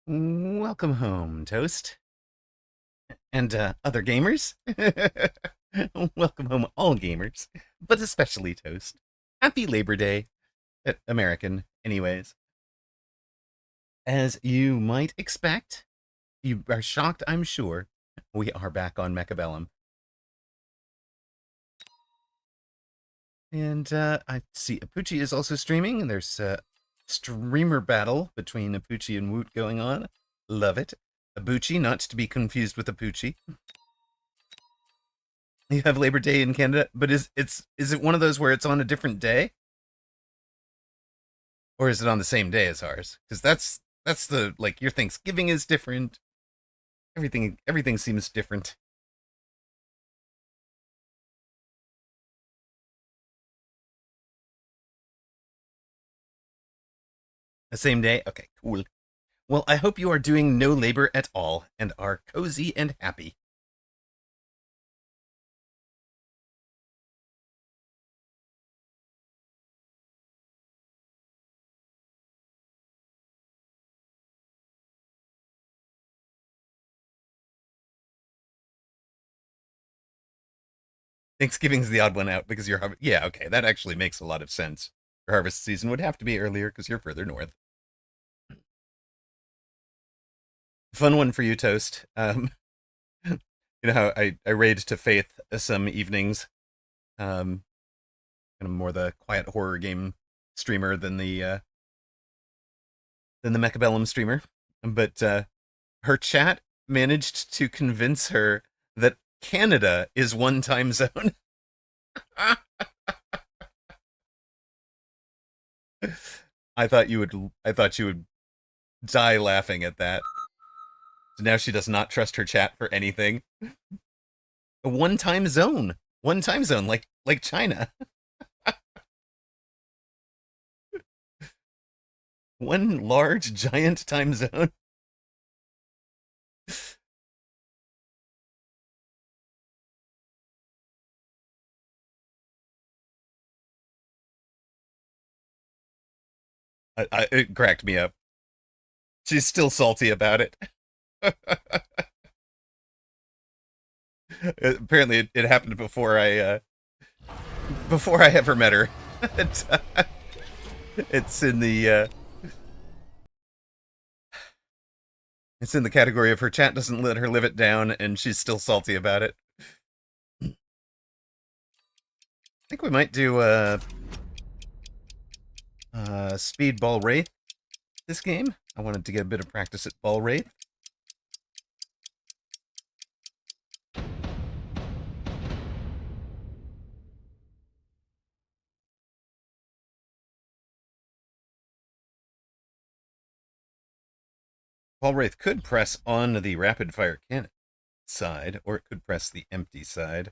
Welcome home, Toast. And other gamers. Welcome home, all gamers, but especially Toast. Happy Labor Day, American, anyways. As you might expect, you are shocked, I'm sure. We are back on Mechabellum. And I see Apucci is also streaming, and there's a streamer battle between Apucci and Woot going on. Love it. Abucci, not to be confused with Apucci. You have Labor Day in Canada, but is it one of those where it's on a different day, or is it on the same day as ours? Because that's the like your Thanksgiving is different. Everything seems different. The same day? Okay, cool. Well, I hope you are doing no labor at all and are cozy and happy. Thanksgiving's the odd one out because you're yeah, okay, that actually makes a lot of sense. Your harvest season would have to be earlier because you're further north. Fun one for you, Toast. You know how I raid to Faith some evenings. Kind of more the quiet horror game streamer than the Mechabellum streamer. But her chat managed to convince her that Canada is one time zone. I thought you would die laughing at that. So now she does not trust her chat for anything. A one time zone. One time zone, like China. One large giant time zone. It cracked me up. She's still salty about it. Apparently, it happened before I ever met her. It's in the it's in the category of her chat doesn't let her live it down, and she's still salty about it. I think we might do speed ball wraith this game. I wanted to get a bit of practice at ball wraith. Ball wraith could press on the rapid fire cannon side, or it could press the empty side.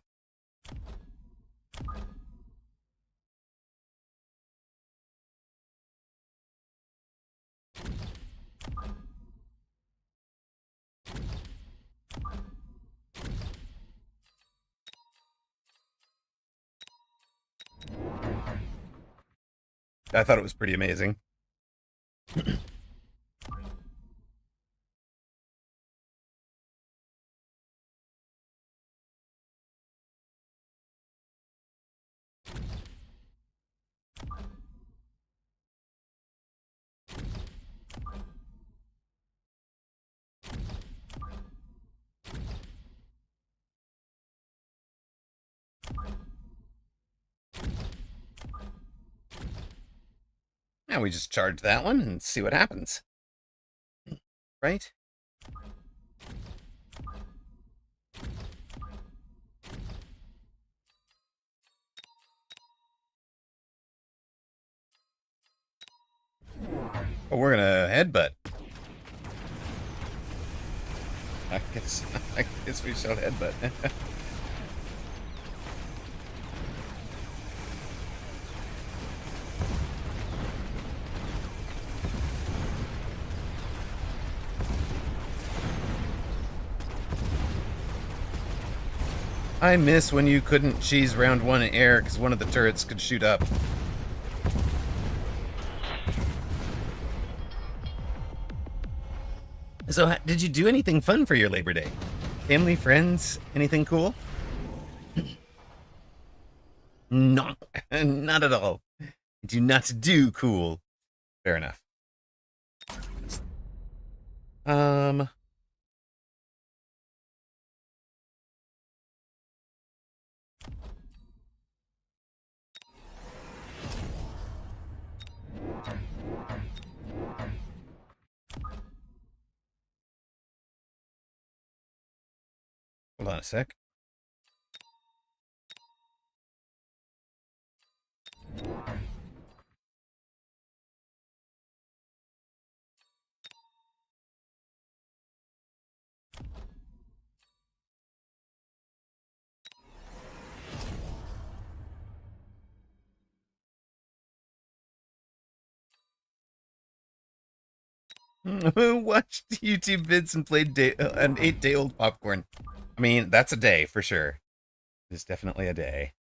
I thought it was pretty amazing. Now we just charge that one and see what happens. Right? Oh, we're gonna headbutt. I guess we shall headbutt. I miss when you couldn't cheese round one in air because one of the turrets could shoot up. So, did you do anything fun for your Labor Day? Family, friends, anything cool? Not, not at all. Do not do cool. Fair enough. Um, hold on a sec. Watched YouTube vids and played and ate day-old popcorn. I mean, that's a day for sure. It's definitely a day.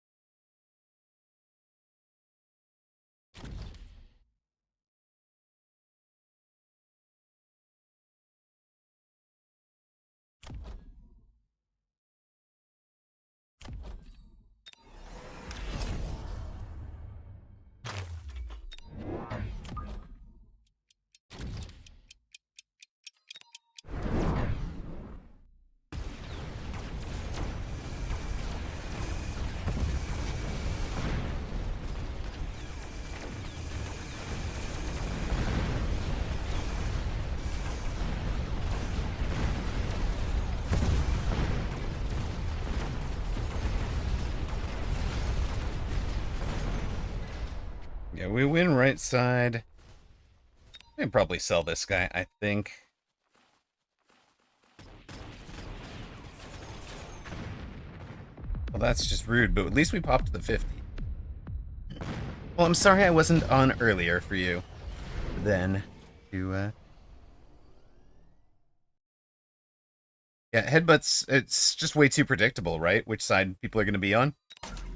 Yeah, we win right side. I can probably sell this guy, I think. Well, that's just rude, but at least we popped the 50. Well, I'm sorry I wasn't on earlier for you. Then, yeah, headbutts, it's just way too predictable, right? Which side people are going to be on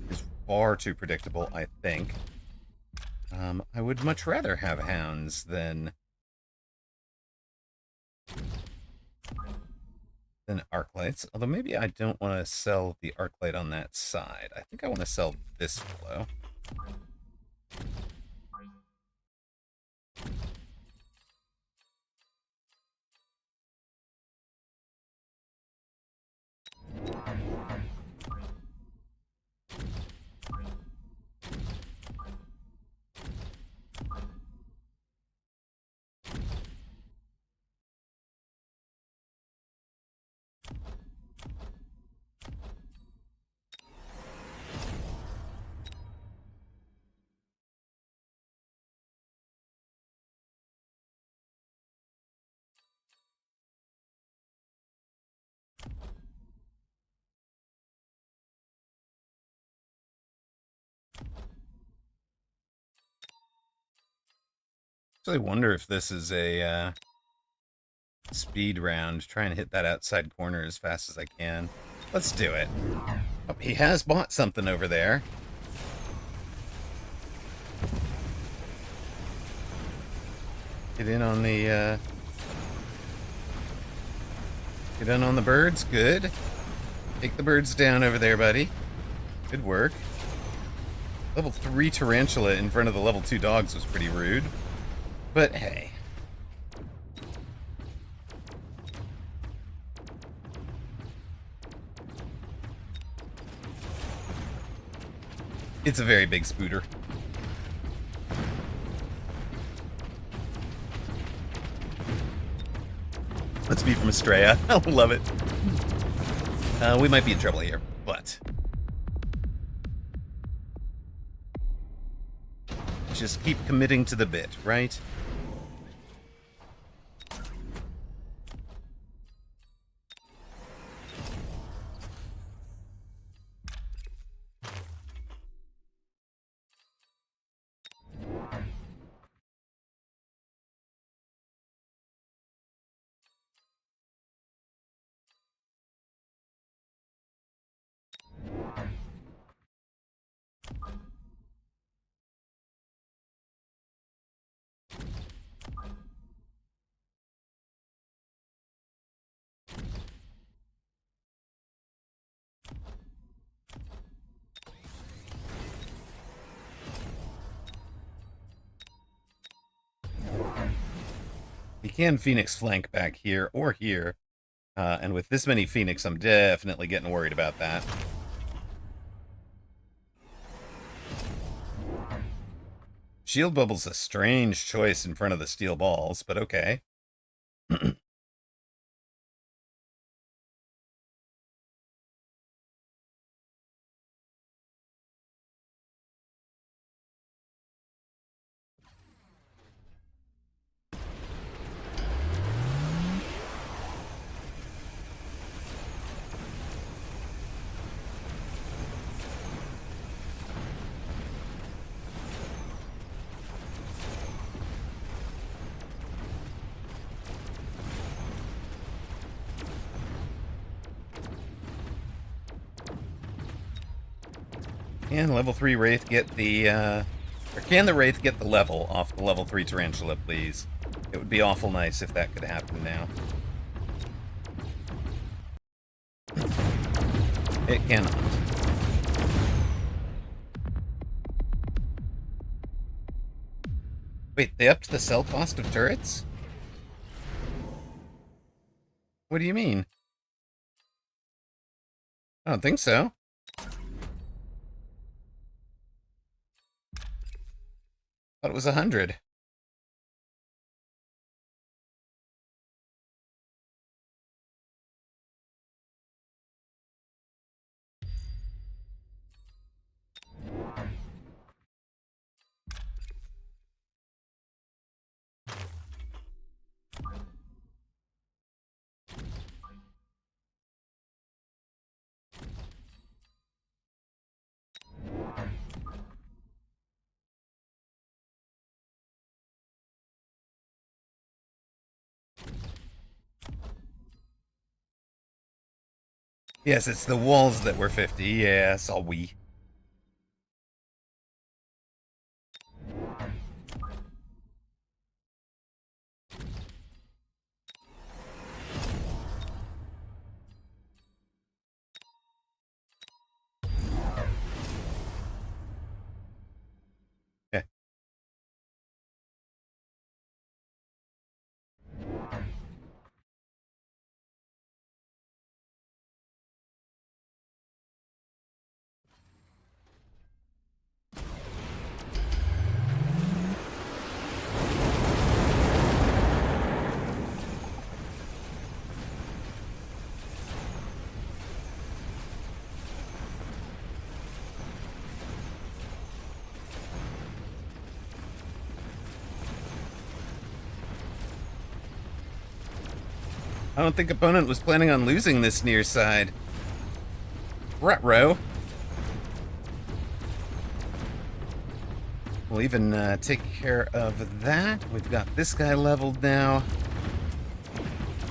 is far too predictable, I think. I would much rather have hounds than arc lights. Although maybe I don't want to sell the arc light on that side. I think I want to sell this fellow. I actually wonder if this is a speed round. Try and hit that outside corner as fast as I can. Let's do it. Oh, he has bought something over there. Get in on the get in on the birds. Good. Take the birds down over there, buddy. Good work. Level 3 tarantula in front of the level 2 dogs was pretty rude. But hey. It's a very big spooter. Let's be from Estrella. I love it. We might be in trouble here, but just keep committing to the bit, right? can Phoenix flank back here or here. And with this many Phoenix, I'm definitely getting worried about that. Shield Bubble's a strange choice in front of the steel balls, but okay. Can level 3 Wraith get the, or can the Wraith get the level off the level 3 Tarantula, please? It would be awful nice if that could happen now. It cannot. Wait, they upped the sell cost of turrets? What do you mean? I don't think so. Thought it was 100. Yes, it's the walls that were 50. Yes, all we. Okay. I don't think opponent was planning on losing this near side. Ruh-roh. We'll even take care of that. We've got this guy leveled now.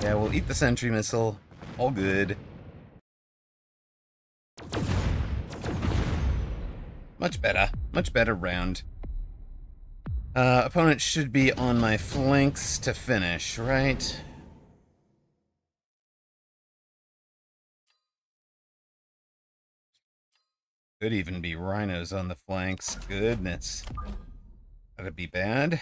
Yeah, we'll eat the sentry missile. All good. Much better. Much better round. Opponent should be on my flanks to finish, right? Could even be rhinos on the flanks. Goodness. That'd be bad.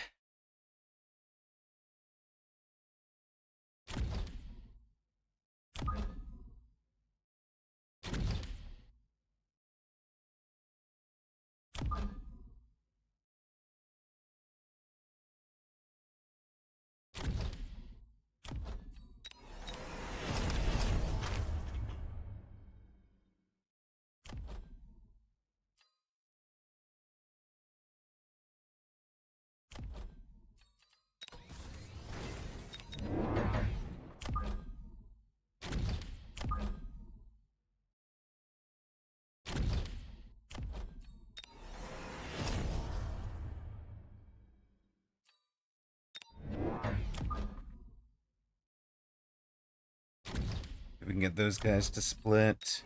If we can get those guys to split.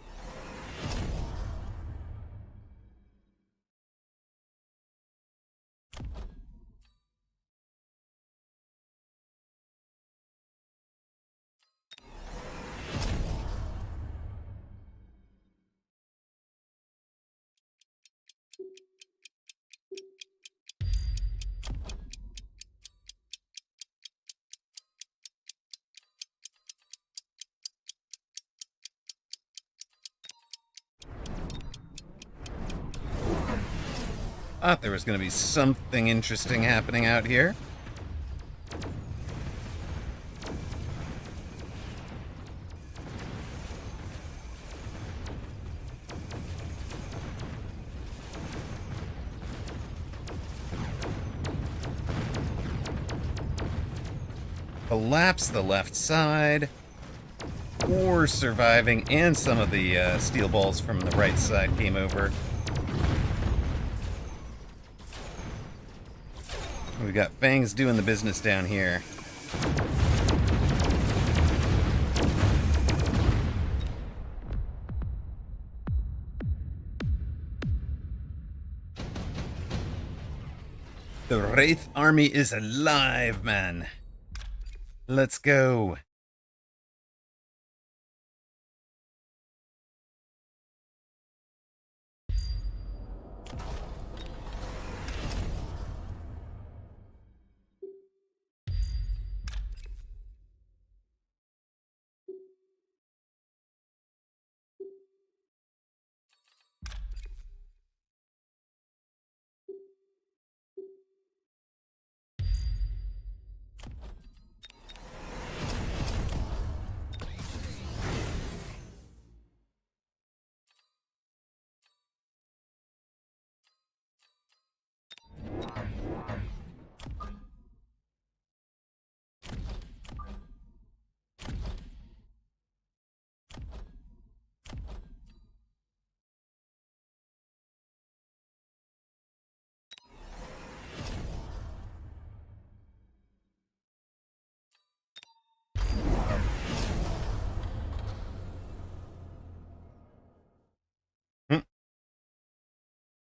Thought there was going to be something interesting happening out here. Collapse the left side. Or surviving, and some of the steel balls from the right side came over. We got Fangs doing the business down here. The Wraith army is alive, man. Let's go.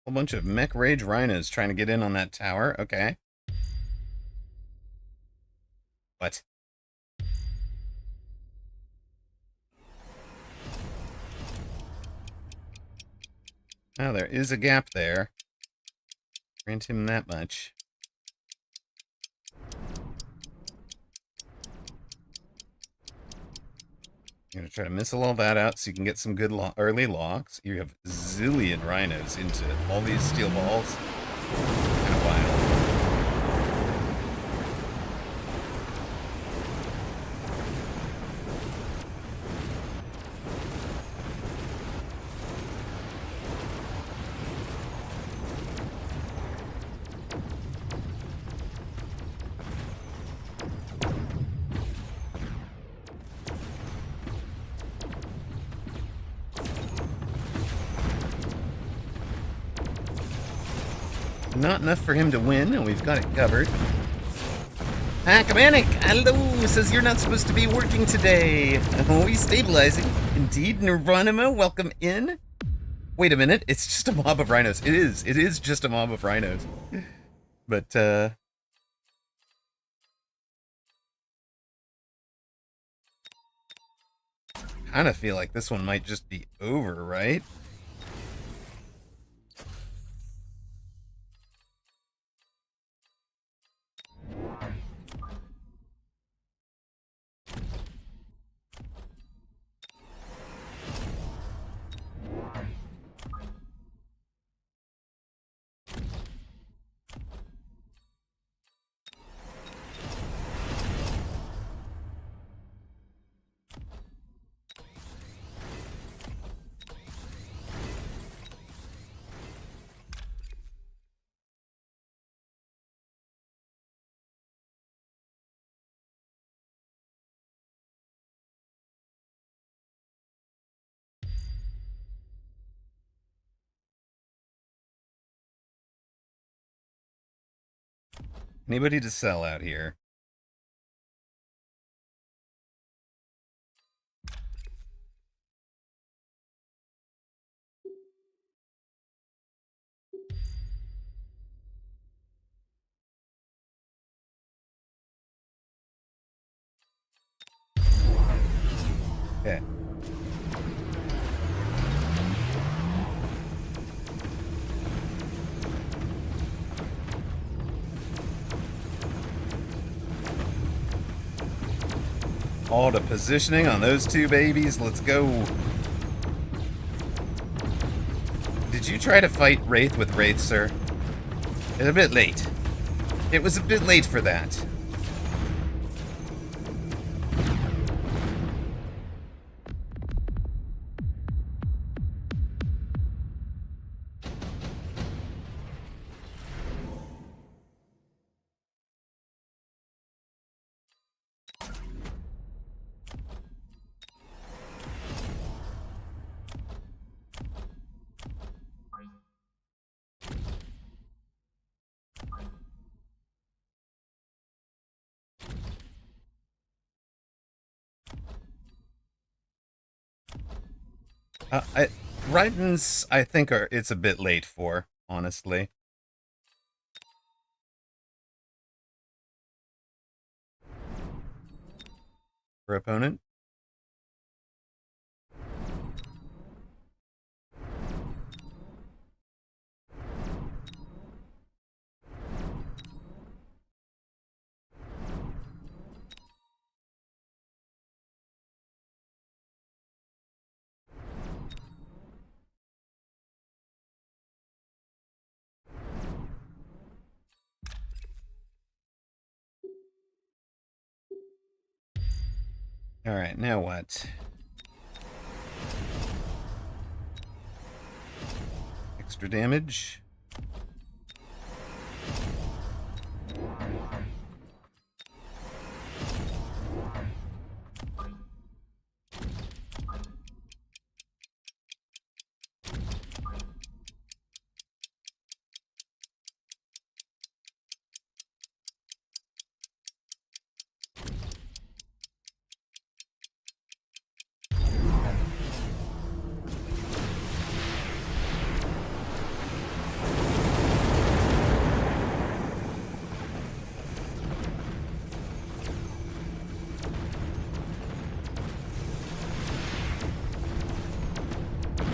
A bunch of mech rage rhinos trying to get in on that tower. Okay. What? Oh, there is a gap there. Grant him that much. You're gonna try to missile all that out so you can get some good early locks. You have zillion rhinos into all these steel balls. Kind of wild. Not enough for him to win, and we've got it covered. Hackmanic, hello, says you're not supposed to be working today. Always stabilizing. Indeed, Nirvanima, welcome in. Wait a minute, it's just a mob of rhinos. It is just a mob of rhinos. But, kind of feel like this one might just be over, right? Anybody to sell out here? Okay. All to positioning on those two babies. Let's go. Did you try to fight Wraith with Wraith, sir? It's a bit late. It was a bit late for that. I Rydens, I think, it's a bit late for, honestly. For opponent. Alright, now what? Extra damage.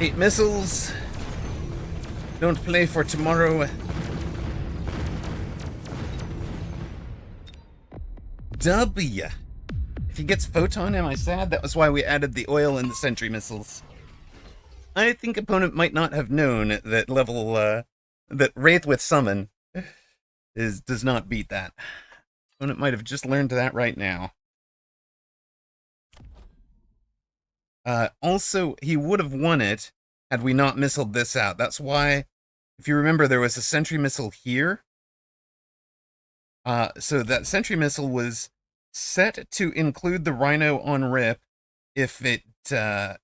Eight missiles. Don't play for tomorrow. W. If he gets photon, am I sad? That was why we added the oil and the sentry missiles. I think opponent might not have known that that Wraith with summon does not beat that. Opponent might have just learned that right now. Also, he would have won it had we not missiled this out. That's why, if you remember, there was a sentry missile here. So that sentry missile was set to include the Rhino on rip if there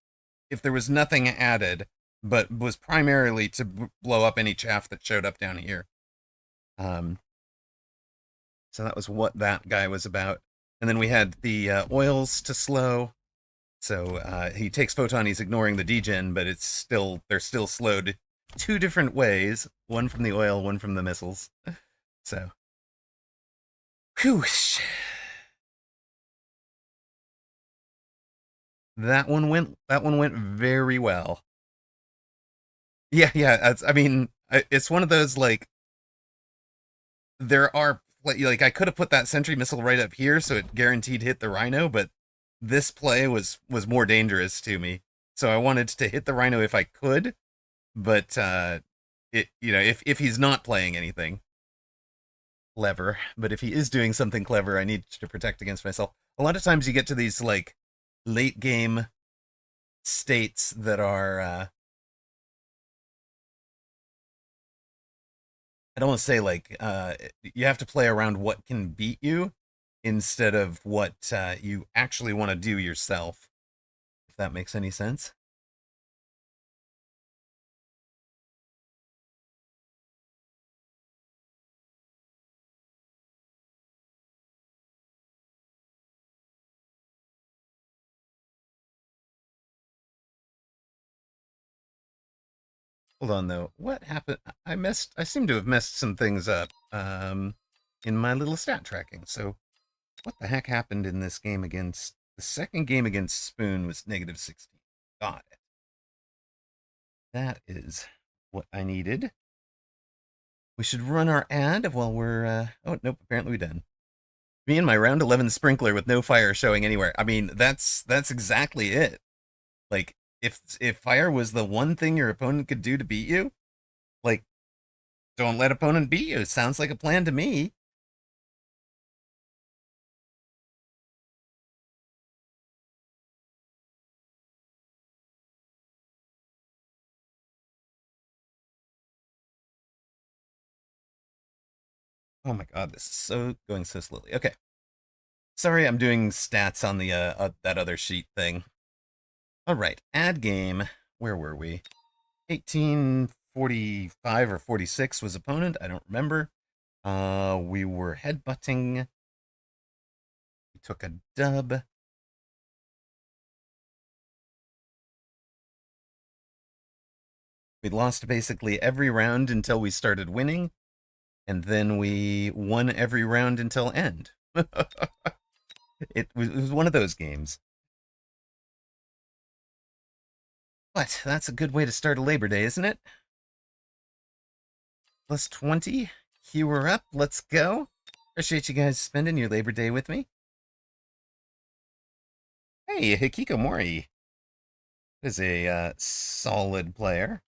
was nothing added, but was primarily to blow up any chaff that showed up down here. So that was what that guy was about. And then we had the oils to slow. So he takes photon, he's ignoring the degen, but they're still slowed two different ways, one from the oil, one from the missiles. So, whoosh. That one went very well. Yeah, I mean, it's one of those, like, there are, like, I could have put that sentry missile right up here so it guaranteed hit the Rhino, but this play was more dangerous to me. So I wanted to hit the Rhino if I could, but if he's not playing anything clever, but if he is doing something clever, I need to protect against myself. A lot of times you get to these, like, late game states that are I don't want to say, like, you have to play around what can beat you instead of what you actually want to do yourself, if that makes any sense. Hold on, though. What happened? I seem to have messed some things up in my little stat tracking. So what the heck happened in this game against... The second game against Spoon was negative 16. Got it. That is what I needed. We should run our ad while we're... oh, nope, apparently we're done. Me and my round 11 sprinkler with no fire showing anywhere. I mean, that's exactly it. Like, if fire was the one thing your opponent could do to beat you, like, Don't let opponent beat you. Sounds like a plan to me. Oh my god, this is so going so slowly. Okay. Sorry, I'm doing stats on the that other sheet thing. All right, add game. Where were we? 1845 or 46 was opponent. I don't remember. We were headbutting. We took a dub. We lost basically every round until we started winning, and then we won every round until end. It was one of those games. But that's a good way to start a Labor Day, isn't it? Plus 20. Cue her up. Let's go. Appreciate you guys spending your Labor Day with me. Hey, Hikikomori is a solid player.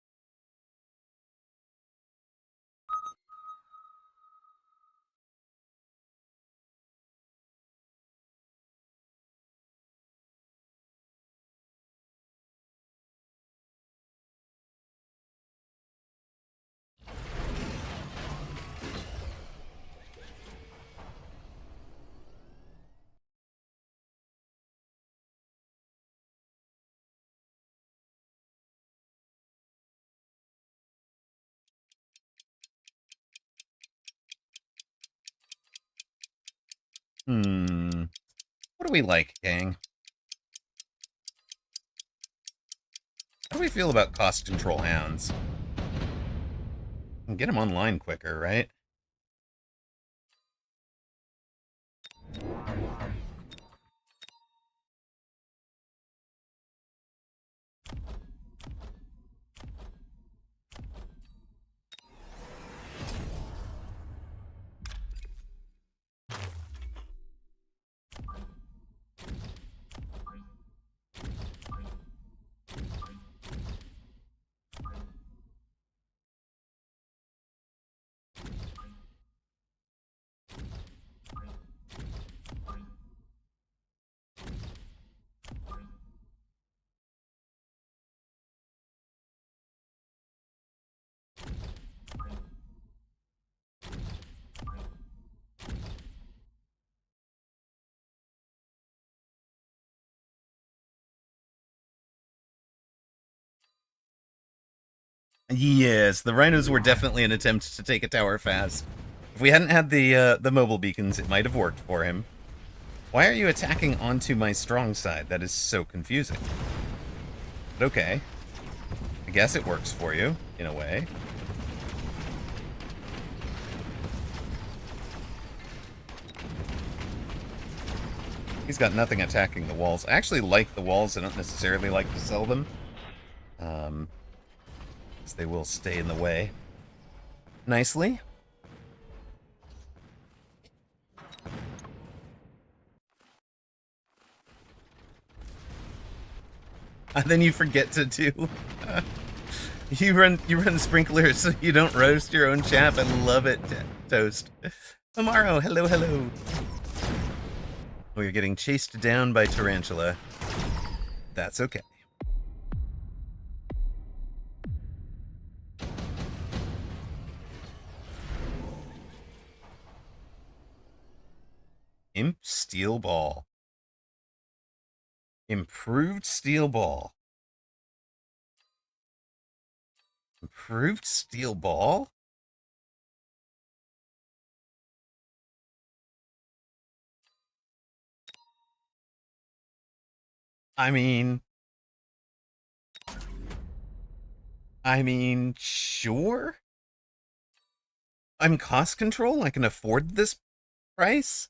What do we like, gang? How do we feel about cost control hounds? Get them online quicker, right? Yes, the rhinos were definitely an attempt to take a tower fast. If we hadn't had the mobile beacons, it might have worked for him. Why are you attacking onto my strong side? That is so confusing. But okay. I guess it works for you, in a way. He's got nothing attacking the walls. I actually like the walls. I don't necessarily like to sell them. Because they will stay in the way. Nicely. And then you forget to do. You run sprinklers so you don't roast your own chaff. I love it, Toast. Amaro, hello, hello. Oh, you're getting chased down by Tarantula. That's okay. Imp Steel Ball. Improved Steel Ball. Improved Steel Ball? I mean, sure. I'm cost control. I can afford this price.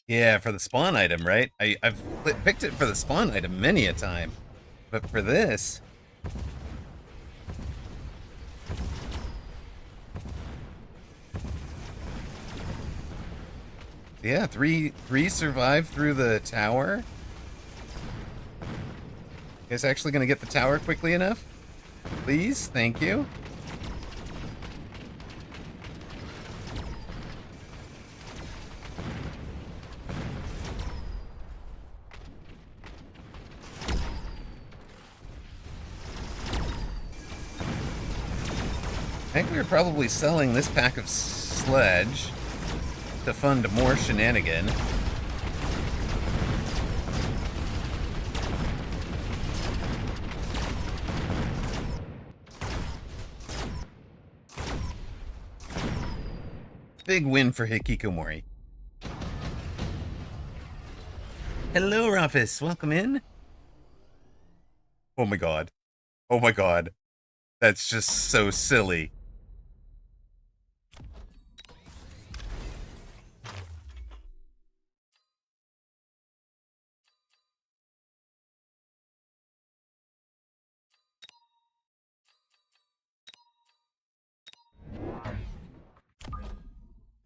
Yeah, for the spawn item, right? I've picked it for the spawn item many a time, but for this, yeah, three survive through the tower. You guys actually gonna get the tower quickly enough? Please, thank you. I think we were probably selling this pack of sledge to fund more shenanigan. Big win for Hikikomori. Hello, Rufus. Welcome in. Oh my god. Oh my god. That's just so silly.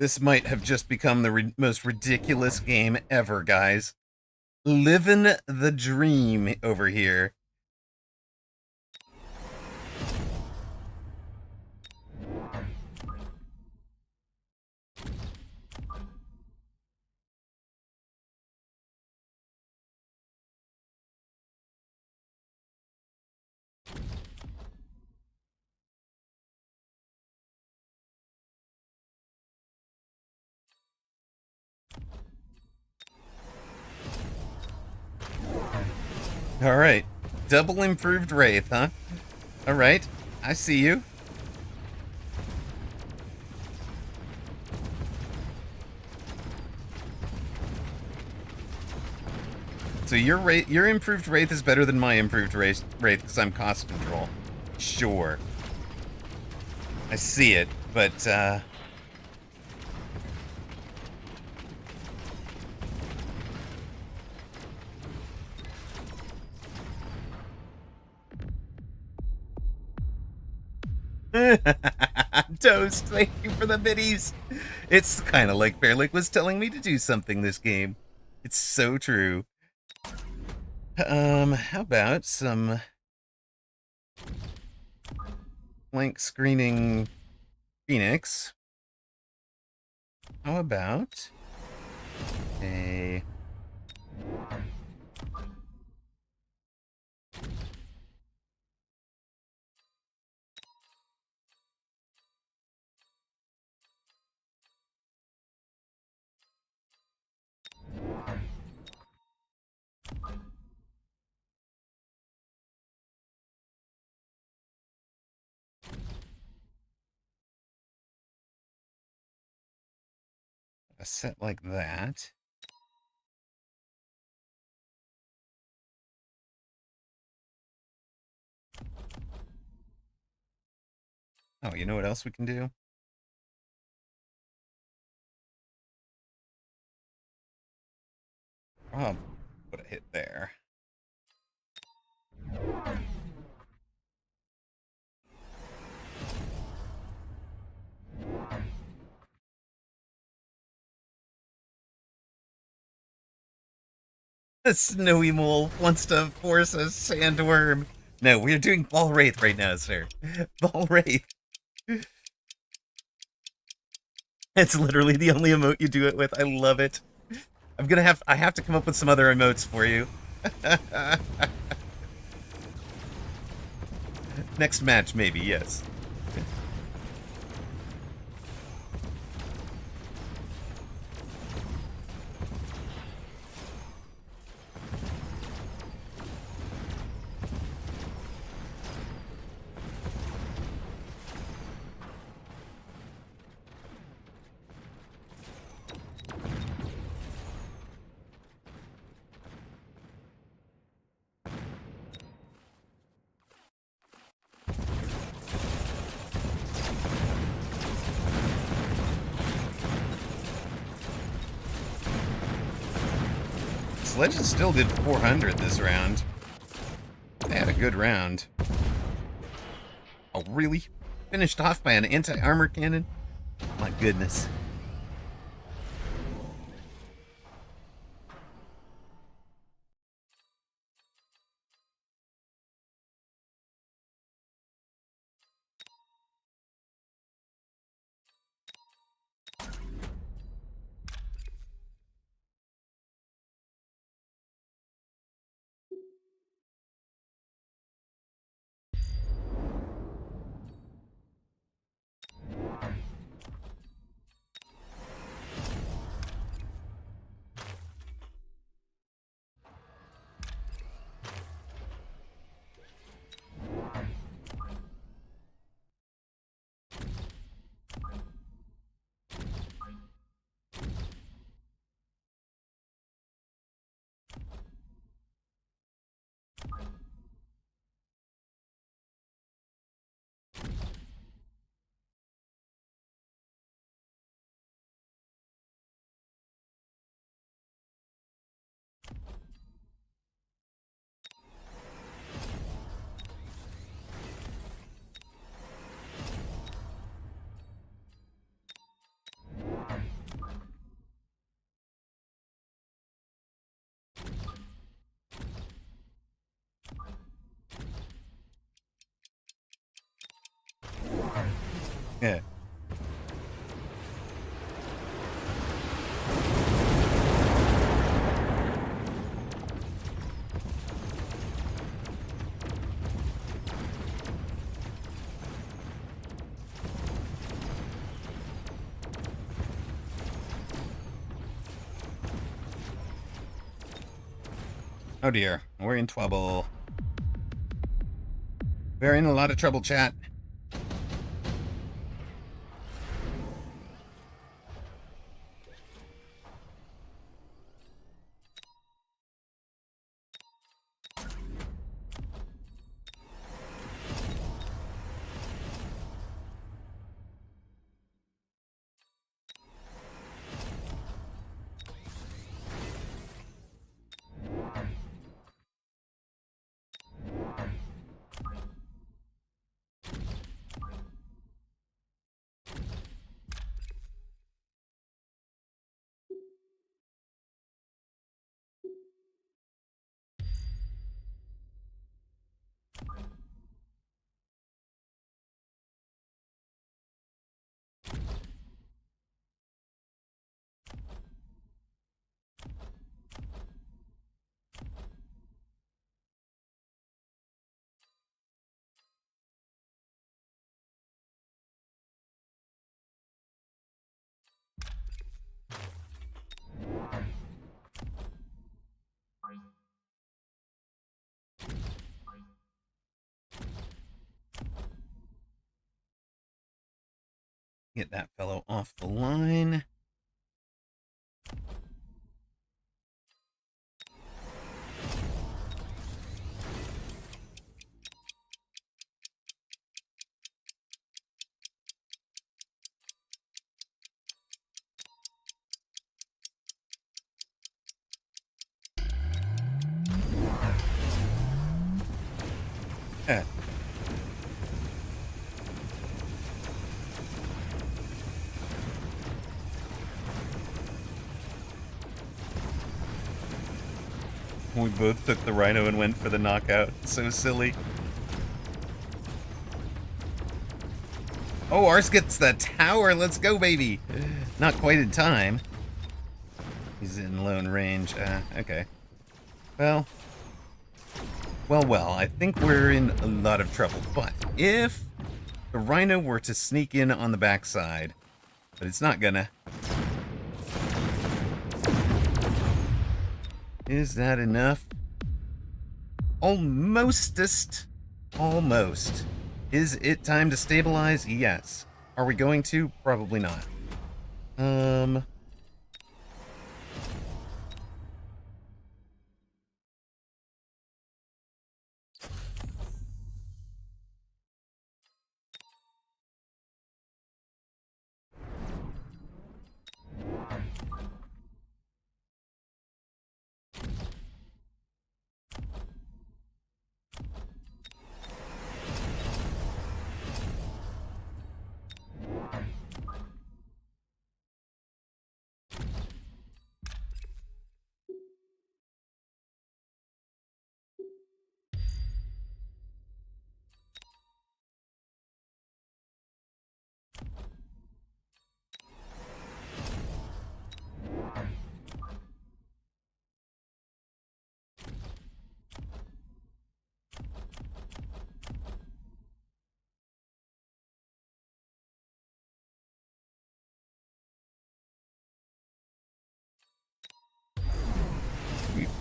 This might have just become the most ridiculous game ever, guys. Living the dream over here. All right. Double improved Wraith, huh? All right. I see you. So your improved Wraith is better than my improved Wraith because I'm cost control. Sure. I see it, but Toast, thank you for the biddies. It's kind of like Bearlick was telling me to do something this game. It's so true. How about some blank screening Phoenix? How about a set like that? Oh, you know what else we can do? Oh, put a hit there. A snowy mole wants to force a sandworm. No, we're doing Ball Wraith right now, sir. Ball Wraith. It's literally the only emote you do it with. I love it. I have to come up with some other emotes for you. Next match, maybe, yes. Sledges still did 400 this round. They had a good round. Oh, really? Finished off by an anti-armor cannon? My goodness. Yeah. Oh dear, we're in trouble. We're in a lot of trouble, chat. Get that fellow off the line. Yeah. We both took the rhino and went for the knockout. So silly. Oh, ours gets the tower. Let's go, baby. Not quite in time. He's in lone range. Okay. Well. Well, I think we're in a lot of trouble. But if the rhino were to sneak in on the backside, but it's not gonna. Is that enough? Almostest. Almost. Is it time to stabilize? Yes. Are we going to? Probably not.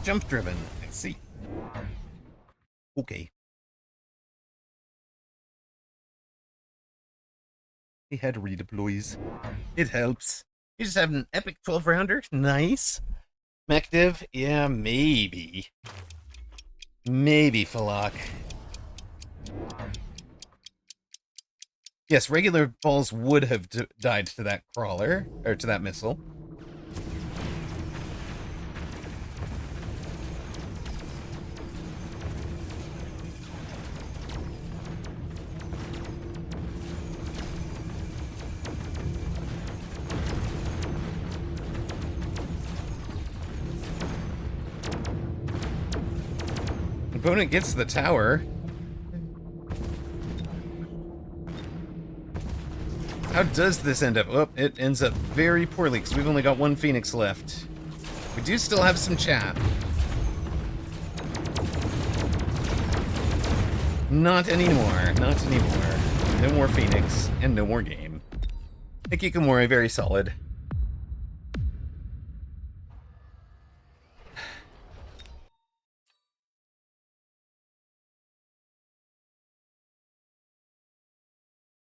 jump driven. I see. Okay. He had redeploys. It helps. You just have an epic 12 rounder. Nice. Mech div? Yeah, maybe. Maybe, Falak. Yes, regular balls would have died to that crawler, or to that missile. Opponent gets the tower. How does this end up? Oh, it ends up very poorly because we've only got one Phoenix left. We do still have some chat. Not anymore. Not anymore. No more Phoenix and no more game. Hikikomori, very solid.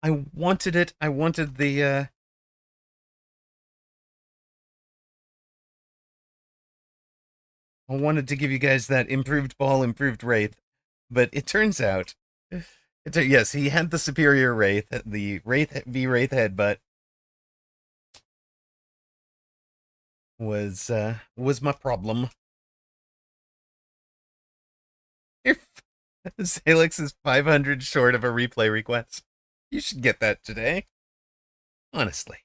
I wanted it. I wanted the, I wanted to give you guys that improved ball, improved Wraith, but it turns out, yes, he had the superior Wraith, the Wraith v Wraith headbutt was my problem. Salix is 500 short of a replay request. You should get that today. Honestly.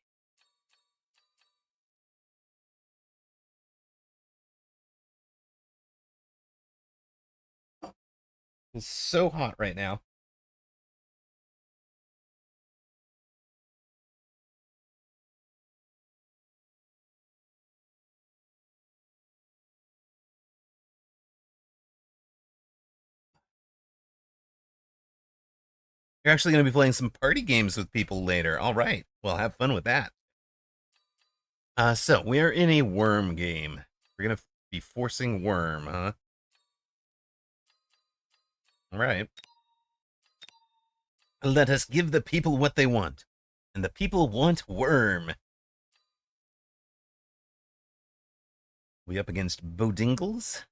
It's so hot right now. You're actually going to be playing some party games with people later. All right. Well, have fun with that. So we are in a worm game. We're going to be forcing worm, huh? All right. Let us give the people what they want. And the people want worm. We up against Bodingles?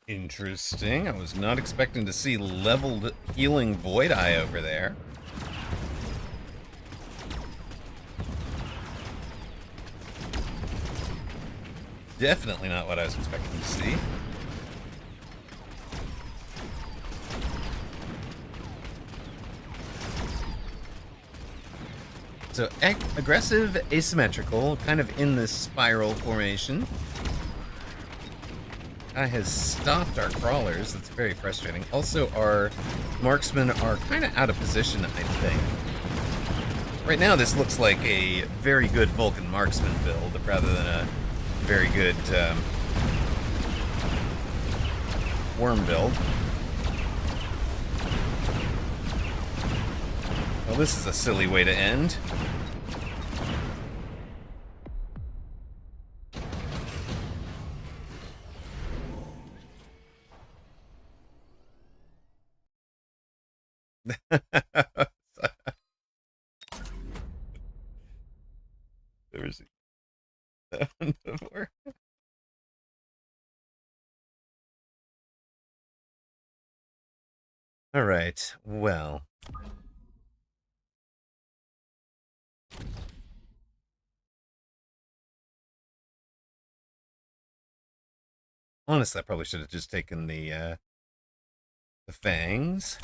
Interesting. I was not expecting to see leveled healing Void Eye over there. Definitely not what I was expecting to see. So aggressive, asymmetrical, kind of in this spiral formation. Guy has stopped our crawlers. That's very frustrating. Also, our marksmen are kind of out of position, I think. Right now, this looks like a very good Vulcan marksman build, rather than a very good worm build. Well, this is a silly way to end. Never seen that one before. All right, well. Honestly, I probably should have just taken the fangs.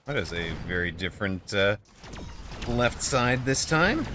That is a very different left side this time.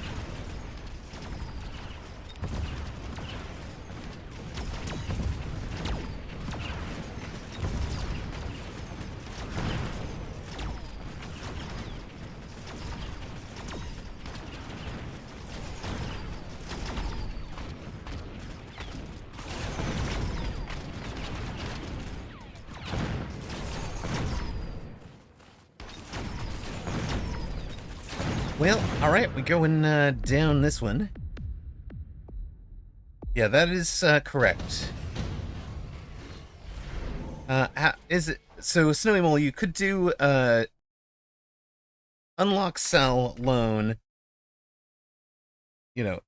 Well, alright, we're going down this one. Yeah, that is correct. Is it so, Snowy Mole? You could do unlock cell loan. You know,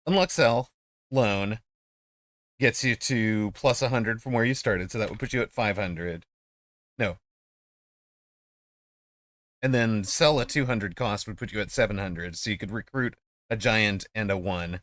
unlock cell loan gets you to plus 100 from where you started, so that would put you at 500. No. And then sell a 200 cost would put you at 700, so you could recruit a giant and a 1.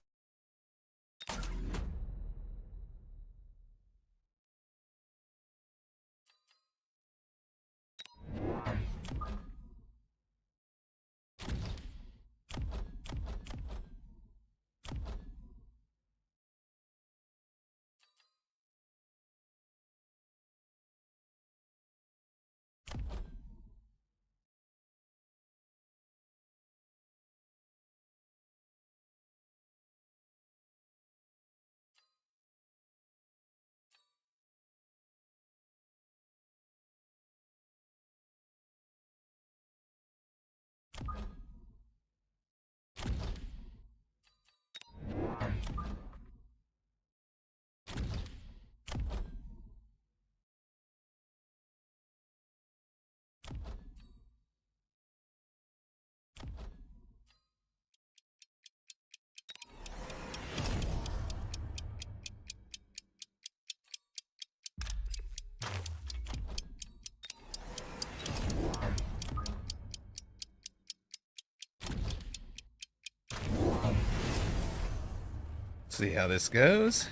See how this goes.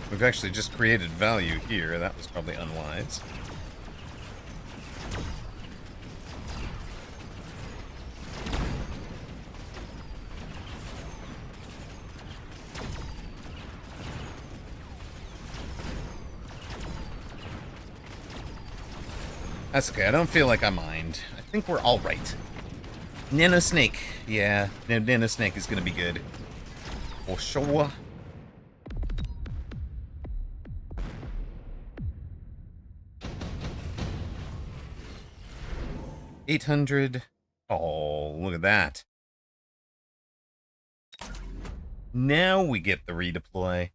We've actually just created value here. That was probably unwise. That's okay. I don't feel like I mind. I think we're all right. Nano Snake. Yeah, Nano Snake is going to be good. For sure. 800. Oh, look at that. Now we get the redeploy.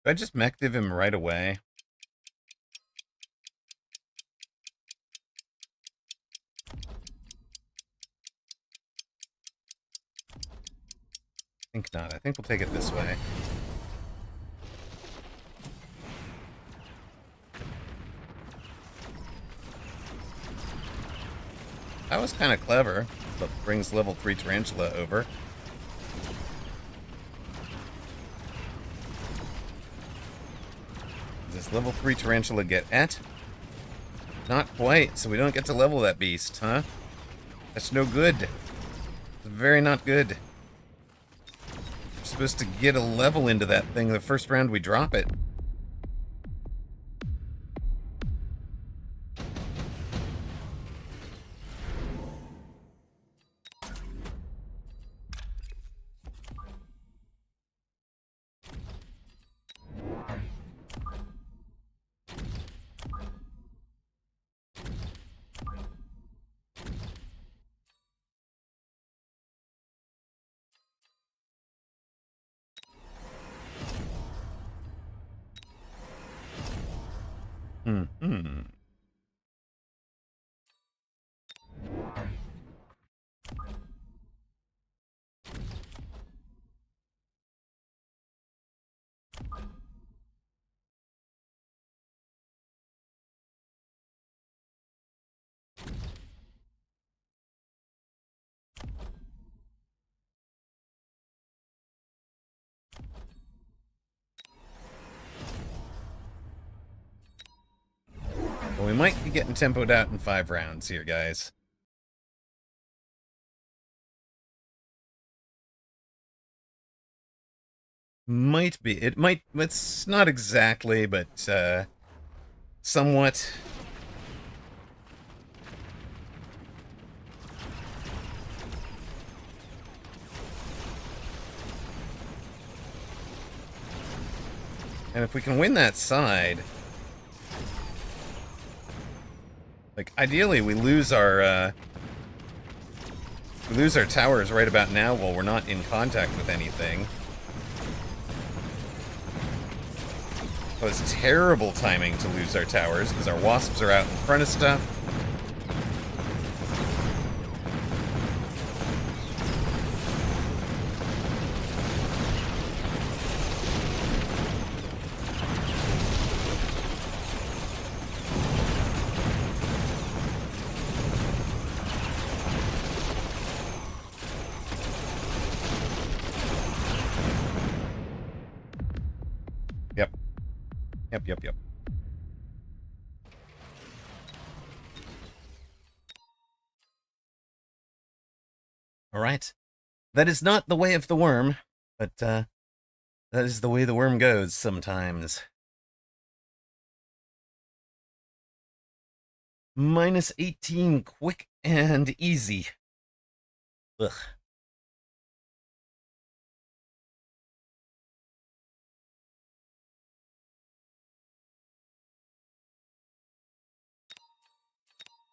Do I just mech div him right away? I think not. I think we'll take it this way. That was kind of clever, but brings level 3 Tarantula over. Does level 3 Tarantula get at? Not quite, so we don't get to level that beast, huh? That's no good. It's very not good. We're supposed to get a level into that thing the first round we drop it. Hmm. Well, we might be getting tempoed out in 5 rounds here, guys. Might be. It might. It's not exactly, but somewhat. And if we can win that side, like ideally, we lose our towers right about now while we're not in contact with anything. It was terrible timing to lose our towers because our wasps are out in front of stuff. Yep. Yep. All right. That is not the way of the worm, but that is the way the worm goes sometimes. Minus 18, quick and easy. Ugh.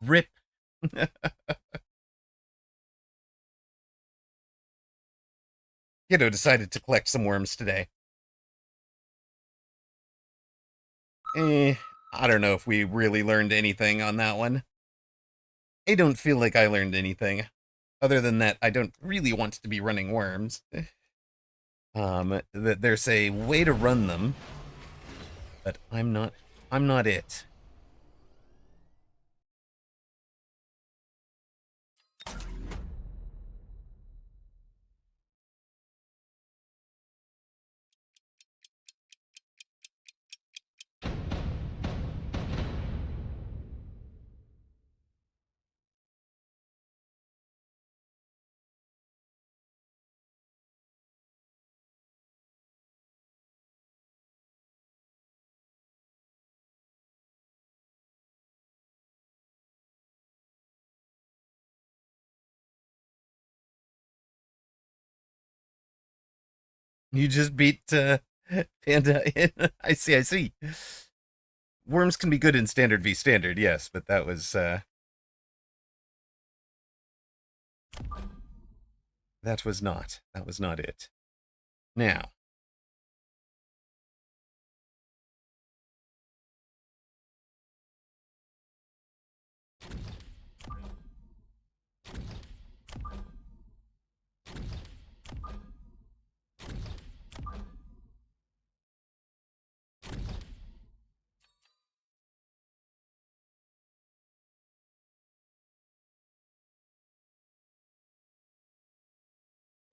Rip. Kiddo decided to collect some worms today. I don't know if we really learned anything on that one. I don't feel like I learned anything. Other than that, I don't really want to be running worms. That there's a way to run them, but I'm not it. You just beat Panda in. I see, I see. Worms can be good in standard v standard, yes, but that was that was not. That was not it. Now,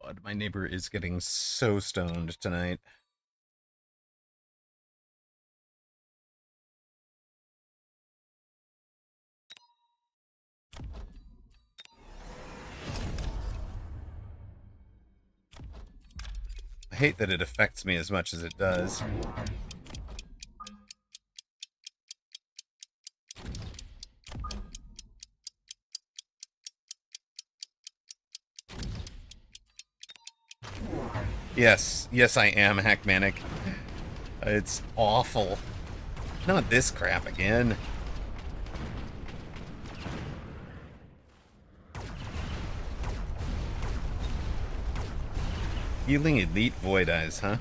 God, my neighbor is getting so stoned tonight. I hate that it affects me as much as it does. Yes, I am Hackmanic. It's awful. Not this crap again. Healing Elite Void Eyes, huh?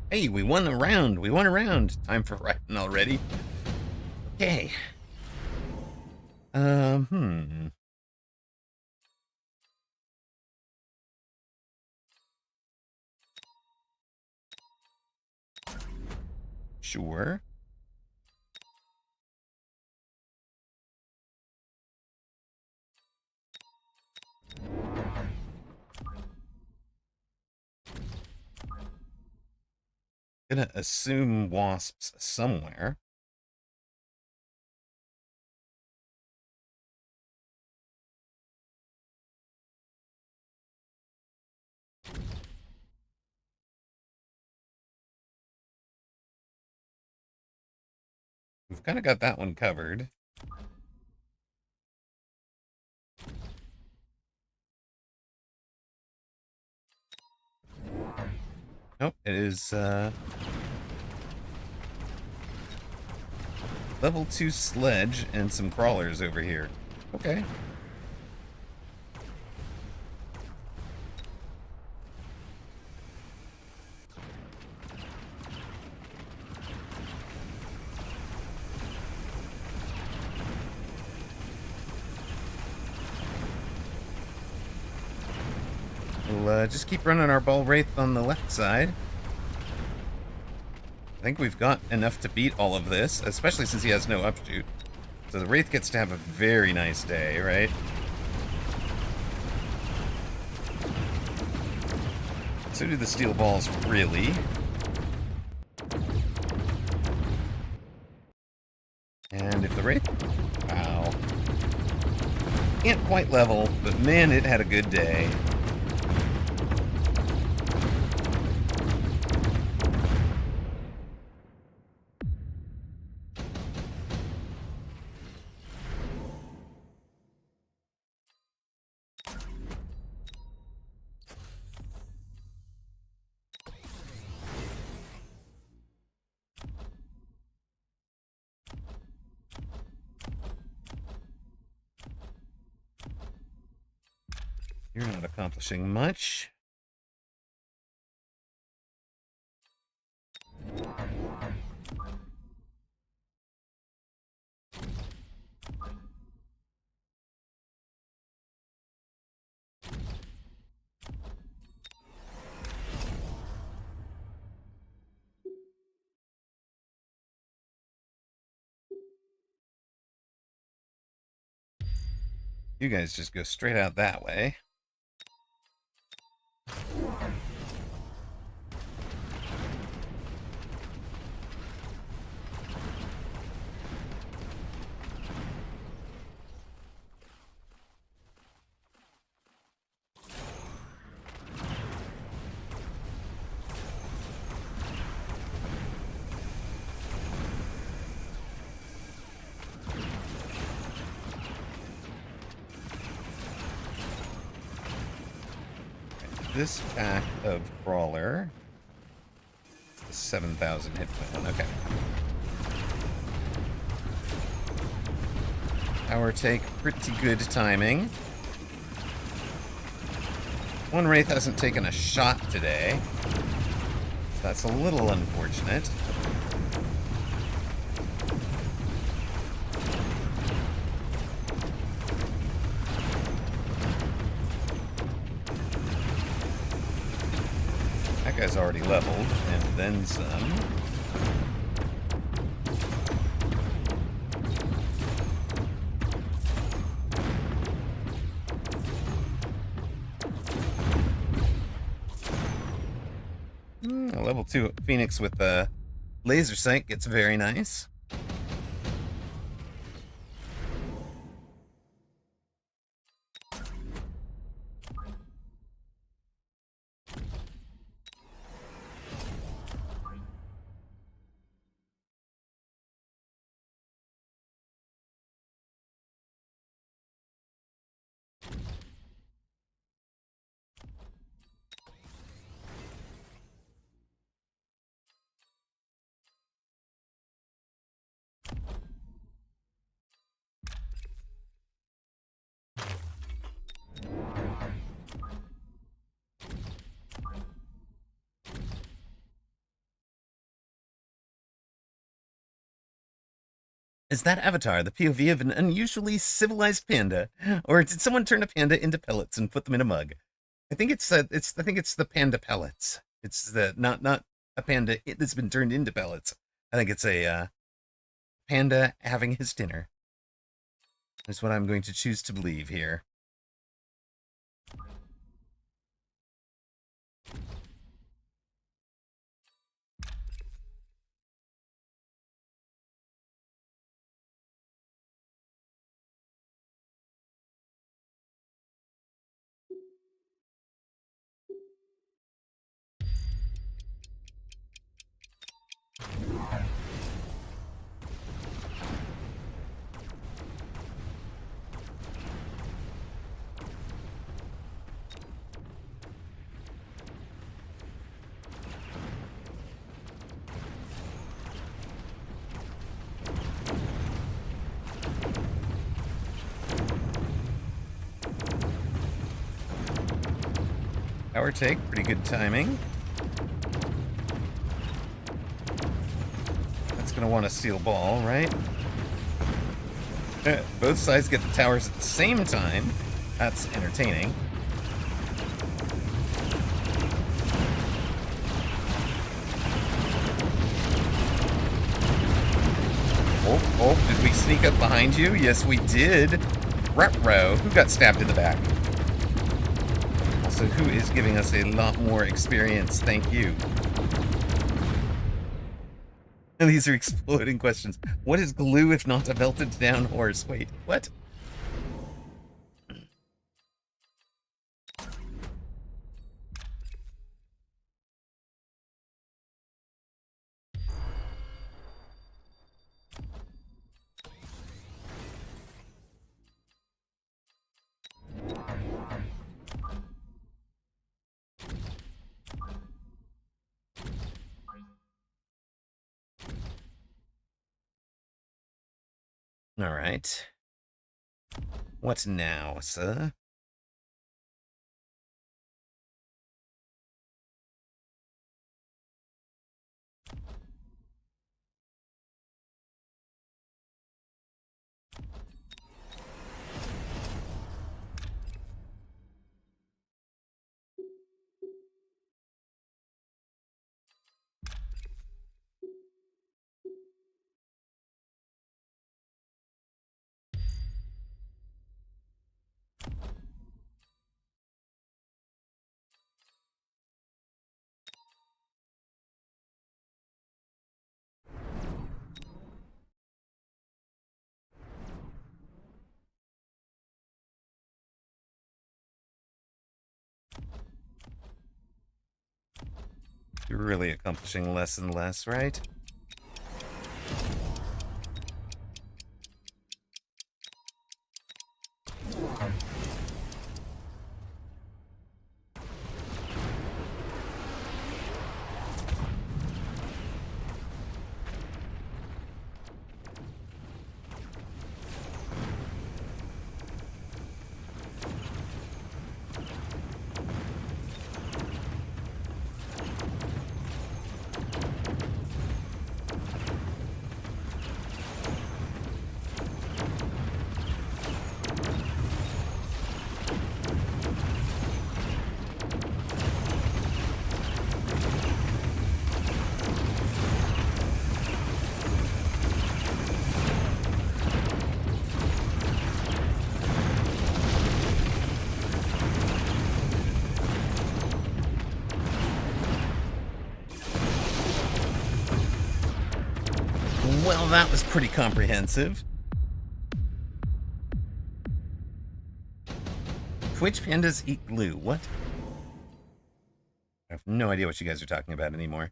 Hey, we won a round. We won a round. Time for writing already. Okay. Sure. Gonna assume wasps somewhere. We've kind of got that one covered. Nope, it is level 2 sledge and some crawlers over here. Okay. We'll just keep running our ball wraith on the left side. I think we've got enough to beat all of this, especially since he has no upshoot. So the wraith gets to have a very nice day, right? So do the steel balls, really. And if the wraith... Wow. Can't quite level, but man, it had a good day. You're not accomplishing much. You guys just go straight out that way. This pack of Brawler. It's the 7,000 hit point one. Okay. Power take, pretty good timing. One Wraith hasn't taken a shot today. That's a little unfortunate. That guy's already leveled, and then some. A level 2 Phoenix with the laser sight gets very nice. Is that Avatar the POV of an unusually civilized panda, or did someone turn a panda into pellets and put them in a mug? I think it's the panda pellets. It's the not a panda that's been turned into pellets. I think it's a panda having his dinner. Is what I'm going to choose to believe here. Power take, pretty good timing. That's gonna want to steal ball, right? Both sides get the towers at the same time. That's entertaining. Oh, did we sneak up behind you? Yes, we did. Ruh-roh. Who got stabbed in the back? Also, who is giving us a lot more experience? Thank you. And these are exploding questions. What is glue if not a melted down horse? Wait, what? All right. What now, sir? You're really accomplishing less and less, right? Well, that was pretty comprehensive. Twitch pandas eat glue. What? I have no idea what you guys are talking about anymore.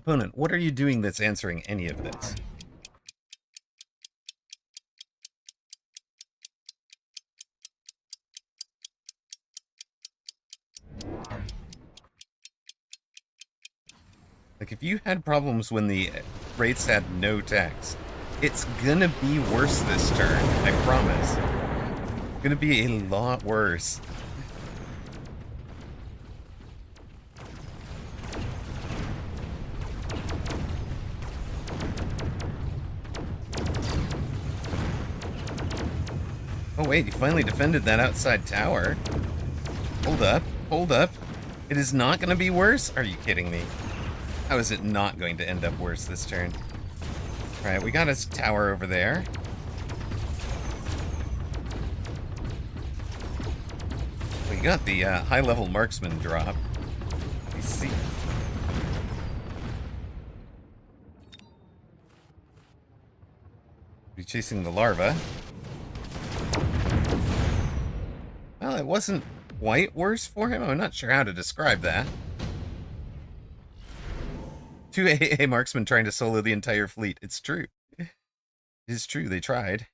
Opponent, what are you doing that's answering any of this? Like, if you had problems when the rates had no text, it's gonna be worse this turn, I promise. It's gonna be a lot worse. Oh wait, you finally defended that outside tower. Hold up, hold up. It is not gonna be worse? Are you kidding me? How is it not going to end up worse this turn? Alright, we got his tower over there. We got the high-level marksman drop. Let's see. Be chasing the larva. Well, it wasn't quite worse for him. I'm not sure how to describe that. 2 AA marksmen trying to solo the entire fleet. It's true. It is true, they tried.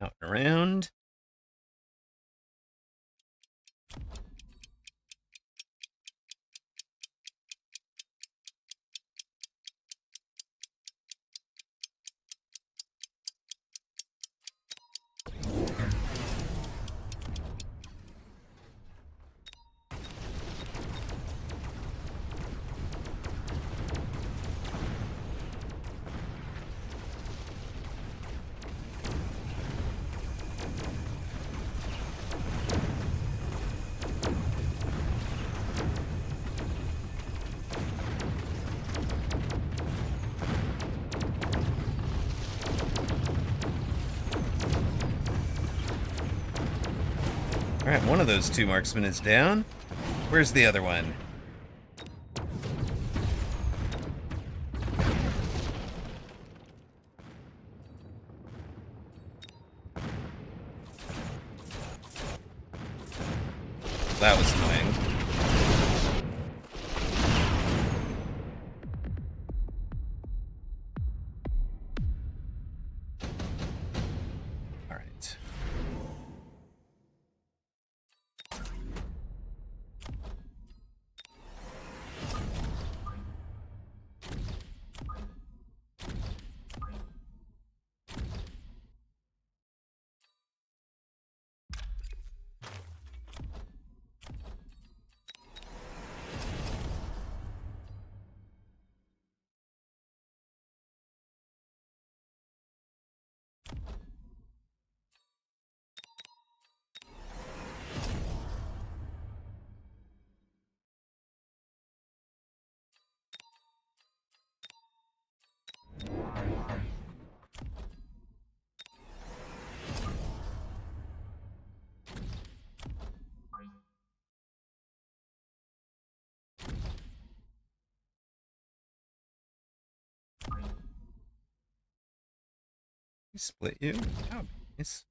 Out and around. Alright, one of those two marksmen is down. Where's the other one? That was annoying. Alright. Split you? That would be nice.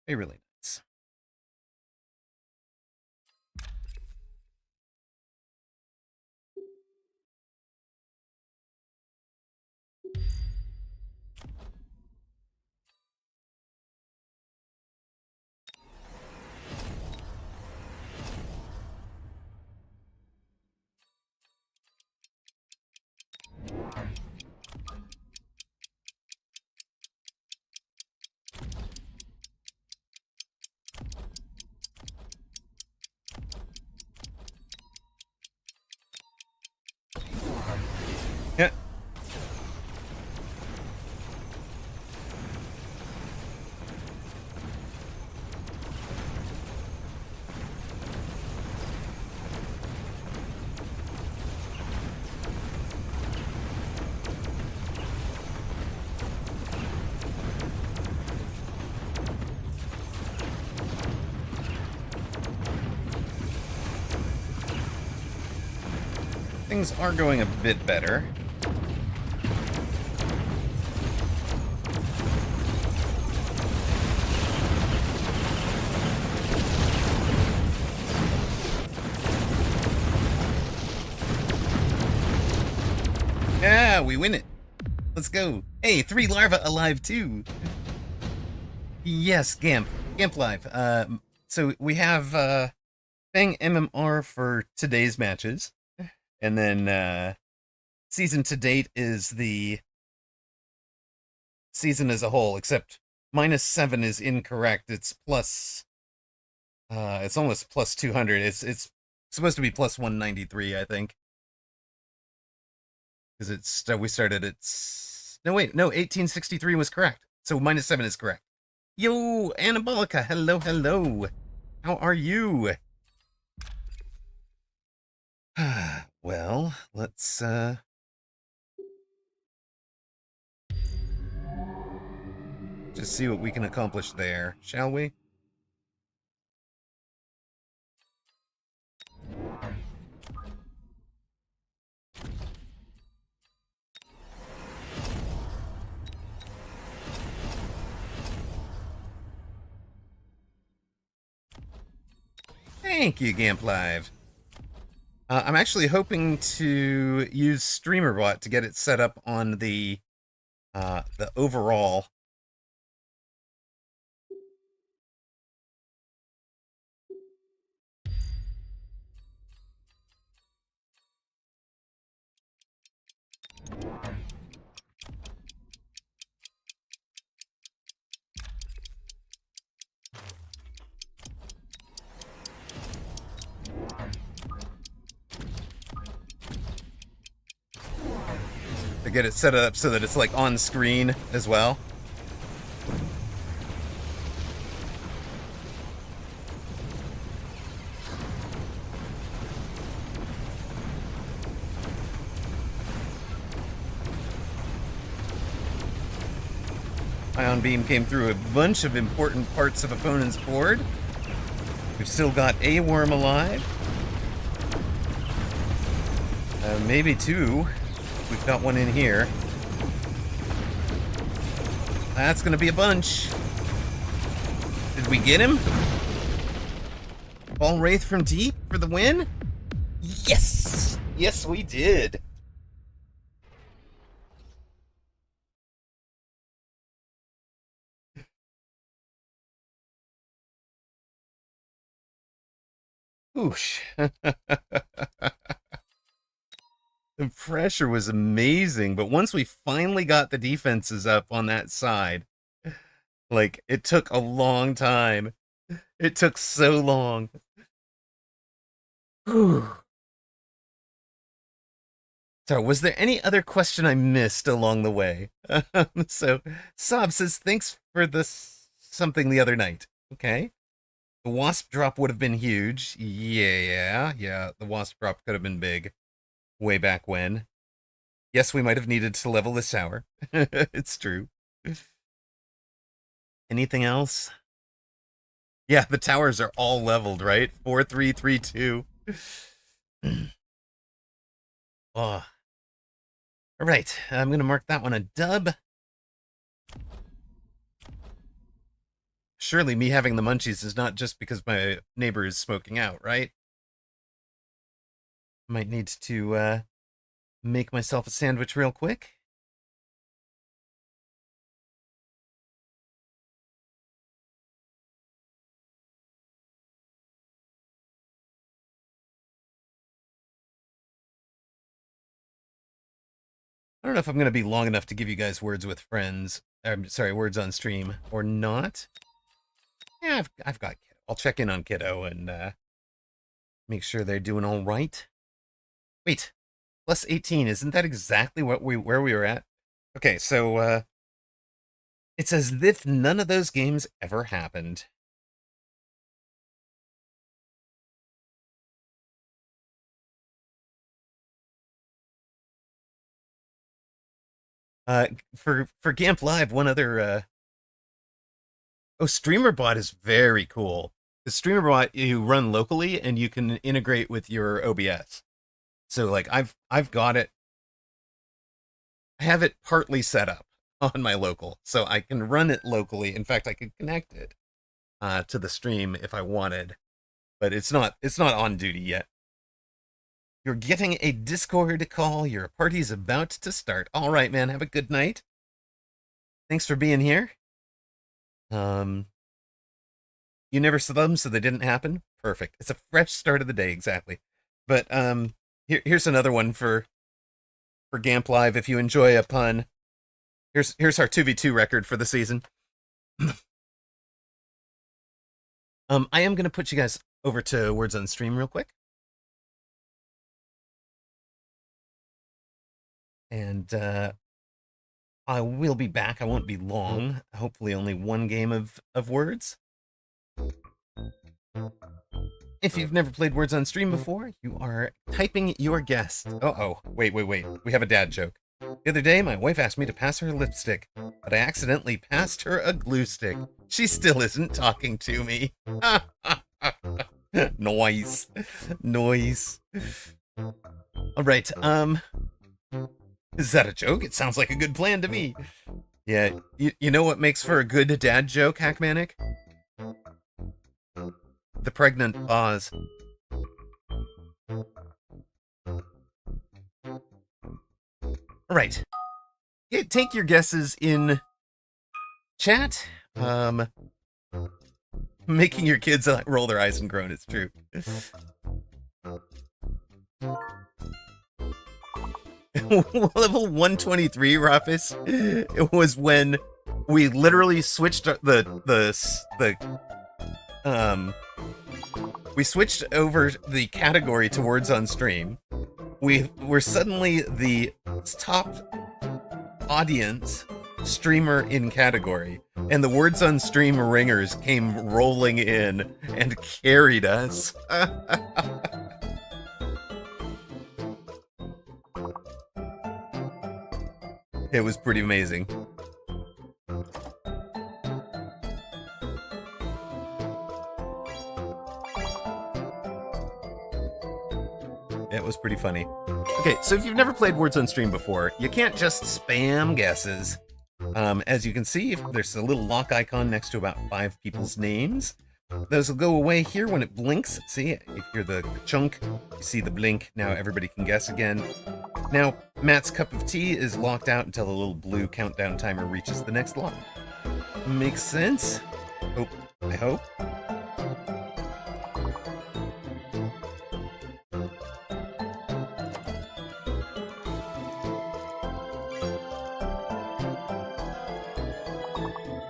Be really nice. Yeah. Things are going a bit better. Yeah, we win it. Let's go. Hey, 3 larvae alive too. Yes, Gamp. Gamp live. So we have Fang MMR for today's matches. And then season to date is the season as a whole, except -7 is incorrect. It's plus it's almost plus 200. It's supposed to be plus 193, I think. Because it's we started at no, wait, no, 1863 was correct. So -7 is correct. Yo, Anabolica, hello, hello. How are you? Well, let's just see what we can accomplish there, shall we? Thank you, Gamp Live. I'm actually hoping to use StreamerBot to get it set up on the overall to get it set up so that it's like on screen as well. Ion Beam came through a bunch of important parts of opponent's board. We've still got a worm alive. Maybe two. We've got one in here. That's gonna be a bunch. Did we get him? Ball Wraith from deep for the win? Yes! Yes, we did. Oosh. The pressure was amazing, but once we finally got the defenses up on that side, like, it took a long time. It took so long. Whew. So, was there any other question I missed along the way? So, Sob says, thanks for this something the other night. Okay. The Wasp drop would have been huge. Yeah, the Wasp drop could have been big. Way back when. Yes, we might have needed to level this tower. It's true. Anything else? Yeah, the towers are all leveled, right? 4, 3, 3, 2. Oh. All right, I'm going to mark that one a dub. Surely me having the munchies is not just because my neighbor is smoking out, right? Might need to make myself a sandwich real quick. I don't know if I'm going to be long enough to give you guys words with friends. I'm sorry, words on stream or not. Yeah, I've got Kiddo. I'll check in on Kiddo and make sure they're doing all right. Wait, plus 18. Isn't that exactly where we were at? Okay, so it's as if none of those games ever happened. For Gamp Live, one other StreamerBot is very cool. The StreamerBot you run locally and you can integrate with your OBS. So like I've got it. I have it partly set up on my local, so I can run it locally. In fact, I could connect it to the stream if I wanted, but it's not on duty yet. You're getting a Discord call. Your party's about to start. All right, man. Have a good night. Thanks for being here. You never saw them, so they didn't happen. Perfect. It's a fresh start of the day, exactly. But here's another one for Gamp Live. If you enjoy a pun, here's our 2v2 record for the season. I am going to put you guys over to Words on Stream real quick. And I will be back. I won't be long. Hopefully only one game of Words. If you've never played Words on Stream before, you are typing your guess. Uh-oh. Wait. We have a dad joke. The other day, my wife asked me to pass her lipstick, but I accidentally passed her a glue stick. She still isn't talking to me. Noise. All right, is that a joke? It sounds like a good plan to me. Yeah, you know what makes for a good dad joke, Hackmanic? The pregnant pause. All right. Yeah, take your guesses in chat. Making your kids roll their eyes and groan, it's true. Level 123, Rufus. It was when we literally switched we switched over the category to Words on Stream. We were suddenly the top audience, streamer in category. And the words on stream ringers came rolling in and carried us. It was pretty amazing. It was pretty funny. Okay, so if you've never played Words on Stream before, you can't just spam guesses. As you can see, there's a little lock icon next to about 5 people's names. Those will go away here when it blinks. See, if you're the chunk, you see the blink. Now everybody can guess again. Now, Matt's cup of tea is locked out until the little blue countdown timer reaches the next lock. Makes sense? Oh, I hope.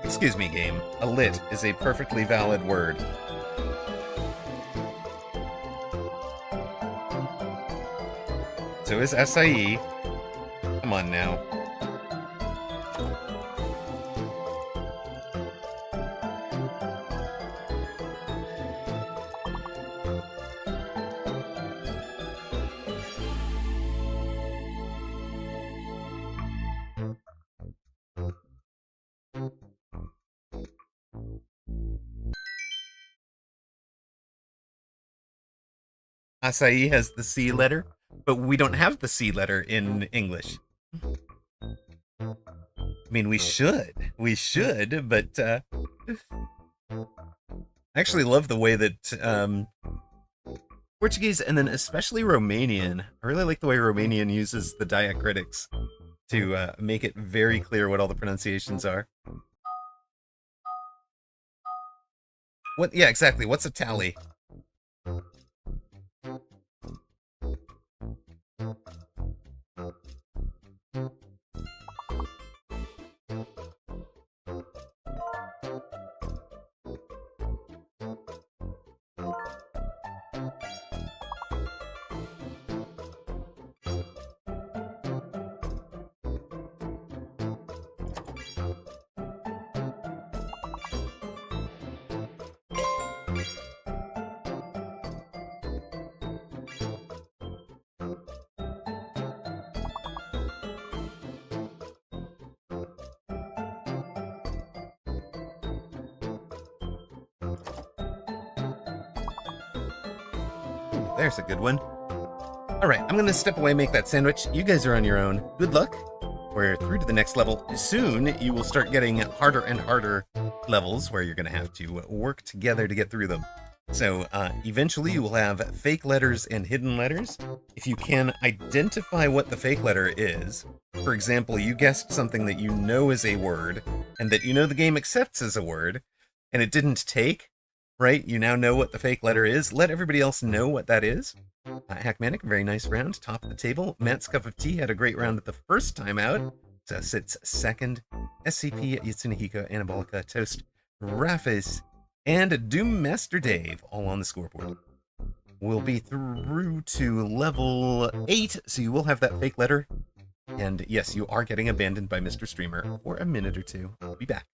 Excuse me, game. A lit is a perfectly valid word. So is acai. Come on now. Acai has the C letter, but we don't have the C letter in English. I mean, we should, but I actually love the way that Portuguese and then especially Romanian, I really like the way Romanian uses the diacritics to make it very clear what all the pronunciations are. What? Yeah, exactly. What's a tally? There's a good one. All right, I'm gonna step away and make that sandwich. You guys are on your own. Good luck. We're through to the next level. Soon, you will start getting harder and harder levels where you're gonna have to work together to get through them. So eventually you will have fake letters and hidden letters. If you can identify what the fake letter is, for example, you guessed something that you know is a word and that you know the game accepts as a word, and it didn't take, right? You now know what the fake letter is. Let everybody else know what that is. Hackmanic, very nice round. Top of the table. Matt's Cup of Tea had a great round at the first time out. So sits second. SCP, Yatsunehiko, Anabolica, Toast, Rafis, and Doom Master Dave, all on the scoreboard. We'll be through to level 8, so you will have that fake letter. And yes, you are getting abandoned by Mr. Streamer for a minute or two. I'll be back.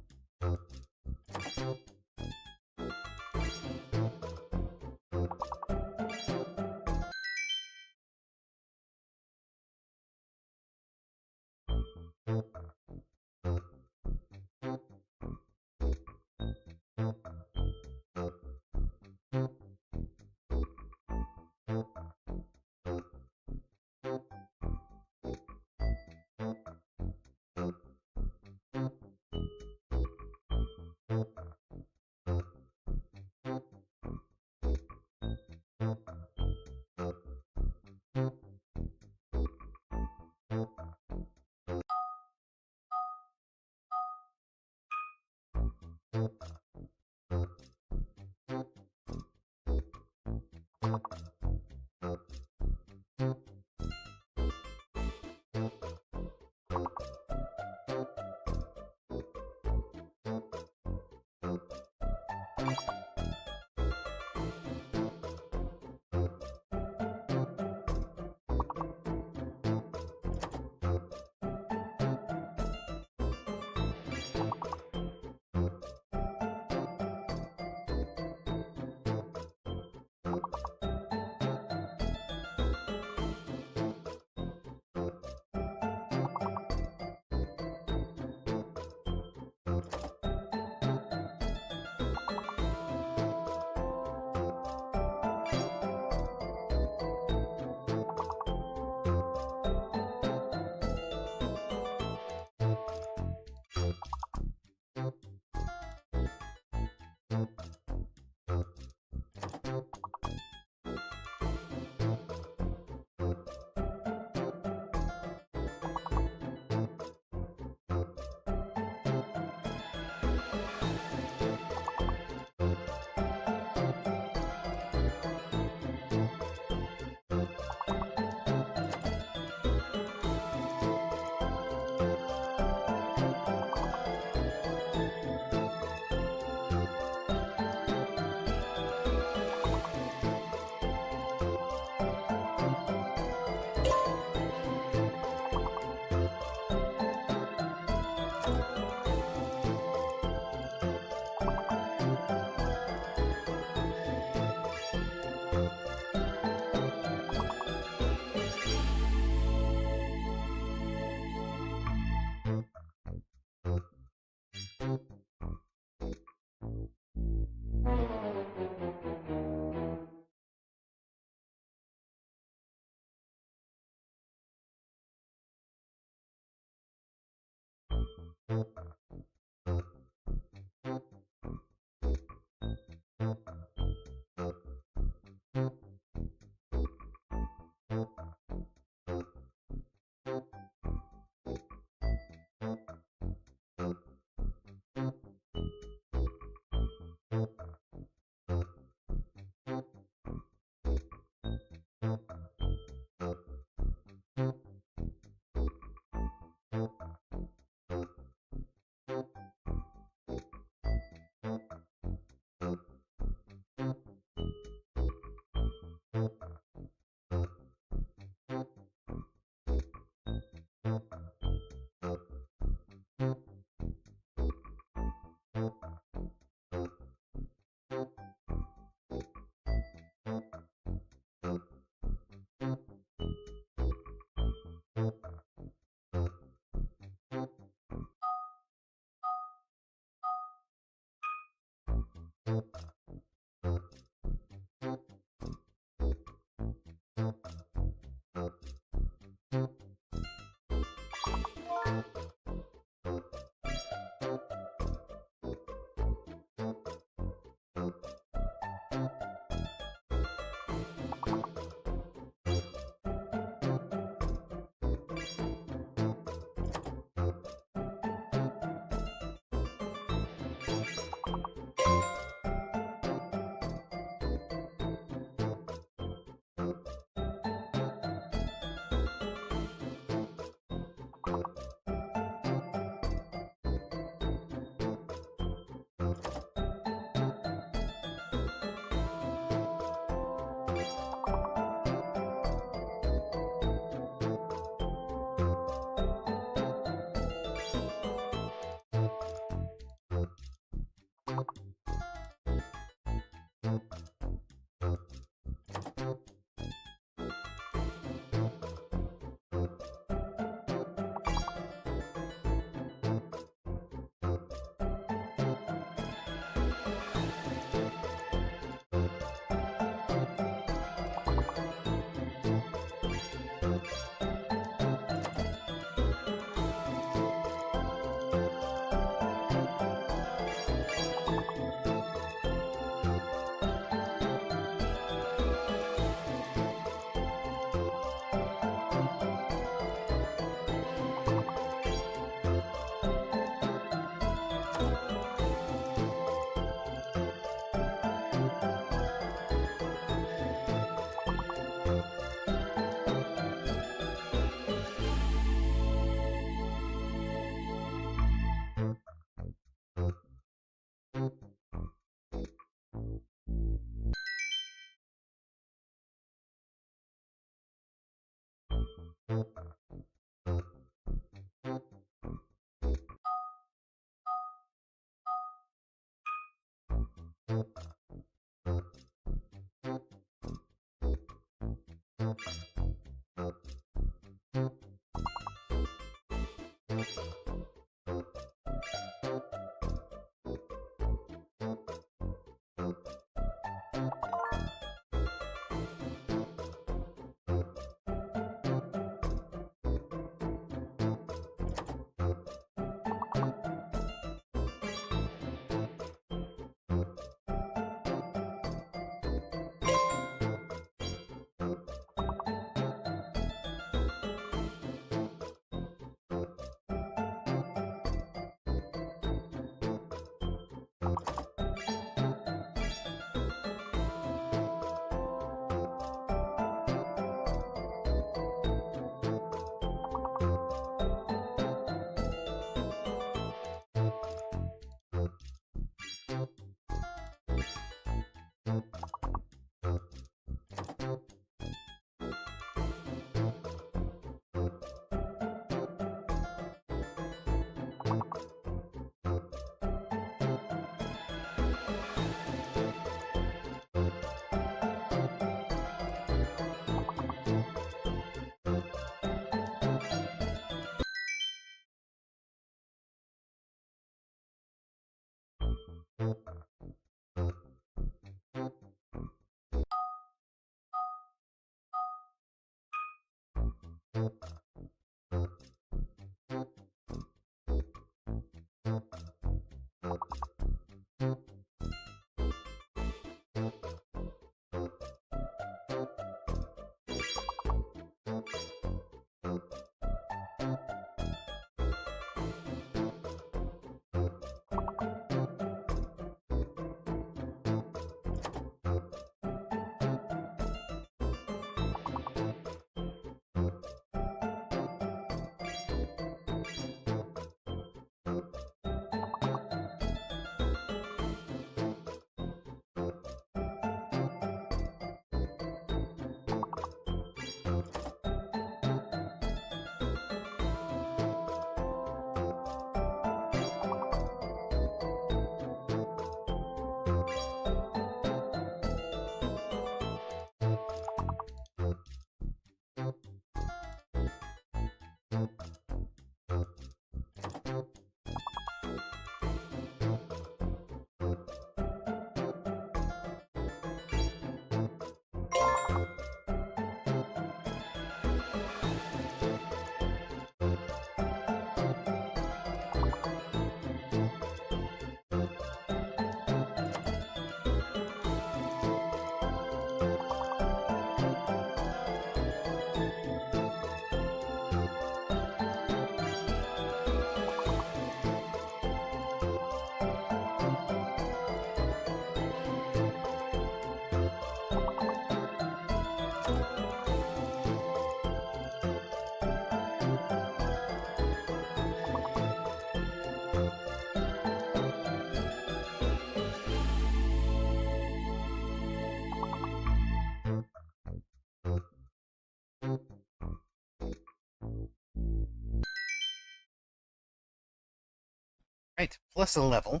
Right, plus a level.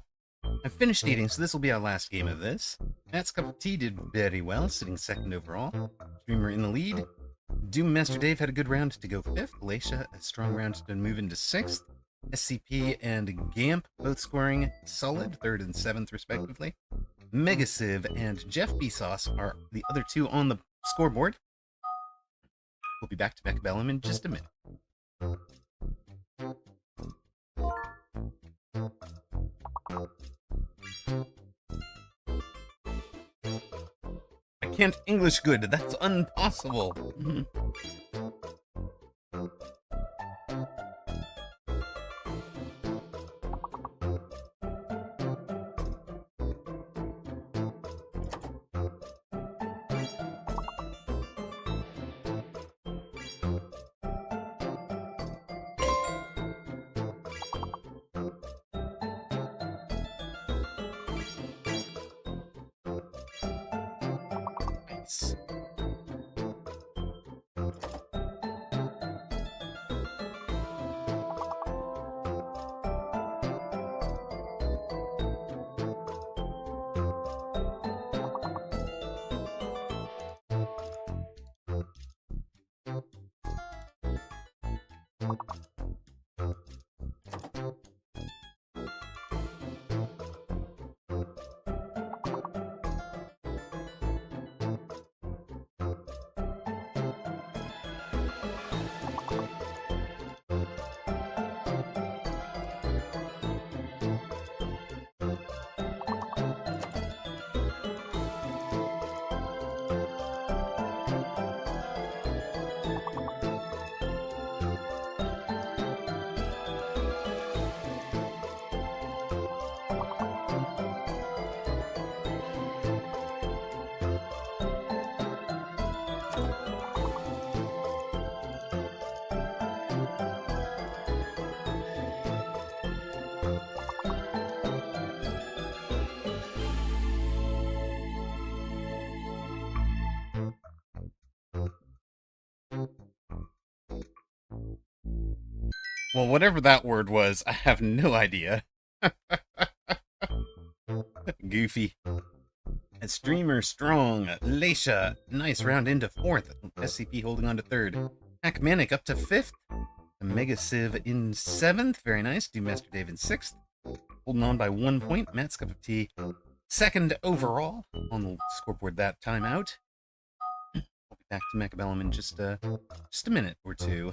I've finished eating, so this will be our last game of this. Matt's cup of tea did very well, sitting second overall. Dreamer in the lead. Doom Master Dave had a good round to go fifth. Alacia, a strong round to move into sixth. SCP and Gamp both scoring solid, third and seventh, respectively. Megasiv and Jeff Bezos are the other two on the scoreboard. We'll be back to Beck Bellum in just a minute. I can't English good. That's impossible. Nice. Well, whatever that word was, I have no idea. Goofy. A streamer strong. Leisha, nice round into fourth. SCP holding on to third. Hackmanic up to fifth. Mega Civ in seventh. Very nice. Do Master Dave in sixth. Holding on by 1 point. Matt's Cup of Tea second overall on the scoreboard that time out. I'll be back to Mechabellum in just a minute or two.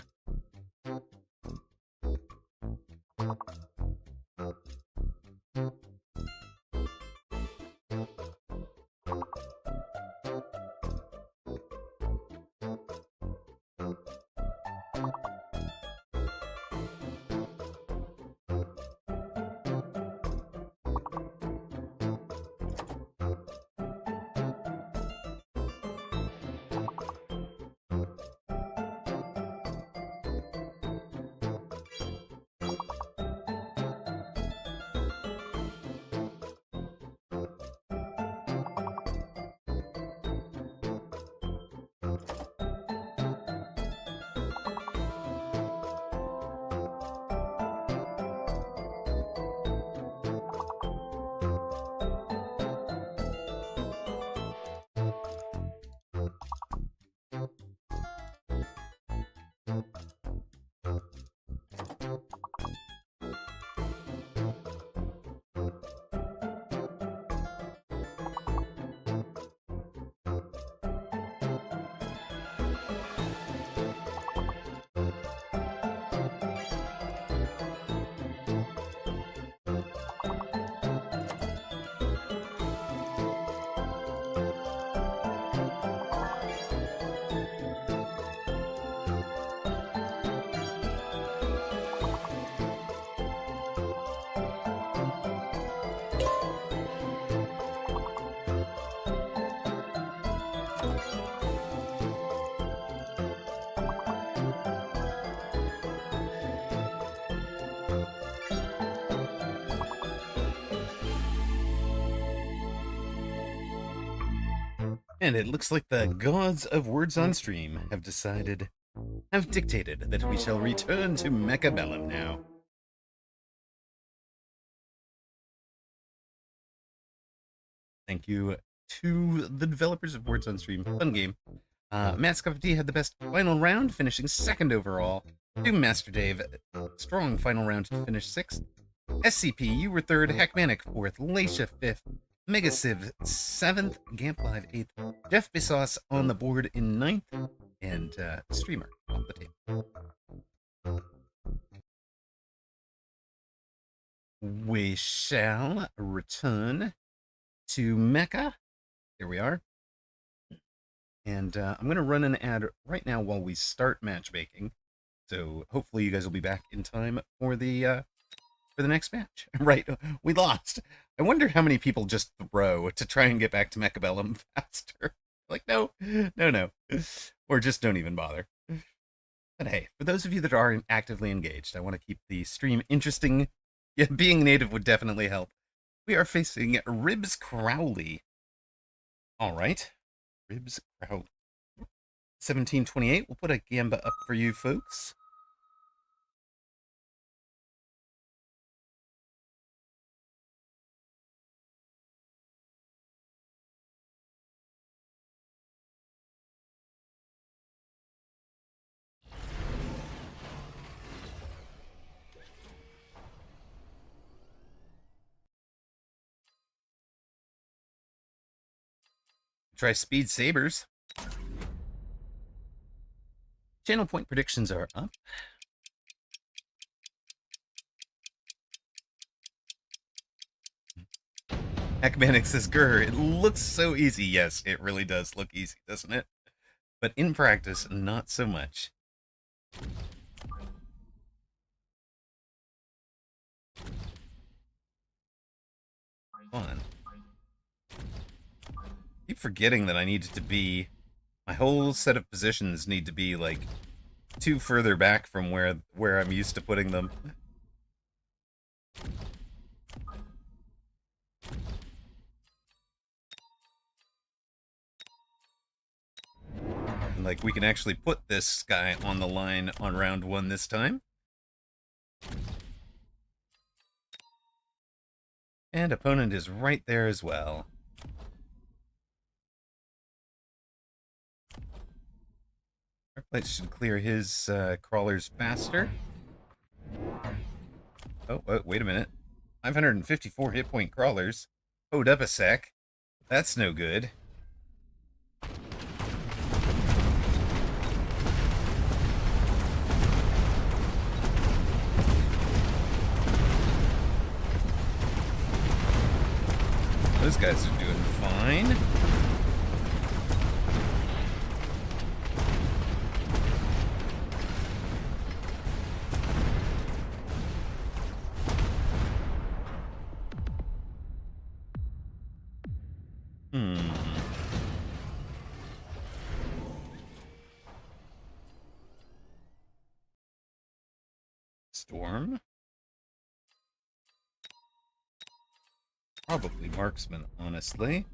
And it looks like the gods of words on stream have dictated that we shall return to Mechabellum now. Thank you to the developers of Words on Stream. Fun game. Matt's Cup of Tea had the best final round, finishing second overall. To Master Dave, strong final round to finish sixth. SCP, you were third. Hackmanic fourth. Leisha fifth. Mega Civ 7th, Gamp Live 8th, Jeff Bezos on the board in 9th, and Streamer off the table. We shall return to Mecca. Here we are. And I'm going to run an ad right now while we start matchmaking. So hopefully you guys will be back in time for the next match. Right, we lost. I wonder how many people just throw to try and get back to Mechabellum faster. Like, no. Or just don't even bother. But hey, for those of you that are actively engaged, I want to keep the stream interesting. Yeah, being native would definitely help. We are facing Ribs Crowley. All right. Ribs Crowley. 1728. We'll put a gamba up for you folks. Try speed sabers. Channel point predictions are up. Hackmanic says, Grr, it looks so easy. Yes, it really does look easy, doesn't it? But in practice, not so much. Fun. Keep forgetting that I need to be... My whole set of positions need to be, like, too further back from where I'm used to putting them. And, like, we can actually put this guy on the line on round 1 this time. And opponent is right there as well. Arclight should clear his crawlers faster. Oh, wait a minute. 554 hit point crawlers. Hold up a sec. That's no good. Those guys are doing fine. Storm? Probably marksman, honestly.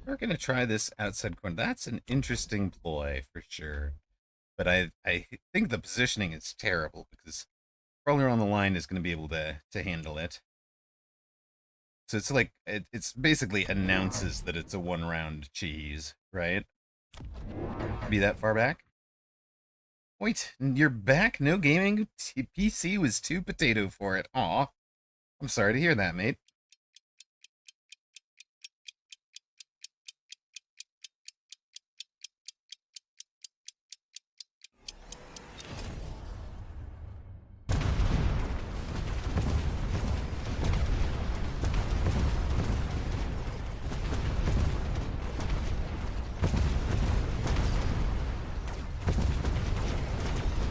We're gonna try this outside corner. That's an interesting ploy for sure. But I think the positioning is terrible because crawler on the line is going to be able to handle it. So it's like it's basically announces that it's a 1-round cheese, right? Be that far back? Wait, you're back? No gaming? PC was too potato for it. Aw. I'm sorry to hear that, mate.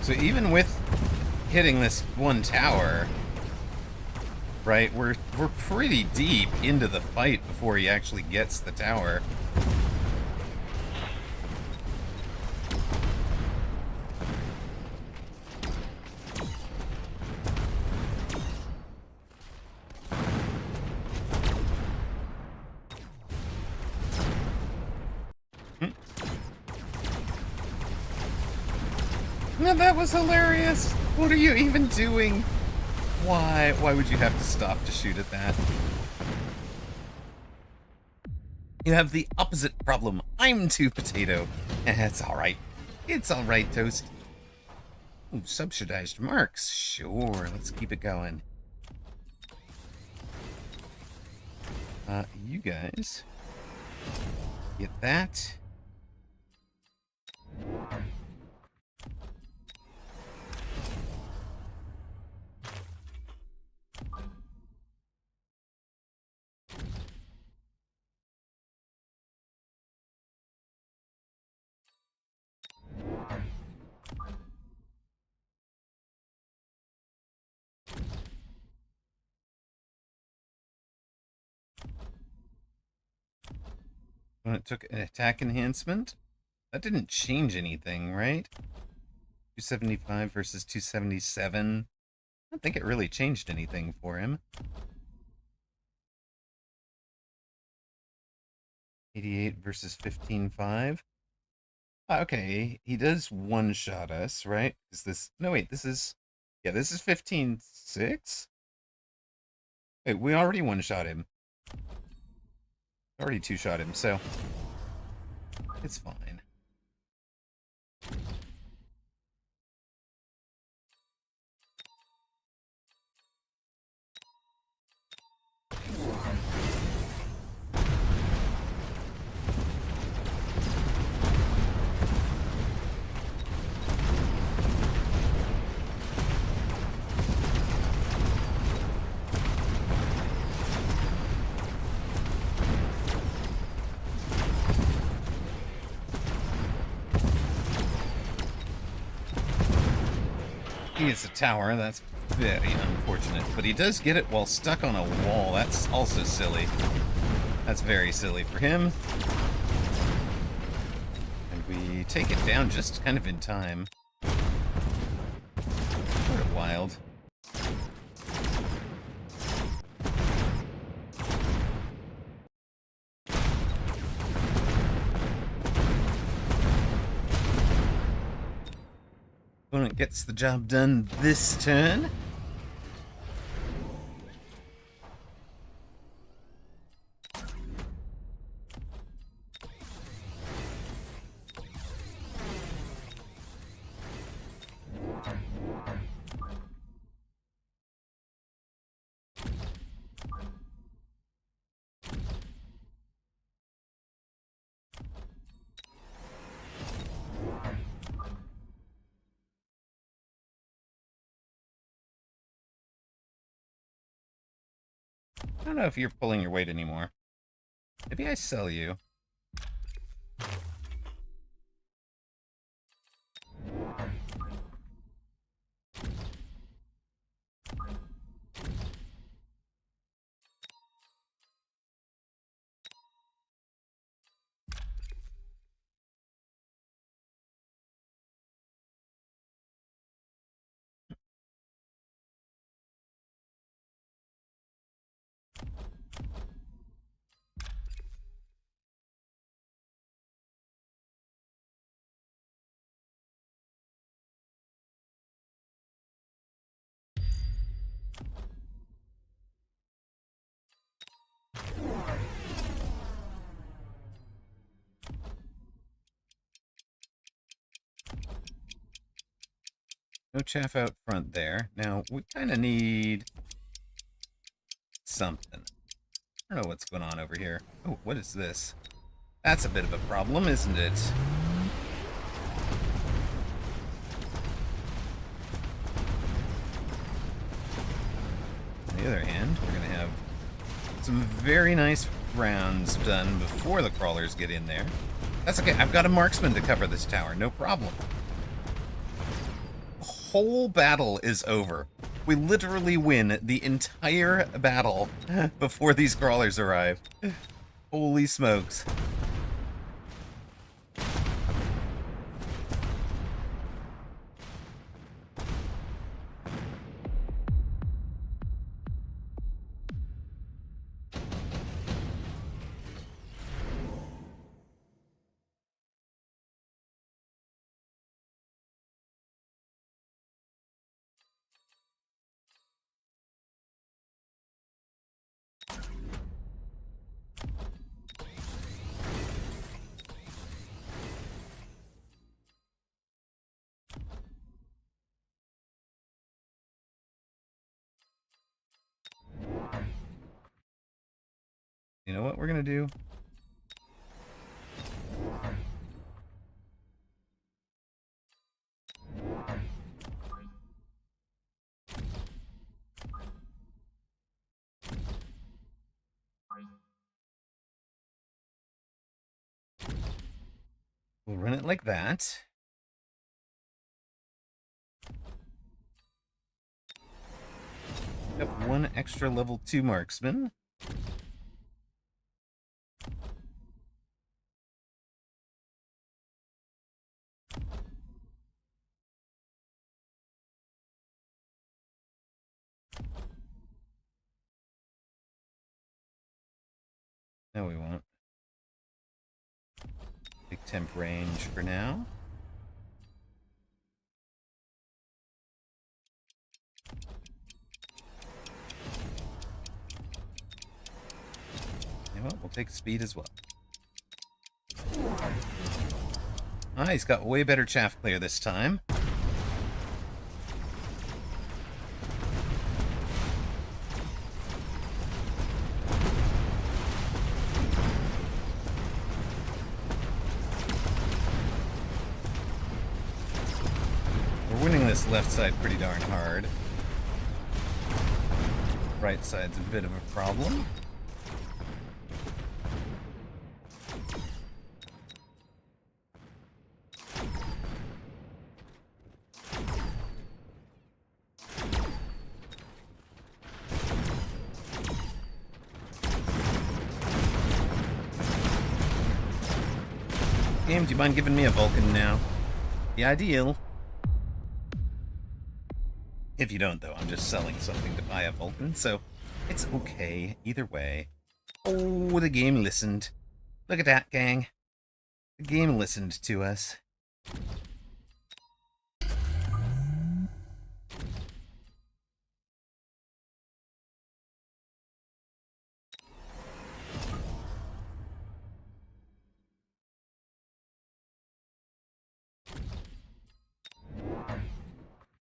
So even with hitting this one tower, right, we're pretty deep into the fight before he actually gets the tower. Now that was hilarious. What are you even doing? Why would you have to stop to shoot at that? You have the opposite problem. I'm too potato. It's alright. It's alright, Toast. Ooh, subsidized marks. Sure, let's keep it going. You guys get that. When it took an attack enhancement. That didn't change anything, right? 275 versus 277. I don't think it really changed anything for him. 88 versus 15.5. Okay, he does one-shot us, right? Is this... No, wait, this is... Yeah, this is 15.6? Wait, we already one-shot him. Already two-shot him, so... It's fine. He gets a tower, that's very unfortunate. But he does get it while stuck on a wall. That's also silly. That's very silly for him. And we take it down just kind of in time. Sort of wild. Opponent gets the job done this turn. I don't know if you're pulling your weight anymore. Maybe I sell you. No chaff out front there. Now, we kind of need something. I don't know what's going on over here. Oh, what is this? That's a bit of a problem, isn't it? On the other hand, we're going to have some very nice rounds done before the crawlers get in there. That's okay. I've got a marksman to cover this tower. No problem. The whole battle is over. We literally win the entire battle before these crawlers arrive. Holy smokes. You know what we're going to do? We'll run it like that. Got one extra level 2 marksman. No, we won't. Big temp range for now. You know what? We'll take speed as well. Ah, he's got way better chaff clear this time. We're winning this left side pretty darn hard. Right side's a bit of a problem. Game, do you mind giving me a Vulcan now? The ideal. If you don't, though, I'm just selling something to buy a Vulcan, so it's okay either way. Oh, the game listened. Look at that, gang. The game listened to us.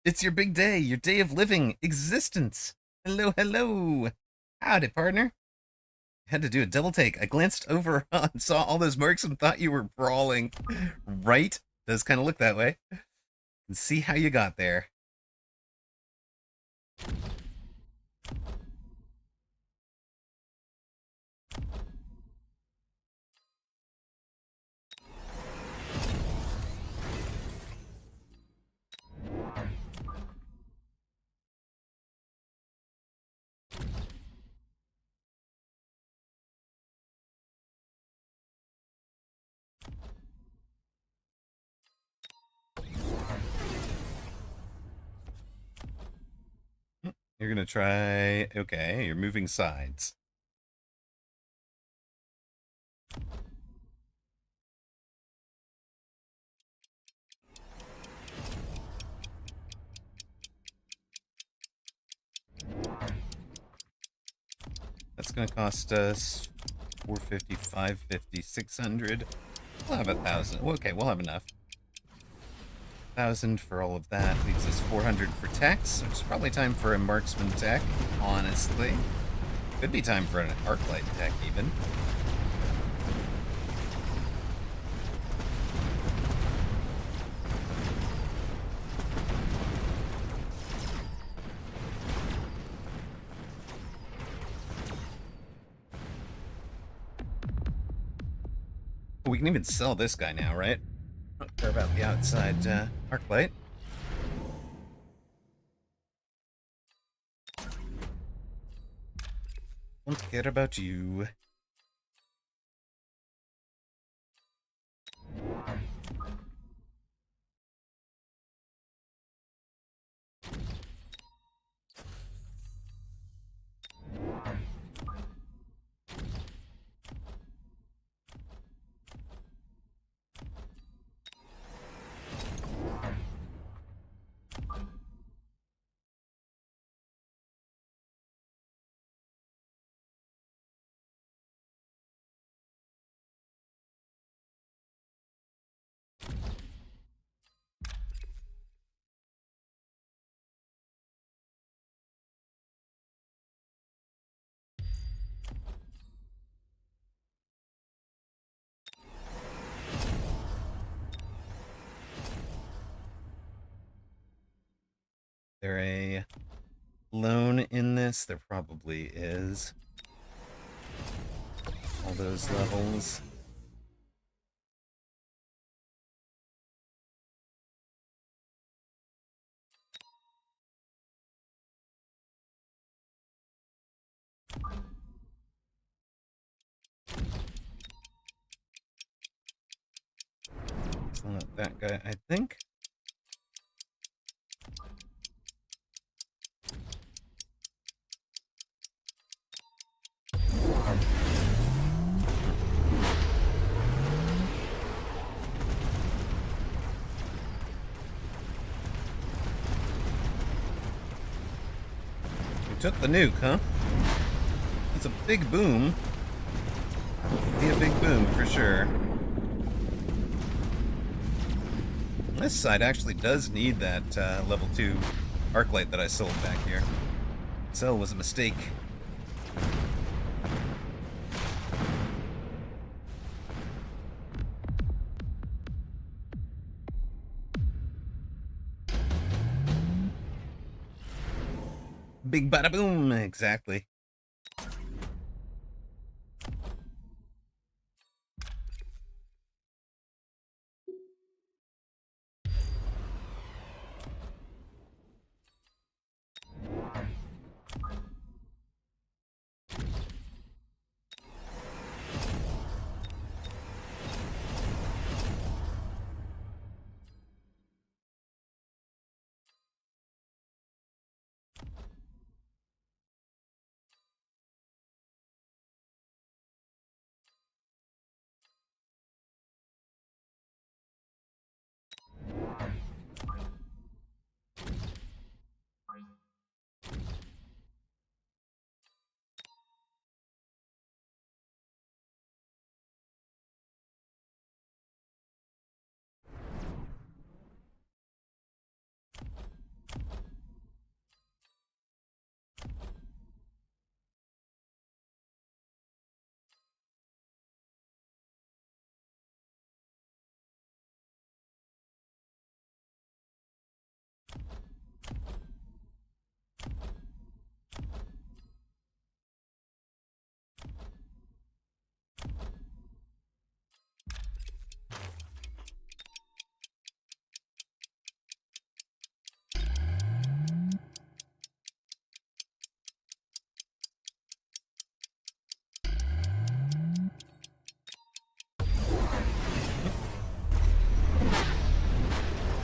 It's your big day, your day of living, existence. Hello, hello. Howdy, partner. Had to do a double take. I glanced over and saw all those marks and thought you were brawling. Right? Does kind of look that way. And see how you got there. You're gonna try... Okay, you're moving sides. That's gonna cost us 450, 550, 600. We'll have 1,000. Okay, we'll have enough. 1,000 for all of that leaves us 400 for techs, which is probably time for a marksman tech, honestly. Could be time for an arc light tech, even. We can even sell this guy now, right? Don't care about the outside arc light. Don't care about you. There a loan in this? There probably is. All those levels. It's not that guy, I think. took the nuke, huh? It's a big boom. Be a big boom for sure. This side actually does need that level 2 arc light that I sold back here. Sell was a mistake. Big bada boom, exactly.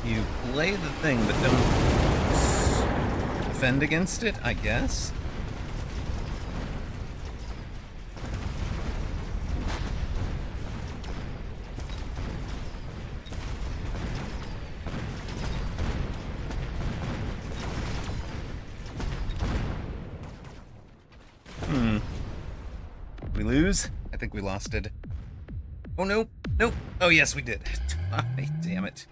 You play the thing, but don't defend against it, I guess? We lose? I think we lost it. Oh no, nope. Oh yes, we did. Damn it.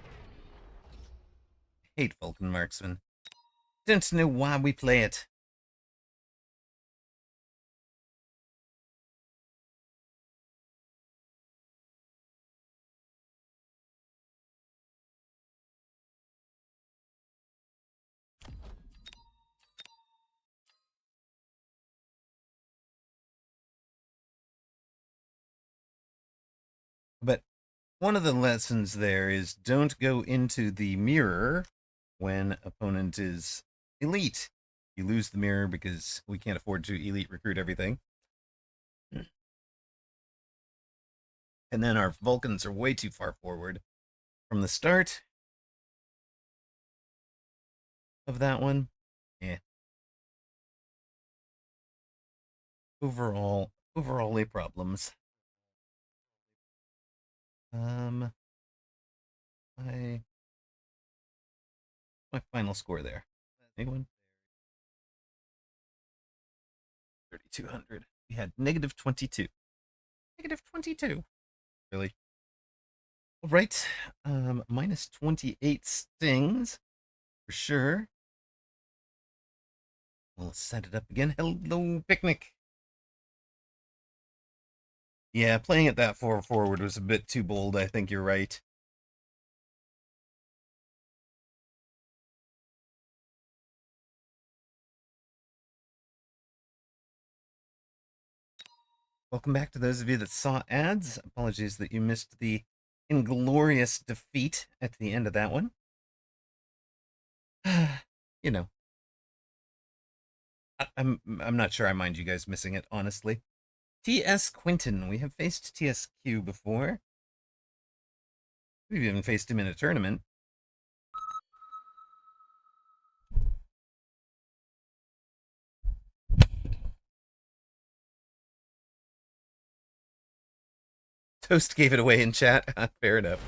Hate Vulcan Marksman. Don't know why we play it. But one of the lessons there is don't go into the mirror when opponent is elite. You lose the mirror because we can't afford to elite recruit everything. And then our Vulcans are way too far forward from the start of that one. Yeah. Overall problems. My final score there. Anyone? 3,200. We had negative 22. Negative 22. Really? All right. Minus 28 stings for sure. We'll set it up again. Hello, picnic. Yeah, playing it that far forward was a bit too bold. I think you're right. Welcome back to those of you that saw ads. Apologies that you missed the inglorious defeat at the end of that one. You know, I'm not sure I mind you guys missing it, honestly. T.S. Quinton. We have faced TSQ before. We've even faced him in a tournament. Toast gave it away in chat. Fair enough.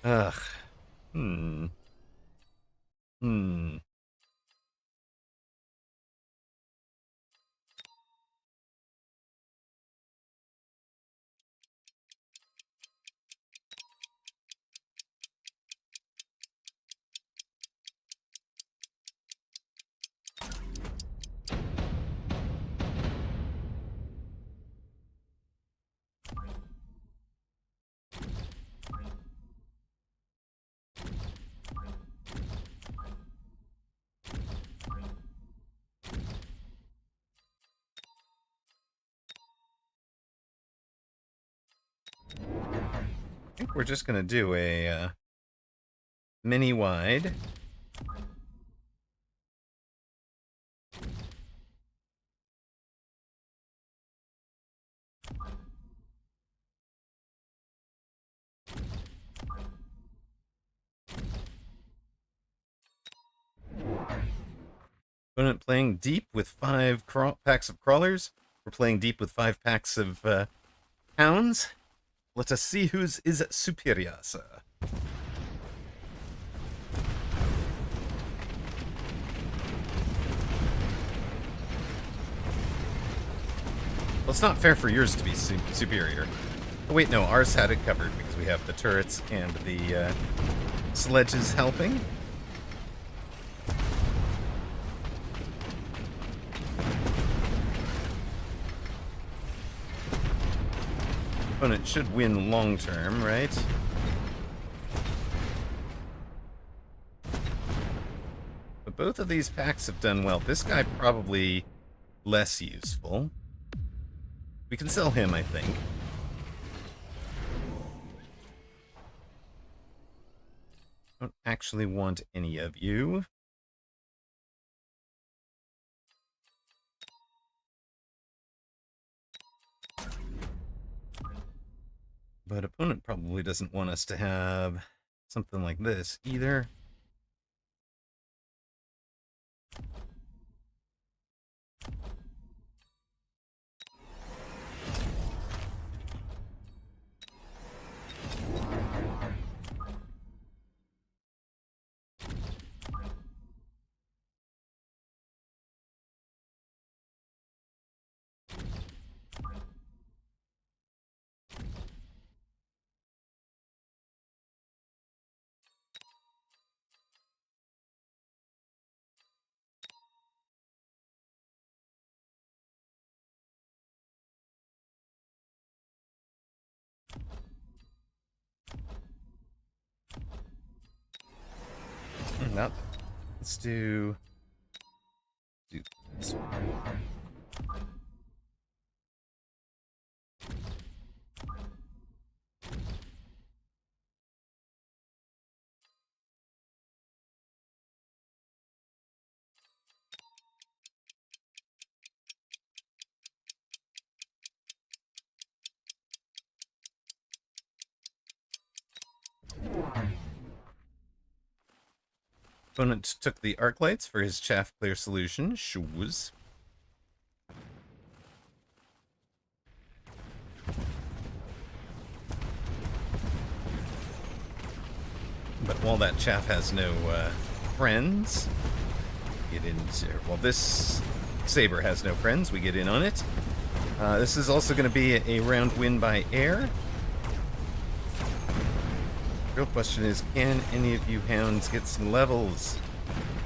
Ugh. Hmm. think we're just going to do a mini wide. Opponent playing deep with 5 packs of crawlers. We're playing deep with 5 packs of hounds. Let us see whose is superior, sir. Well, it's not fair for yours to be superior. Oh, wait, no, ours had it covered because we have the turrets and the sledges helping. Opponent should win long term, right? But both of these packs have done well. This guy probably less useful. We can sell him, I think. Don't actually want any of you. But opponent probably doesn't want us to have something like this either. Nope. Let's do this. Opponent took the arc lights for his chaff clear solution. Shoes. But while that chaff has no friends, get into. Well, this saber has no friends. We get in on it. This is also going to be a round win by air. Real question is, can any of you hounds get some levels?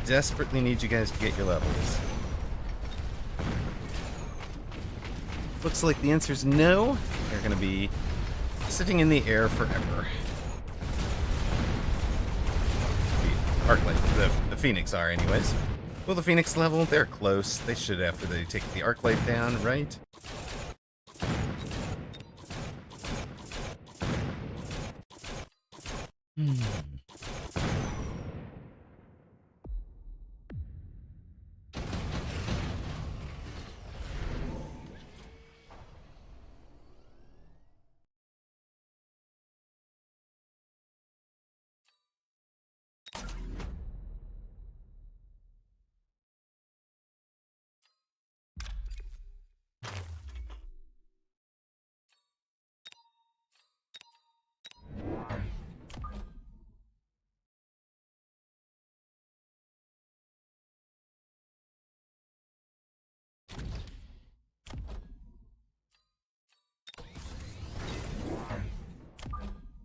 Desperately need you guys to get your levels. Looks like the answer is no. They're going to be sitting in the air forever. The Arclight, the Phoenix are anyways. Well, the Phoenix level, they're close. They should after they take the Arclight down, right?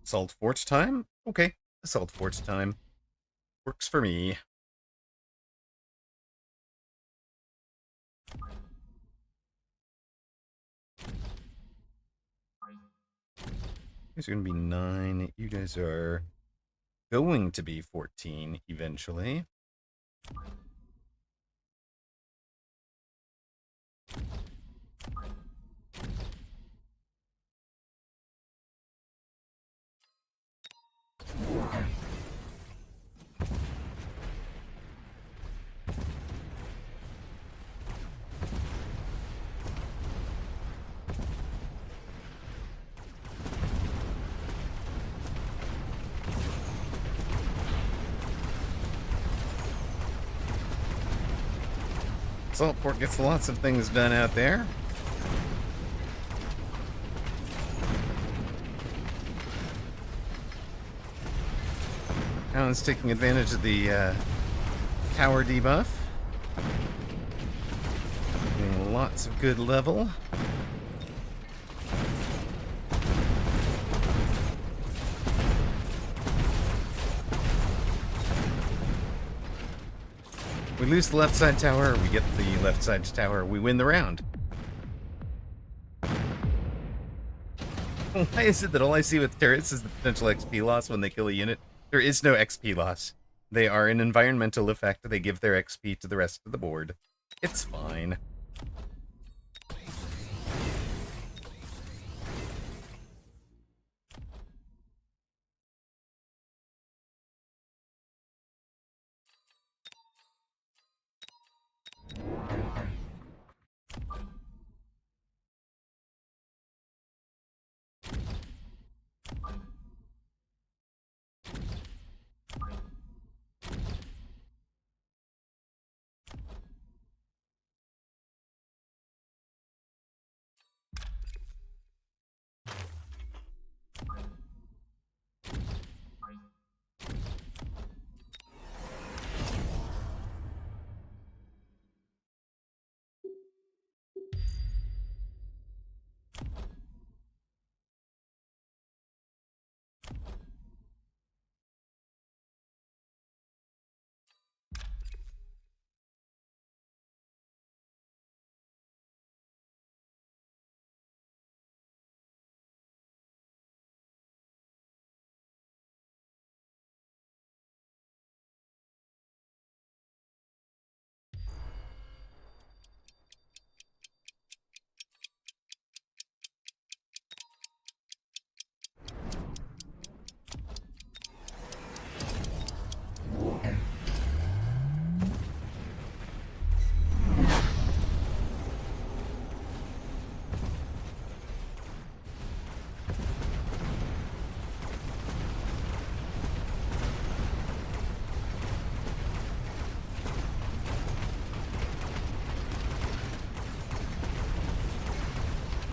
Assault Fort time? Okay, Assault Fort time. Works for me. You guys are going to be 9. You guys are going to be 14 eventually. Salt Port gets lots of things done out there. Alan's taking advantage of the tower debuff. Getting lots of good level. We lose the left side tower, we get the left side tower, we win the round. Why is it that all I see with turrets is the potential XP loss when they kill a unit? There is no XP loss. They are an environmental effect. They give their XP to the rest of the board. It's fine.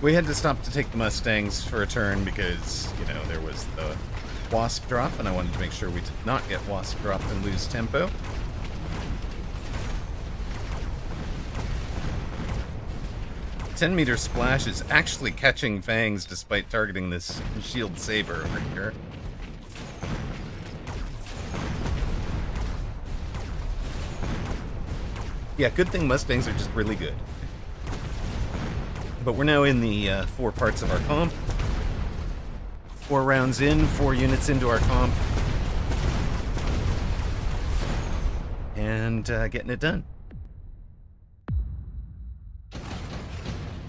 We had to stop to take the Mustangs for a turn because, you know, there was the Wasp drop, and I wanted to make sure we did not get Wasp drop and lose tempo. "10-meter splash" is actually catching fangs despite targeting this shield saber over here. Yeah, good thing Mustangs are just really good. But we're now in the 4 parts of our comp. 4 rounds in, 4 units into our comp. And getting it done.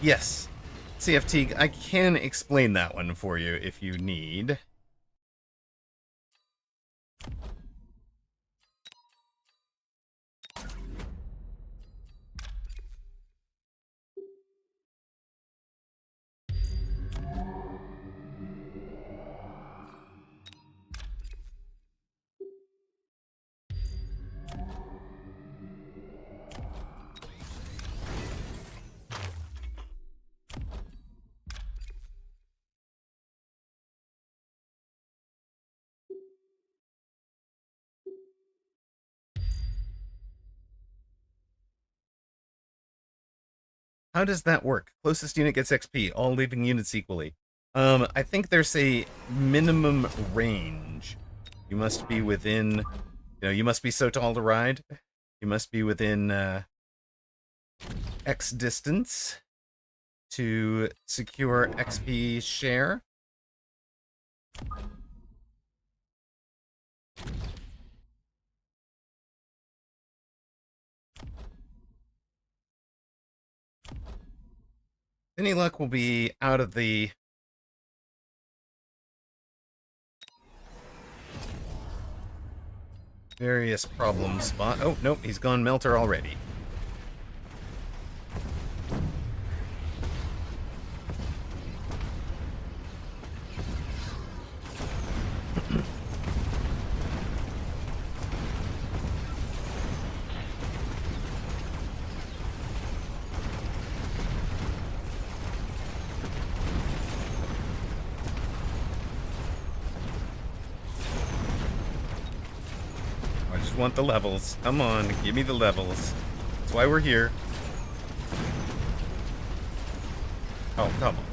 Yes, CFT, I can explain that one for you if you need. How does that work? Closest unit gets XP, all leaving units equally. I think there's a minimum range. You must be within, you know, you must be so tall to ride. You must be within X distance to secure XP share. Any luck will be out of the various problem spot. Oh, nope, he's gone Melter already. want the levels. Come on, give me the levels. That's why we're here. Oh, come on.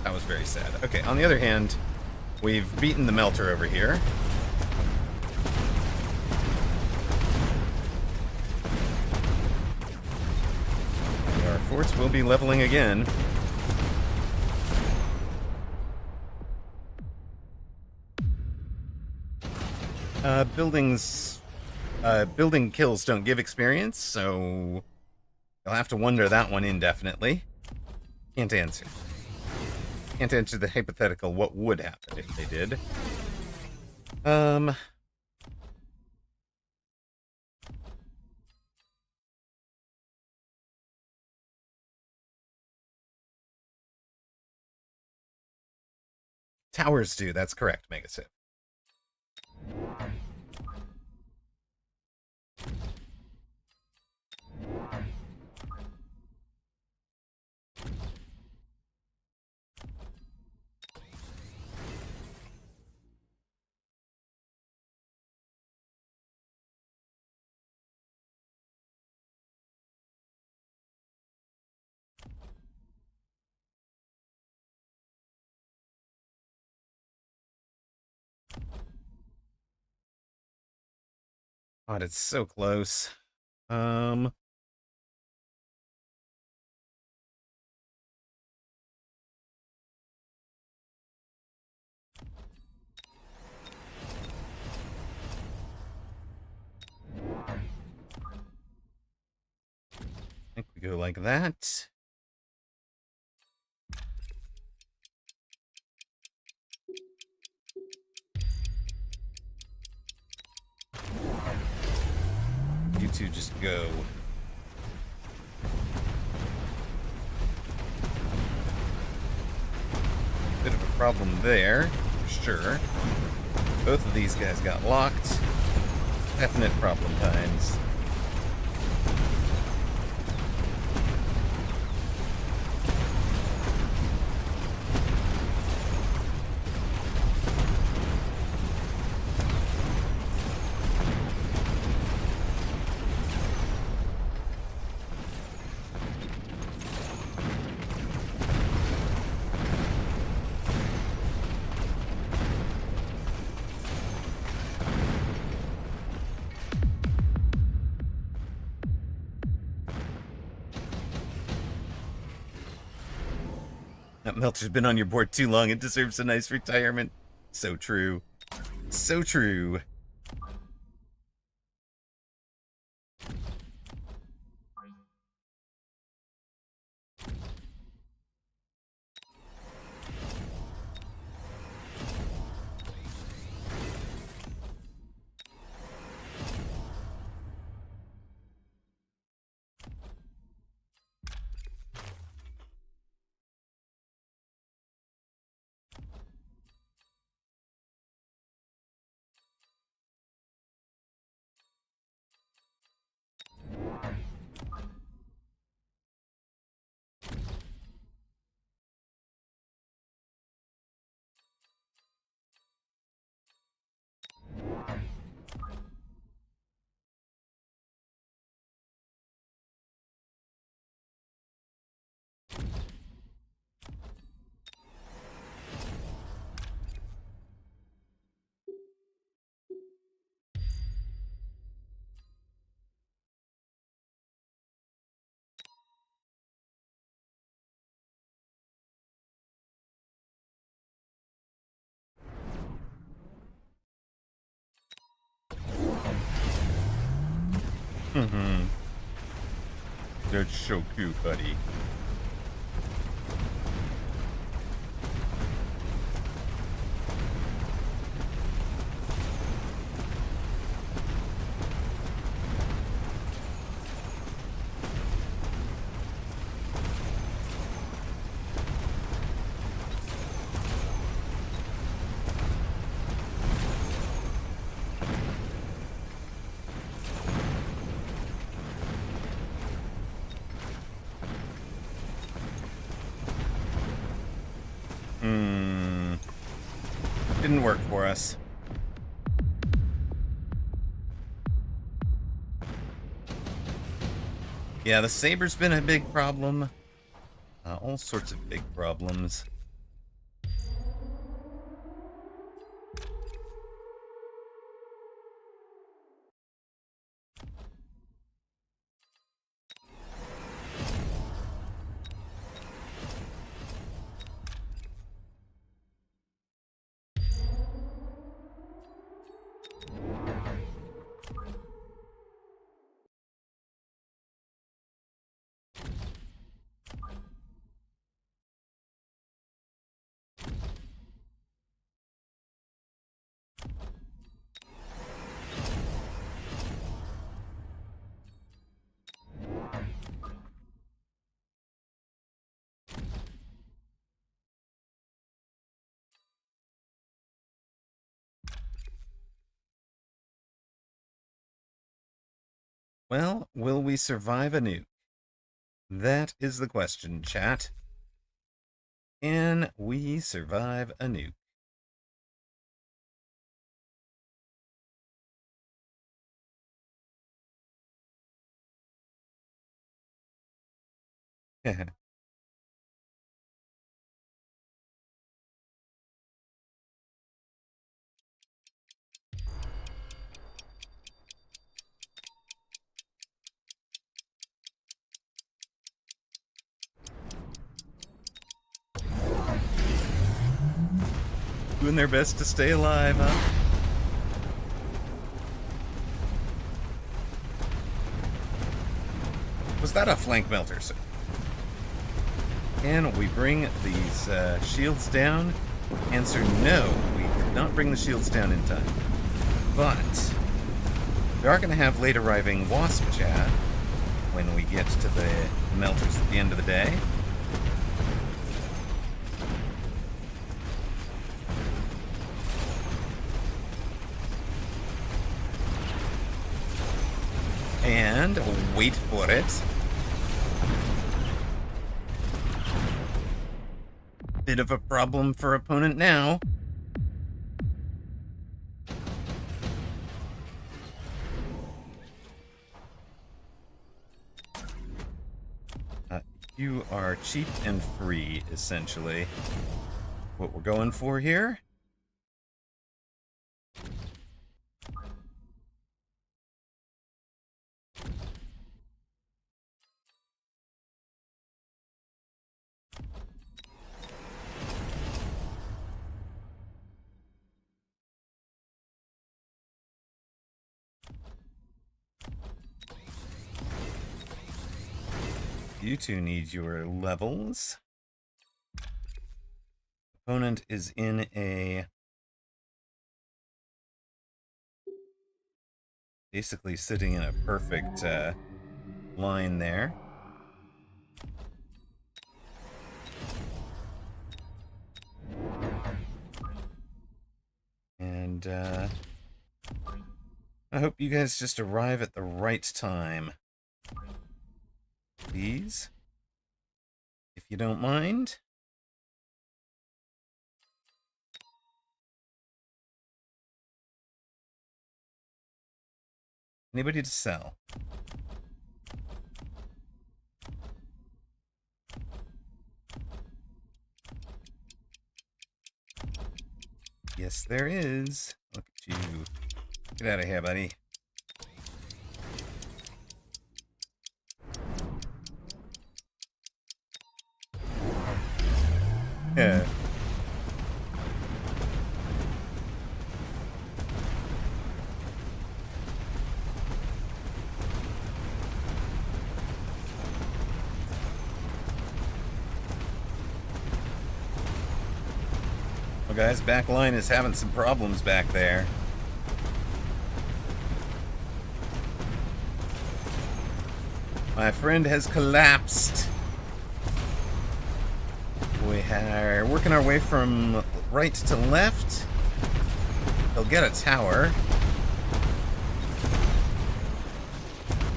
That was very sad. Okay, on the other hand, we've beaten the melter over here. Our forts will be leveling again. Building kills don't give experience, so you'll have to wonder that one indefinitely. Can't answer. Can't answer the hypothetical what would happen if they did. Towers do, that's correct, Megasip. God, it's so close. I think we go like that. You two just go. Bit of a problem there, for sure. Both of these guys got locked. Definite problem times. That melter's been on your board too long. It deserves a nice retirement. So true. So true. That's so cute, buddy. Didn't work for us. Yeah, the saber's been a big problem. All sorts of big problems. Well, will we survive a nuke? That is the question, chat. Can we survive a nuke? Doing their best to stay alive, huh? Was that a flank melter, sir? Can we bring these shields down? Answer no, we did not bring the shields down in time. But we are going to have late arriving wasp chat when we get to the melters at the end of the day. And wait for it. Bit of a problem for opponent now. You are cheap and free, essentially. What we're going for here. You two need your levels. Opponent is in a... basically sitting in a perfect line there. And I hope you guys just arrive at the right time. Please. If you don't mind. Anybody to sell? Yes, there is. Look at you. Get out of here, buddy. Yeah. Well, guys, back line is having some problems back there. My friend has collapsed. We are working our way from right to left. They'll get a tower.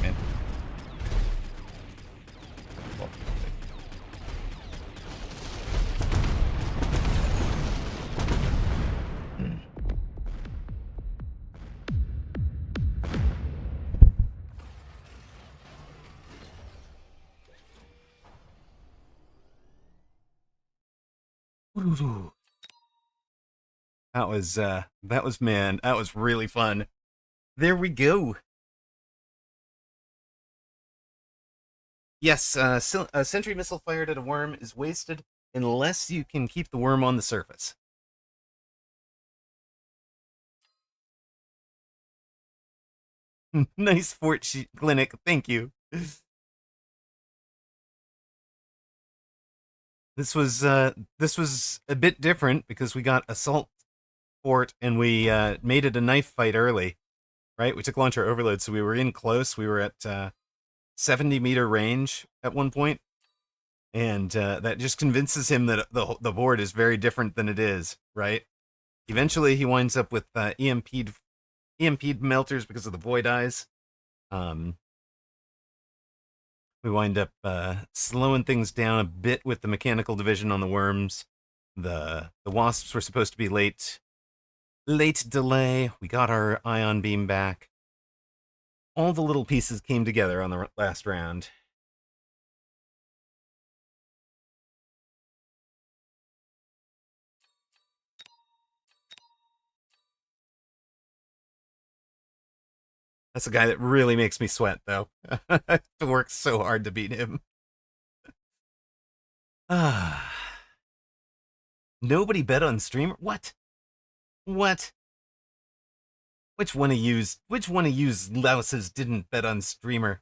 Man. Man, that was really fun. There we go. Yes, a sentry missile fired at a worm is wasted unless you can keep the worm on the surface. Nice clinic, thank you. This was a bit different because we got assault fort and we made it a knife fight early, right? We took launcher overload, so we were in close. We were at 70-meter range at one point, and that just convinces him that the board is very different than it is, right? Eventually, he winds up with EMP'd melters because of the void eyes. We wind up slowing things down a bit with the mechanical division on the worms. The wasps were supposed to be late delay. We got our ion beam back. All the little pieces came together on the last round. That's a guy that really makes me sweat, though. It works so hard to beat him. Ah. Nobody bet on streamer? What? What? Which one of yous louses didn't bet on streamer?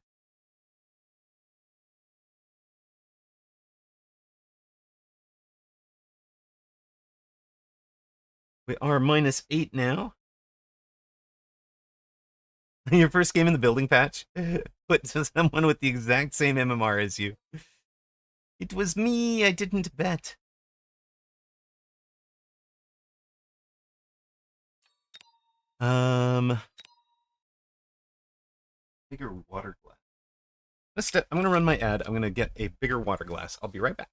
We are -8 now. Your first game in the building patch? Put someone with the exact same MMR as you. It was me, I didn't bet. Bigger water glass. I'm gonna run my ad. I'm gonna get a bigger water glass. I'll be right back.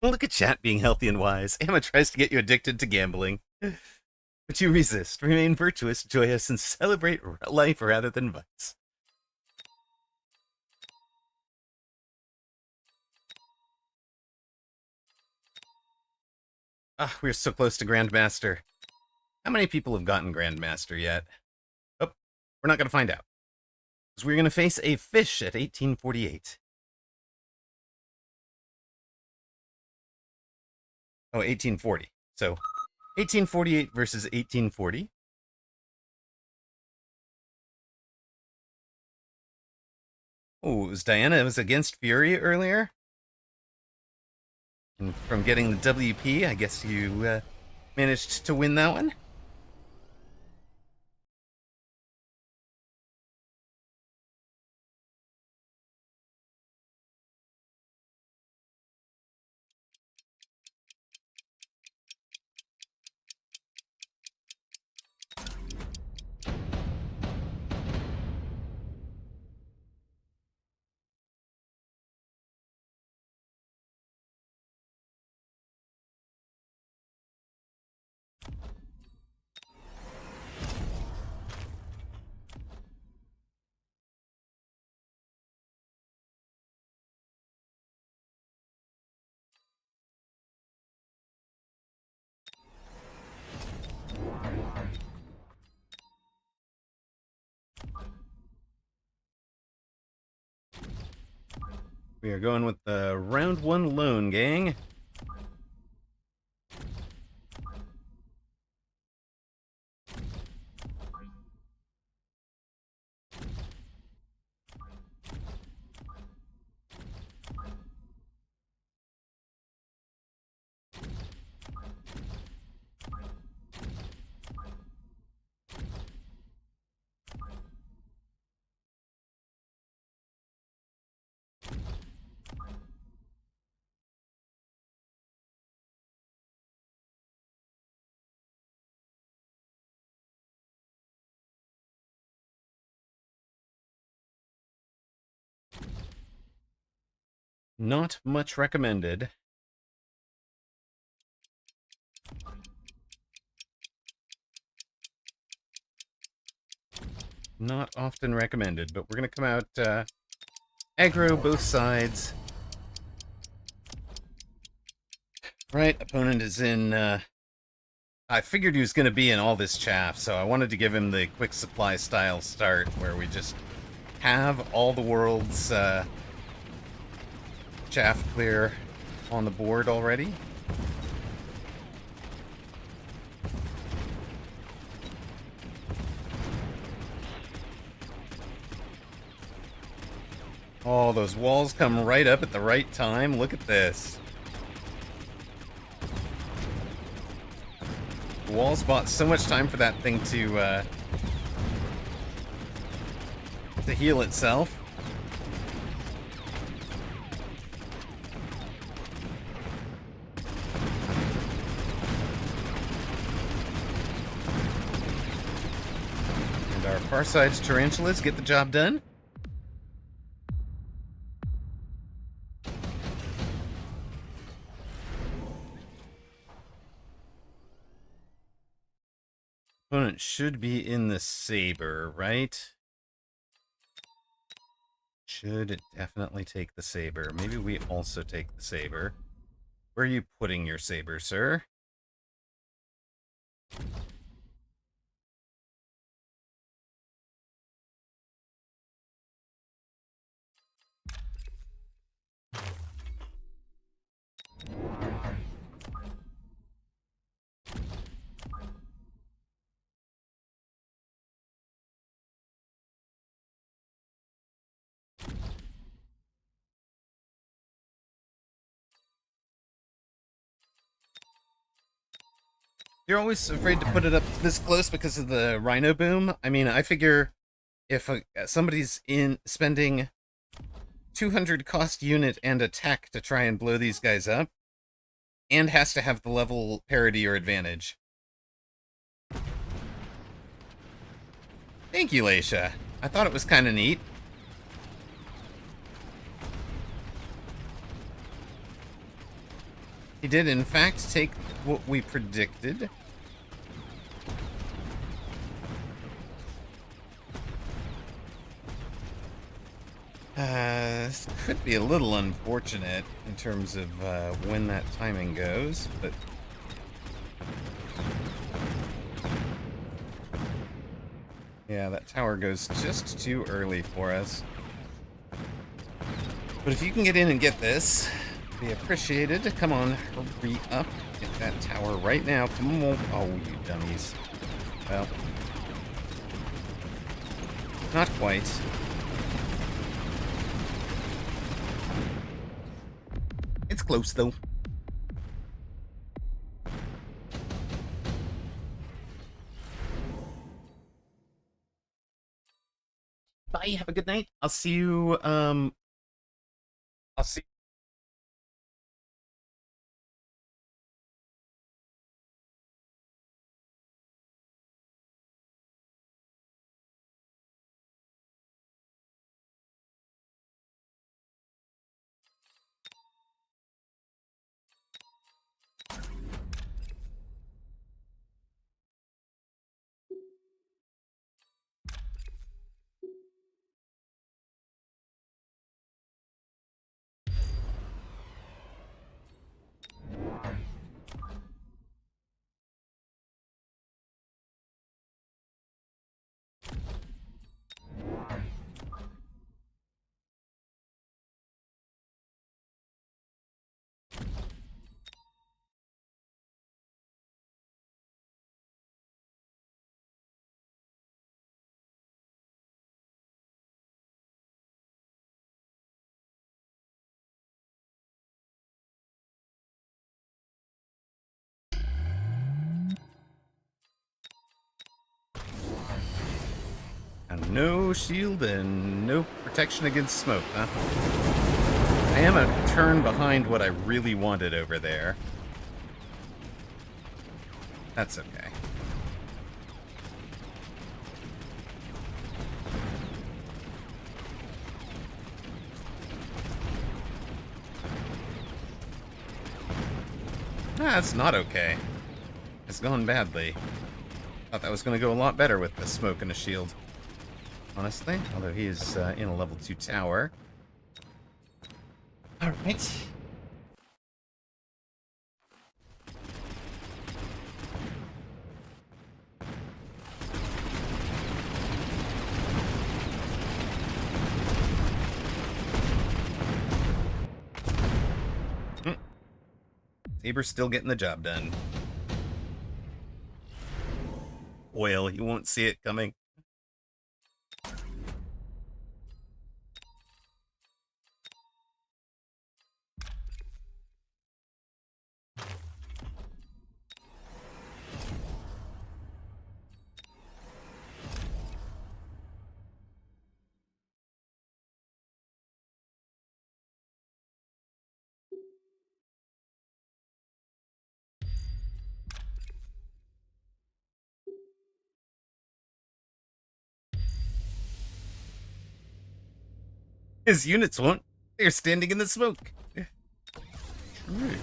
Look at chat being healthy and wise. Emma tries to get you addicted to gambling. But you resist. Remain virtuous, joyous, and celebrate life rather than vice. Ah, we're so close to Grandmaster. How many people have gotten Grandmaster yet? Oh, we're not going to find out. Because we're going to face a fish at 1848. Oh, 1840. So, 1848 versus 1840. Oh, it was Diana. It was against Fury earlier. And from getting the WP, I guess you managed to win that one. We are going with the round 1 lone, gang. Not much recommended. Not often recommended, but we're going to come out aggro both sides. Right, opponent is in... I figured he was going to be in all this chaff, so I wanted to give him the quick supply style start, where we just have all the world's chaff clear on the board already. Oh, those walls come right up at the right time. Look at this. The walls bought so much time for that thing to heal itself. And our far side's tarantulas get the job done. Opponent should be in the saber, right? Should definitely take the saber. Maybe we also take the saber. Where are you putting your saber, sir? You're always afraid to put it up this close because of the rhino boom. I mean, I figure if somebody's spending 200 cost unit and attack to try and blow these guys up, and has to have the level parity or advantage. Thank you, Leisha. I thought it was kind of neat. He did, in fact, take what we predicted. This could be a little unfortunate in terms of when that timing goes, but... yeah, that tower goes just too early for us. But if you can get in and get this, it'd be appreciated. Come on, hurry up. Get that tower right now. Come on. Oh, you dummies. Well, not quite. It's close, though. Bye, have a good night. I'll see you, I'll see And no shield and no protection against smoke, huh? I am a turn behind what I really wanted over there. That's okay. That's not okay. It's gone badly. Thought that was going to go a lot better with the smoke and a shield. Honestly, although he is in a level 2 tower. Alright. Saber's still getting the job done. Oil, you won't see it coming. His units won't. They're standing in the smoke. True.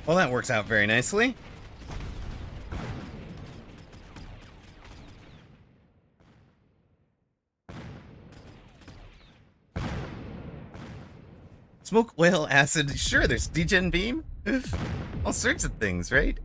Well, that works out very nicely. Smoke, oil, acid. Sure, there's degen beam. All sorts of things, right?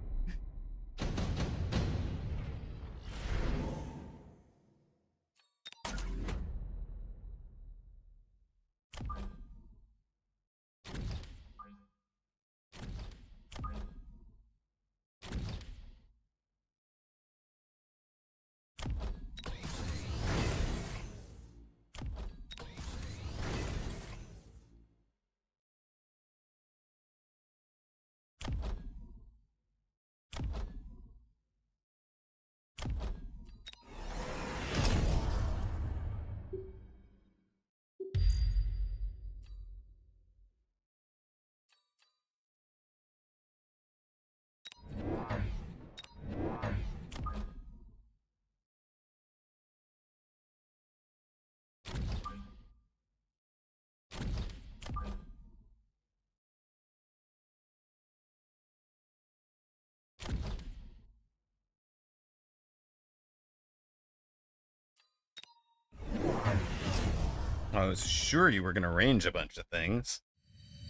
I was sure you were going to range a bunch of things.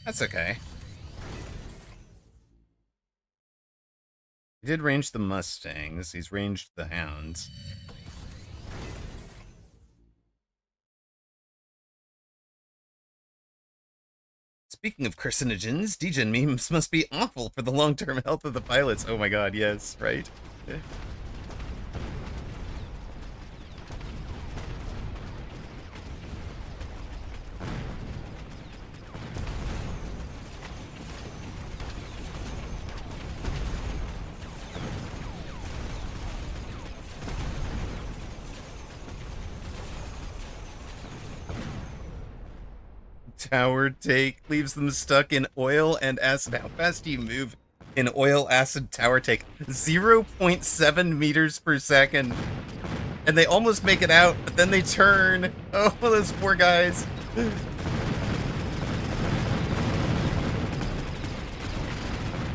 That's okay. He did range the Mustangs. He's ranged the Hounds. Speaking of carcinogens, degen memes must be awful for the long-term health of the pilots. Oh my god, yes, right? Tower take leaves them stuck in oil and acid. How fast do you move in oil acid tower take? 0.7 meters per second. And they almost make it out, but then they turn. Oh, those poor guys.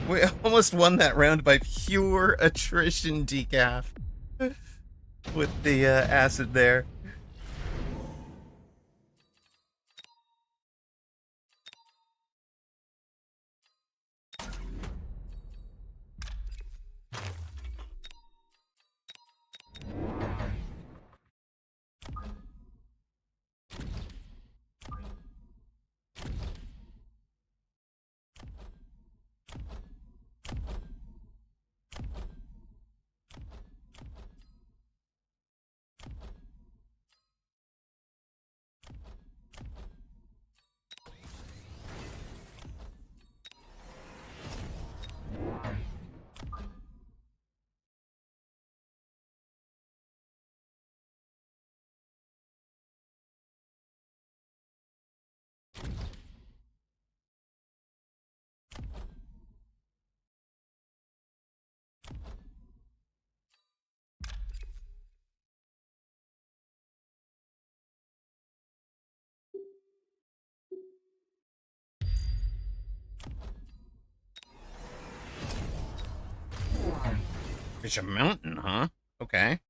We almost won that round by pure attrition, decaf. With the acid there. It's a mountain, huh? Okay.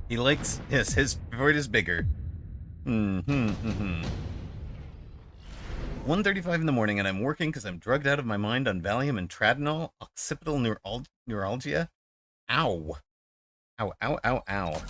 He likes, yes, his void is bigger. 1:35 in the morning, and I'm working because I'm drugged out of my mind on Valium and Tradinol, occipital neuralgia. Ow. Ow, ow, ow, ow.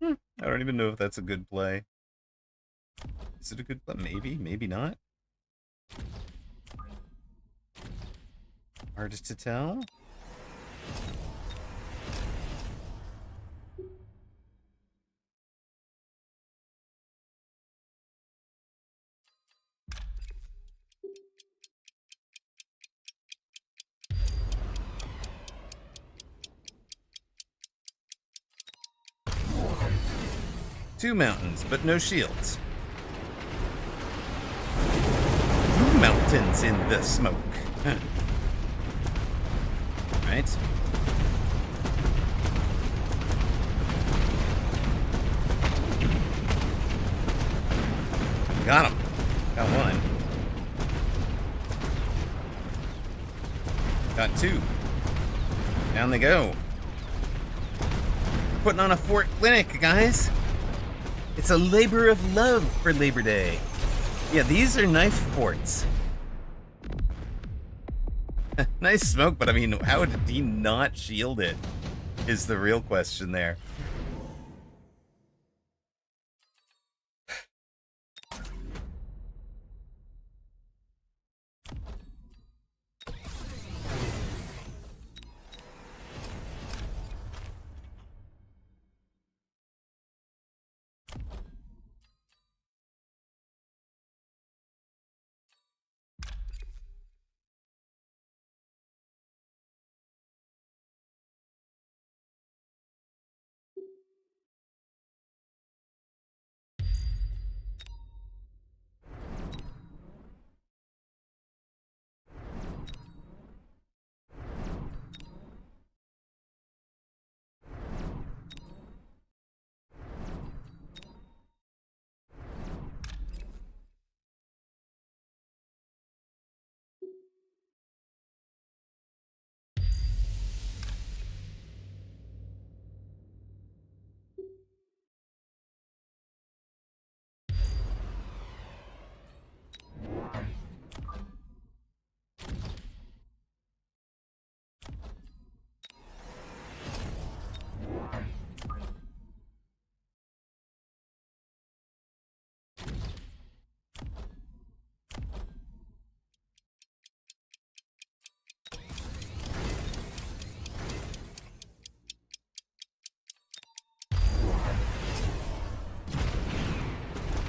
'Hmm. I don't even know if that's a good play. Is it a good play? Maybe, maybe not. Hardest to tell. Two mountains, but no shields. Mountains in the smoke. Right? Got him. Got one. Got two. Down they go. Putting on a fort clinic, guys. It's a labor of love for Labor Day. Yeah, these are knife forts. Nice smoke, but I mean, how did he not shield it? Is the real question there.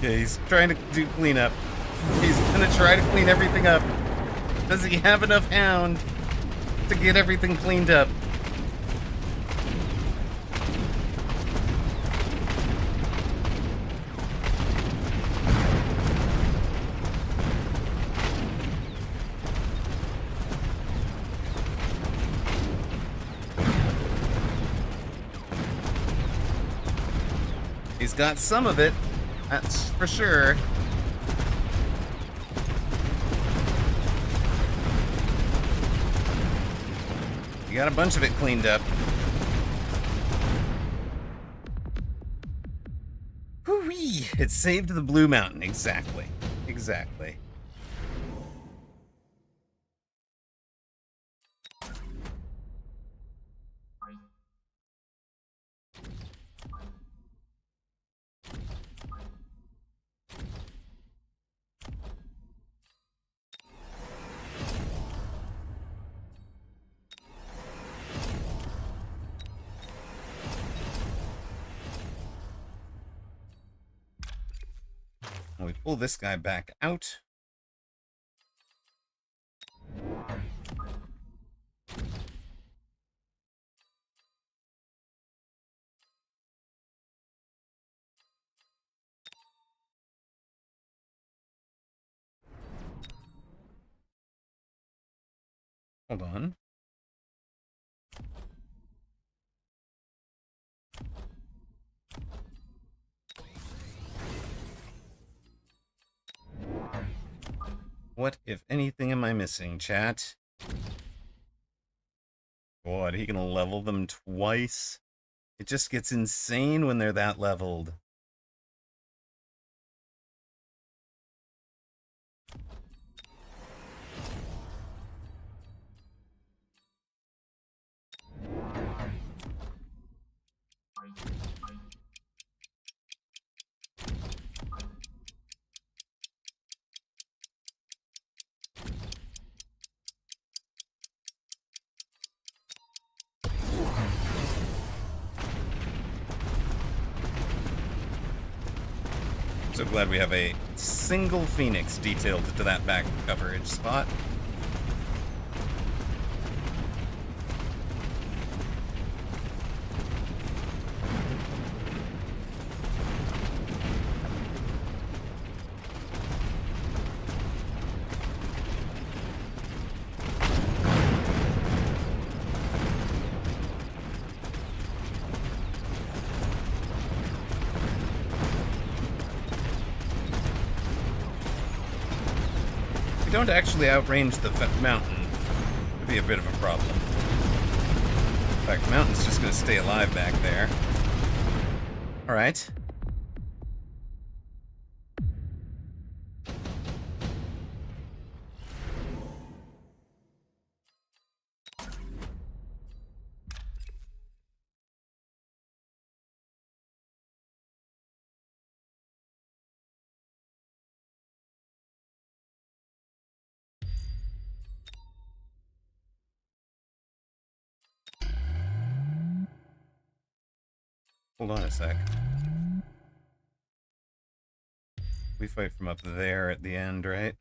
Okay, he's trying to do cleanup. He's gonna try to clean everything up. Does he have enough hound to get everything cleaned up? He's got some of it, that's for sure. You got a bunch of it cleaned up. Whoo-wee! It saved the Blue Mountain, exactly. Exactly. We pull this guy back out. Hold on. What, if anything, am I missing, chat? What, he can level them twice? It just gets insane when they're that leveled. So glad we have a single Phoenix detailed to that back coverage spot. Don't actually outrange the mountain, would be a bit of a problem. In fact, the mountain's just going to stay alive back there. Alright. Hold on a sec. We fight from up there at the end, right?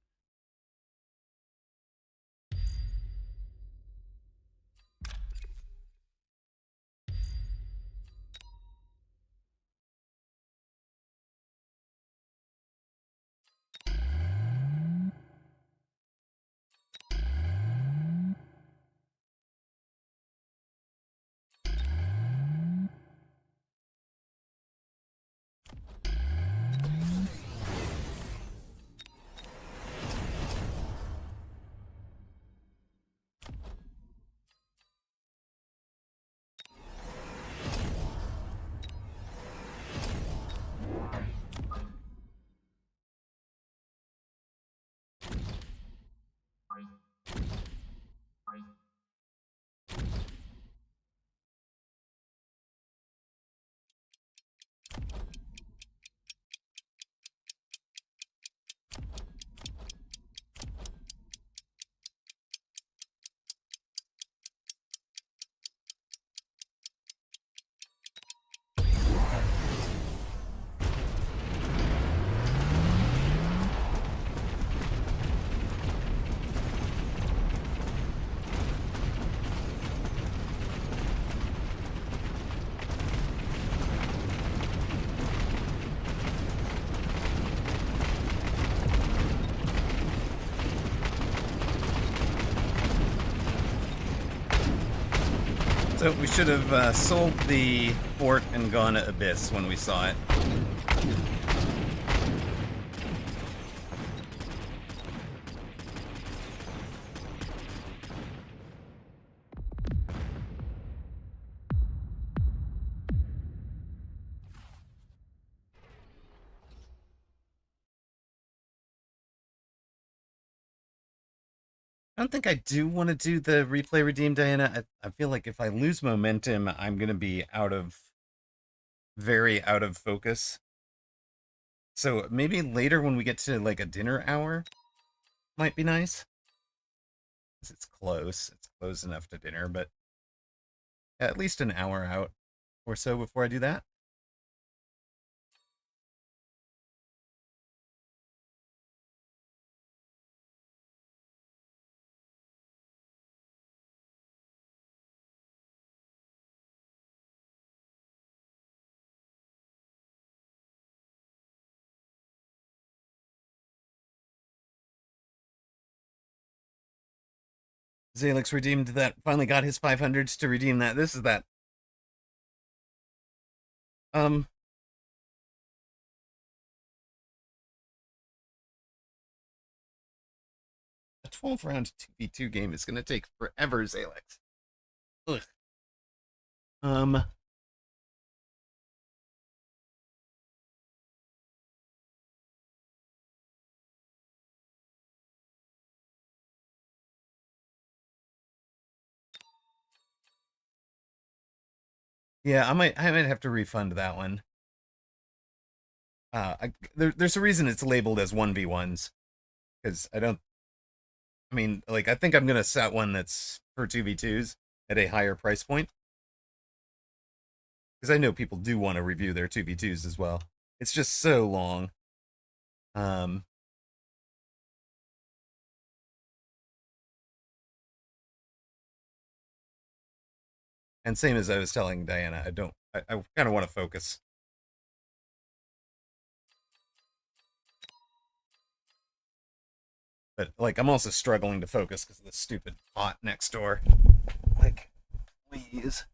So we should have sold the fort and gone to Abyss when we saw it. I don't think I do want to do the replay redeem, Diana. I feel like if I lose momentum, I'm going to be very out of focus. So maybe later when we get to like a dinner hour might be nice. It's close. It's close enough to dinner, but at least an hour out or so before I do that. Zalix redeemed that, finally got his 500s to redeem that. This is that. Um, a 12 round 2v2 game is going to take forever, Zalix. Ugh. Um, yeah, I might have to refund that one. There's a reason it's labeled as 1v1s because I mean, like, I think I'm gonna set one that's for 2v2s at a higher price point because I know people do want to review their 2v2s as well. It's just so long. Um, and same as I was telling Diana, I kind of want to focus. But like, I'm also struggling to focus because of the stupid bot next door. Like, please.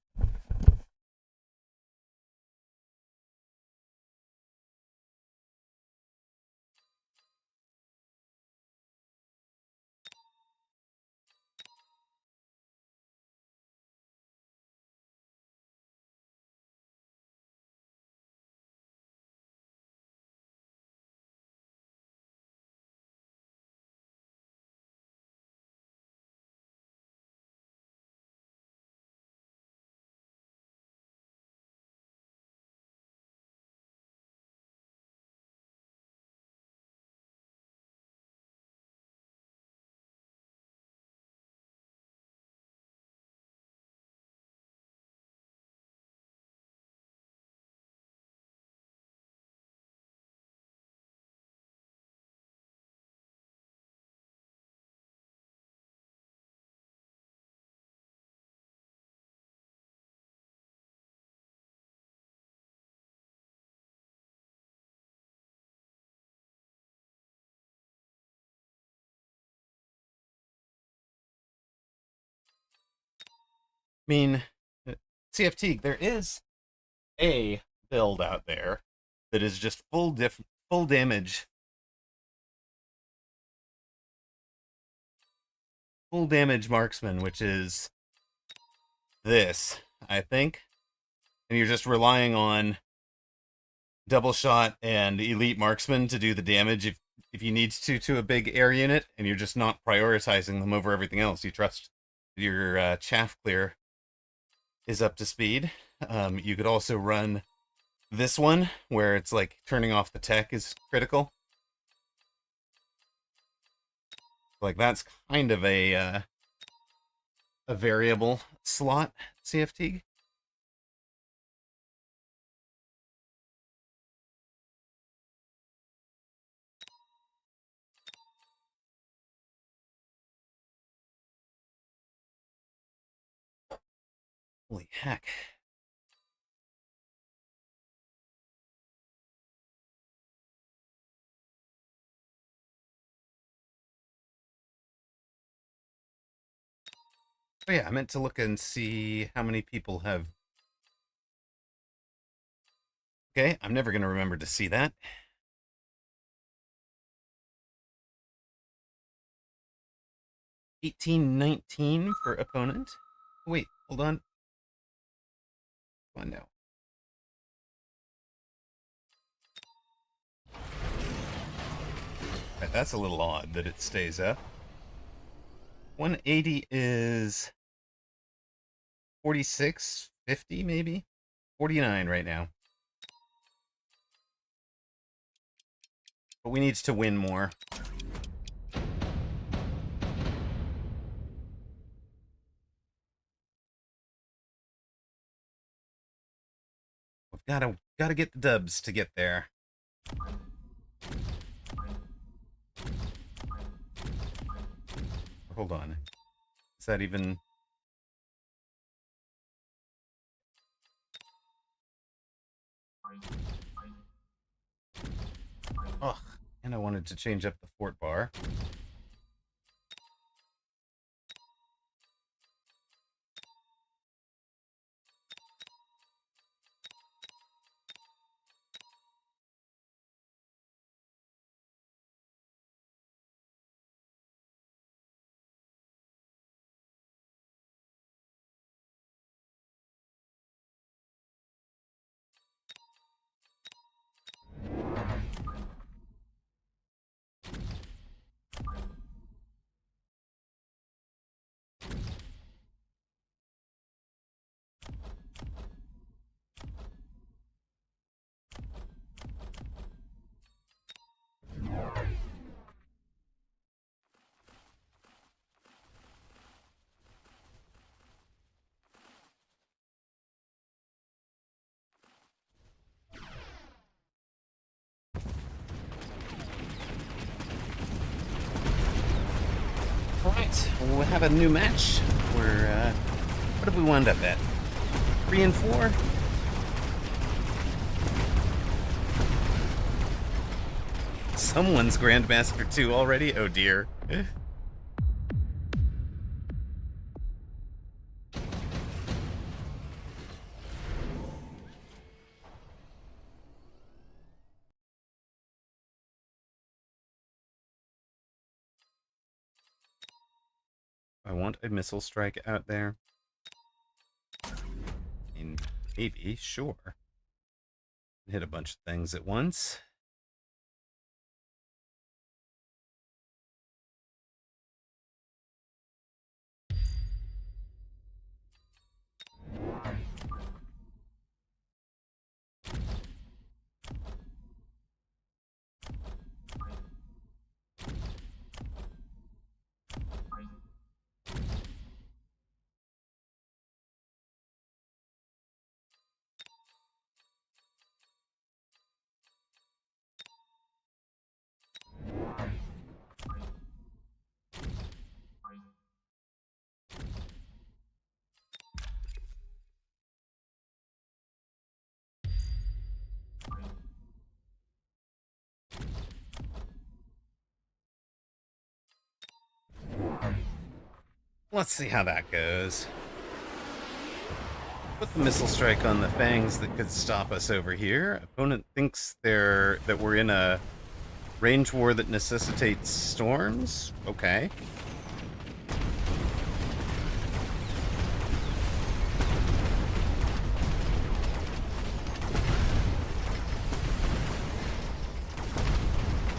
I mean, CFT, there is a build out there that is just full damage, full damage marksman, which is this, I think. And you're just relying on double shot and elite marksman to do the damage if you need to a big air unit, and you're just not prioritizing them over everything else. You trust your chaff clear is up to speed. You could also run this one where it's like turning off the tech is critical. Like, that's kind of a variable slot CFT. Holy heck. Oh yeah, I meant to look and see how many people have... Okay, I'm never going to remember to see that. 1819 for opponent. Wait, hold on. Come on now. Right, that's a little odd that it stays up. 180 is 46, 50 maybe? 49 right now. But we need to win more. We've gotta get the dubs to get there. Hold on. Is that even... Ugh. And I wanted to change up the fort bar. Alright, we'll have a new match. What have we wound up at? 3 and 4? Someone's Grandmaster 2 already? Oh dear. I want a missile strike out there. I mean, maybe, sure. Hit a bunch of things at once. Let's see how that goes. Put the missile strike on the fangs that could stop us over here. Opponent thinks that we're in a range war that necessitates storms. Okay.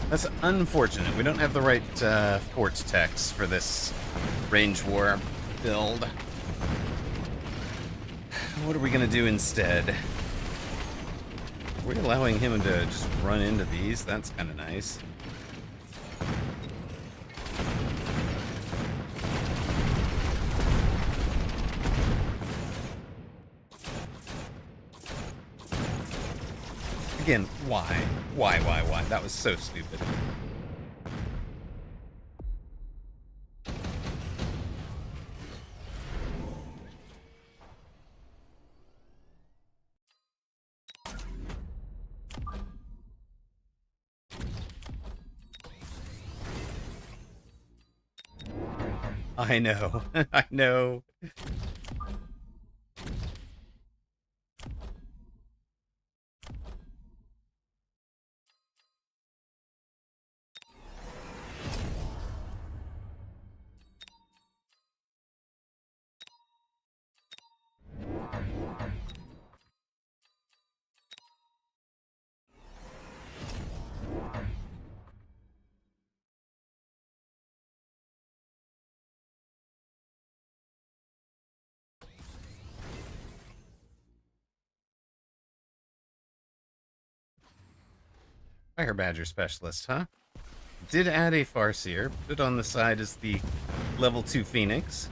That's unfortunate. We don't have the right fort text for this range war build. What are we going to do instead? Are we allowing him to just run into these? That's kind of nice. Again, why? Why? That was so stupid. I know. I know. Fire Badger Specialist, huh? Did add a Farseer. Put it on the side as the level 2 Phoenix.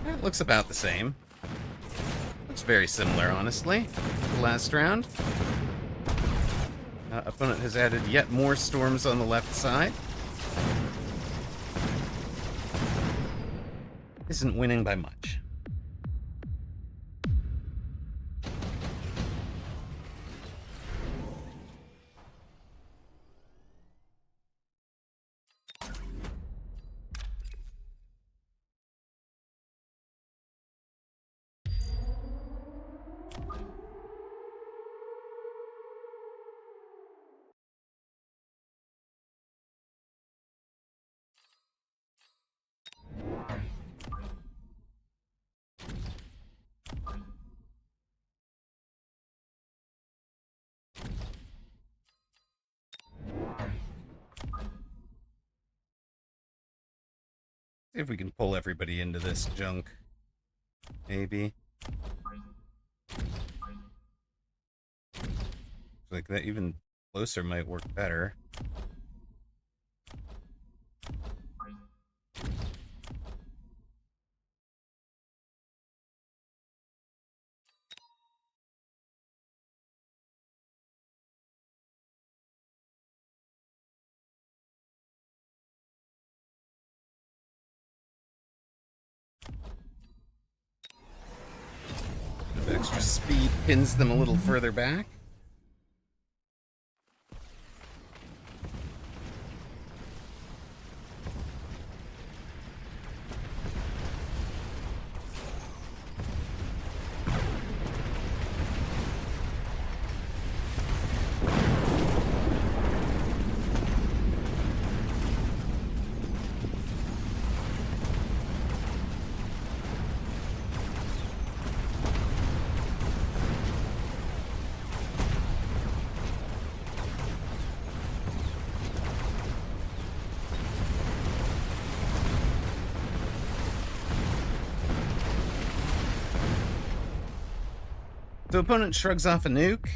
It looks about the same. Looks very similar, honestly, to the last round. Opponent has added yet more storms on the left side. Isn't winning by much. See if we can pull everybody into this junk. Maybe. Like that even closer might work better. Extra speed pins them a little further back. The opponent shrugs off a nuke.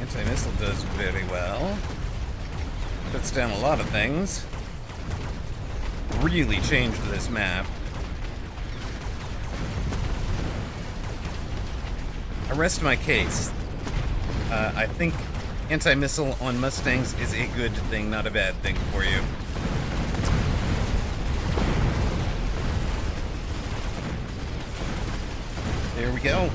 Anti-missile does very well. Puts down a lot of things. Really changed this map. I rest my case. I think anti-missile on Mustangs is a good thing, not a bad thing for you. There we go.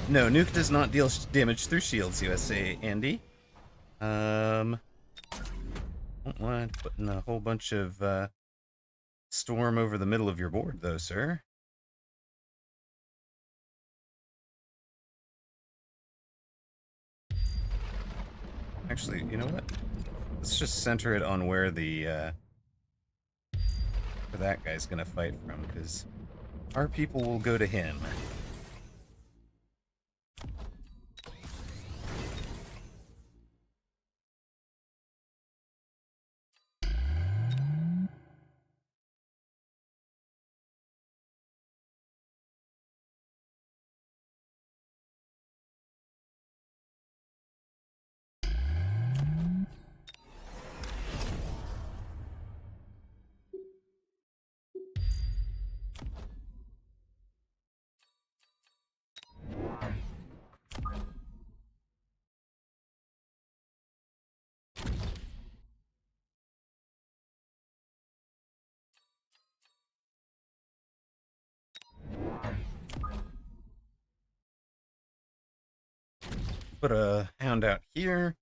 No, nuke does not deal damage through shields, USA Andy. Don't mind putting a whole bunch of storm over the middle of your board, though, sir. Actually, you know what? Let's just center it on where the where that guy's gonna fight from, because our people will go to him. Put a hound out here.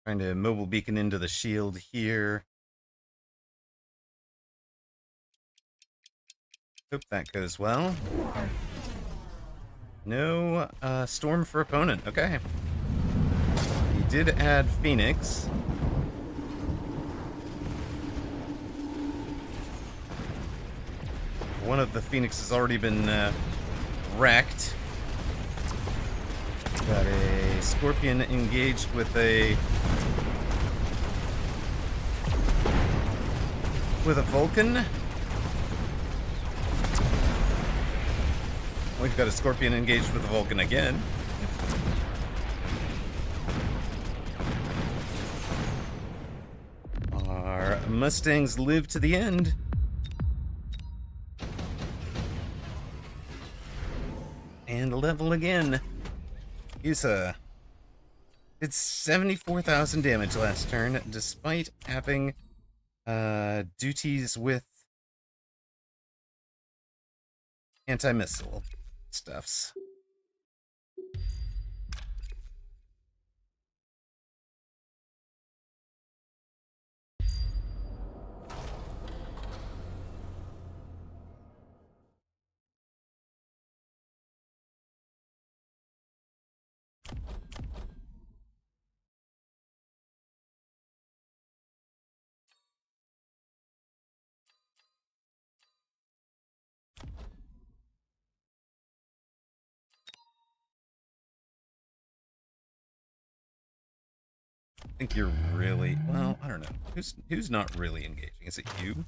Trying to mobile beacon into the shield here. Hope that goes well. No storm for opponent. Okay. He did add Phoenix. One of the Phoenix has already been wrecked. Got a Scorpion engaged with a Vulcan. We've got a Scorpion engaged with a Vulcan again. Our Mustangs live to the end. And level again. Yusa. Did 74,000 damage last turn, despite having duties with anti-missile stuffs. I think you're really, well, I don't know. Who's not really engaging? Is it you?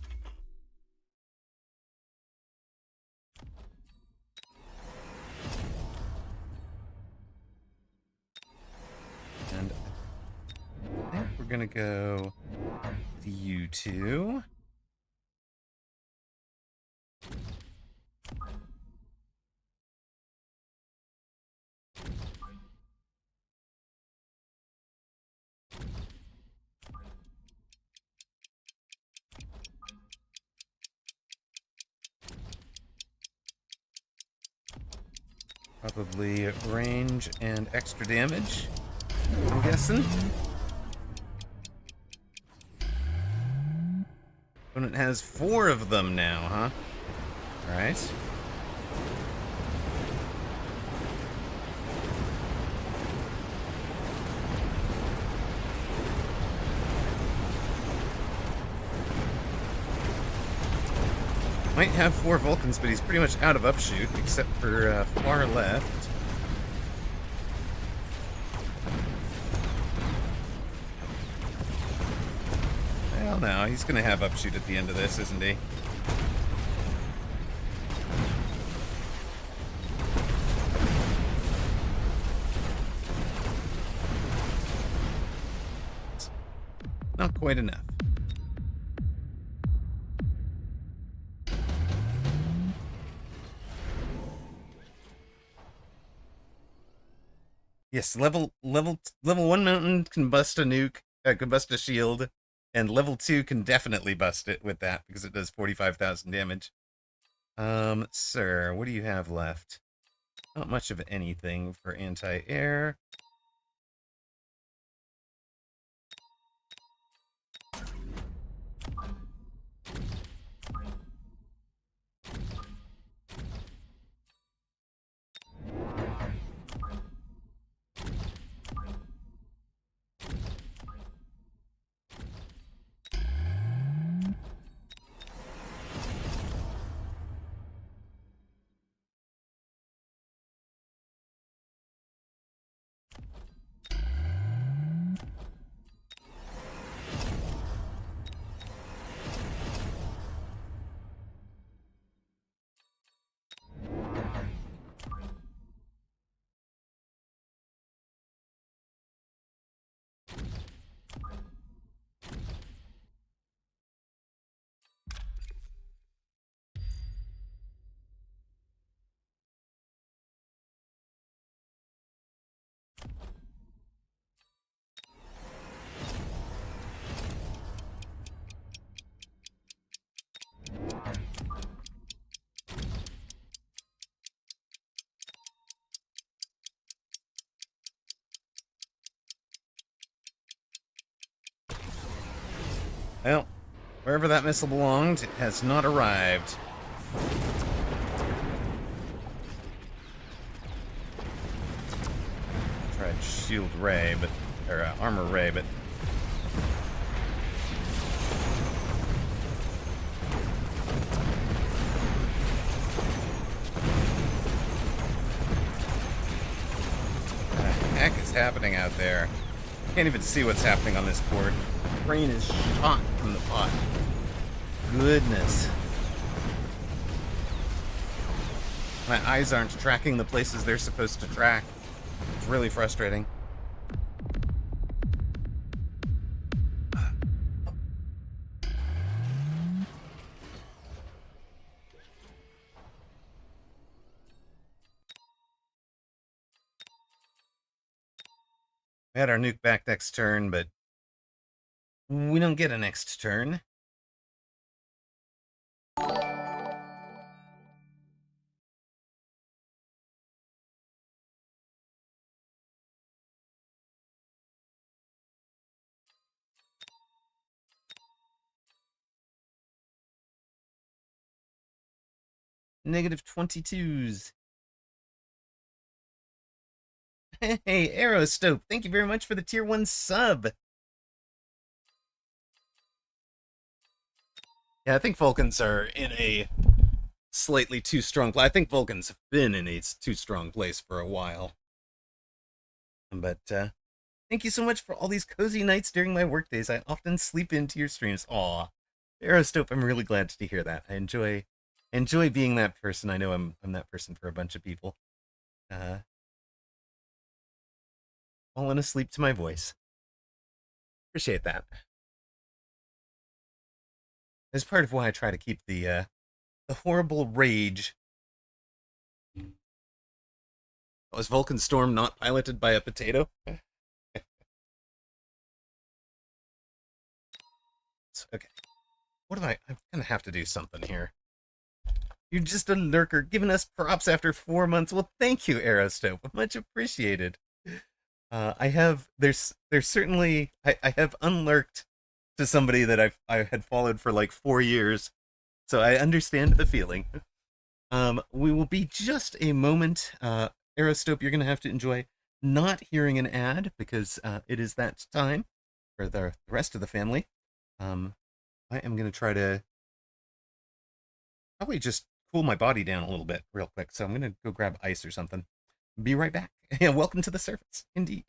And I think we're gonna go with you two. Probably range and extra damage, I'm guessing. Opponent has 4 of them now, huh? Alright. Might have 4 Vulcans, but he's pretty much out of upshoot, except for far left. Well, no, he's going to have upshoot at the end of this, isn't he? quite enough. Yes, level 1 mountain can bust a nuke, can bust a shield, and level 2 can definitely bust it with that because it does 45,000 damage. Sir, what do you have left? Not much of anything for anti-air. Well, wherever that missile belonged, it has not arrived. Tried shield ray, but or armor ray, but what the heck is happening out there? Can't even see what's happening on this board. Brain is shot from the pot. Goodness. My eyes aren't tracking the places they're supposed to track. It's really frustrating. We had our nuke back next turn, but we don't get a next turn. Negative 22s. Hey, Aerostope, thank you very much for the tier 1 sub. Yeah, I think Vulcans are in a slightly too strong place. I think Vulcans have been in a too strong place for a while. But thank you so much for all these cozy nights during my workdays. I often sleep into your streams. Aw, Aerostope, I'm really glad to hear that. I enjoy being that person. I know I'm that person for a bunch of people. Uh, falling asleep to my voice. Appreciate that. That's part of why I try to keep the horrible rage. Was Vulcan Storm not piloted by a potato? Okay. What do I'm gonna have to do something here. You're just a lurker, giving us props after 4 months. Well, thank you, Aerostope. Much appreciated. I have there's certainly I have unlurked to somebody that I had followed for like 4 years, so I understand the feeling. We will be just a moment. Aerostope, you're gonna have to enjoy not hearing an ad because it is that time for the rest of the family. I am gonna try to probably just cool my body down a little bit real quick. So I'm gonna go grab ice or something. Be right back. Yeah, welcome to the surface, indeed.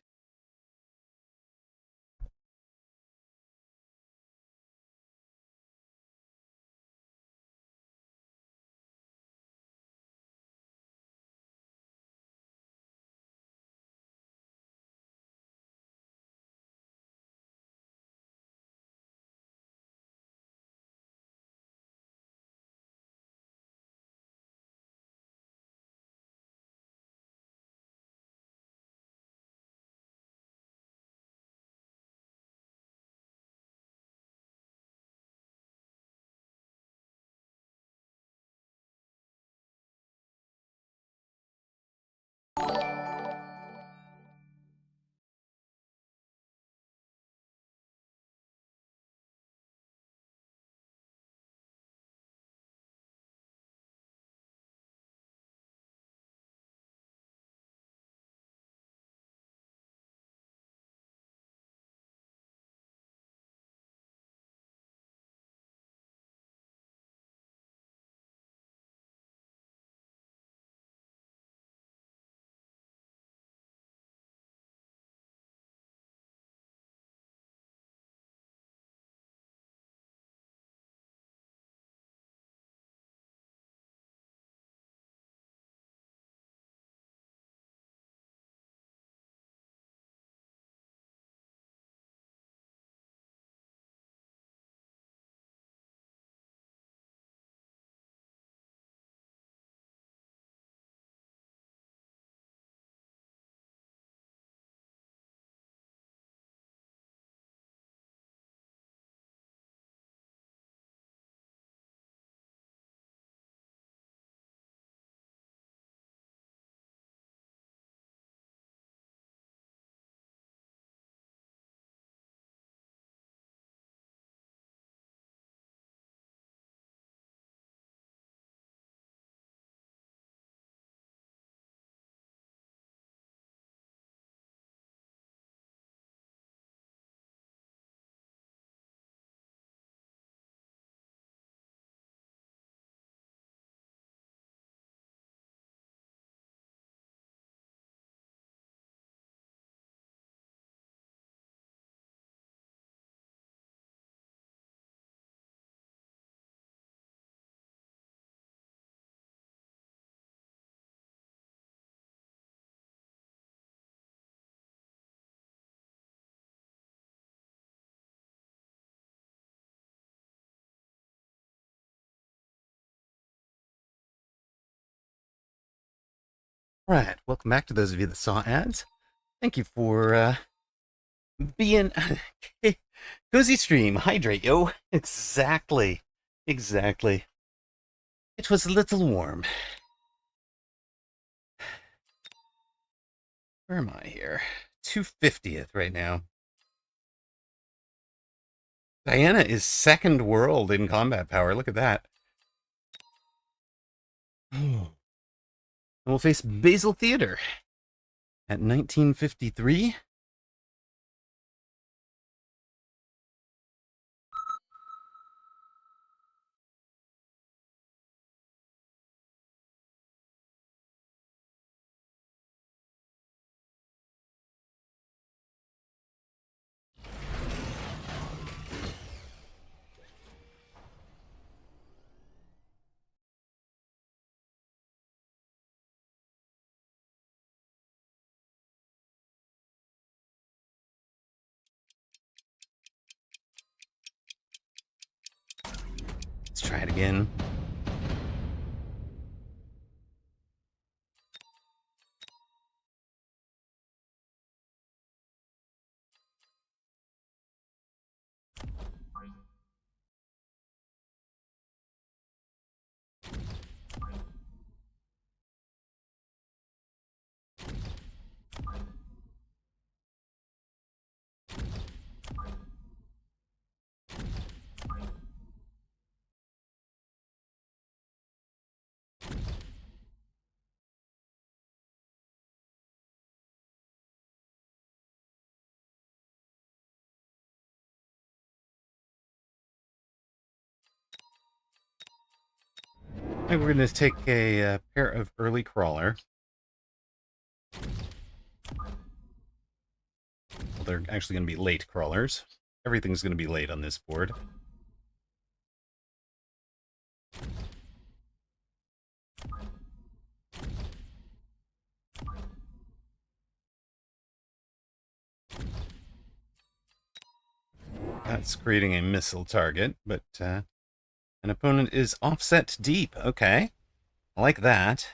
Right. Welcome back to those of you that saw ads. Thank you for being cozy stream. Hydrate, yo. Exactly. Exactly. It was a little warm. Where am I here? 250th right now. Diana is second world in combat power. Look at that. And we'll face Basil Theater at 1953. Let's try it again. We're going to take a pair of early crawler. Well, they're actually going to be late crawlers. Everything's going to be late on this board. That's creating a missile target, but an opponent is offset deep. Okay. I like that.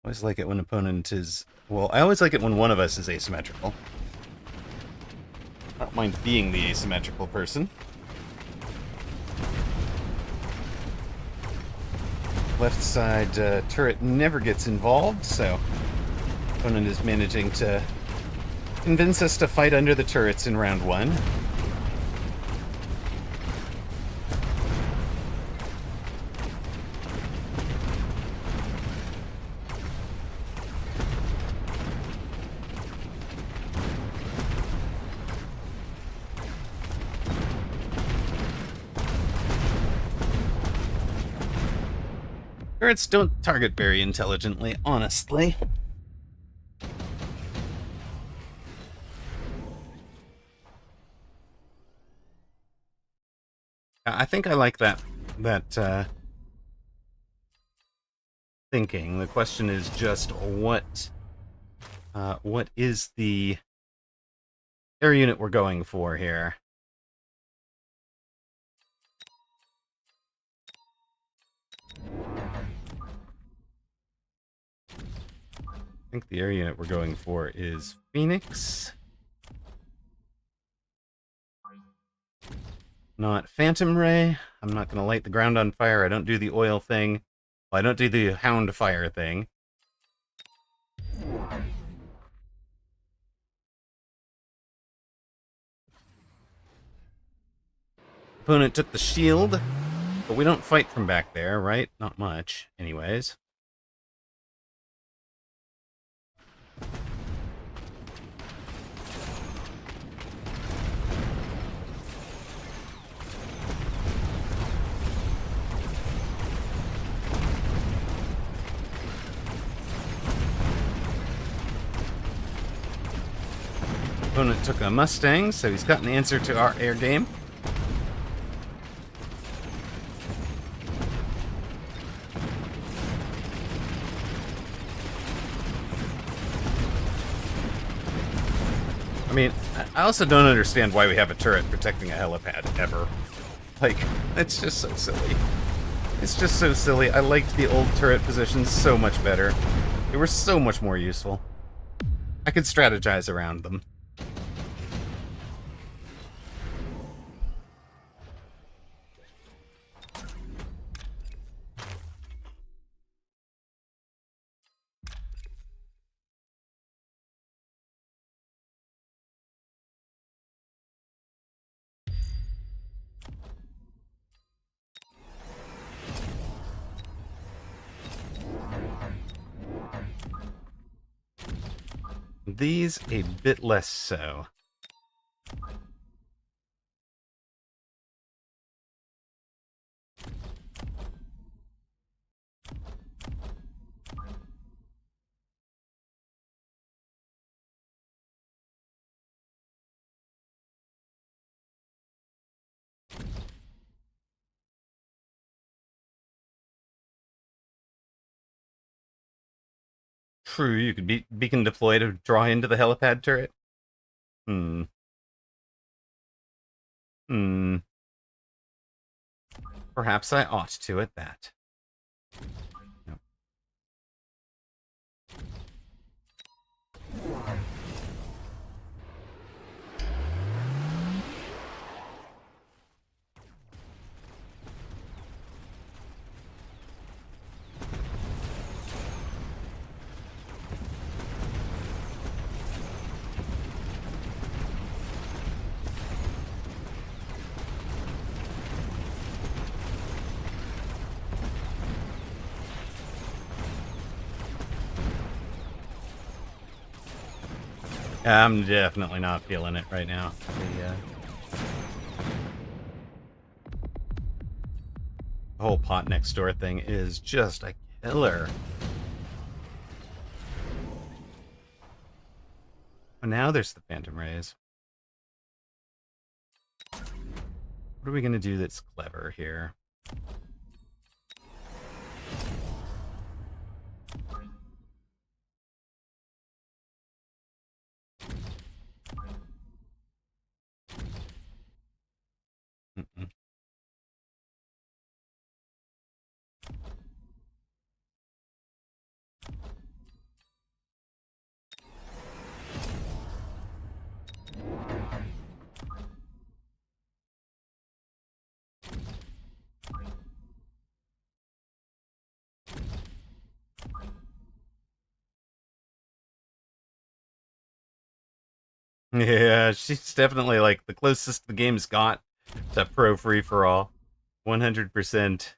I always like it when opponent is... Well, I always like it when one of us is asymmetrical. I don't mind being the asymmetrical person. Left side turret never gets involved, so Opponent is managing to convince us to fight under the turrets in round one. Turrets don't target very intelligently, honestly. I think I like that thinking. The question is just what is the air unit we're going for here? I think the air unit we're going for is Phoenix. Not Phantom Ray. I'm not going to light the ground on fire. I don't do the oil thing. Well, I don't do the hound fire thing. Opponent took the shield, but we don't fight from back there, right? Not much, anyways. Opponent took a Mustang, so he's got an answer to our air game. I mean, I also don't understand why we have a turret protecting a helipad, ever. Like, it's just so silly. It's just so silly. I liked the old turret positions so much better. They were so much more useful. I could strategize around them. These a bit less so. True, you could beacon deploy to draw into the helipad turret. Hmm. Perhaps I ought to at that. No. I'm definitely not feeling it right now. The whole pot next door thing is just a killer. Oh, now there's the Phantom Rays. What are we going to do that's clever here? Mm-mm. Yeah, she's definitely like the closest the game's got to pro free for all. 100%.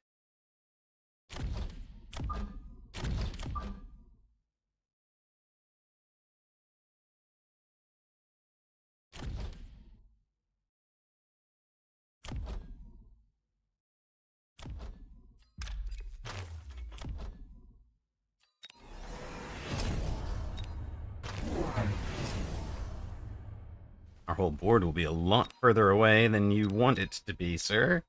Our whole board will be a lot further away than you want it to be, sir.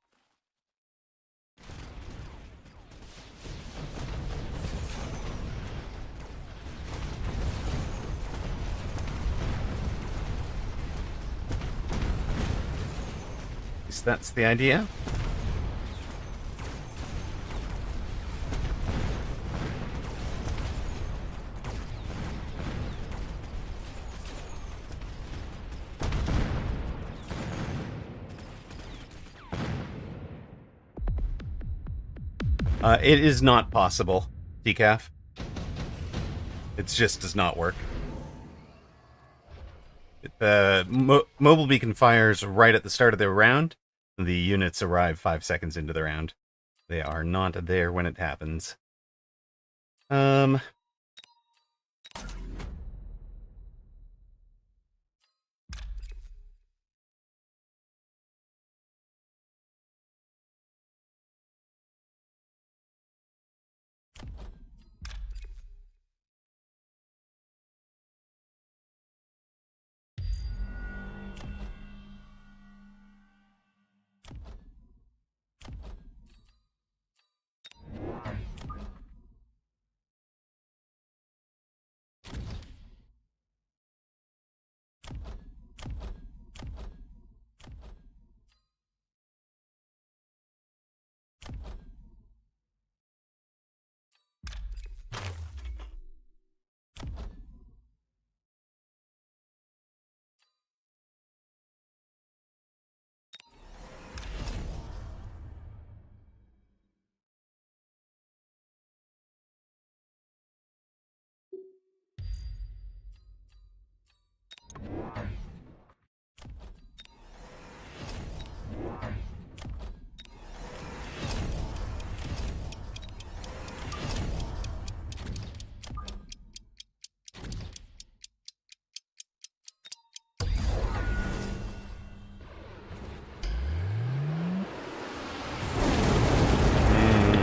At least that's the idea. It is not possible, Decaf. It just does not work. The mobile beacon fires right at the start of the round. The units arrive 5 seconds into the round. They are not there when it happens.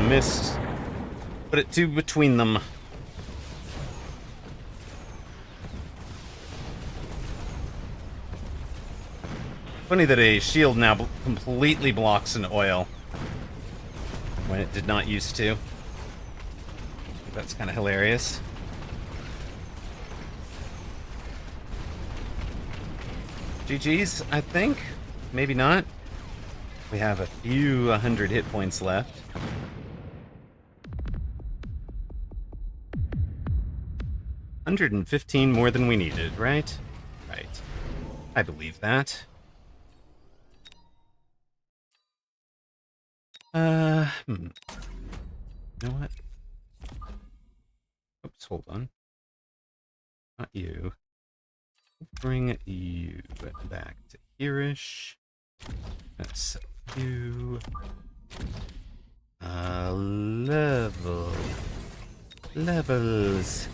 Missed. Put it two between them. Funny that a shield now completely blocks an oil when it did not used to. That's kind of hilarious. GG's, I think. Maybe not. We have a few 100 hit points left. $115 more than we needed, right? Right. I believe that. You know what? Oops, hold on. Not you. Bring you back to here-ish. That's you. Levels.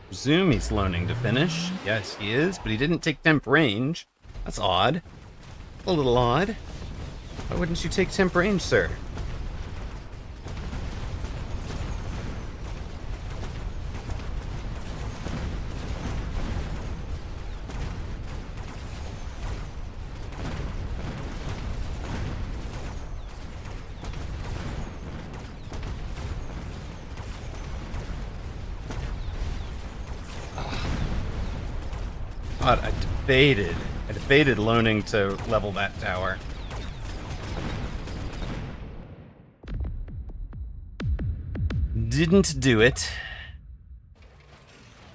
Presume he's loaning to finish. Yes, he is, but he didn't take temp range. That's odd. A little odd. Why wouldn't you take temp range, sir? God, I debated. I debated loaning to level that tower. Didn't do it.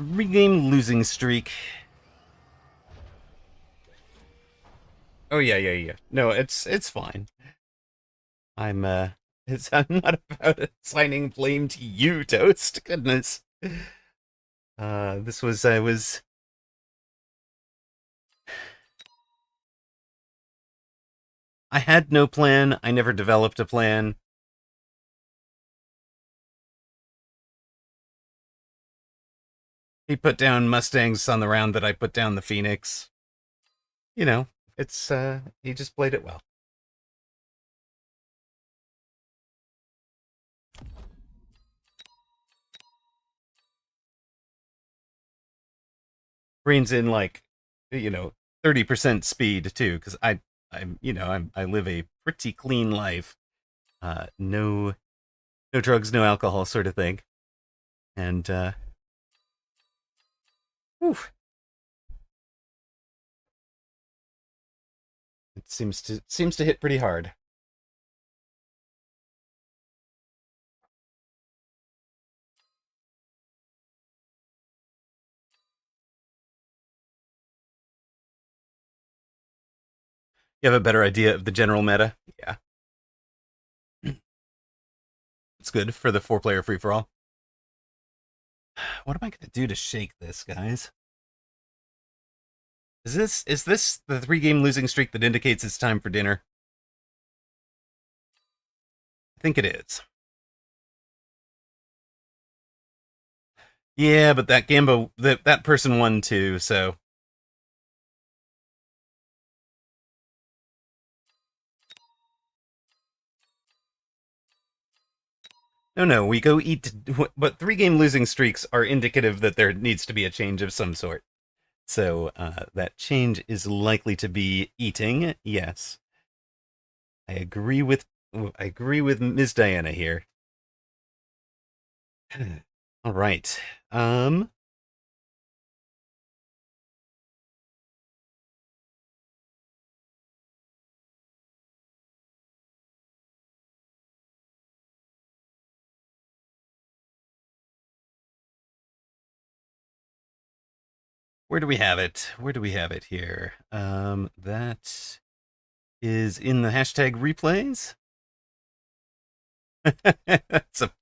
Regame losing streak. Oh yeah. No, it's fine. I'm not about assigning blame to you, Toast. Goodness. This was I had no plan. I never developed a plan. He put down Mustangs on the round that I put down the Phoenix. You know, it's he just played it well. Brings in like 30% speed too, because I live a pretty clean life. No drugs, no alcohol sort of thing. And whew, it seems to hit pretty hard. You have a better idea of the general meta? Yeah. It's good for the 4-player free for all. What am I gonna do to shake this, guys? Is this the 3-game losing streak that indicates it's time for dinner? I think it is. Yeah, but that Gambo that person won too, so no, we go eat. But 3-game losing streaks are indicative that there needs to be a change of some sort. So that change is likely to be eating. Yes, I agree with Ms. Diana here. All right. Where do we have it? Where do we have it here? That is in the hashtag replays.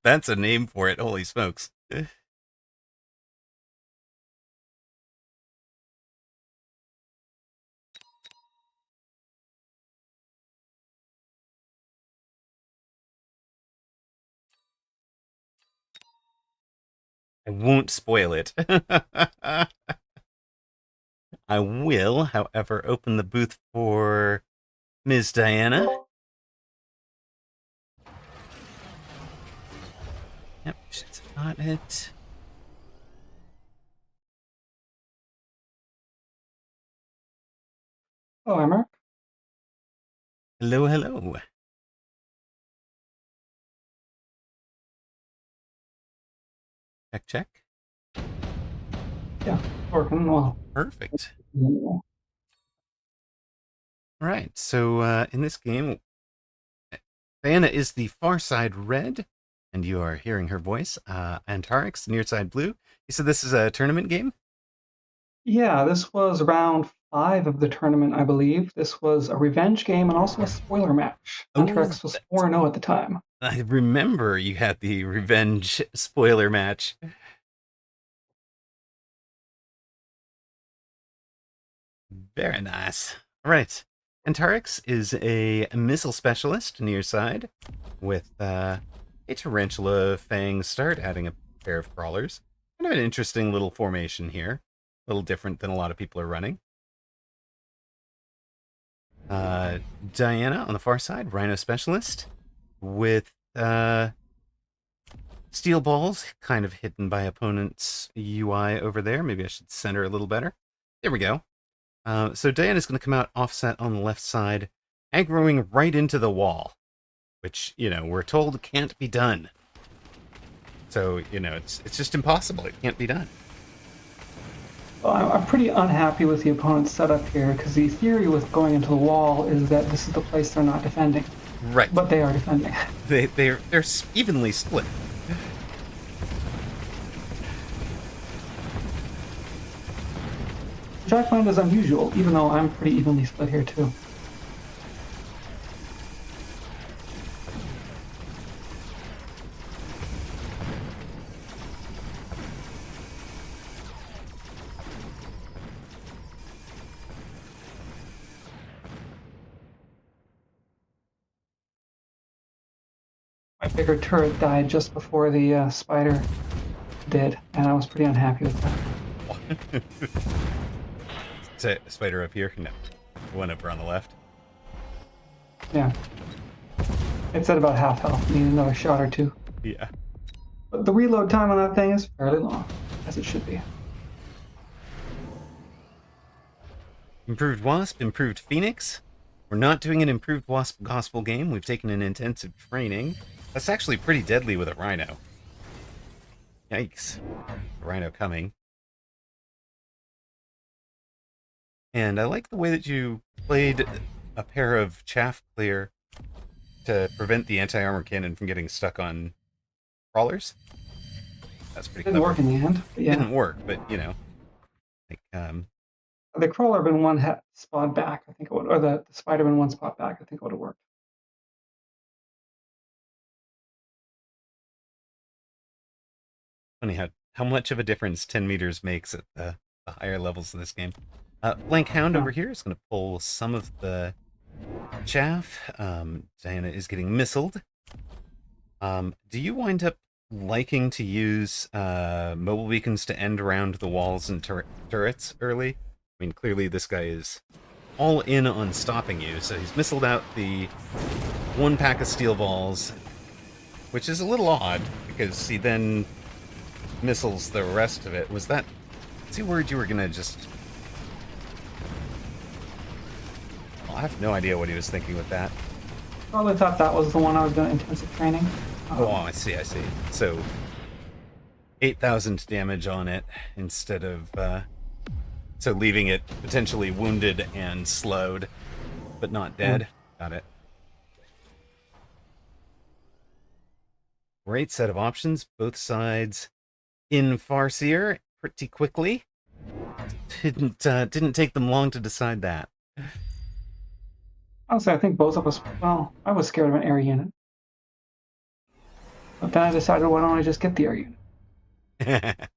That's a name for it. Holy smokes. I won't spoil it. I will, however, open the booth for Ms. Diana. Yep, she's got it. Oh, Amaroq? Hello. Check. Yeah, working well. Perfect. Yeah. All right, so in this game, Diana is the far side red, and you are hearing her voice. Antarix, near side blue. You said this is a tournament game? Yeah, this was round 5 of the tournament, I believe. This was a revenge game and also a spoiler match. Oh, Antrax was 4-0 at the time. I remember you had the revenge spoiler match. Very nice. All right. Antarix is a missile specialist near side with a tarantula fang start, adding a pair of crawlers. Kind of an interesting little formation here. A little different than a lot of people are running. Diana on the far side, rhino specialist with steel balls, kind of hidden by opponent's UI over there. Maybe I should center a little better. There we go. So Diana's going to come out offset on the left side, aggroing right into the wall, which, we're told can't be done. So, it's just impossible. It can't be done. Well, I'm pretty unhappy with the opponent's setup here because the theory with going into the wall is that this is the place they're not defending, Right. but they are defending. They're evenly split. Which I find is unusual, even though I'm pretty evenly split here too. My bigger turret died just before the spider did, and I was pretty unhappy with that. Spider up here? No. One over on the left. Yeah, it's at about half health. Need another shot or two. Yeah. But the reload time on that thing is fairly long, as it should be. Improved Wasp, improved Phoenix. We're not doing an improved Wasp gospel game. We've taken an intensive training. That's actually pretty deadly with a Rhino. Yikes. Rhino coming. And I like the way that you played a pair of chaff clear to prevent the anti-armor cannon from getting stuck on crawlers. That's pretty Didn't clever. work in the end, but yeah. Didn't work, but you know, like The crawler been one spot back, I think it would, or the spider been one spot back, I think it would have worked. funny how much of a difference 10 meters makes at the higher levels of this game. Blank Hound Yeah. over here is going to pull some of the chaff. Diana is getting missiled. Do you wind up liking to use mobile beacons to end around the walls and turrets early? I mean, clearly this guy is all in on stopping you, so he's missiled out the one pack of steel balls, which is a little odd, because he then missiles the rest of it. Was that... Is he worried you were gonna just... Well, I have no idea what he was thinking with that. Probably thought that was the one I was doing intensive training. Oh, I see, I see. So, 8,000 damage on it instead of... So leaving it potentially wounded and slowed, but not dead. Got it. Great set of options. Both sides in Farseer pretty quickly. Didn't take them long to decide that. Honestly, I think both of us, well, I was scared of an air unit. But then I decided, why don't I just get the air unit?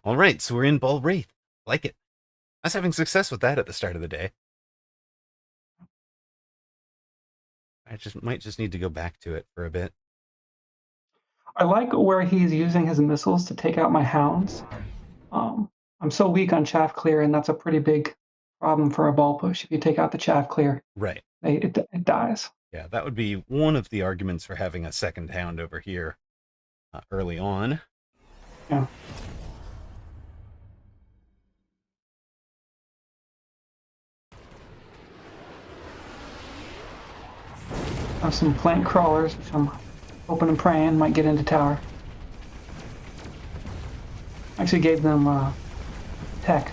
All right, so we're in Ball Wraith. Like it. I was having success with that at the start of the day. I might just need to go back to it for a bit. I like where he's using his missiles to take out my hounds. I'm so weak on chaff clear, and that's a pretty big problem for a ball push. If you take out the chaff clear, Right. it dies. Yeah, that would be one of the arguments for having a second hound over here early on. Yeah. I have some plant crawlers, which I'm hoping and praying might get into tower. Actually gave them tech.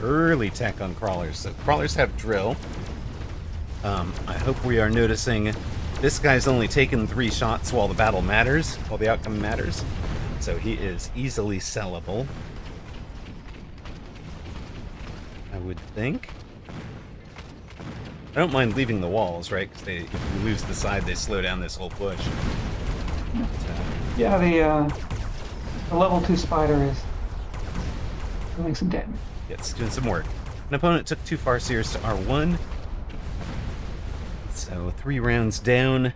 Early tech on crawlers. So crawlers have drill. I hope we are noticing this guy's only taken 3 shots while the battle matters, while the outcome matters. So he is easily sellable, I would think. I don't mind leaving the walls, right? Because if we lose the side, they slow down this whole push. Yeah, the level 2 spider is doing some damage. It's doing some work. An opponent took 2 Farseers to R1. So 3 rounds down.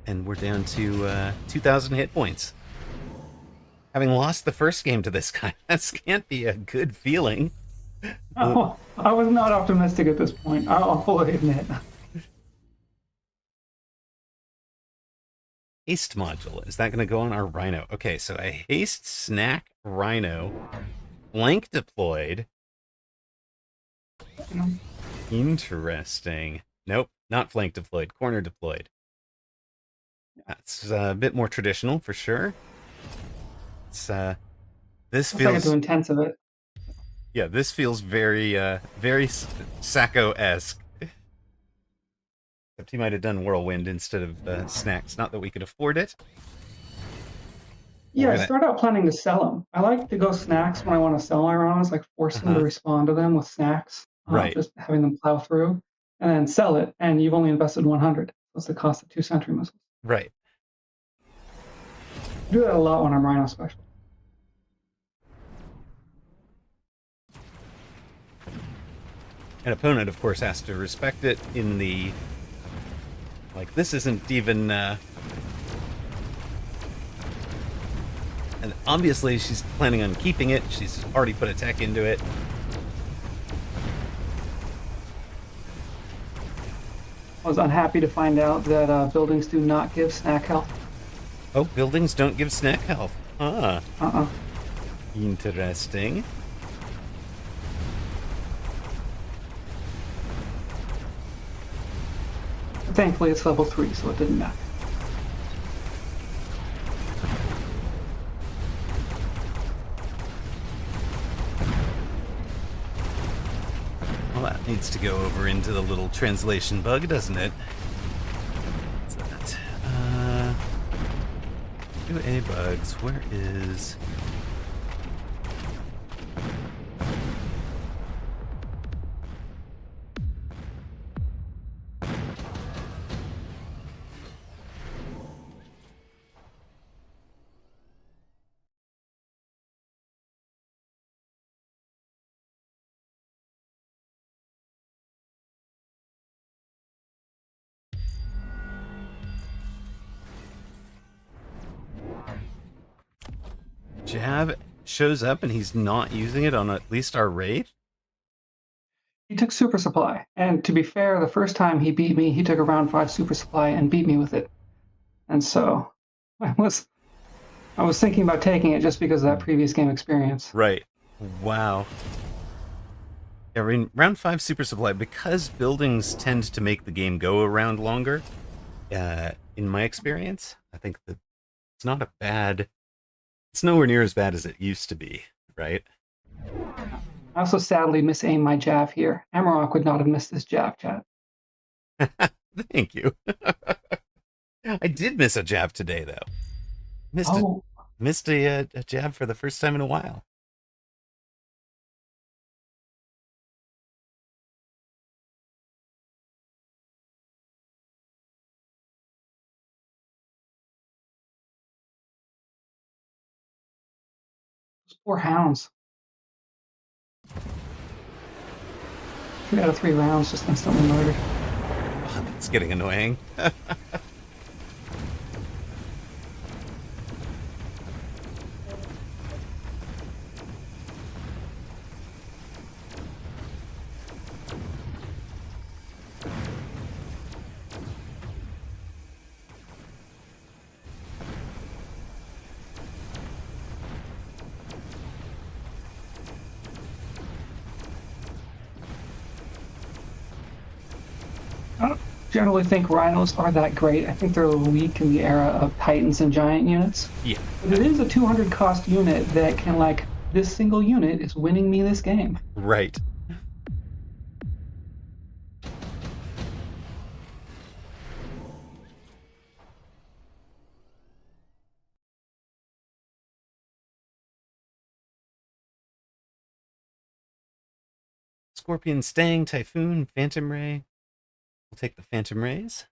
And we're down to 2,000 hit points. Having lost the first game to this guy, that can't be a good feeling. Oh, I was not optimistic at this point, I'll fully admit. Haste module. Is that going to go on our Rhino? Okay, so a haste snack Rhino. Flank deployed. Interesting. Nope, not flank deployed. Corner deployed. That's a bit more traditional for sure. It's this Once I get to feels intensive it, yeah, this feels very Sacco esque. Except he might have done Whirlwind instead of snacks. Not that we could afford it. We're yeah, I gonna start out planning to sell them. I like to go snacks when I want to sell my rounds, like force them to uh-huh. respond to them with snacks, Right, just having them plow through, and then sell it, and you've only invested 100. That's the cost of 2 sentry missiles. right. I do that a lot when I'm Rhino Special. An opponent, of course, has to respect it in the like. This isn't even. And obviously, she's planning on keeping it. She's already put a tech into it. I was unhappy to find out that buildings do not give snack health. Oh, buildings don't give snack health. Ah, Uh-uh. interesting. Thankfully, it's level 3, so it didn't matter. Well, that needs to go over into the little translation bug, doesn't it? What's that? 2A bugs. Where is. Jab shows up and he's not using it on at least our raid? He took super supply, and to be fair, the first time he beat me, he took a round 5 super supply and beat me with it. And so I was thinking about taking it just because of that previous game experience. Right. Wow. I mean, round 5 super supply, because buildings tend to make the game go a round longer, in my experience, I think that it's not a bad. It's nowhere near as bad as it used to be, right? I also sadly misaimed my jab here. Amaroq would not have missed this jab, chat. Thank you. I did miss a jab today, though. Missed a Oh, missed a jab for the first time in a while. those poor hounds. 3 out of 3 rounds just instantly murdered. Oh, that's getting annoying. I don't generally think rhinos are that great. I think they're a little weak in the era of titans and giant units. Yeah, But it is a 200 cost unit that can, like, this single unit is winning me this game. right. Scorpion staying, Typhoon, Phantom Ray. We'll take the Phantom Rays.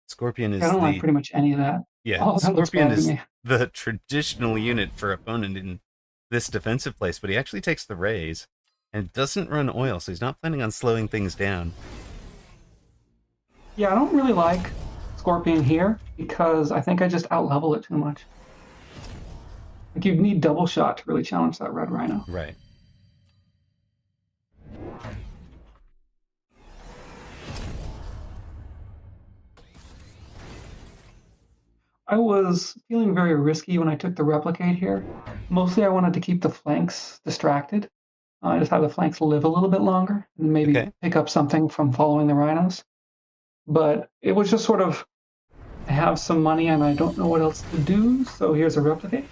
Scorpion I is don't like the pretty much any of that. yeah, All of that looks Scorpion bad to is me. the traditional unit for opponent in this defensive place, but he actually takes the Rays and doesn't run oil, so he's not planning on slowing things down. Yeah, I don't really like Scorpion here because I think I just outlevel it too much. Like, you need double shot to really challenge that red rhino. Right. I was feeling very risky when I took the replicate here. Mostly I wanted to keep the flanks distracted. Just have the flanks live a little bit longer and maybe Okay. pick up something from following the rhinos. but it was just sort of I have some money and I don't know what else to do, so here's a replicate.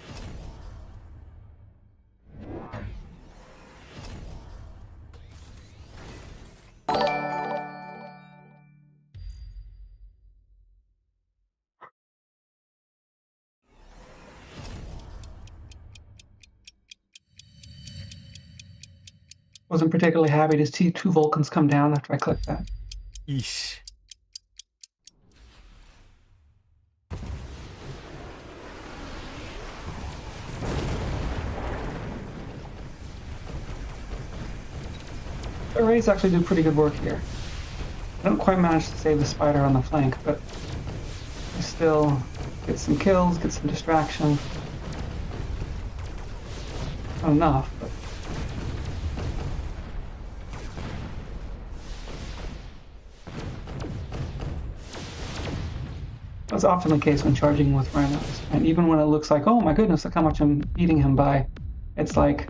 Wasn't particularly happy to see two Vulcans come down after I clicked that. Eesh. The Rays actually do pretty good work here. I don't quite manage to save the spider on the flank, but I still get some kills, get some distraction. Not enough, but that's often the case when charging with rhinos. And even when it looks like, oh my goodness, look how much I'm beating him by, it's like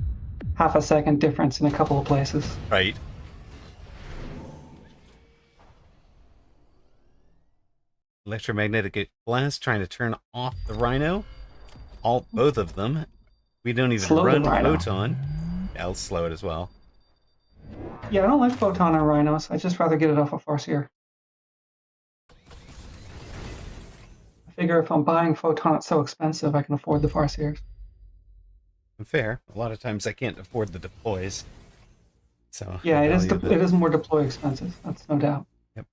half a second difference in a couple of places. Right. Electromagnetic blast trying to turn off the rhino. Both of them. We don't even Slow the run rhino. photon. Yeah, I'll slow it as well. Yeah, I don't like photon on rhinos. I'd just rather get it off a Farseer. I figure if I'm buying photon, it's so expensive, I can afford the Farseers. Fair. A lot of times I can't afford the deploys. So Yeah, I it is. value It is more deploy expensive. That's no doubt. Yep.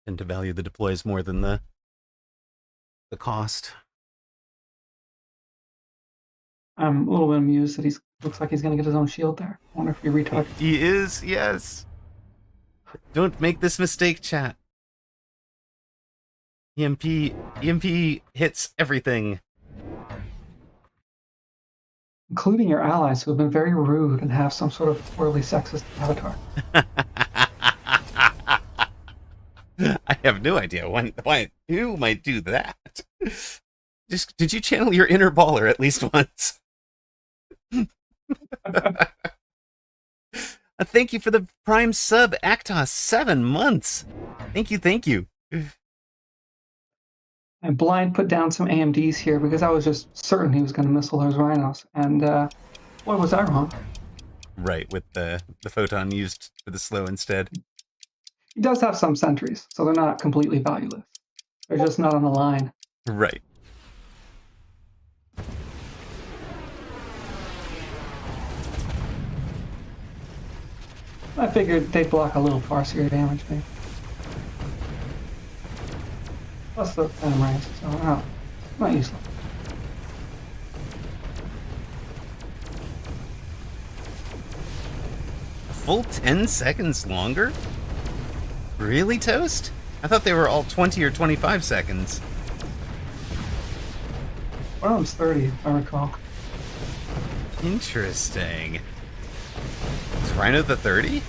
Tend to value the deploys more than the cost. I'm a little bit amused that he's looks like he's going to get his own shield there. I wonder if he retargets. He is, yes. Don't make this mistake, chat. EMP hits everything. Including your allies who have been very rude and have some sort of poorly sexist avatar. I have no idea why who might do that. Just did you channel your inner baller at least once? Thank you for the prime sub, Actos, 7 months. Thank you. And Blind put down some AMDs here because I was just certain he was going to missile those rhinos. And boy, was I wrong. Right, with the photon used for the slow instead. He does have some sentries, so they're not completely valueless. They're just not on the line. Right. I figured they'd block a little Farseer damage, maybe. Plus the Venom Rays, so not useless. A full 10 seconds longer? Really, Toast? I thought they were all 20 or 25 seconds. One of them's 30, if I recall. Interesting. Is Rhino the 30?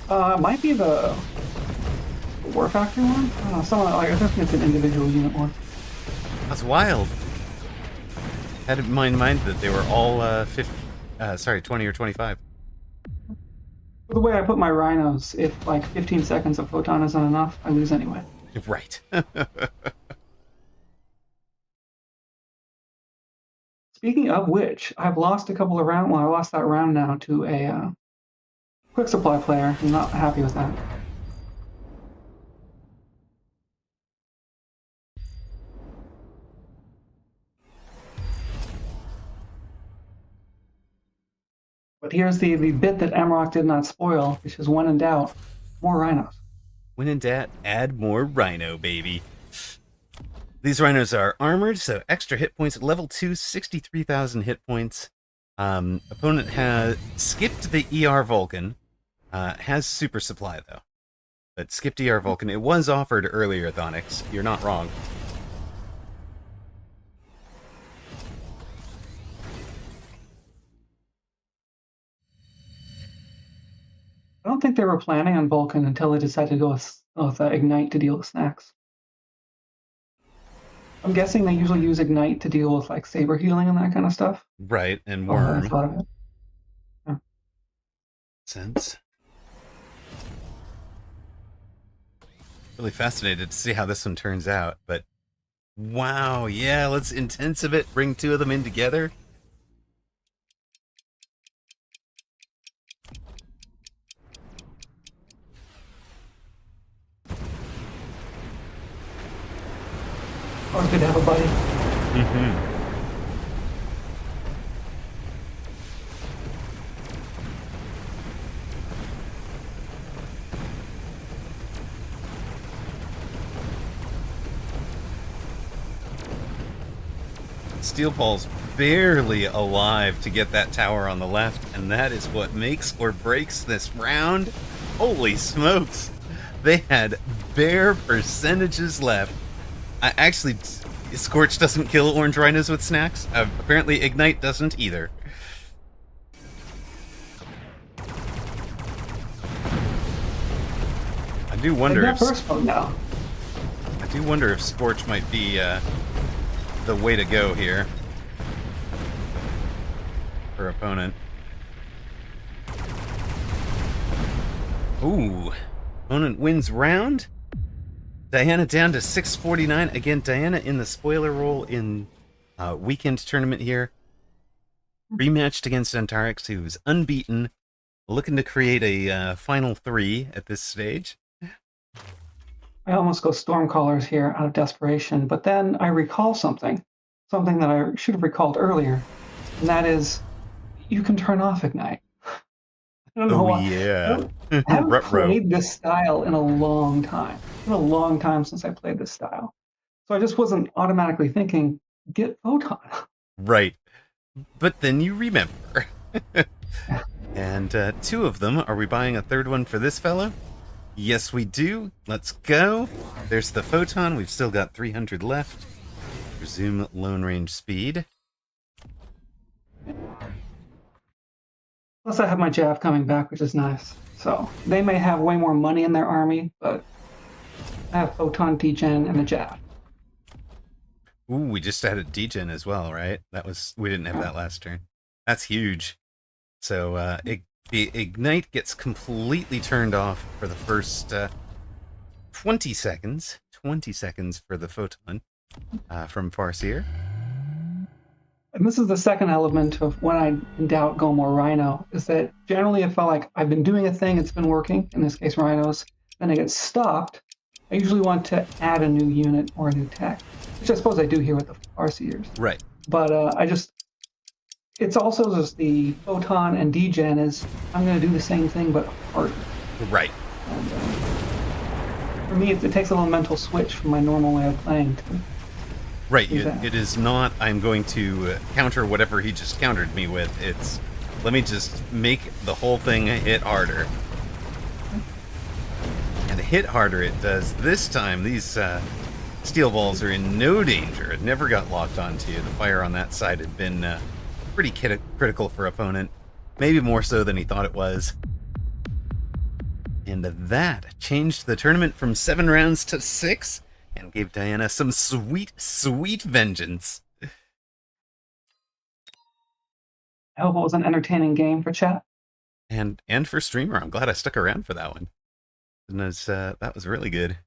It might be the War Factory one? I don't know, someone, like, I think it's an individual unit one. That's wild. Had in mind that they were all 20 or 25. The way I put my rhinos, if like 15 seconds of photon isn't enough, I lose anyway. Right. Speaking of which, I've lost a couple of rounds. Well, I lost that round now to a quick supply player. I'm not happy with that. But here's the bit that Amaroq did not spoil, which is when in doubt, more rhinos. When in doubt, add more Rhino, baby. These rhinos are armored, so extra hit points at level 2, 63,000 hit points. Opponent has skipped the ER Vulcan. Has super supply, though. But skipped ER Vulcan. It was offered earlier, Thonix. You're not wrong. I don't think they were planning on Vulcan until they decided to go with Ignite to deal with snacks. I'm guessing they usually use Ignite to deal with like saber healing and that kind of stuff. Right, and Oh, I Worm. thought of it. Yeah. Sense. Really fascinated to see how this one turns out. But wow, yeah, let's intensive it. Bring two of them in together. Always good to have a buddy. Mm-hmm. Steel Ball's barely alive to get that tower on the left, and that is what makes or breaks this round. Holy smokes! They had bare percentages left. I actually, Scorch doesn't kill orange rhinos with snacks. Apparently, Ignite doesn't either. I do Like wonder that if burst mode now. I do wonder if Scorch might be the way to go here for opponent. Ooh, opponent wins round. Diana down to 649. Again, Diana in the spoiler role in weekend tournament here. Rematched against Antarix, who's unbeaten, looking to create a final three at this stage. I almost go Stormcallers here out of desperation, but then I recall something that I should have recalled earlier, and that is you can turn off Ignite. I don't know Oh why. yeah, I haven't Rutro. played this style in a long time. It's been a long time since I played this style. So I just wasn't automatically thinking, get Photon. Right, but then you remember. And two of them. Are we buying a third one for this fellow? Yes, we do. Let's go. There's the photon. We've still got 300 left. Resume lone range speed. Plus, I have my Jav coming back, which is nice. So they may have way more money in their army, but I have Photon, Degen, and a Jav. Ooh, we just added degen as well, right? We didn't have that last turn. That's huge. So the ignite gets completely turned off for the first 20 seconds. 20 seconds for the photon from Farseer. And this is the second element of when I in doubt go more Rhino, is that generally I felt like I've been doing a thing, it's been working, in this case Rhinos, then I get stopped. I usually want to add a new unit or a new tech, which I suppose I do here with the Farseers. Right. But it's also just the Photon and Degen is, I'm going to do the same thing but harder. Right. And, for me, it takes a little mental switch from my normal way of playing to Right. It is not, I'm going to counter whatever he just countered me with. It's, let me just make the whole thing hit harder. And hit harder it does. This time, these steel balls are in no danger. It never got locked onto you. The fire on that side had been pretty critical for opponent. Maybe more so than he thought it was. And that changed the tournament from 7 rounds to 6. And gave Diana some sweet, sweet vengeance. I hope it was an entertaining game for chat. And for streamer. I'm glad I stuck around for that one. And that was really good. It's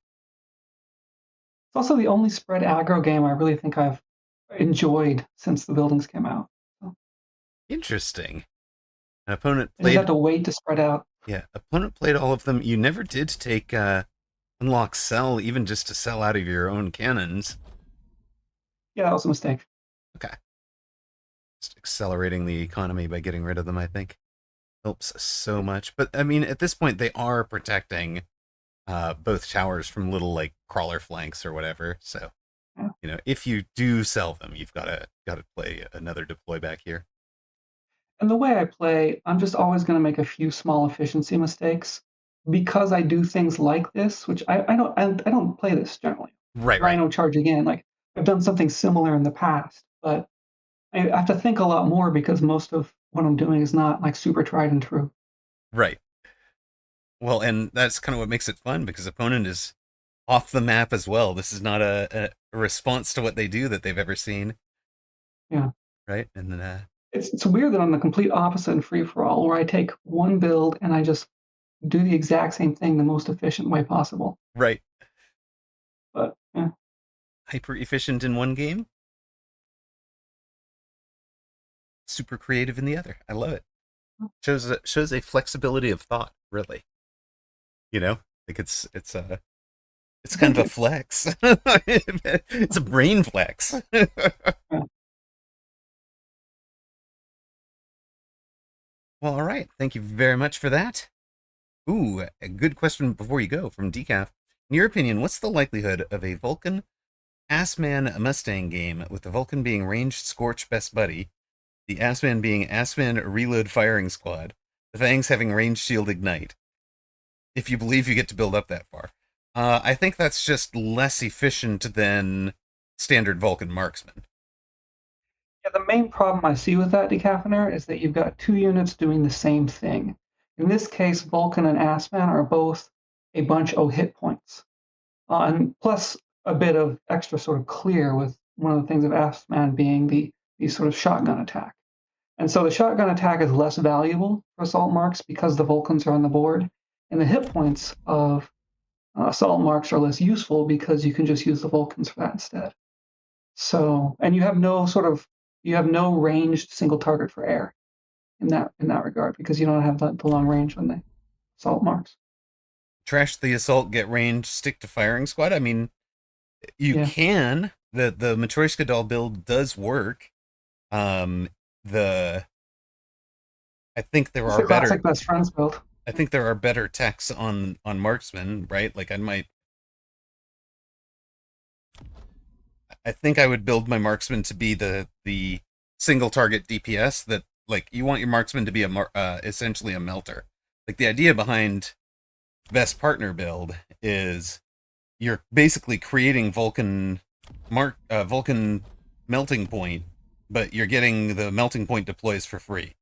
also the only spread aggro game I really think I've enjoyed since the buildings came out. So, interesting. An opponent I just played. have to wait to spread out. Yeah, opponent played all of them. You never did take unlock sell, even just to sell out of your own cannons. Yeah, that was a mistake. Okay. Just accelerating the economy by getting rid of them, I think. Helps so much. But, I mean, at this point, they are protecting both towers from little, like, crawler flanks or whatever. So, Yeah. you know, if you do sell them, you've got to play another deploy back here. And the way I play, I'm just always going to make a few small efficiency mistakes because I do things like this, which I don't play this generally. Right. Rhino charging in, like I've done something similar in the past, but I have to think a lot more because most of what I'm doing is not like super tried and true. Right. Well, and that's kind of what makes it fun because opponent is off the map as well. This is not a response to what they do that they've ever seen. Yeah. Right. And then it's weird that I'm the complete opposite in free for all, where I take one build and I just do the exact same thing the most efficient way possible. right. Yeah. Hyper efficient in one game, super creative in the other. I love it. Shows a flexibility of thought, really. You know, like it's I kind think of a it. flex. It's a brain flex. Yeah. Well, all right. Thank you very much for that. Ooh, a good question before you go from Decaf. In your opinion, what's the likelihood of a Vulcan Assman Mustang game with the Vulcan being ranged Scorch best buddy, the Assman being Assman Reload Firing Squad, the Fangs having ranged Shield Ignite? If you believe you get to build up that far. I think that's just less efficient than standard Vulcan marksman. Yeah, the main problem I see with that decaffeinator is that you've got two units doing the same thing. In this case, Vulcan and Assman are both a bunch of hit points, and plus a bit of extra sort of clear with one of the things of Assman being the sort of shotgun attack. And so the shotgun attack is less valuable for assault marks because the Vulcans are on the board, and the hit points of assault marks are less useful because you can just use the Vulcans for that instead. So, and you have no ranged single target for air in that regard because you don't have the long range on the assault marks. Trash the assault, get range, stick to firing squad. I mean, you Yeah, can. The Matryoshka doll build does work. Um, the I think there it's are the better. classic best friends build. I think there are better techs on marksman, right? Like I might. I think I would build my marksman to be the single target DPS that like you want your marksman to be essentially a melter. Like the idea behind best partner build is you're basically creating Vulcan melting point, but you're getting the melting point deploys for free.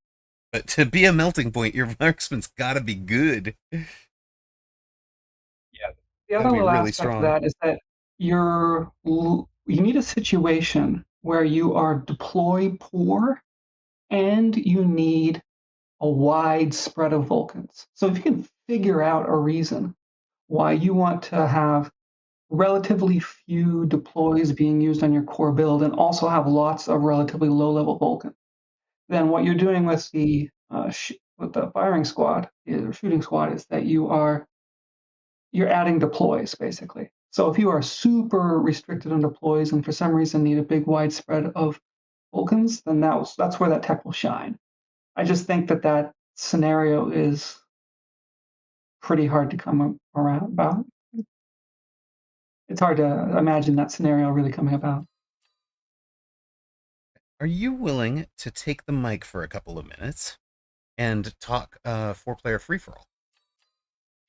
But to be a melting point, your marksman's got to be good. Yeah. The Got to other be little really aspect of strong. that is that you need a situation where you are deploy poor and you need a wide spread of Vulcans. So if you can figure out a reason why you want to have relatively few deploys being used on your core build and also have lots of relatively low level Vulcan, then what you're doing with the firing squad or shooting squad is that you're adding deploys basically. So if you are super restricted on deploys and for some reason need a big widespread of Vulcans, then that's where that tech will shine. I just think that scenario is pretty hard to come around about. It's hard to imagine that scenario really coming about. Are you willing to take the mic for a couple of minutes and talk four-player free for all?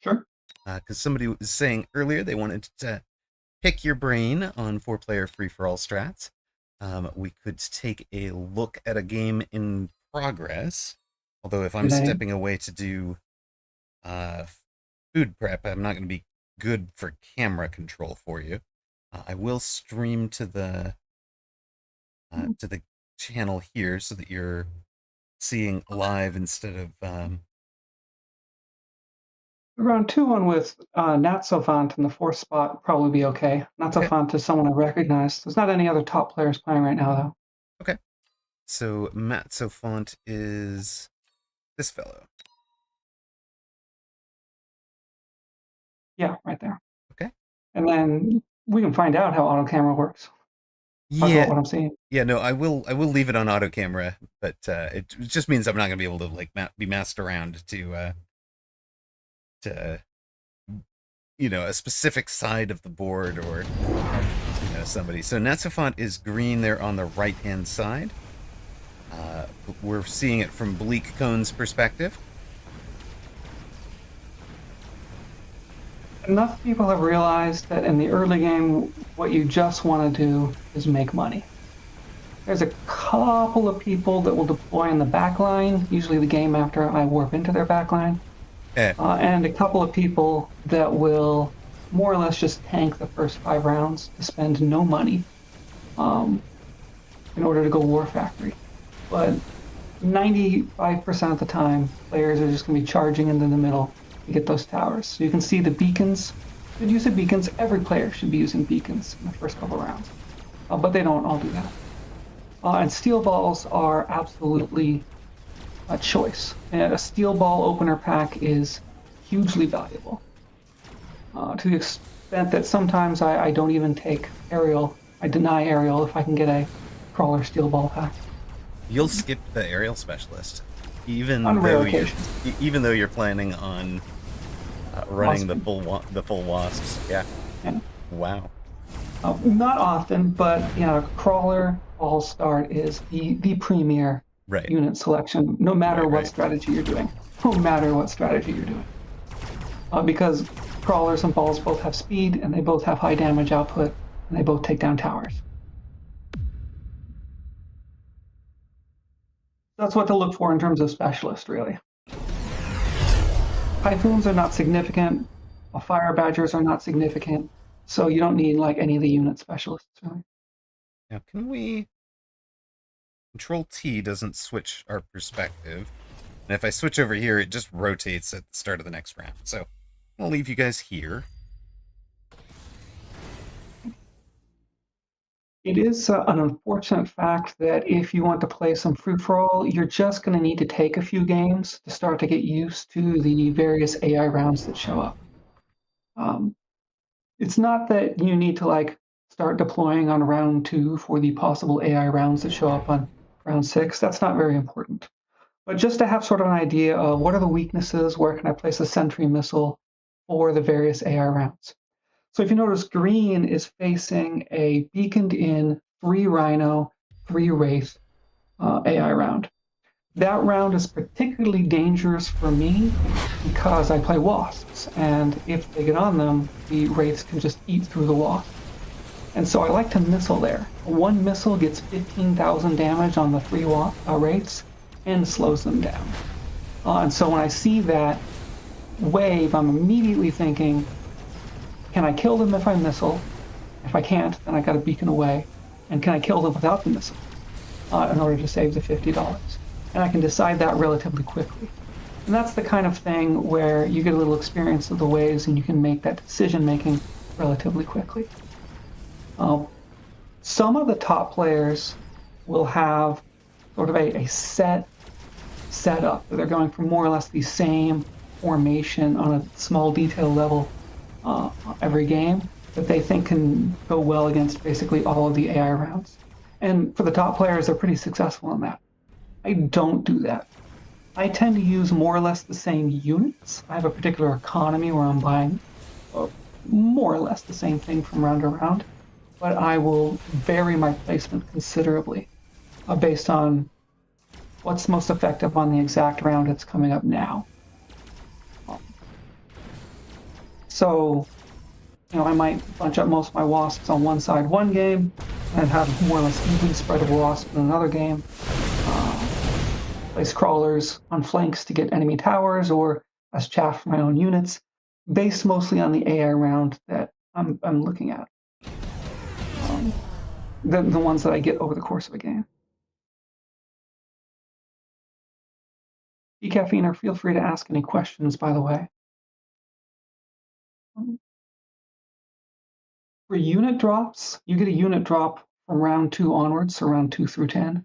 Sure. Because somebody was saying earlier they wanted to pick your brain on four-player free for all strats. We could take a look at a game in progress. Although if I'm Did I? stepping away to do uh, food prep, I'm not going to be good for camera control for you. I will stream to the channel here so that you're seeing live instead of Round two one with Natsofant in the fourth spot would probably be okay. okay. Natsofant is someone I recognize. There's not any other top players playing right now, though. Okay. So Matt Sofont is this fellow. Yeah, right there. Okay. And then we can find out how auto camera works. Talk about Yeah. what I'm seeing. Yeah, no, I will leave it on auto camera, but it just means I'm not gonna be able to like be masked around to a specific side of the board or somebody. So Natsufant is green there on the right hand side. We're seeing it from Bleak Cone's perspective. Enough people have realized that in the early game, what you just want to do is make money. There's a couple of people that will deploy in the back line, usually the game after I warp into their back line, Eh, and a couple of people that will more or less just tank the first 5 rounds to spend no money um, in order to go War Factory. But 95% of the time, players are just going to be charging into the middle to get those towers. So you can see the beacons good use of beacons. Every player should be using beacons in the first couple rounds, but they don't all do that. And steel balls are absolutely a choice. And a steel ball opener pack is hugely valuable to the extent that sometimes I don't even take aerial. I deny aerial if I can get a crawler steel ball pack. You'll skip the aerial specialist, even On rare though you're occasions. even though you're planning on running Wasp. the full wasps. Yeah. Yeah. Wow. Not often, but crawler all start is the premier Right. unit selection, no matter Right. what Right. strategy you're doing. No matter what strategy you're doing. Because crawlers and balls both have speed, and they both have high damage output, and they both take down towers. That's what to look for in terms of specialist, really. Typhoons are not significant. Fire badgers are not significant. So you don't need like any of the unit specialists, really. Now, can we? Control T doesn't switch our perspective, and if I switch over here, it just rotates at the start of the next round. So I'll leave you guys here. It is an unfortunate fact that if you want to play some free for all, you're just going to need to take a few games to start to get used to the various AI rounds that show up. Um, it's not that you need to like start deploying on round 2 for the possible AI rounds that show up on round 6. That's not very important. But just to have sort of an idea of what are the weaknesses, where can I place a sentry missile for the various AI rounds. So if you notice, green is facing a beaconed in 3 Rhino, 3 Wraith AI round. That round is particularly dangerous for me because I play Wasps, and if they get on them, the Wraiths can just eat through the Wasp. And so I like to missile there. One missile gets 15,000 damage on the 3 Wraiths and slows them down. And so when I see that wave, I'm immediately thinking, can I kill them if I missile? If I can't, then I got to beacon away. And can I kill them without the missile in order to save the $50? And I can decide that relatively quickly. And that's the kind of thing where you get a little experience of the waves and you can make that decision making relatively quickly. Some of the top players will have sort of a set setup. They're going for more or less the same formation on a small detail level every game that they think can go well against basically all of the AI rounds. And for the top players, they're pretty successful in that. I don't do that. I tend to use more or less the same units. I have a particular economy where I'm buying more or less the same thing from round to round, but I will vary my placement considerably based on what's most effective on the exact round that's coming up now. So, I might bunch up most of my wasps on one side one game, and have more or less even spread of wasps in another game. Place crawlers on flanks to get enemy towers, or as chaff for my own units, based mostly on the AI round that I'm looking at. The ones that I get over the course of a game. Decaffeiner, feel free to ask any questions, by the way. For unit drops, you get a unit drop from round 2 onwards, so round 2 through 10.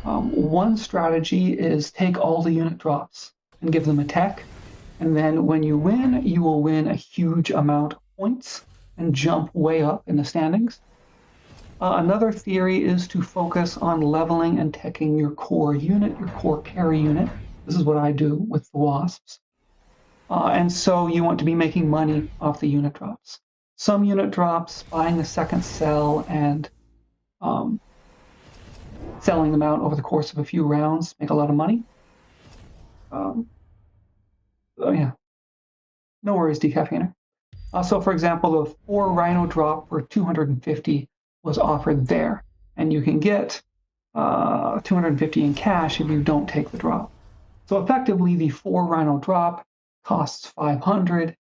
One strategy is take all the unit drops and give them a tech, and then when you win, you will win a huge amount of points and jump way up in the standings. Another theory is to focus on leveling and teching your core unit, your core carry unit. This is what I do with the Wasps. And so you want to be making money off the unit drops. Some unit drops, buying the second cell and selling them out over the course of a few rounds, make a lot of money. Oh yeah, no worries, Decaffeiner. So for example, the 4 Rhino drop for 250 was offered there, and you can get 250 in cash if you don't take the drop. So effectively, the 4 Rhino drop costs 500,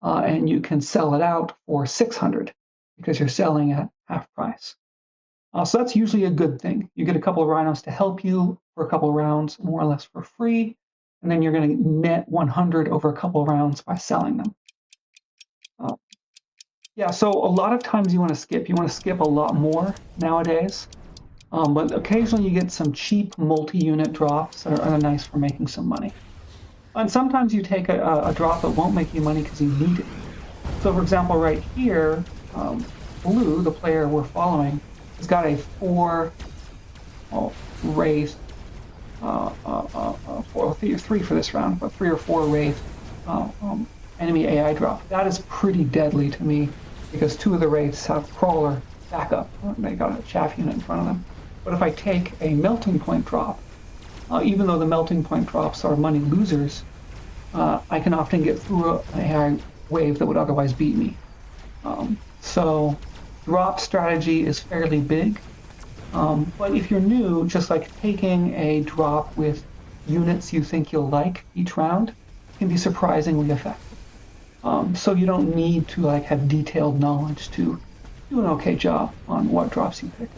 and you can sell it out for 600 because you're selling at half price. So that's usually a good thing. You get a couple of rhinos to help you for a couple of rounds, more or less for free, and then you're going to net 100 over a couple of rounds by selling them. Yeah, so a lot of times you want to skip. You want to skip a lot more nowadays. But occasionally you get some cheap multi-unit drops that are nice for making some money. And sometimes you take a drop that won't make you money because you need it. So, for example, right here, Blue, the player we're following, has got a four wraith, three for this round, but three or four wraith enemy AI drop. That is pretty deadly to me because two of the wraiths have crawler backup. They got a chaff unit in front of them. But if I take a melting point drop, even though the melting point drops are money losers, I can often get through an AI wave that would otherwise beat me. So drop strategy is fairly big. But if you're new, just like taking a drop with units you think you'll like each round can be surprisingly effective. So you don't need to like have detailed knowledge to do an okay job on what drops you pick.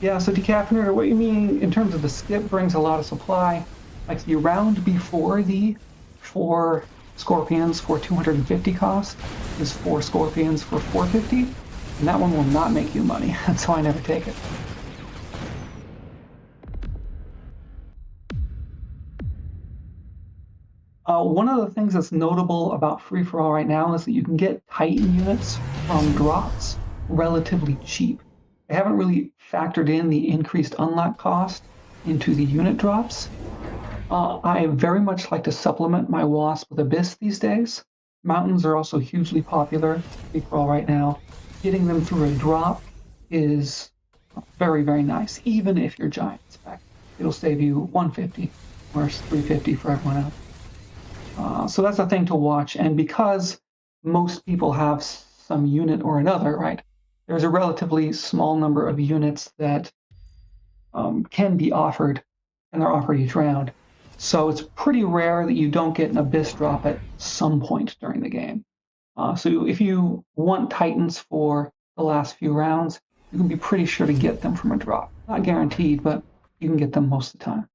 Yeah, so decaffeinator, what you mean in terms of the skip brings a lot of supply. Like the round before the four scorpions for 250 cost is four scorpions for 450, and that one will not make you money, and so I never take it. One of the things that's notable about free for all right now is that you can get Titan units from drops relatively cheap. I haven't really factored in the increased unlock cost into the unit drops. I very much like to supplement my Wasp with Abyss these days. Mountains are also hugely popular free for all right now. Getting them through a drop is very, very nice, even if you're giant spec. It'll save you 150 whereas 350 for everyone else. So that's a thing to watch. And because most people have some unit or another, right? There's a relatively small number of units that can be offered, and they're offered each round. So it's pretty rare that you don't get an Abyss drop at some point during the game. So if you want Titans for the last few rounds, you can be pretty sure to get them from a drop. Not guaranteed, but you can get them most of the time.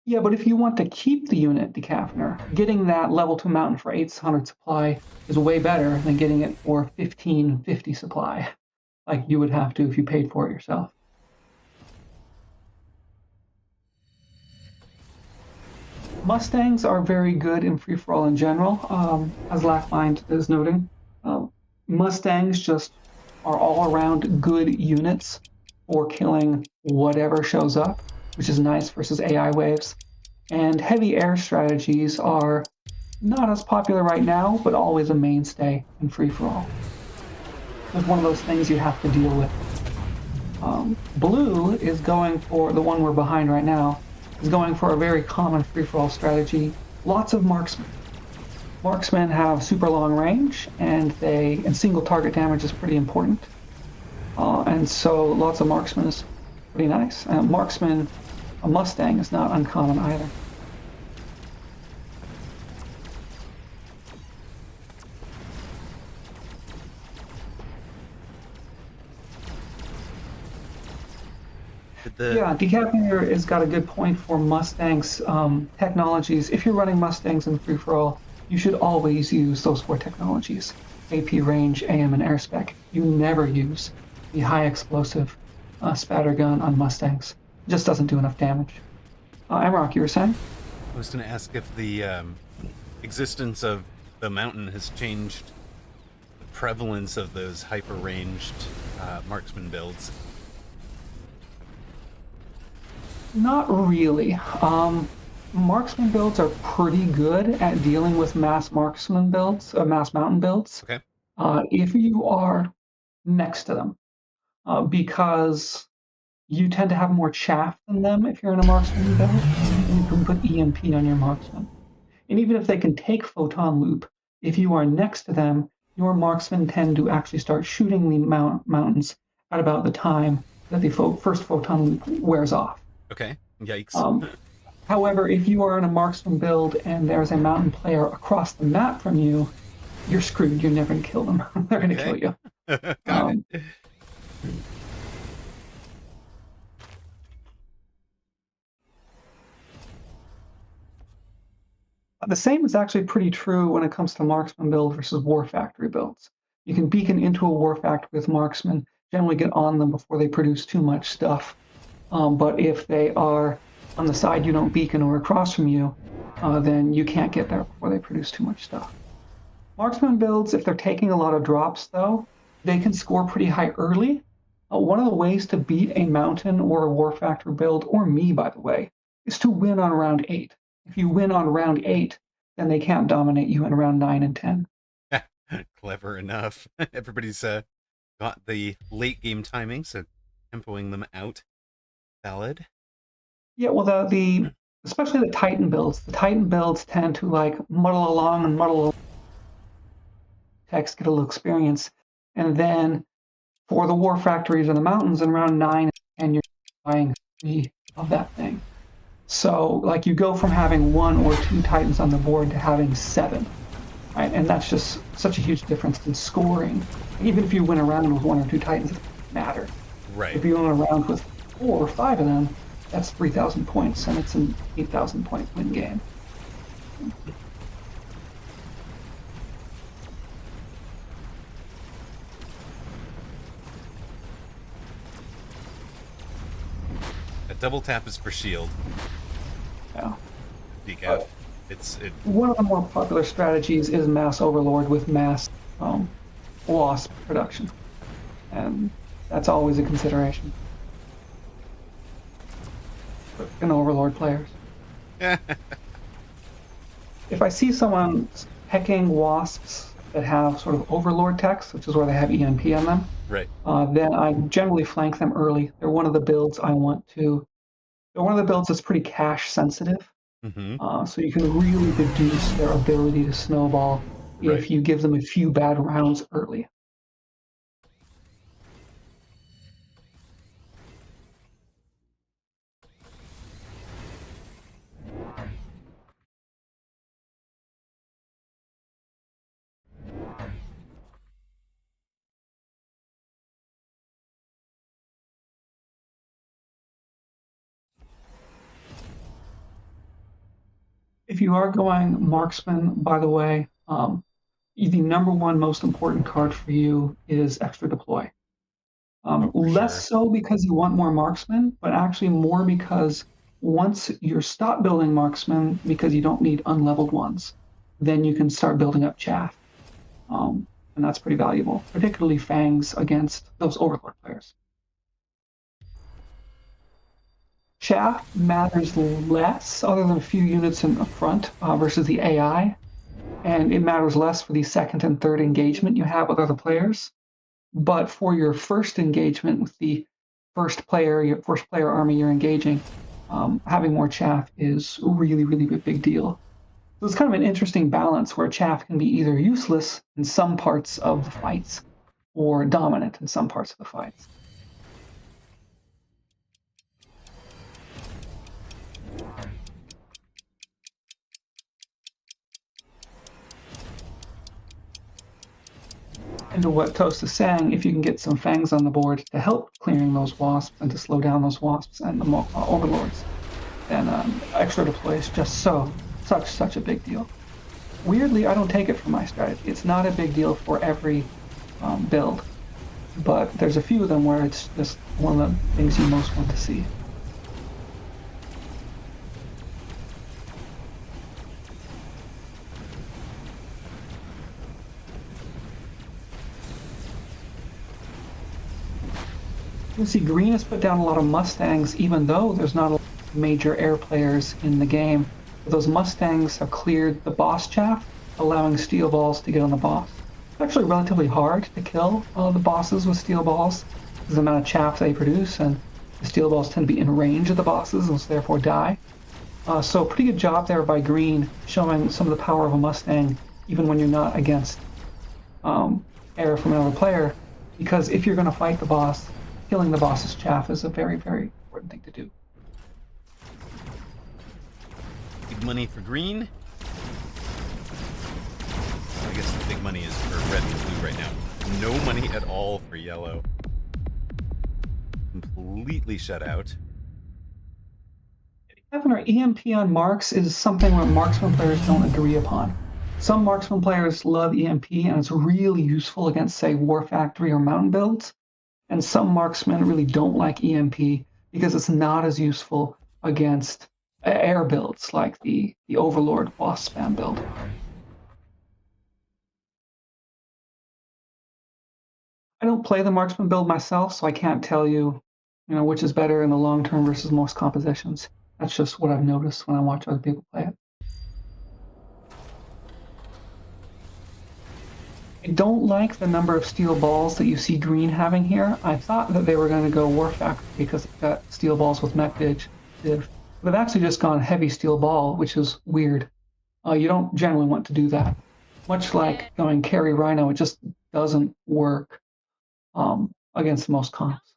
Yeah, but if you want to keep the unit decaffeinator, getting that level 2 mountain for 800 supply is way better than getting it for 1550 supply, like you would have to if you paid for it yourself. Mustangs are very good in free for all in general, as Lackmind is noting. Mustangs just are all around good units for killing whatever shows up, which is nice versus AI waves. And heavy air strategies are not as popular right now, but always a mainstay in free for all. It's one of those things you have to deal with. Blue is going for the one we're behind right now, is going for a very common free for all strategy. Lots of marksmen. Marksmen have super long range, and single target damage is pretty important. And so lots of marksmen is pretty nice. Marksman, a Mustang is not uncommon either. Yeah, Decaffeinator has got a good point for Mustangs technologies. If you're running Mustangs in free for all, you should always use those four technologies: AP range, AM, and air spec. You never use the high explosive spatter gun on Mustangs. It just doesn't do enough damage. Amaroq, you were saying? I was going to ask if the existence of the mountain has changed the prevalence of those hyper-ranged marksman builds. Not really. Marksman builds are pretty good at dealing with mass marksman builds, mass mountain builds. Okay. If you are next to them, because you tend to have more chaff than them if you're in a marksman build, and you can put EMP on your marksman. And even if they can take photon loop, if you are next to them, your marksmen tend to actually start shooting the mountains at about the time that the first photon loop wears off. Okay. Yikes. However, if you are in a marksman build and there's a mountain player across the map from you, you're screwed. You're never going to kill them. They're going to kill Okay. you. Got Um, it. the same is actually pretty true when it comes to marksman build versus war factory builds. You can beacon into a war factory with marksmen, generally get on them before they produce too much stuff. But if they are on the side you don't beacon or across from you, then you can't get there before they produce too much stuff. Marksman builds, if they're taking a lot of drops, though, they can score pretty high early. One of the ways to beat a mountain or a war factor build, or me, by the way, is to win on round 8. If you win on round 8, then they can't dominate you in round 9 and 10. Clever enough. Everybody's got the late game timing, so tempoing them out. Valid. Yeah, well, the especially the Titan builds tend to like muddle along and muddle along, text, get a little experience, and then for the war factories in the mountains in round 9 and you're buying 3 of that thing. So like you go from having 1 or 2 titans on the board to having 7, right? And that's just such a huge difference in scoring. Even if you win a round with 1 or 2 titans, it doesn't matter. Right. If you win a round with 4 or 5 of them, that's 3,000 points, and it's an 8,000 point win game. A double tap is for shield. Yeah. Speak out. It. One of the more popular strategies is mass overlord with mass wasp production, and that's always a consideration in overlord players. If I see someone pecking wasps that have sort of overlord text, which is where they have EMP on them, Right. then I generally flank them early. They're one of the builds I want to. They're one of the builds that's pretty cache sensitive. Mm-hmm. So you can really reduce their ability to snowball Right. if you give them a few bad rounds early. If you are going marksman, by the way, the number one most important card for you is extra deploy. Oh, for Less sure. so because you want more marksmen, but actually more because once you stop building marksmen because you don't need unleveled ones, then you can start building up chaff. And that's pretty valuable, particularly fangs against those overlord players. Chaff matters less, other than a few units in the front versus the AI, and it matters less for the second and third engagement you have with other players. But for your first engagement with the your first player army you're engaging, having more chaff is a really, really big deal. So it's kind of an interesting balance where chaff can be either useless in some parts of the fights or dominant in some parts of the fights. And to what Toast is saying, if you can get some fangs on the board to help clearing those wasps and to slow down those wasps and the overlords, then extra deploy is just such a big deal. Weirdly, I don't take it from my strategy. It's not a big deal for every build, but there's a few of them where it's just one of the things you most want to see. You see, green has put down a lot of Mustangs, even though there's not a lot of major air players in the game. Those Mustangs have cleared the boss chaff, allowing steel balls to get on the boss. It's actually relatively hard to kill the bosses with steel balls because of the amount of chaff they produce, and the steel balls tend to be in range of the bosses and so therefore die. So pretty good job there by green, showing some of the power of a Mustang, even when you're not against air from another player, because if you're going to fight the boss, killing the boss's chaff is a very important thing to do. money for green. I guess the big money is for red and blue right now. No money at all for yellow. Completely shut out. Having our EMP on marks is something where marksman players don't agree upon. Some marksman players love EMP and it's really useful against, say, War Factory or mountain builds. And some marksmen really don't like EMP because it's not as useful against air builds like the Overlord boss spam build. I don't play the marksman build myself, so I can't tell you, which is better in the long term versus most compositions. That's just what I've noticed when I watch other people play it. I don't like the number of steel balls that you see green having here. I thought that they were going to go War Factory because it's got steel balls with mech div. They've actually just gone heavy steel ball, which is weird. You don't generally want to do that. Much like going carry Rhino, it just doesn't work against most comps.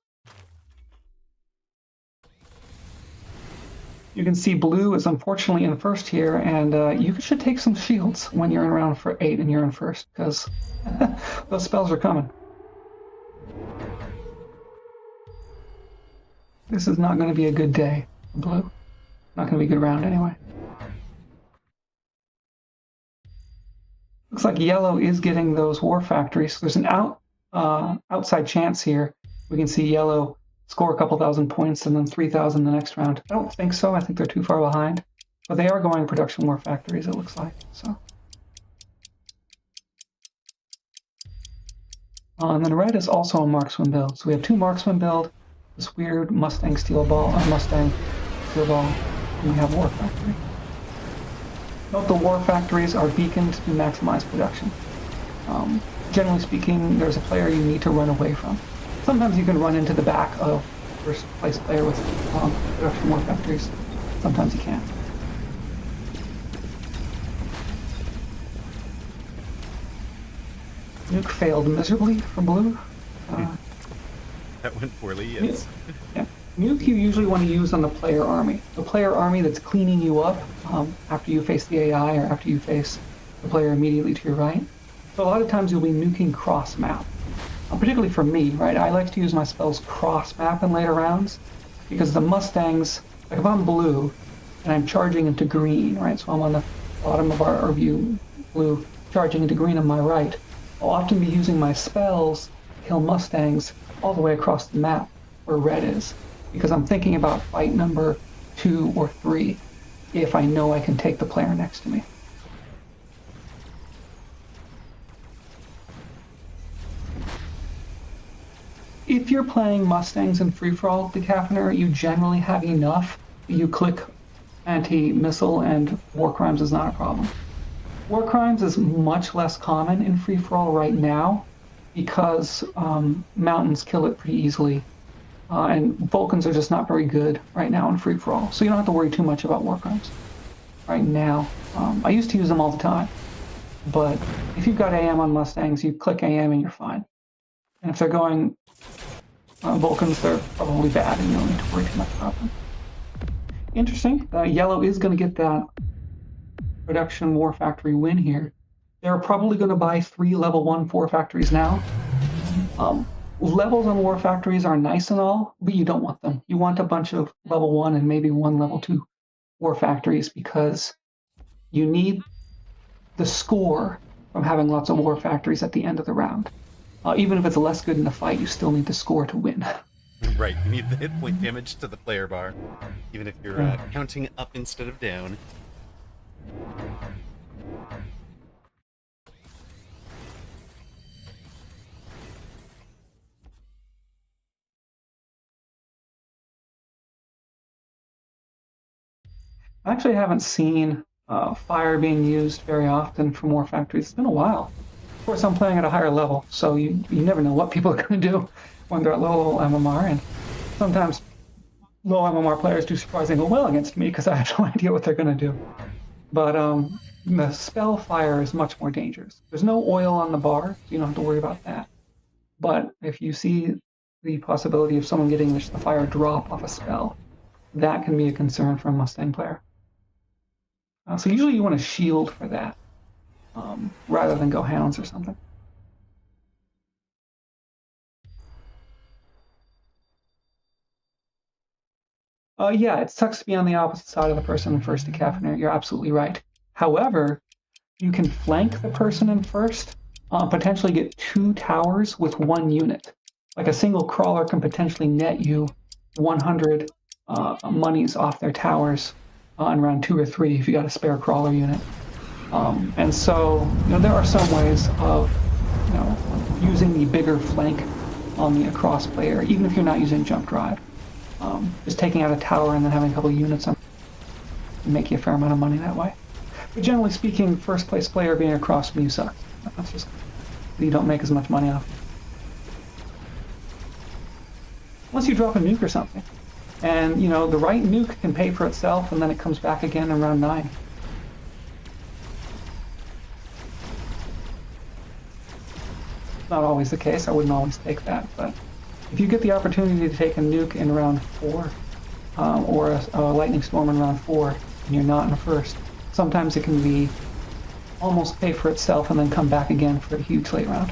You can see blue is unfortunately in first here, and you should take some shields when you're in round 8 and you're in first, because those spells are coming. This is not going to be a good day for blue. Not going to be a good round anyway. Looks like yellow is getting those war factories. So there's an outside chance here. We can see yellow score a couple thousand points and then 3,000 the next round. I don't think so. I think they're too far behind. But they are going production war factories, it looks like. So. And then red is also a marksman build. So we have two marksman build, this weird Mustang steel ball, Mustang steel ball, and we have war factory. Note the war factories are beaconed to maximize production. Generally speaking, there's a player you need to run away from. Sometimes you can run into the back of first place player with production war factories. Sometimes you can't. Nuke failed miserably for blue. That went poorly, yes. Yeah. Nuke you usually want to use on the player army. The player army that's cleaning you up after you face the AI or after you face the player immediately to your right. So a lot of times you'll be nuking cross map. Particularly for me, right? I like to use my spells cross map in later rounds because the Mustangs, like if I'm blue and I'm charging into green, right? So I'm on the bottom of our view, blue, charging into green on my right. I'll often be using my spells to kill Mustangs all the way across the map where red is because I'm thinking about fight number 2 or 3 if I know I can take the player next to me. If you're playing Mustangs in free-for-all decaffeinator, you generally have enough. You click anti-missile and war crimes is not a problem. War crimes is much less common in free-for-all right now because mountains kill it pretty easily. And Vulcans are just not very good right now in free-for-all. So you don't have to worry too much about war crimes right now. I used to use them all the time. But if you've got AM on Mustangs, you click AM and you're fine. And if they're going Vulcans, they're probably bad and you don't need to worry too much about them. Interesting. Yellow is going to get that production war factory win here. They're probably going to buy 3 level 1 war factories now. Levels on war factories are nice and all, but you don't want them. You want a bunch of level 1 and maybe 1 level 2 war factories because you need the score from having lots of war factories at the end of the round. Even if it's less good in the fight, you still need the score to win. Right, you need the hit point damage to the player bar, even if you're counting up instead of down. I actually haven't seen fire being used very often for more factories. It's been a while. Of course, I'm playing at a higher level, so you never know what people are going to do when they're at low MMR, and sometimes low MMR players do surprisingly well against me because I have no idea what they're going to do. But the spell fire is much more dangerous. There's no oil on the bar, so you don't have to worry about that. But if you see the possibility of someone getting the fire drop off a spell, that can be a concern for a Mustang player. So usually you want to shield for that rather than go hounds or something. Yeah, it sucks to be on the opposite side of the person in first decaffeinator. You're absolutely right. However, you can flank the person in first, potentially get 2 towers with 1 unit. Like a single crawler can potentially net you 100 monies off their towers in round 2 or 3 if you got a spare crawler unit. And so, there are some ways of, using the bigger flank on the across player, even if you're not using jump drive. Just taking out a tower and then having a couple units on make you a fair amount of money that way. But generally speaking, first place player being across from you sucks. That's just you don't make as much money off. Unless you drop a nuke or something. And the right nuke can pay for itself and then it comes back again in round 9. Not always the case. I wouldn't always take that, but if you get the opportunity to take a nuke in round 4 or a lightning storm in round 4 and you're not in the first, sometimes it can be almost pay for itself and then come back again for a huge late round.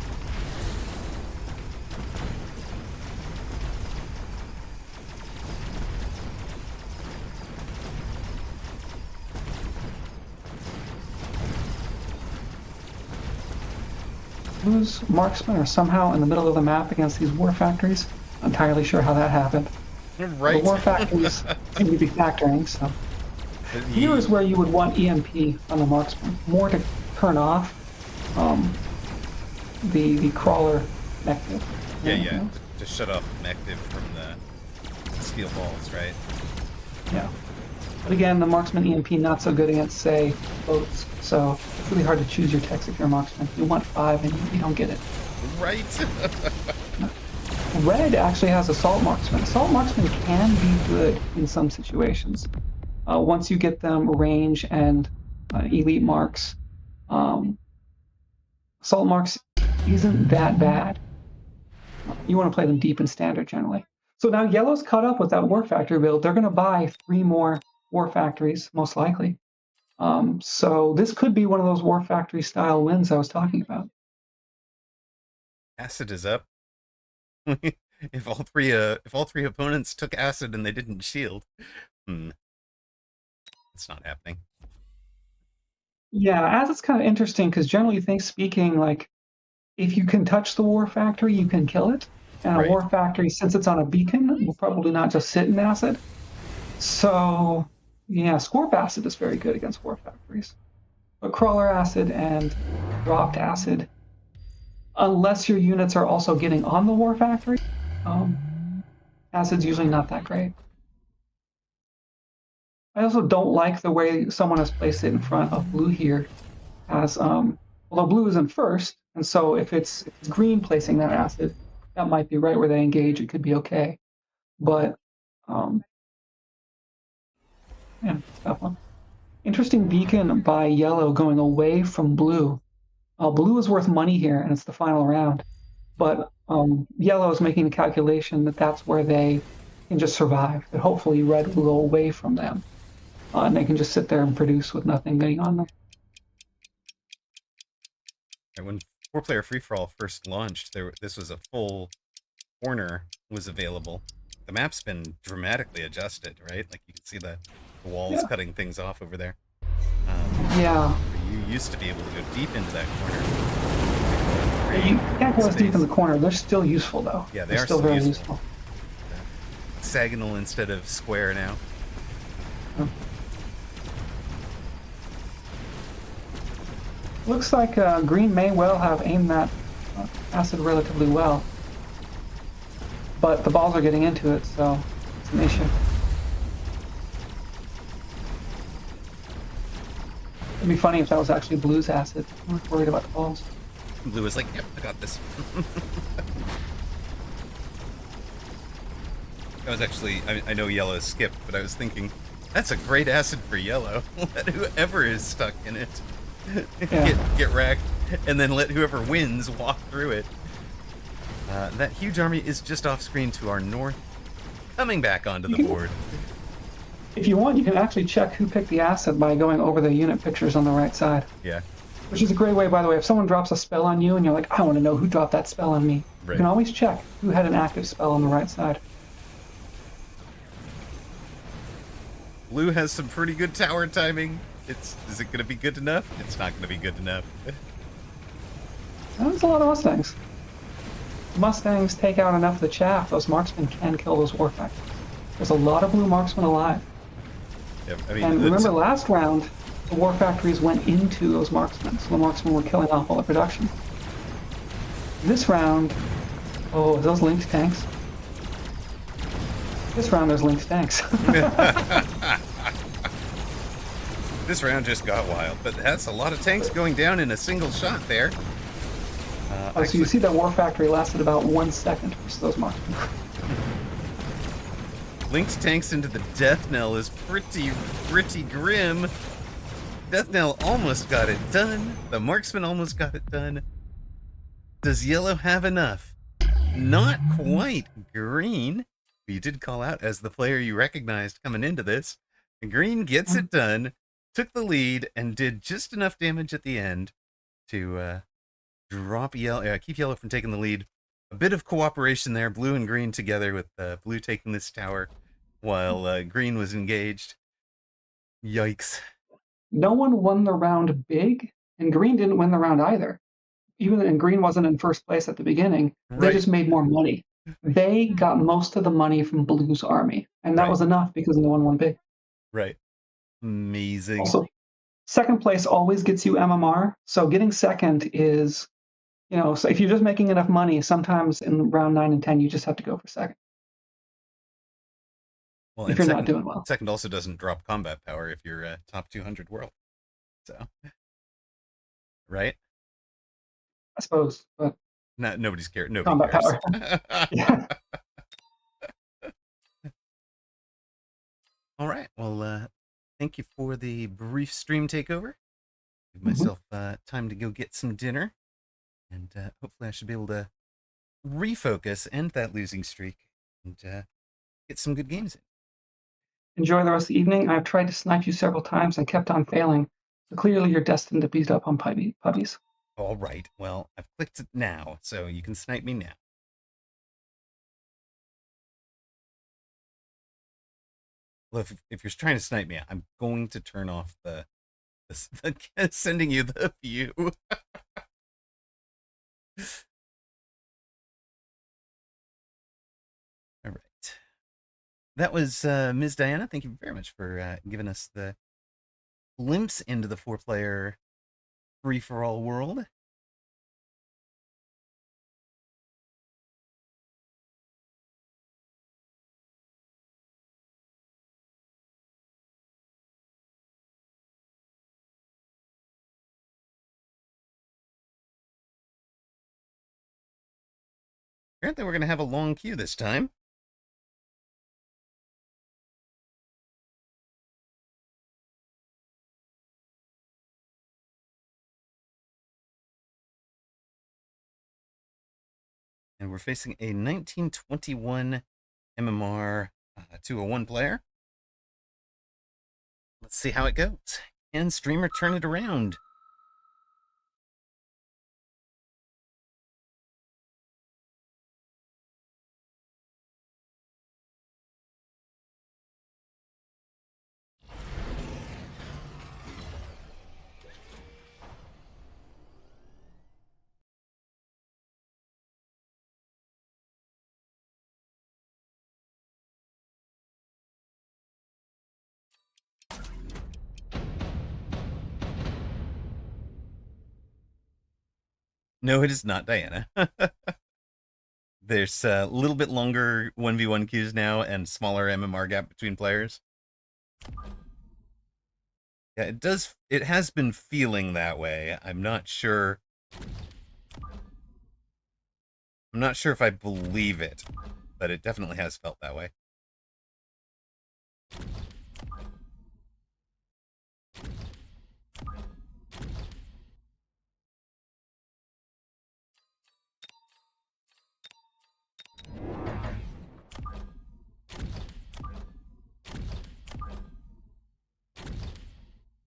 Blue's marksmen are somehow in the middle of the map against these war factories. I'm entirely sure how that happened. Right. The war factories seem to be factoring, so here is where you would want EMP on the marksman, more to turn off the crawler mective. Yeah. To shut off mective from the steel balls, right? Yeah. But again, the marksman EMP not so good against, say, boats. So it's really hard to choose your techs if you're a marksman. You want 5 and you don't get it. Right. Red actually has assault marksman. Assault marksman can be good in some situations. Once you get them range and elite marks, assault marks isn't that bad. You want to play them deep and standard generally. So now yellow's caught up with that war factory build. They're going to buy 3 more war factories, most likely. So this could be one of those war factory style wins I was talking about. Acid is up. if all three opponents took acid and they didn't shield, it's not happening. Yeah, as it's kind of interesting because generally, speaking, like if you can touch the war factory, you can kill it. And Right. a war factory, since it's on a beacon, will probably not just sit in acid. So yeah, Scorp acid is very good against war factories. But crawler acid and dropped acid, unless your units are also getting on the war factory, acid's usually not that great. I also don't like the way someone has placed it in front of blue here, as although blue is in first, and so if it's green placing that acid, that might be right where they engage. It could be okay, but yeah, that one. Interesting beacon by yellow going away from blue. Blue is worth money here, and it's the final round. But yellow is making the calculation that that's where they can just survive. That hopefully red will go away from them, and they can just sit there and produce with nothing getting on them. When 4-player free-for-all first launched, this was a full corner was available. The map's been dramatically adjusted, right? Like you can see the walls cutting things off over there. Yeah. You used to be able to go deep into that corner. You can't go as deep in the corner. They're still useful, though. Yeah, They're still very useful. Hexagonal instead of square now. Looks like green may well have aimed that acid relatively well. But the balls are getting into it, so it's an issue. It'd be funny if that was actually blue's acid. I'm not worried about the balls. Blue was like, yep, I got this. I was actually, I know yellow skipped, but I was thinking, that's a great acid for yellow. Let whoever is stuck in it get wrecked, and then let whoever wins walk through it. That huge army is just off screen to our north, coming back onto the board. If you want, you can actually check who picked the asset by going over the unit pictures on the right side, Yeah, which is a great way, by the way. If someone drops a spell on you and you're like, I want to know who dropped that spell on me, you can right. always check who had an active spell on the right side. Blue has some pretty good tower timing. Is it going to be good enough? It's not going to be good enough. There's a lot of Mustangs. Mustangs take out enough of the chaff, those marksmen can kill those war factories. There's a lot of blue marksmen alive. Yeah, I mean, And remember last round, the war factories went into those marksmen, so the marksmen were killing off all the production. This round, oh, those linked tanks. This round, there's linked tanks. this round just got wild, but that's a lot of tanks going down in a single shot there. So you see that war factory lasted about 1 second versus those marksmen. Linked tanks into the death knell is pretty grim. Death knell almost got it done. The marksman almost got it done. Does yellow have enough? Not quite. Green, who you did call out as the player you recognized coming into this. Green gets it done, took the lead, and did just enough damage at the end to drop yellow, keep yellow from taking the lead. A bit of cooperation there, blue and green together, with blue taking this tower while green was engaged. Yikes. No one won the round big, and green didn't win the round either. And green wasn't in first place at the beginning. They Right. just made more money. They got most of the money from blue's army, and that was enough because no one won big. Right. Amazing. Also, second place always gets you MMR, so getting second is, so if you're just making enough money, sometimes in round 9 and 10, you just have to go for second. Well, if you're not doing well. Second also doesn't drop combat power if you're top 200 world. So, right? I suppose, but nobody's cared. Nobody combat cares. power. Yeah. All right. Well, thank you for the brief stream takeover. Give myself time to go get some dinner, and hopefully I should be able to refocus, end that losing streak, and get some good games in. Enjoy the rest of the evening. I've tried to snipe you several times and kept on failing. So clearly you're destined to beat up on puppies. All right. Well, I've clicked it now, so you can snipe me now. Well, if you're trying to snipe me, I'm going to turn off the sending you the view. All right. That was Ms. Diana. Thank you very much for giving us the glimpse into the 4-player free-for-all world. Apparently we're going to have a long queue this time. And we're facing a 1921 MMR 201 player. Let's see how it goes. Can streamer turn it around? No, it is not Diana. There's a little bit longer 1v1 queues now and smaller MMR gap between players. Yeah, it has been feeling that way. I'm not sure if I believe it, but it definitely has felt that way.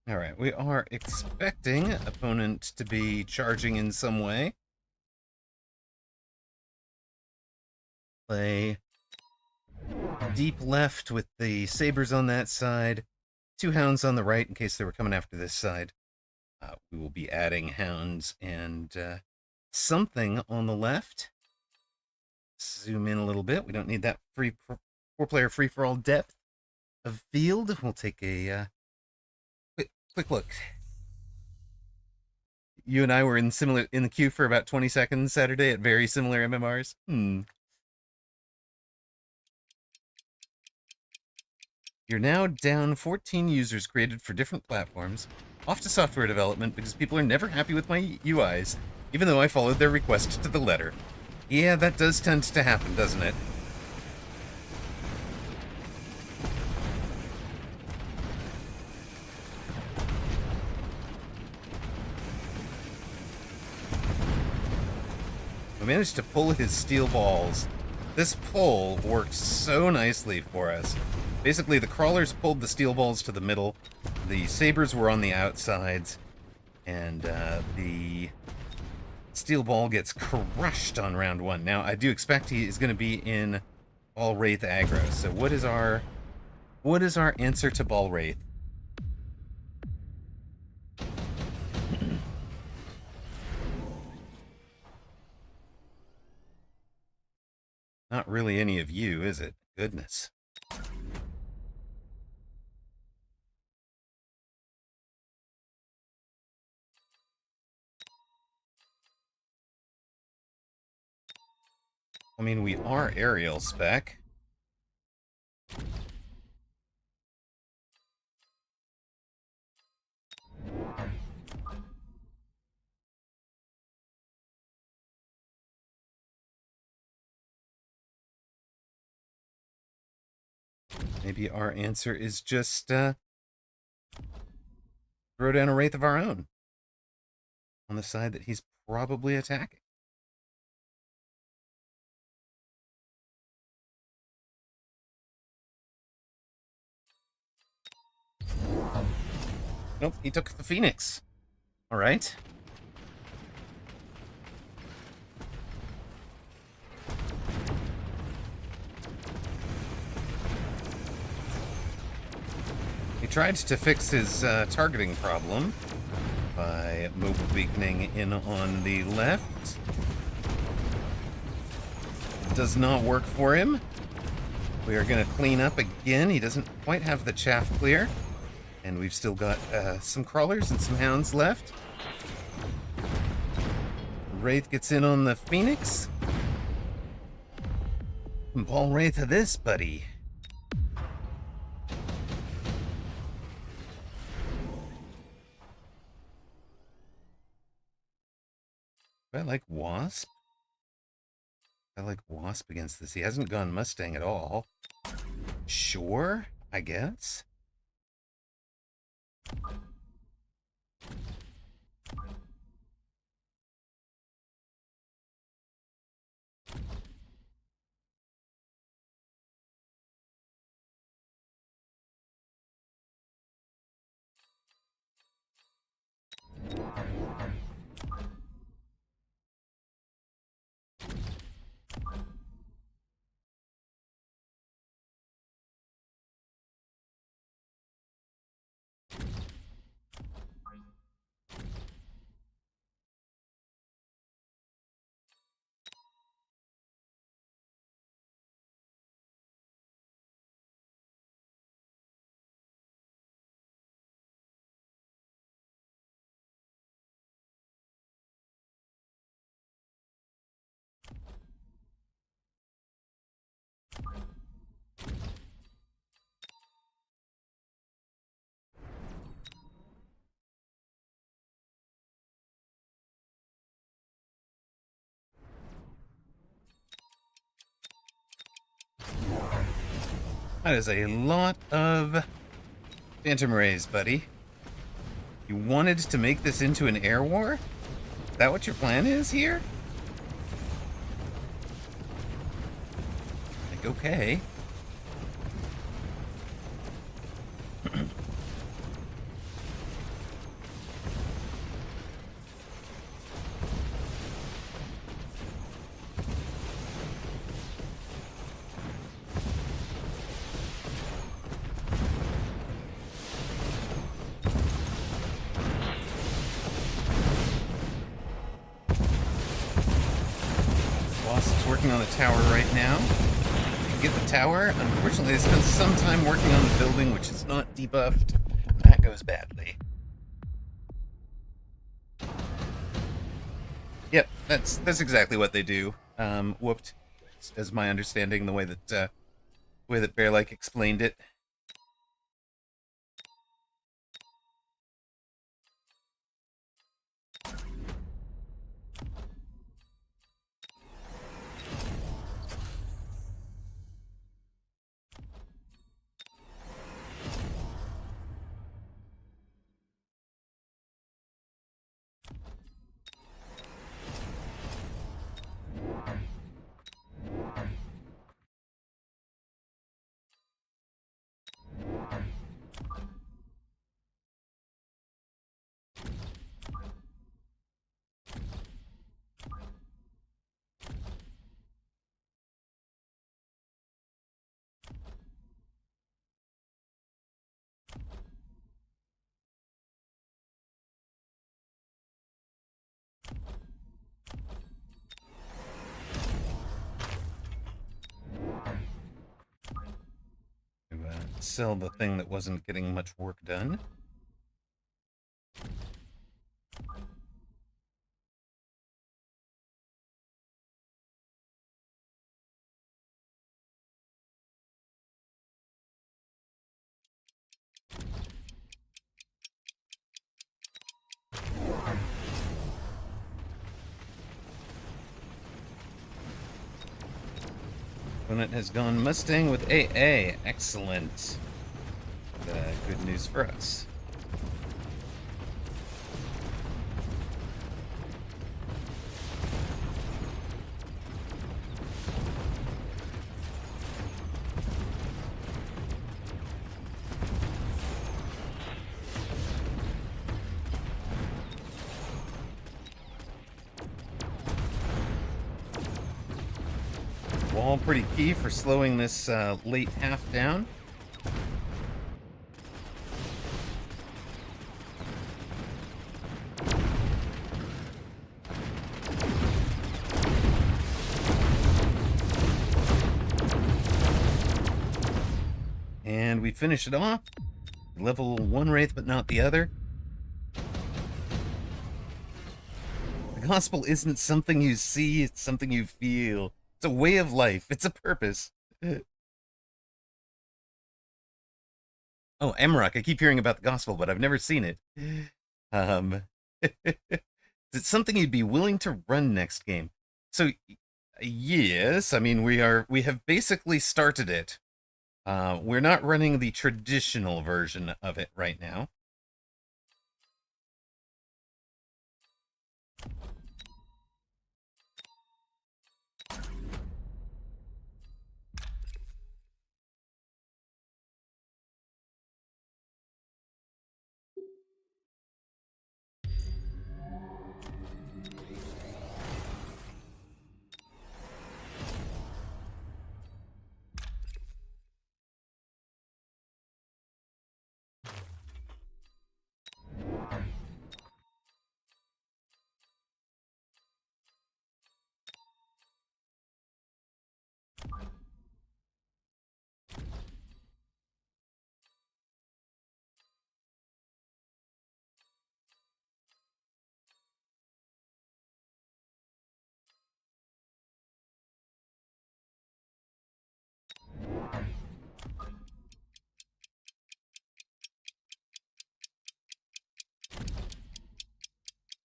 Alright, we are expecting opponent to be charging in some way. Play deep left with the sabers on that side, 2 hounds on the right in case they were coming after this side. We will be adding hounds and something on the left. Zoom in a little bit. We don't need that 4-player free-for-all depth of field. We'll take a quick look. You and I were in the queue for about 20 seconds Saturday at very similar MMRs. You're now down 14 users created for different platforms. Off to software development because people are never happy with my UIs, even though I followed their request to the letter. Yeah, that does tend to happen, doesn't it? We managed to pull his steel balls. This pull worked so nicely for us. Basically, the crawlers pulled the steel balls to the middle, the sabers were on the outsides, and the steel ball gets crushed on round 1. Now, I do expect he is going to be in Ball Wraith aggro. So what is our answer to Ball Wraith? Not really any of you, is it? Goodness. I mean, we are aerial spec. Maybe our answer is just throw down a Wraith of our own on the side that he's probably attacking. Nope, he took the Phoenix. All right. He tried to fix his targeting problem by mobile beaconing in on the left. Does not work for him. We are going to clean up again. He doesn't quite have the chaff clear. And we've still got some crawlers and some hounds left. Wraith gets in on the Phoenix. Ball Wraith of this, buddy. I like Wasp. I like Wasp against this. He hasn't gone Mustang at all. Sure, I guess. That is a lot of Phantom Rays, buddy. You wanted to make this into an air war? Is that what your plan is here? Like, okay. working on the tower right now. Get the tower. Unfortunately, they spent some time working on the building, which is not debuffed. That goes badly. Yep, that's exactly what they do. Whooped, as my understanding, the way that Bearlike explained it. Sell the thing that wasn't getting much work done. Opponent has gone Mustang with AA. Excellent. Good news for us. Wall pretty key for slowing this late half down. And we finish it off. Level 1 Wraith, but not the other. The gospel isn't something you see, it's something you feel. It's a way of life. It's a purpose. Oh, Amaroq. I keep hearing about the gospel, but I've never seen it. It's something you'd be willing to run next game. So, yes, I mean, we have basically started it. We're not running the traditional version of it right now.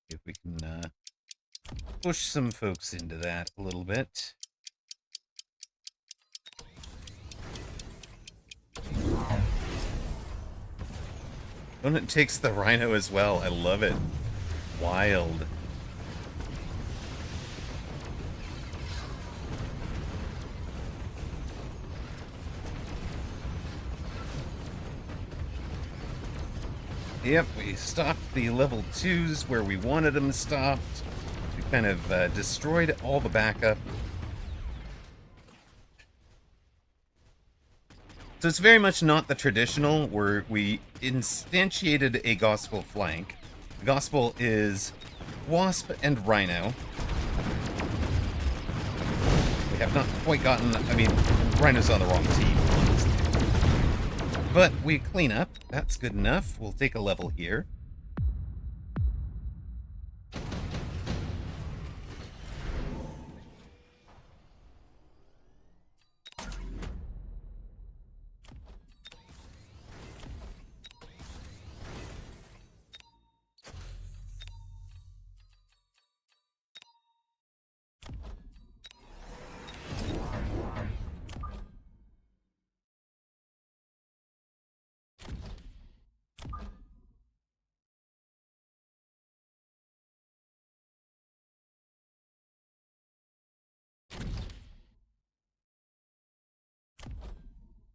If we can push some folks into that a little bit. Opponent takes the Rhino as well. I love it. Wild. Yep, we stopped the level 2s where we wanted them stopped. We kind of destroyed all the backup. So it's very much not the traditional where we instantiated a gospel flank. The gospel is Wasp and Rhino. We I've not quite gotten... I mean, Rhino's on the wrong team. But we clean up. That's good enough. We'll take a level here.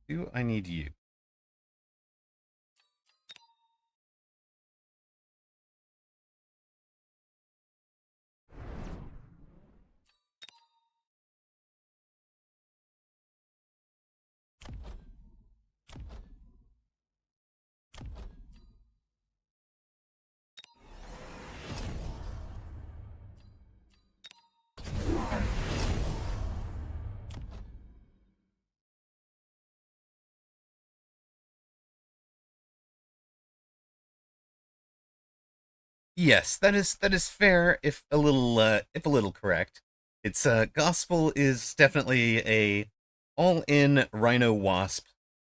Do I need you? Yes, that is fair, if a little correct. It's Gospel is definitely a all-in Rhino Wasp.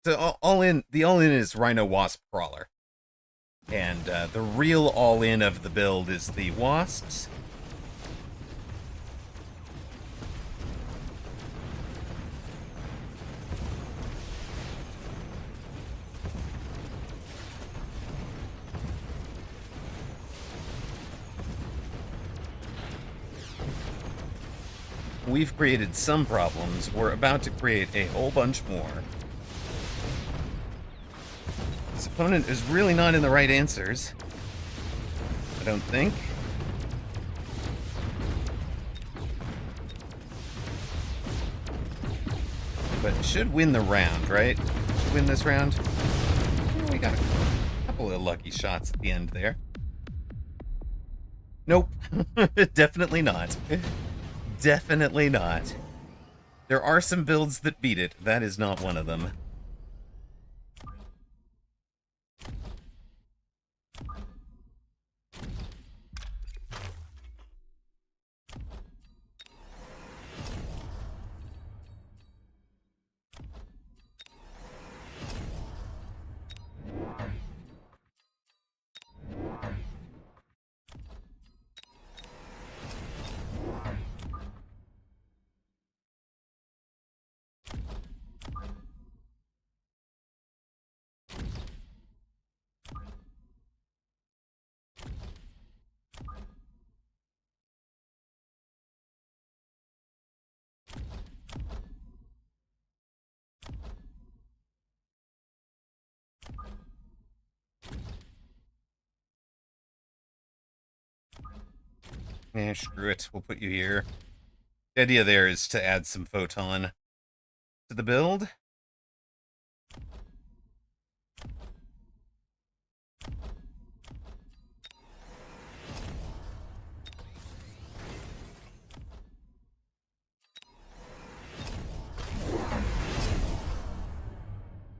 So all in, the all-in is Rhino Wasp Crawler, and the real all-in of the build is the Wasps. We've created some problems. We're about to create a whole bunch more. This opponent is really not in the right answers, I don't think. But should win the round, right? Should win this round. Oh, we got a couple of lucky shots at the end there. Nope. Definitely not. Definitely not. There are some builds that beat it. That is not one of them. Eh, screw it. We'll put you here. The idea there is to add some photon to the build.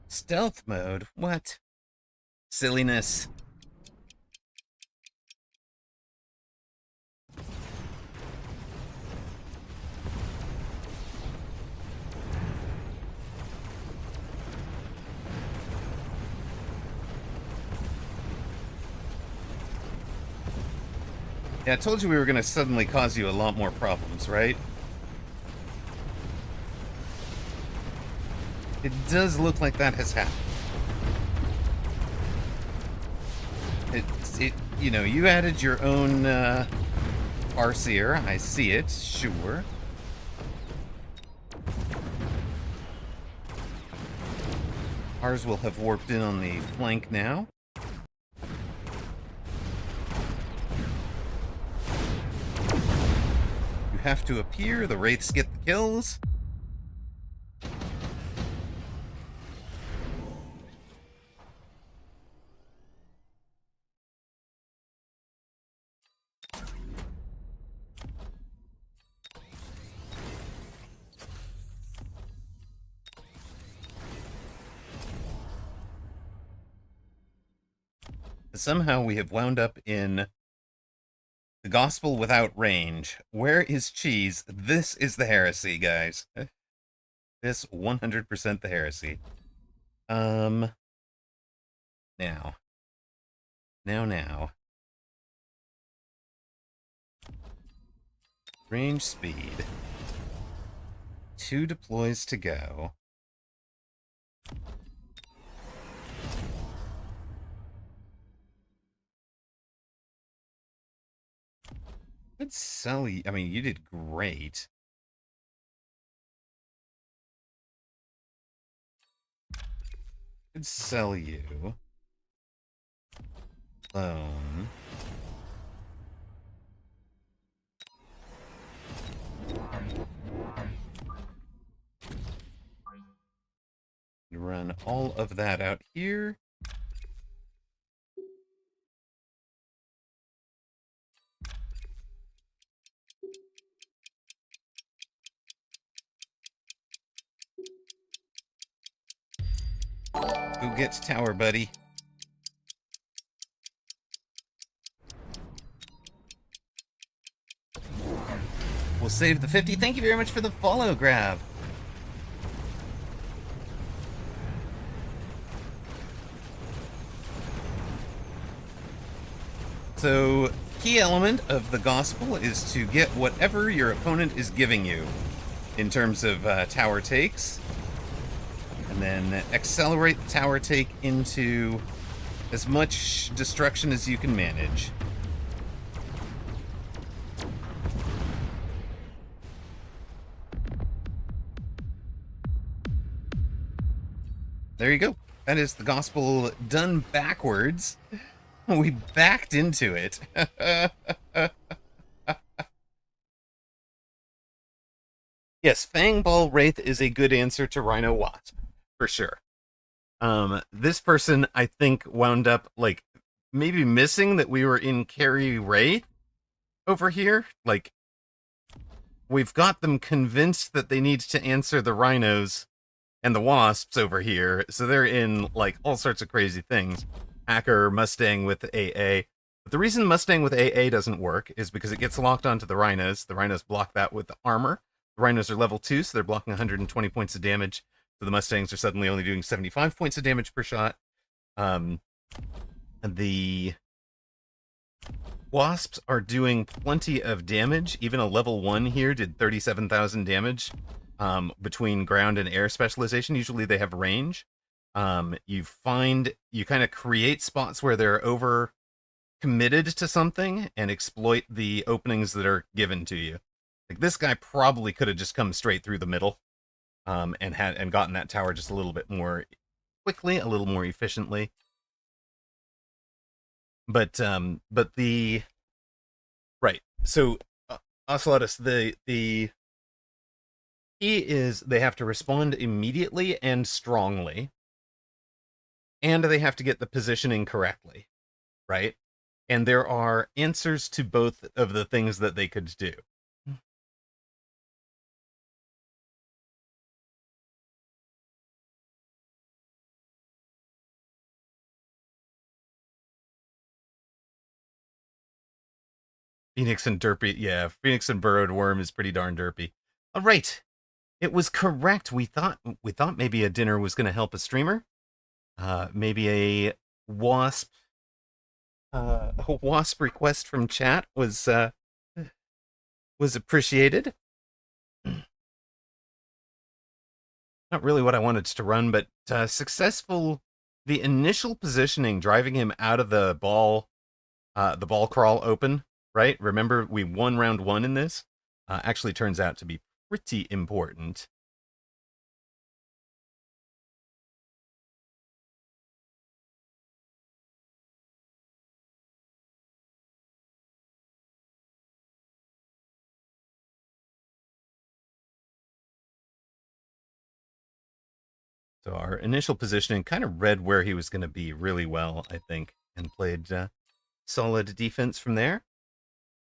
Stealth mode? What? Silliness. Yeah, I told you we were going to suddenly cause you a lot more problems, right? It does look like that has happened. You know, you added your own, Farseer. I see it, sure. Ours will have warped in on the flank now. You have to appear, the Wraiths get the kills. somehow we have wound up in the gospel without range. Where is cheese? This is the heresy, guys. This 100% the heresy. Um, now. Now. Range speed. 2 deploys to go. Good sell you. I mean, you did great. Could sell you. Loan. Run all of that out here. Go get tower, buddy. We'll save the 50. Thank you very much for the follow grab. So, key element of the gospel is to get whatever your opponent is giving you in terms of tower takes, and then accelerate the tower take into as much destruction as you can manage. There you go. That is the gospel done backwards. We backed into it. Yes, Fangball Wraith is a good answer to Rhino Wasp, for sure. This person, I think, wound up, like, maybe missing that we were in Carry Wraith over here. Like, we've got them convinced that they need to answer the Rhinos and the Wasps over here, so they're in, like, all sorts of crazy things. Hacker, Mustang with AA. But the reason Mustang with AA doesn't work is because it gets locked onto the Rhinos. The Rhinos block that with the armor. The Rhinos are level 2, so they're blocking 120 points of damage. So the Mustangs are suddenly only doing 75 points of damage per shot. The Wasps are doing plenty of damage. Even a level 1 here did 37,000 damage between ground and air specialization. Usually they have range. You kind of create spots where they're over committed to something and exploit the openings that are given to you. Like, this guy probably could have just come straight through the middle, and gotten that tower just a little bit more quickly, a little more efficiently. But the right. So Ocelotus, the key is they have to respond immediately and strongly, and they have to get the positioning correctly, right? And there are answers to both of the things that they could do. Phoenix and Derpy, yeah, Phoenix and Burrowed Worm is pretty darn derpy. All right, it was correct. We thought maybe a dinner was going to help a streamer. Maybe a wasp request from chat was appreciated. Not really what I wanted to run, but successful. The initial positioning, driving him out of the ball crawl open, right? Remember, we won round 1 in this. Actually turns out to be pretty important. So our initial positioning kind of read where he was going to be really well, I think, and played solid defense from there.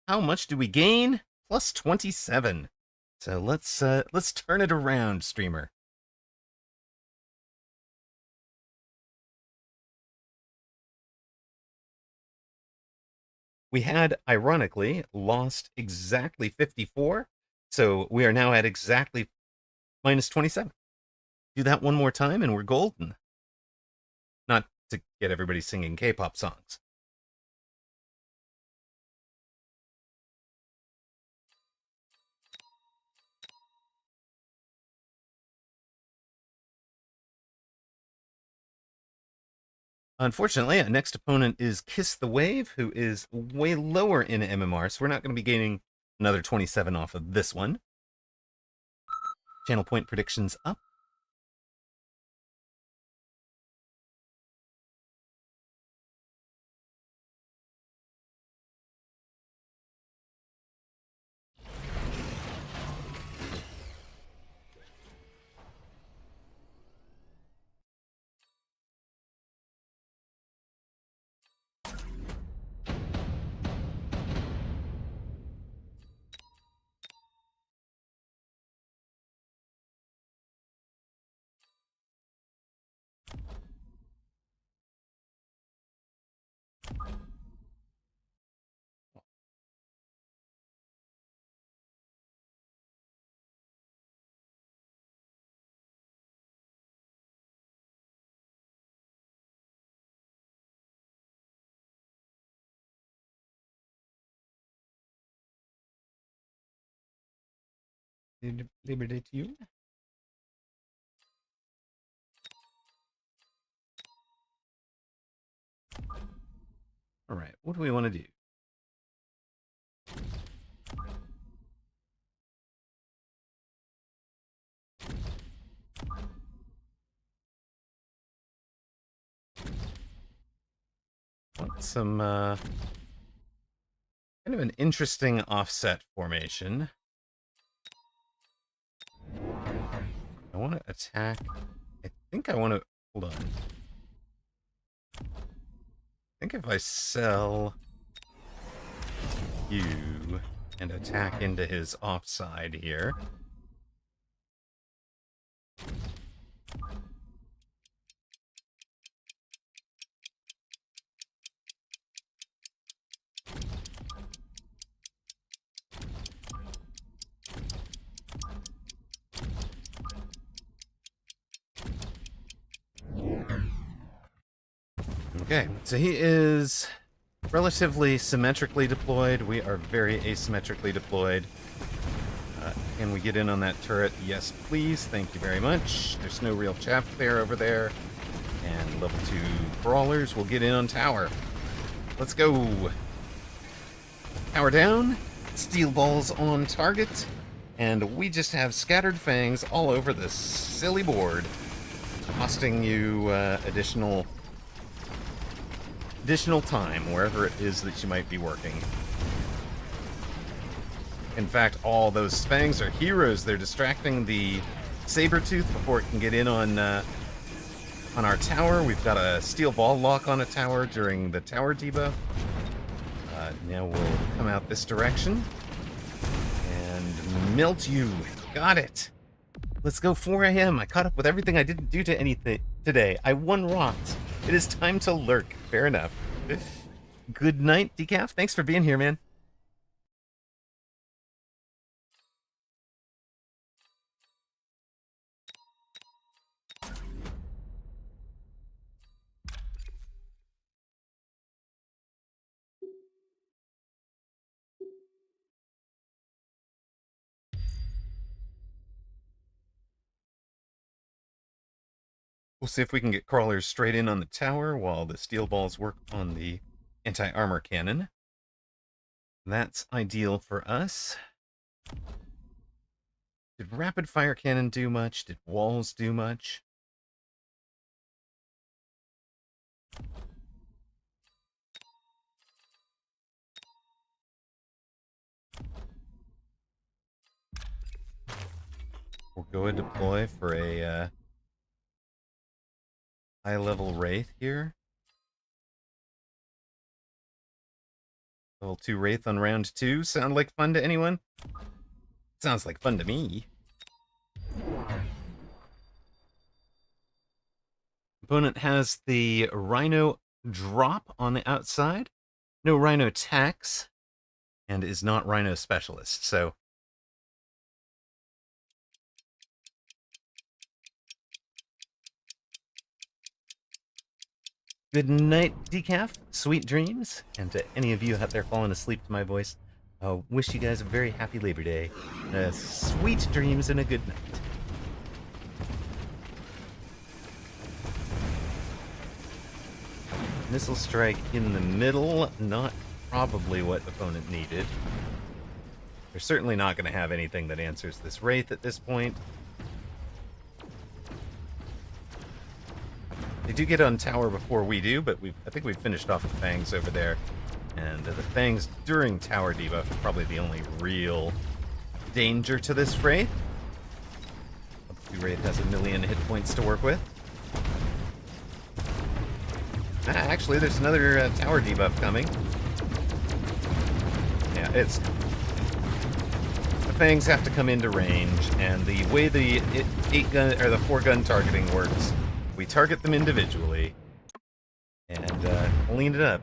How much do we gain? Plus 27. So let's turn it around, streamer. We had, ironically, lost exactly 54, so we are now at exactly minus 27. Do that one more time and we're golden. Not to get everybody singing K-pop songs. Unfortunately, our next opponent is Kiss the Wave, who is way lower in MMR, so we're not going to be gaining another 27 off of this one. Channel point predictions up. Liberty to you. All right, what do we want to do? Want some kind of an interesting offset formation. I want to attack. I think I want to. Hold on. I think if I sell you and attack into his offside here. Okay, so he is relatively symmetrically deployed. We are very asymmetrically deployed. Can we get in on that turret? Yes, please. Thank you very much. There's no real chaff there over there. And level 2 brawlers will get in on tower. Let's go. Tower down. Steel balls on target. And we just have scattered fangs all over this silly board, costing you additional time wherever it is that you might be working. In fact, all those fangs are heroes. They're distracting the Sabertooth before it can get in on our tower. We've got a steel ball lock on a tower during the tower debuff. Now we'll come out this direction and melt you. Got it. Let's go 4 a.m. I caught up with everything I didn't do to anything today. I won rocks. It is time to lurk. Fair enough. Good night, Decaf. Thanks for being here, man. We'll see if we can get crawlers straight in on the tower while the steel balls work on the anti-armor cannon. That's ideal for us. Did rapid fire cannon do much? Did walls do much? We'll go and deploy for a high-level Wraith here. Level 2 Wraith on round 2. Sound like fun to anyone? Sounds like fun to me. Opponent has the Rhino drop on the outside. no Rhino tax, and is not Rhino specialist. So good night, Decaf. Sweet dreams. And to any of you out there falling asleep to my voice, I wish you guys a very happy Labor Day. Sweet dreams and a good night. Missile strike in the middle. Not probably what opponent needed. They're certainly not going to have anything that answers this Wraith at this point. They do get on tower before we do, but I think we've finished off the Fangs over there. And the Fangs during tower debuff are probably the only real danger to this Wraith. The Wraith has a million hit points to work with. Actually, there's another tower debuff coming. Yeah, it's... The Fangs have to come into range, and the way the 8-gun or the 4-gun targeting works, we target them individually and clean it up.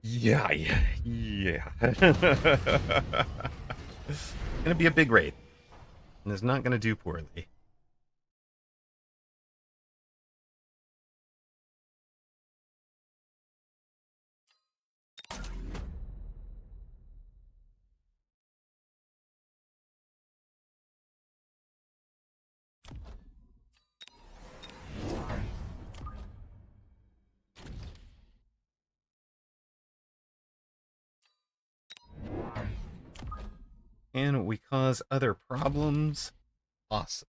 Yeah. Gonna be a big raid, and it's not gonna do poorly. And we cause other problems. Awesome.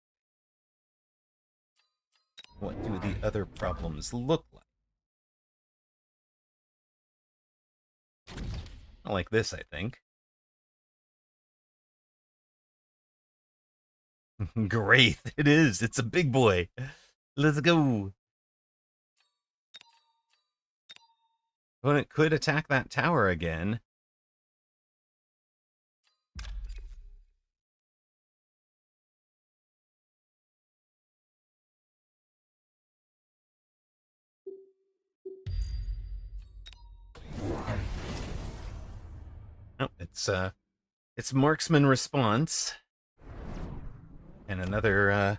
What do the other problems look like? Not like this, I think. Great, it is. It's a big boy. Let's go. Opponent could attack that tower again. Oh, it's marksman response. And another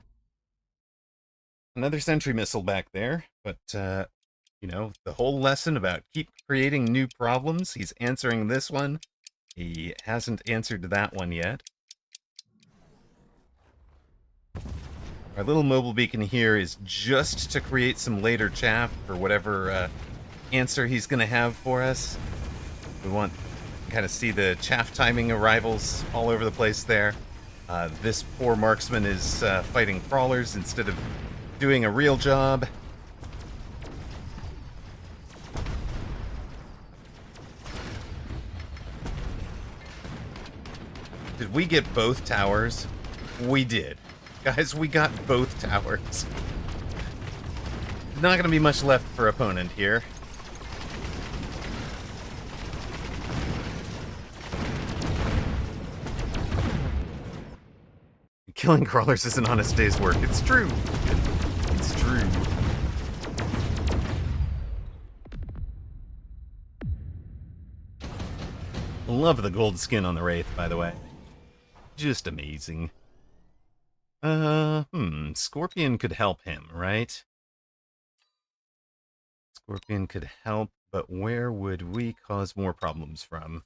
sentry missile back there, but you know, the whole lesson about keep creating new problems, he's answering this one. He hasn't answered that one yet. Our little mobile beacon here is just to create some later chaff for whatever answer he's going to have for us. We want to kind of see the chaff timing arrivals all over the place there. This poor marksman is fighting crawlers instead of doing a real job. Did we get both towers? We did. Guys, we got both towers. Not going to be much left for opponent here. Killing crawlers is an honest day's work. It's true. It's true. Love the gold skin on the Wraith, by the way. Just amazing. Scorpion could help him, right? Scorpion could help, but where would we cause more problems from?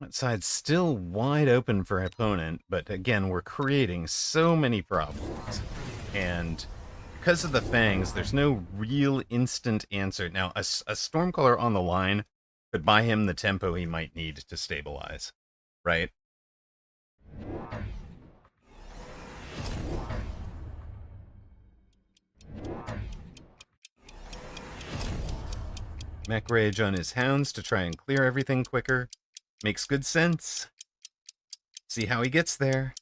That side's still wide open for opponent, but again, we're creating so many problems. And because of the fangs, there's no real instant answer. Now, a Stormcaller on the line could buy him the tempo he might need to stabilize, right? Mech Rage on his hounds to try and clear everything quicker. Makes good sense. See how he gets there.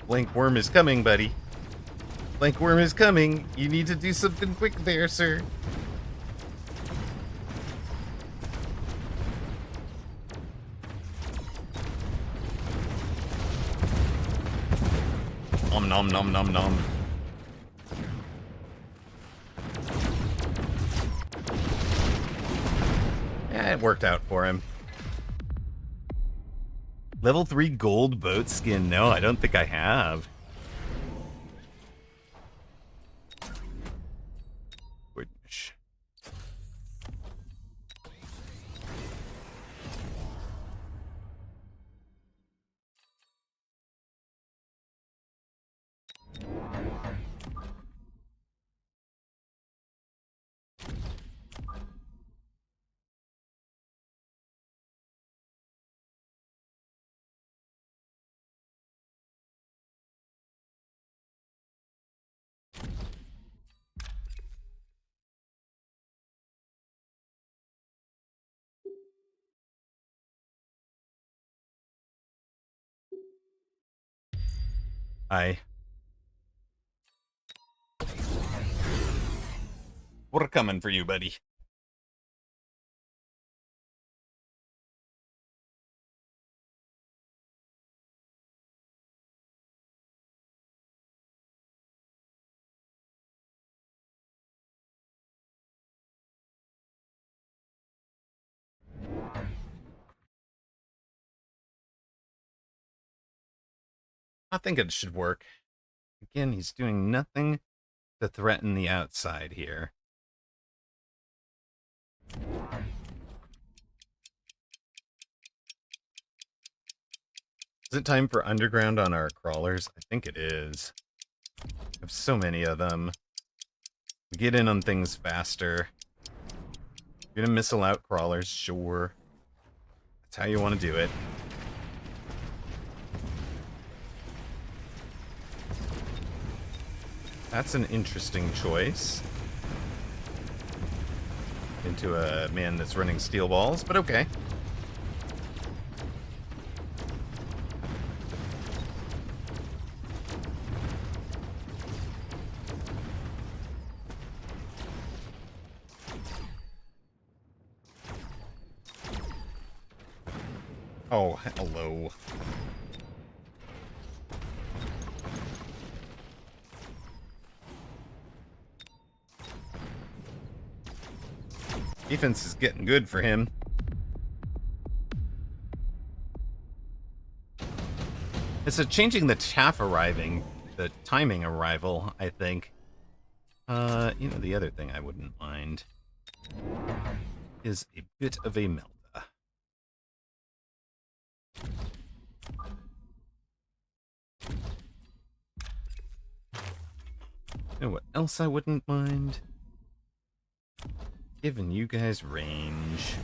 Blank Worm is coming, buddy. Blank Worm is coming. You need to do something quick there, sir. Nom nom nom nom nom. Yeah, it worked out for him. Level 3 gold boat skin. No, I don't think I have. Goodness. We're coming for you, buddy. I think it should work. Again, he's doing nothing to threaten the outside here. Is it time for underground on our crawlers? I think it is. I have so many of them. We get in on things faster. You're gonna missile out crawlers, sure. That's how you want to do it. That's an interesting choice. Into a man that's running steel balls, but okay. Oh, hello. Defense is getting good for him. It's a changing the chaff arriving, the timing arrival, I think. You know, the other thing I wouldn't mind is a bit of a Melda. You know what else I wouldn't mind? Giving you guys range.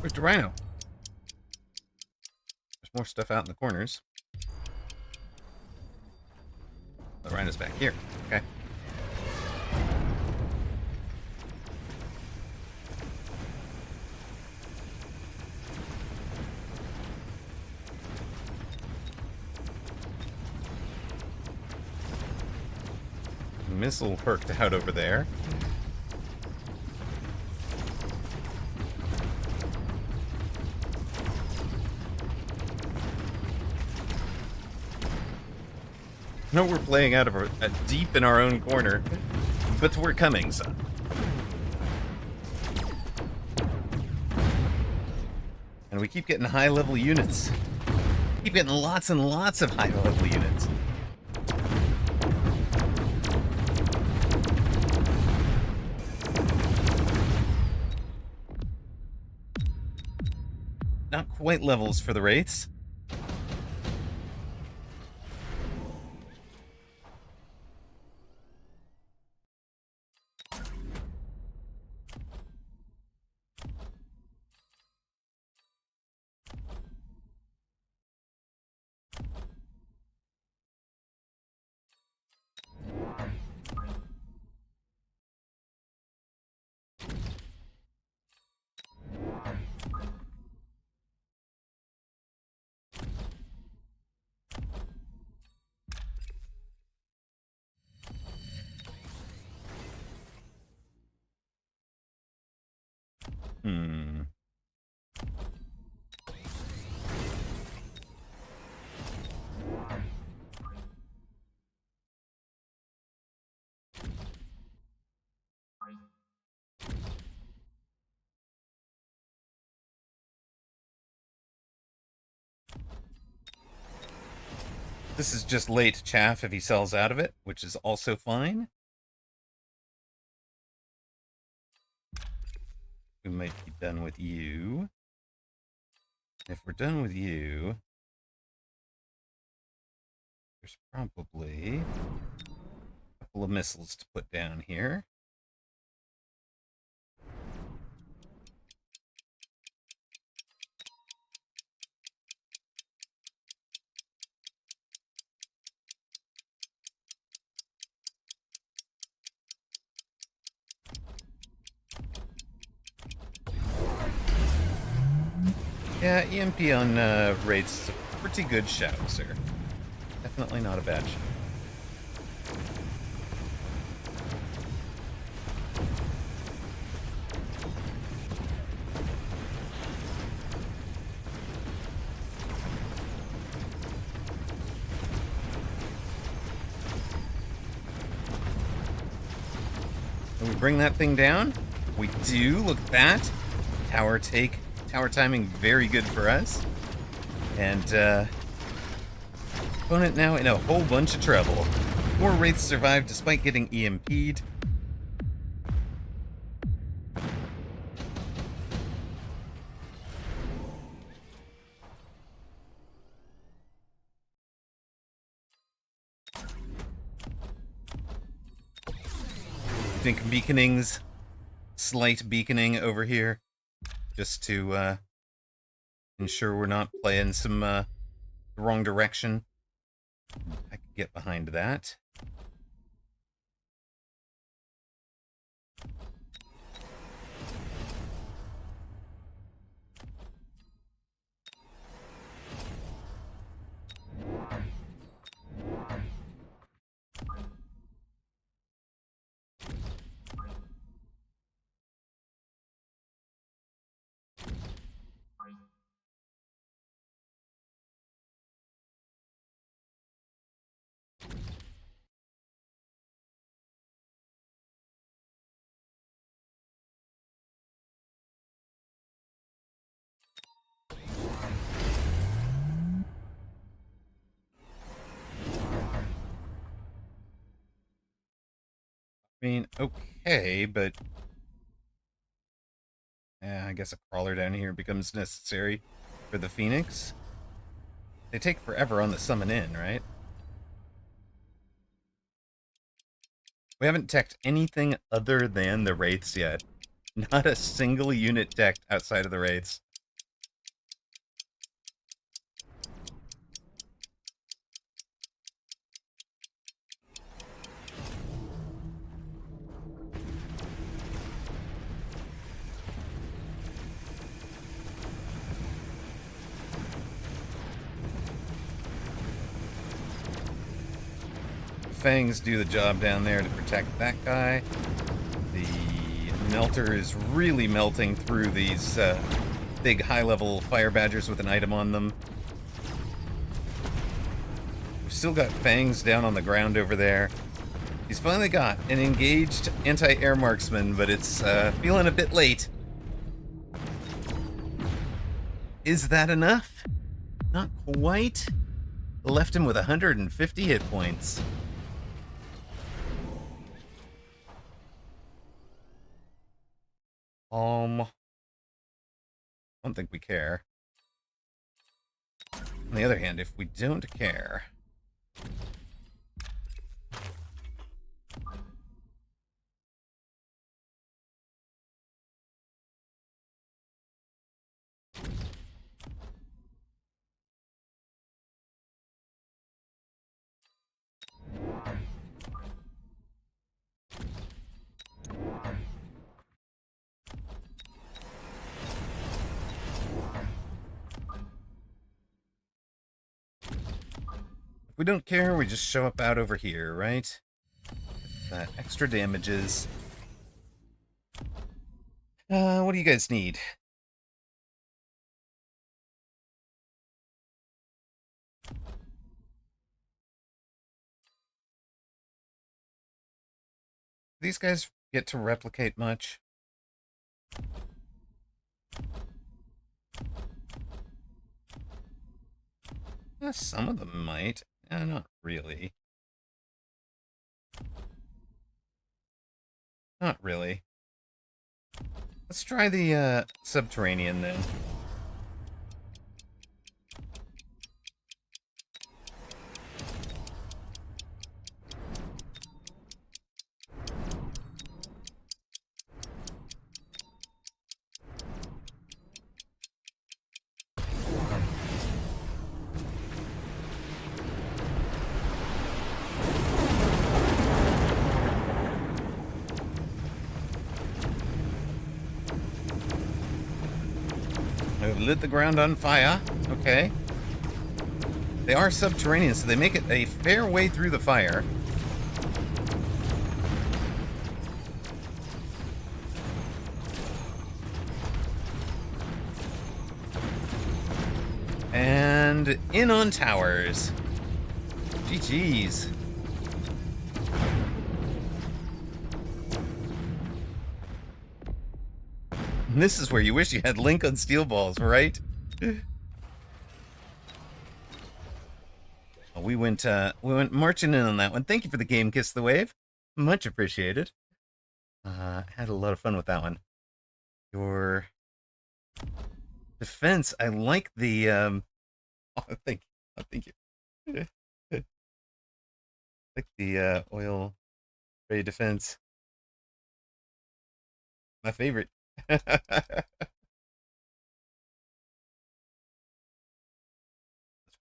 Where's the rhino? There's more stuff out in the corners. The rhino's back here. Okay. Missile perked out over there. No, we're playing out of a deep in our own corner, but we're coming, son. And we keep getting high-level units. Keep getting lots and lots of high-level units. Not quite levels for the wraiths. Hmm. This is just late chaff if he sells out of it, which is also fine. We might be done with you. If we're done with you, there's probably a couple of missiles to put down here. Yeah, EMP on raids is a pretty good shout, sir. Definitely not a bad shout. Can we bring that thing down? We do. Look at that. Tower take. Tower timing very good for us. And opponent now in a whole bunch of trouble. 4 wraiths survived despite getting EMP'd. Think beaconings, slight beaconing over here, just to ensure we're not playing some the wrong direction. I could get behind that. I mean, okay, but yeah, I guess a crawler down here becomes necessary for the Phoenix. They take forever on the summon in, right? We haven't teched anything other than the Wraiths yet. Not a single unit decked outside of the Wraiths. fangs do the job down there to protect that guy. The melter is really melting through these big high-level fire badgers with an item on them. We've still got fangs down on the ground over there. He's finally got an engaged anti-air marksman, but it's feeling a bit late. Is that enough? Not quite. Left him with 150 hit points. I don't think we care. On the other hand, if we don't care, if we don't care, we just show up out over here, right? That extra damages. What do you guys need? These guys get to replicate much? Some of them might. Not really. Not really. Let's try the subterranean then. I've lit the ground on fire. Okay. They are subterranean, so they make it a fair way through the fire. And in on towers. GG's. This is where you wish you had Link on steel balls, right? We went marching in on that one. Thank you for the game, Kiss the Wave. Much appreciated. Had a lot of fun with that one. Your defense, I like the oh, thank you. Like the oil ray defense. My favorite. That's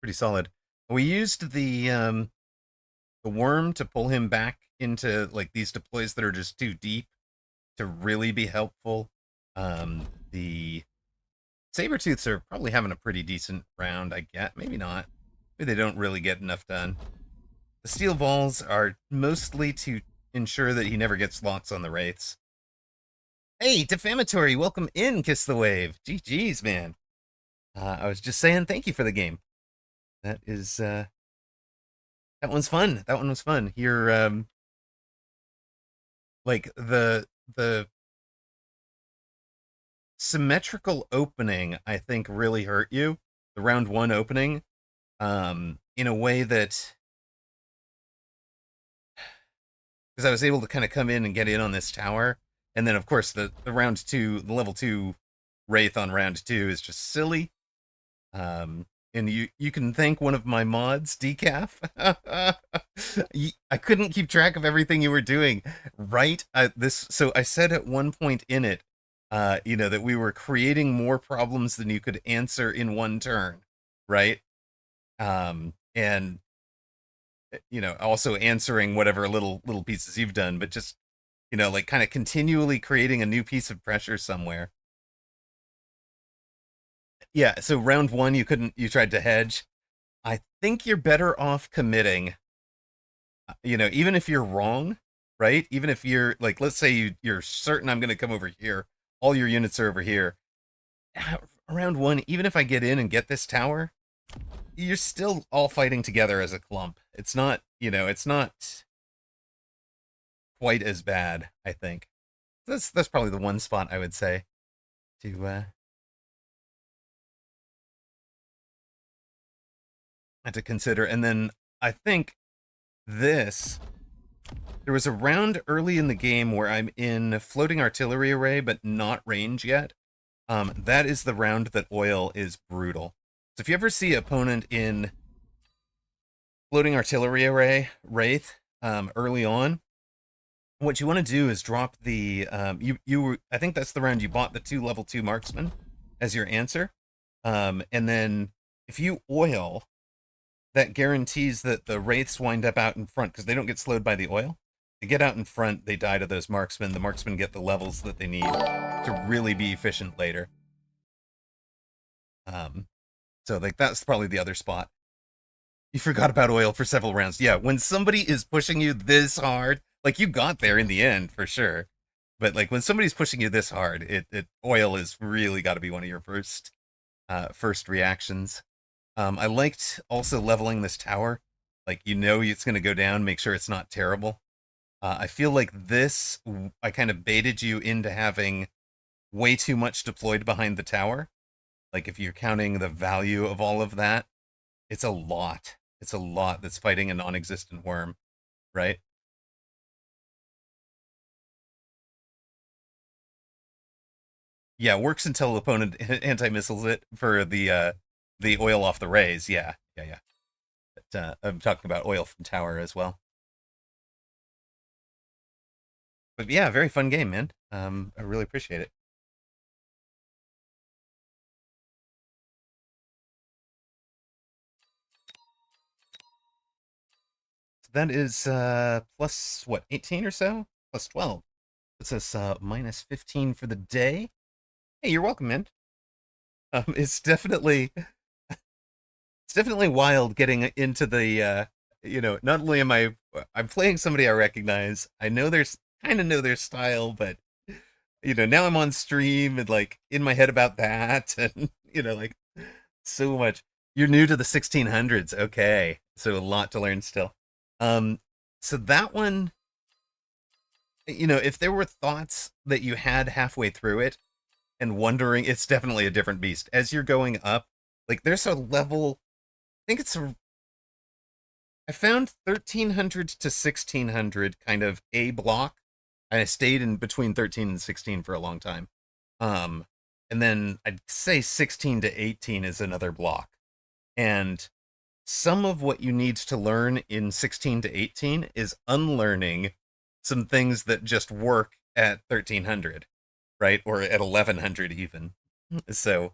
pretty solid. We used the worm to pull him back into like these deploys that are just too deep to really be helpful. The Sabertooths are probably having a pretty decent round, I get. Maybe not. Maybe they don't really get enough done. The steel balls are mostly to ensure that he never gets locks on the wraiths. Hey, Defamatory, welcome in, Kiss the Wave. GG's, man. I was just saying thank you for the game. That is, that one's fun. That one was fun. Here, like, the symmetrical opening, I think, really hurt you. The round one opening, in a way that... Because I was able to kind of come in and get in on this tower. And then, of course, the round two, the level 2 Wraith on round 2 is just silly. And you can thank one of my mods, Decaf. I couldn't keep track of everything you were doing, right? So I said at one point in it, that we were creating more problems than you could answer in one turn, right? And also answering whatever little pieces you've done, but just like kind of continually creating a new piece of pressure somewhere. Yeah, so round one you tried to hedge. I think you're better off committing. Even if you're wrong, right? Even if you're like, let's say you're certain I'm going to come over here, all your units are over here. Round one, even if I get in and get this tower, you're still all fighting together as a clump. It's not quite as bad, I think. That's probably the one spot I would say to to consider. And then I think this there was a round early in the game where I'm in floating artillery array, but not range yet. That is the round that oil is brutal. So if you ever see opponent in floating artillery array wraith early on, what you want to do is drop the I think that's the round you bought the 2 level 2 marksmen as your answer, and then if you oil, that guarantees that the wraiths wind up out in front because they don't get slowed by the oil. They get out in front, they die to those marksmen. The marksmen get the levels that they need to really be efficient later. Um, so like that's probably the other spot. You forgot about oil for several rounds. Yeah, when somebody is pushing you this hard, like you got there in the end for sure, but like when somebody's pushing you this hard, oil is really got to be one of your first reactions. I liked also leveling this tower. Like it's going to go down. Make sure it's not terrible. I feel like this, I kind of baited you into having way too much deployed behind the tower. Like if you're counting the value of all of that, it's a lot. It's a lot that's fighting a non-existent worm, right? Yeah, works until opponent anti-missiles it for the oil off the rays. Yeah, yeah, yeah. But, I'm talking about oil from tower as well. But yeah, very fun game, man. I really appreciate it. So that is plus what, 18 or so? Plus 12. It's us minus 15 for the day. Hey, you're welcome, man. It's definitely wild getting into the not only I'm playing somebody I recognize. I know there's kind of know their style, but now I'm on stream and like in my head about that and like so much. You're new to the 1600s. Okay. So a lot to learn still. Um so that one, if there were thoughts that you had halfway through it and wondering, it's definitely a different beast. As you're going up, like there's a level, I think I found 1300 to 1600 kind of a block. I stayed in between 13 and 16 for a long time. Um, and then I'd say 16 to 18 is another block. And some of what you need to learn in 16 to 18 is unlearning some things that just work at 1300, right? Or at 1100 even. So,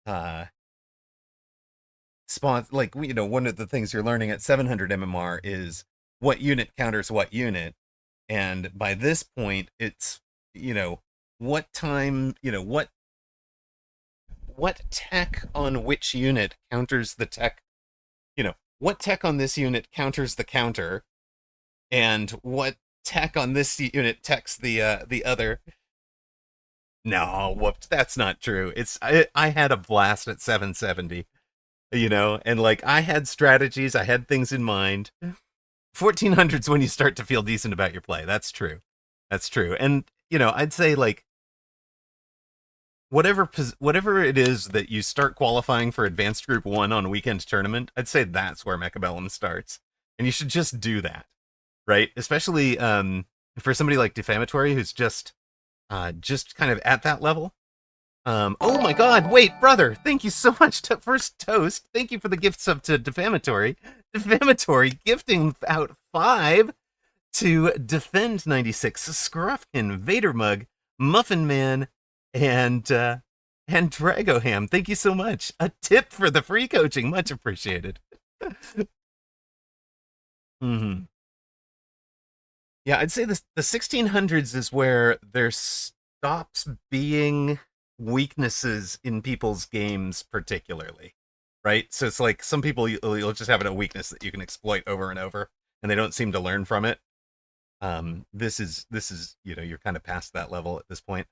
uh, spawns like one of the things you're learning at 700 mmr is what unit counters what unit, and by this point it's what time what tech on which unit counters the tech, what tech on this unit counters the counter, and what tech on this unit techs the other. No, whoops, that's not true. I had a blast at 770, and like I had strategies, I had things in mind. 1400's when you start to feel decent about your play. That's true. That's true. And I'd say like whatever it is that you start qualifying for advanced group 1 on a weekend tournament, I'd say that's where Mechabellum starts. And you should just do that, right? Especially for somebody like Defamatory who's just kind of at that level. Oh my god, wait, brother, thank you so much. First toast. Thank you for the gifts up to Defamatory. Defamatory gifting out 5 to Defend 96, Scruffkin, Vader Mug, Muffin Man, and Dragoham. Thank you so much. A tip for the free coaching, much appreciated. Mm-hmm. Yeah, I'd say the 1600s is where there stops being weaknesses in people's games, particularly, right? So it's like some people you'll just have a weakness that you can exploit over and over, and they don't seem to learn from it. This is you're kind of past that level at this point.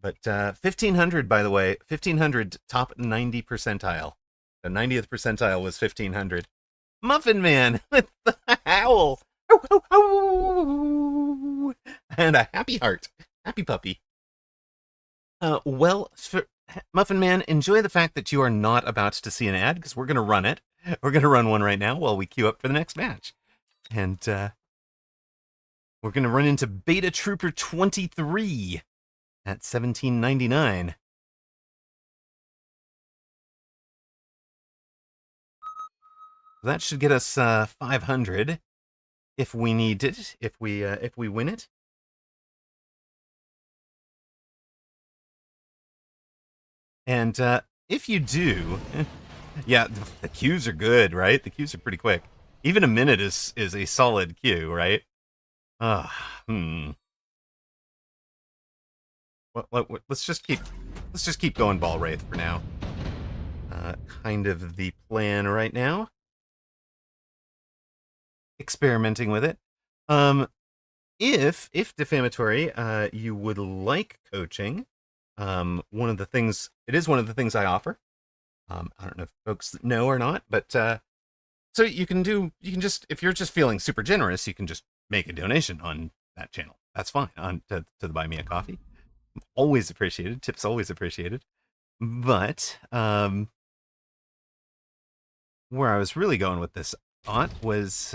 But 1500, by the way, 1500 top 90 percentile. The 90th percentile was 1500. Muffin Man with the howl. And a happy heart. Happy puppy. Well, Muffin Man, enjoy the fact that you are not about to see an ad, because we're going to run it. We're going to run one right now while we queue up for the next match. And we're going to run into Beta Trooper 23 at 17.99. That should get us 500 if we need it, if we win it. And if you do, yeah, the queues are good, right? The queues are pretty quick. Even a minute is a solid queue, right? Let's just keep going ball wraith for now. Kind of the plan right now. Experimenting with it. If defamatory, you would like coaching, it is one of the things I offer. I don't know if folks know or not, but so you can just, if you're just feeling super generous, you can just make a donation on that channel. That's fine. To the Buy Me a Coffee. Always appreciated. Tips always appreciated. But where I was really going with this thought was,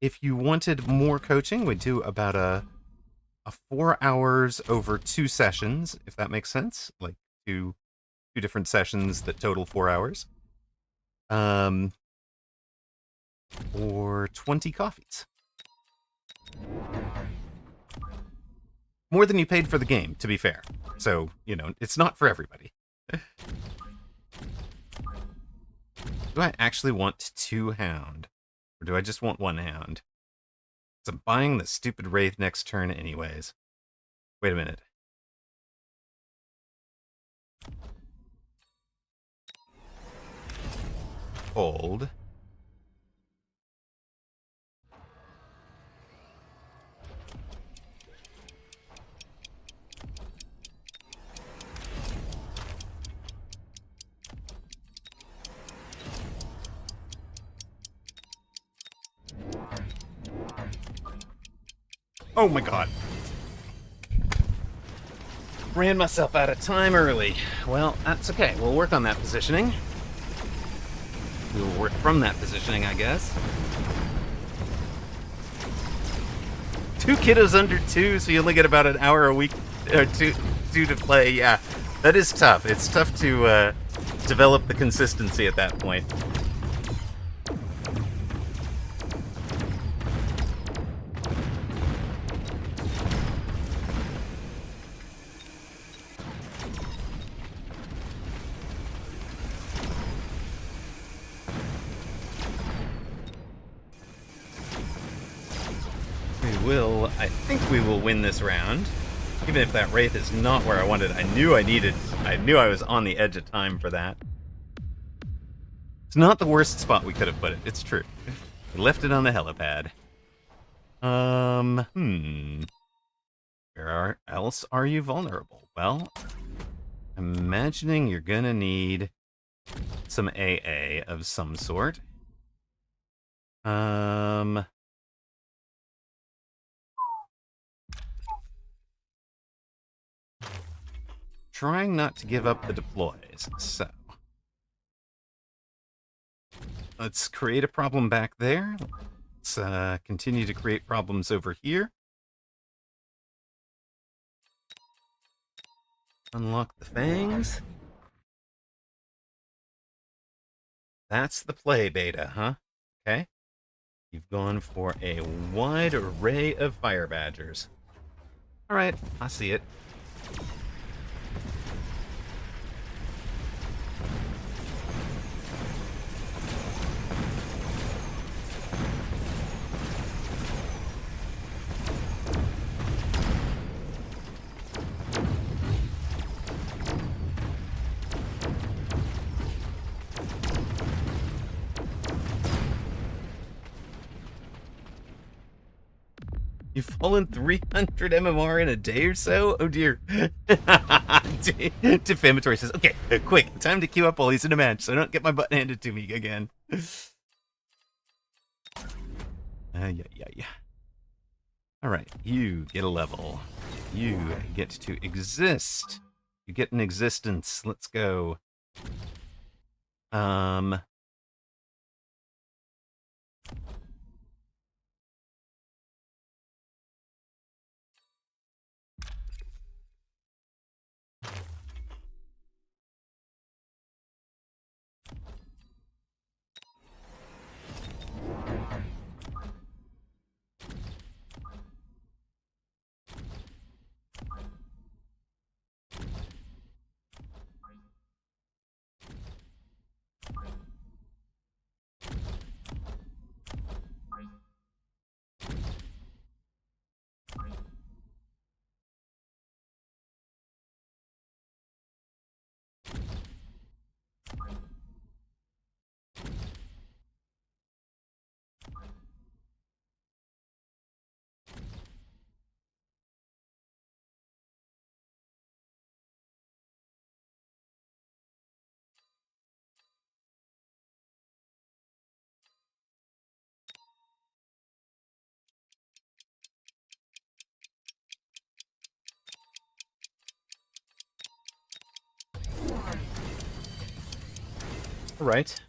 if you wanted more coaching, we'd do about a 4 hours over 2 sessions, if that makes sense. Like two different sessions that total 4 hours. Or 20 coffees. More than you paid for the game, to be fair. So, it's not for everybody. Do I actually want 2 hound? Or do I just want 1 hound? So I'm buying the stupid wraith next turn anyways. Wait a minute. Hold. Oh my god. Ran myself out of time early. Well, that's okay. We'll work on that positioning. We will work from that positioning, I guess. 2 kiddos under 2, so you only get about an hour a week or two to play. Yeah, that is tough. It's tough to develop the consistency at that point. I think we will win this round. Even if that wraith is not where I wanted. I knew I was on the edge of time for that. It's not the worst spot we could have put it. It's true. We left it on the helipad. Where else are you vulnerable? Well, I'm imagining you're gonna need some AA of some sort. Trying not to give up the deploys, so let's create a problem back there. Let's continue to create problems over here. Unlock the fangs. That's the play, Beta, huh? Okay. You've gone for a wide array of fire badgers. Alright, I see it. You've fallen 300 MMR in a day or so? Oh dear. Defamatory says, okay, quick, time to queue up while he's in a match so I don't get my butt handed to me again. Yeah. Alright, you get a level. You get to exist. You get an existence. Let's go. Alright.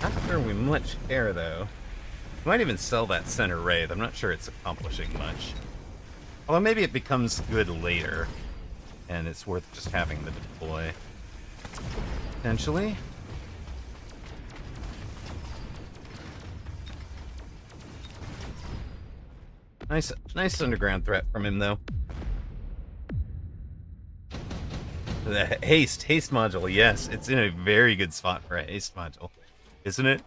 Not sure we much care, though. We might even sell that center wraith. I'm not sure it's accomplishing much. Although maybe it becomes good later, and it's worth just having the deploy. Potentially. Nice underground threat from him, though. The haste module, yes. It's in a very good spot for a haste module. Isn't it?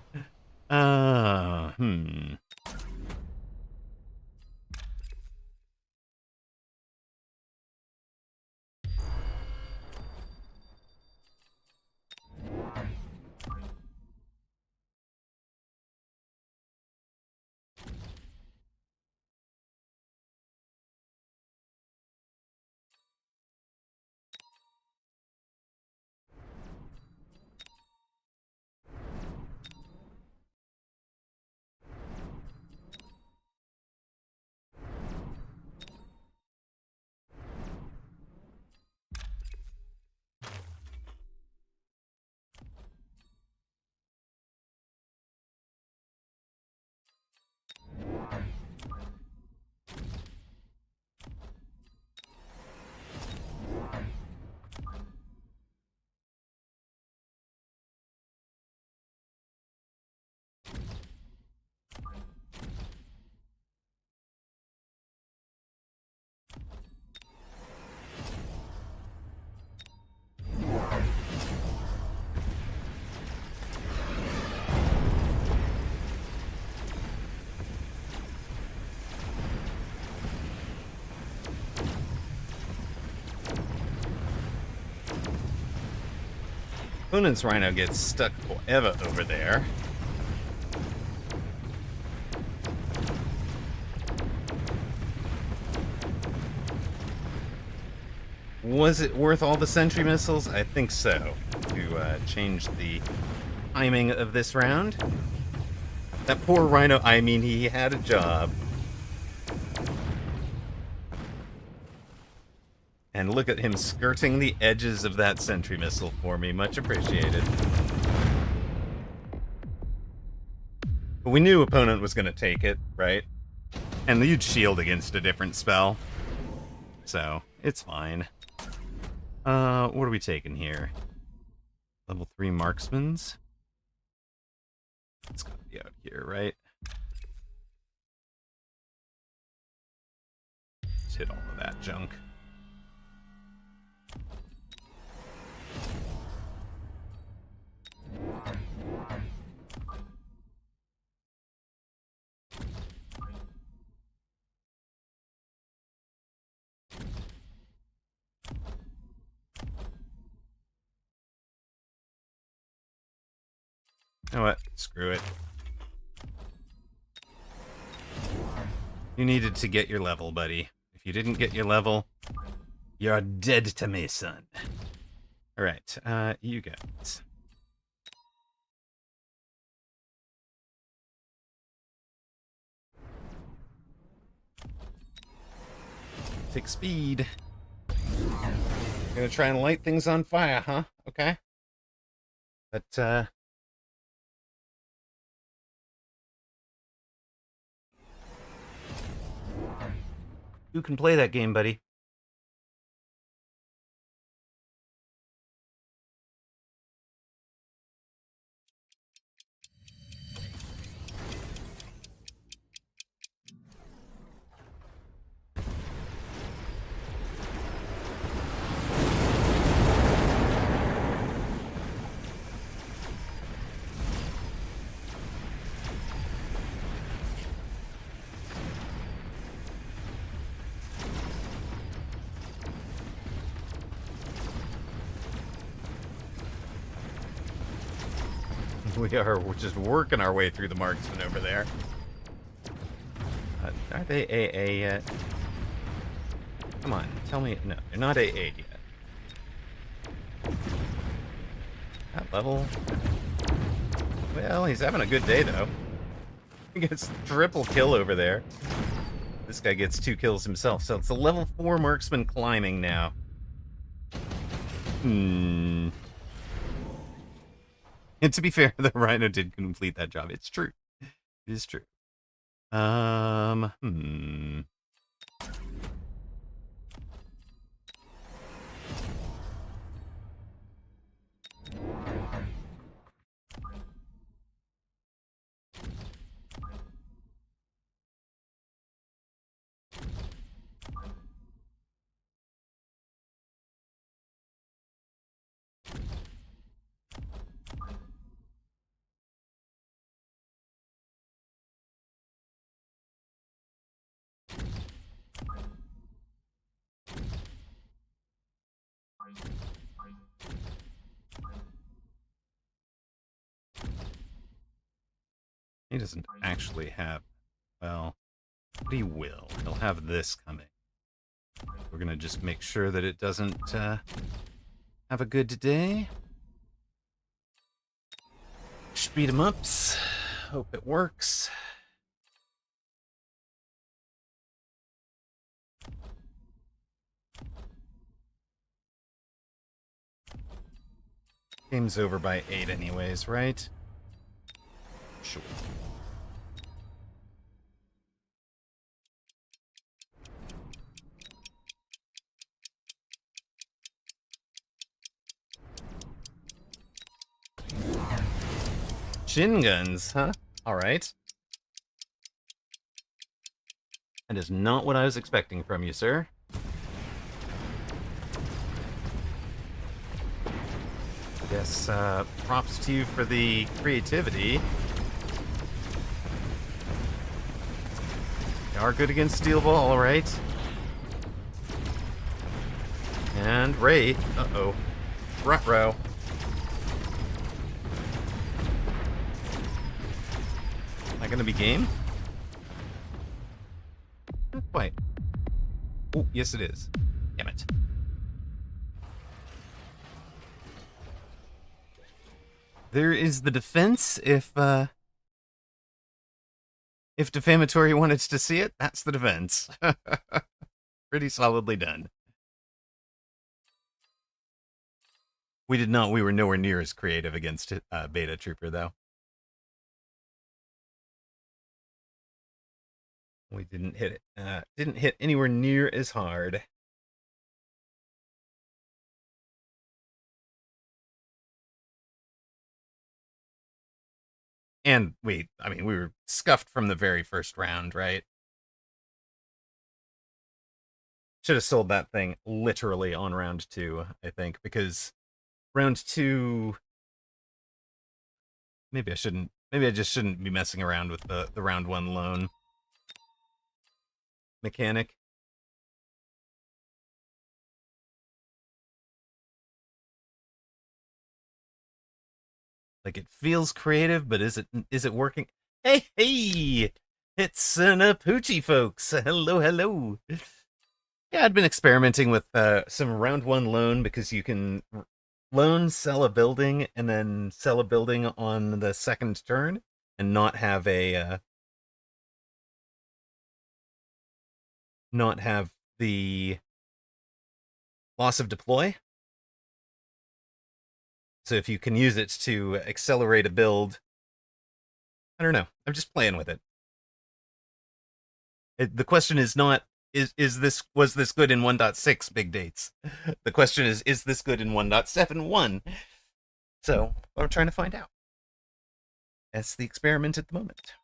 Opponent's Rhino gets stuck forever over there. Was it worth all the sentry missiles? I think so. To change the timing of this round. That poor Rhino, I mean, he had a job. And look at him skirting the edges of that sentry missile for me. Much appreciated. But we knew opponent was going to take it, right? And you'd shield against a different spell. So, it's fine. What are we taking here? Level 3 marksmans? It's gotta be out here, right? Let's hit all of that junk. You know what? Screw it. You needed to get your level, buddy. If you didn't get your level, you're dead to me, son. Alright, you guys. Take speed. Gonna try and light things on fire, huh? Okay. But, who can play that game, buddy? We're just working our way through the marksmen over there. Are they AA yet? Come on, tell me. No, they're not AA yet. That level. Well, he's having a good day, though. He gets triple kill over there. This guy gets 2 kills himself, so it's a level 4 marksman climbing now. And to be fair, the Rhino did complete that job. It's true. It is true. He doesn't actually have, well, but he will. He'll have this coming. We're gonna just make sure that it doesn't have a good day. Speed 'em ups. Hope it works. Game's over by 8 anyways, right? Sure. Shin guns, huh? Alright. That is not what I was expecting from you, sir. I guess, props to you for the creativity. You are good against Steel Ball, alright. And Wraith. Uh-oh. Ruh-roh. Am I gonna be game? Not quite. Oh, yes it is. Damn it. There is the defense if Defamatory wanted to see it, that's the defense. Pretty solidly done. We did not. We were nowhere near as creative against Beta Trooper, though. We didn't hit it. Didn't hit anywhere near as hard. And we were scuffed from the very first round, right? Should have sold that thing literally on round 2, I think, because round 2... Maybe I shouldn't. Maybe I just shouldn't be messing around with the round 1 loan mechanic. Like it feels creative, but is it working? Hey, hey! It's an Poochie, folks. Hello, hello. Yeah, I'd been experimenting with some round one loan because you can loan, sell a building, and then sell a building on the second turn, and not have the loss of deploy. So if you can use it to accelerate a build, I don't know. I'm just playing with it. The question is not is this was this good in 1.6 big dates. The question is this good in 1.71? So I'm trying to find out. That's the experiment at the moment.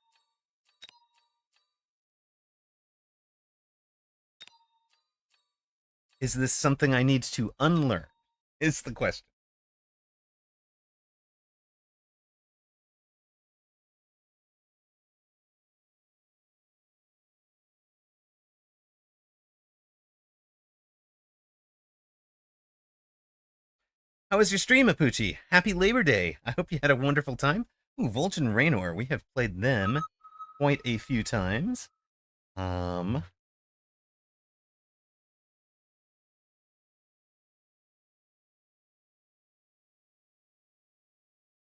Is this something I need to unlearn? Is the question. How was your stream, Apuchi? Happy Labor Day. I hope you had a wonderful time. Ooh, Vol'jin Raynor. We have played them quite a few times. Um,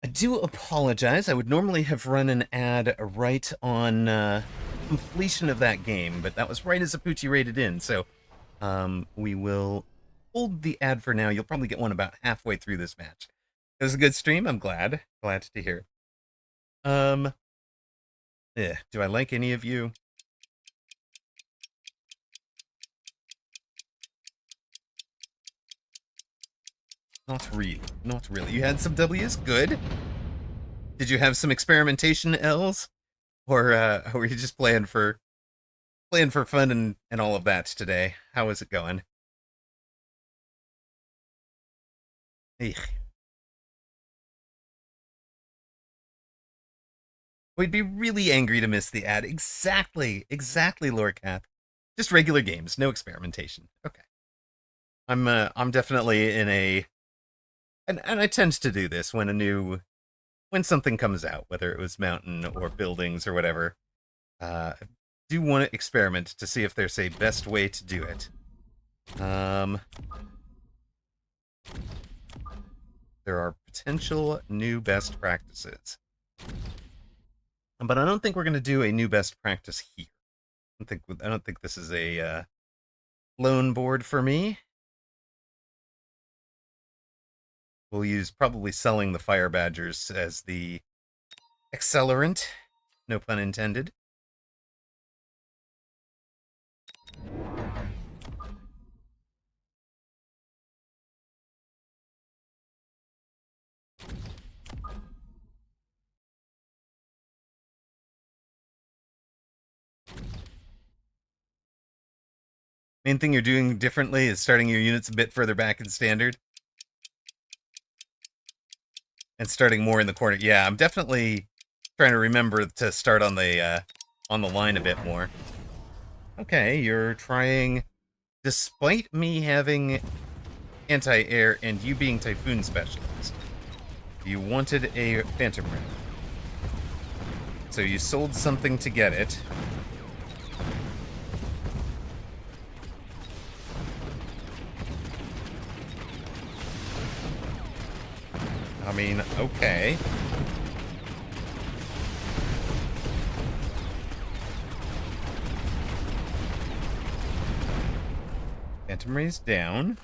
I do apologize. I would normally have run an ad right on completion of that game, but that was right as Apuchi rated in. So we will hold the ad for now. You'll probably get one about halfway through this match. It was a good stream. I'm glad. Glad to hear. Um, do I like any of you? Not really. Not really. You had some W's. Good. Did you have some experimentation L's, or were you just playing for fun and all of that today? How is it going? Eek. We'd be really angry to miss the ad. Exactly, exactly, Lorcath. Just regular games, no experimentation. Okay. I'm definitely in a and I tend to do this when something comes out, whether it was mountain or buildings or whatever. I do want to experiment to see if there's a best way to do it. Um, there are potential new best practices, but I don't think we're going to do a new best practice here. I don't think this is a loan board for me. We'll use probably selling the fire badgers as the accelerant. No pun intended. Main thing you're doing differently is starting your units a bit further back in standard and starting more in the corner. Yeah, I'm definitely trying to remember to start on the line a bit more. Okay, you're trying, despite me having anti-air and you being Typhoon Specialist, you wanted a Phantom Ram. So you sold something to get it. I mean, okay. Phantom Ray's down.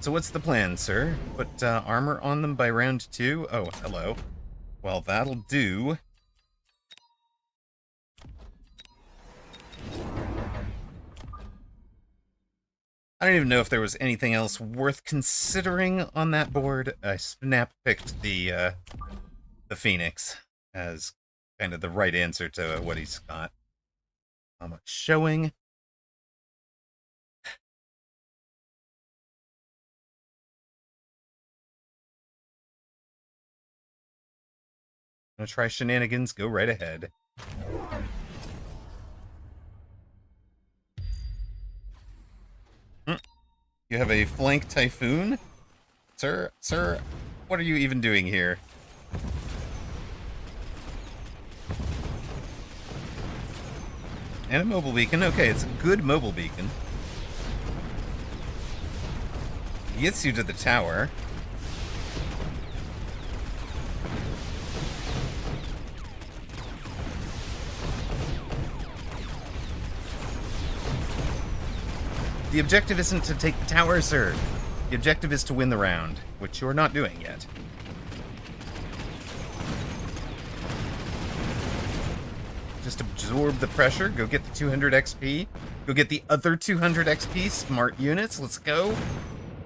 So what's the plan, sir? Put armor on them by round 2? Oh, hello. Well, that'll do. I don't even know if there was anything else worth considering on that board. I snap picked the Phoenix as kind of the right answer to what he's got. How much showing? Gonna try shenanigans. Go right ahead. You have a flank typhoon? Sir, what are you even doing here? And a mobile beacon. Okay, it's a good mobile beacon. Gets you to the tower. The objective isn't to take the tower, sir. The objective is to win the round, which you're not doing yet. Just absorb the pressure. Go get the 200 XP. Go get the other 200 XP. Smart units. Let's go.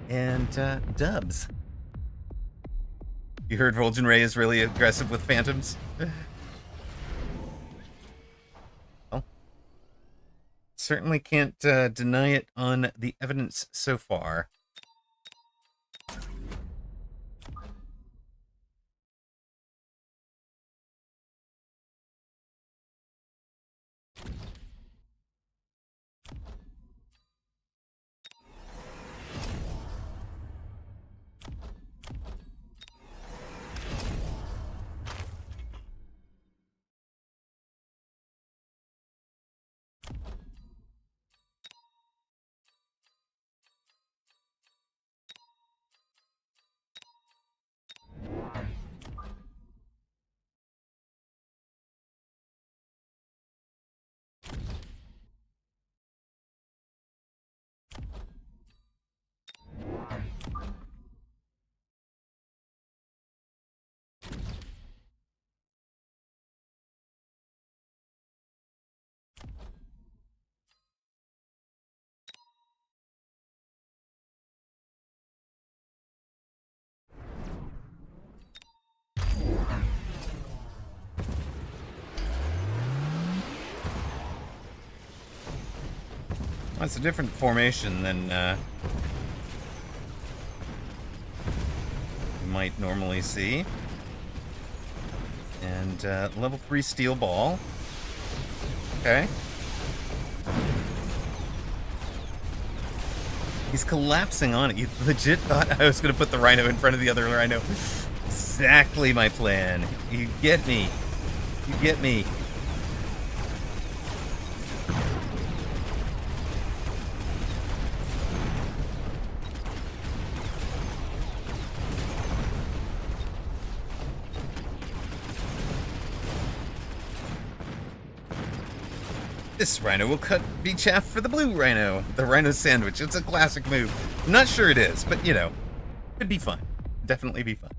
And dubs. You heard Vol'jin Ray is really aggressive with phantoms? Well, certainly can't deny it on the evidence so far. Well, it's a different formation than you might normally see. And level 3 steel ball. Okay. He's collapsing on it. You legit thought I was going to put the rhino in front of the other rhino. Exactly my plan. You get me. You get me. This rhino will be chaff for the blue rhino. The rhino sandwich. It's a classic move. I'm not sure it is, but you know, could be fun. Definitely be fun.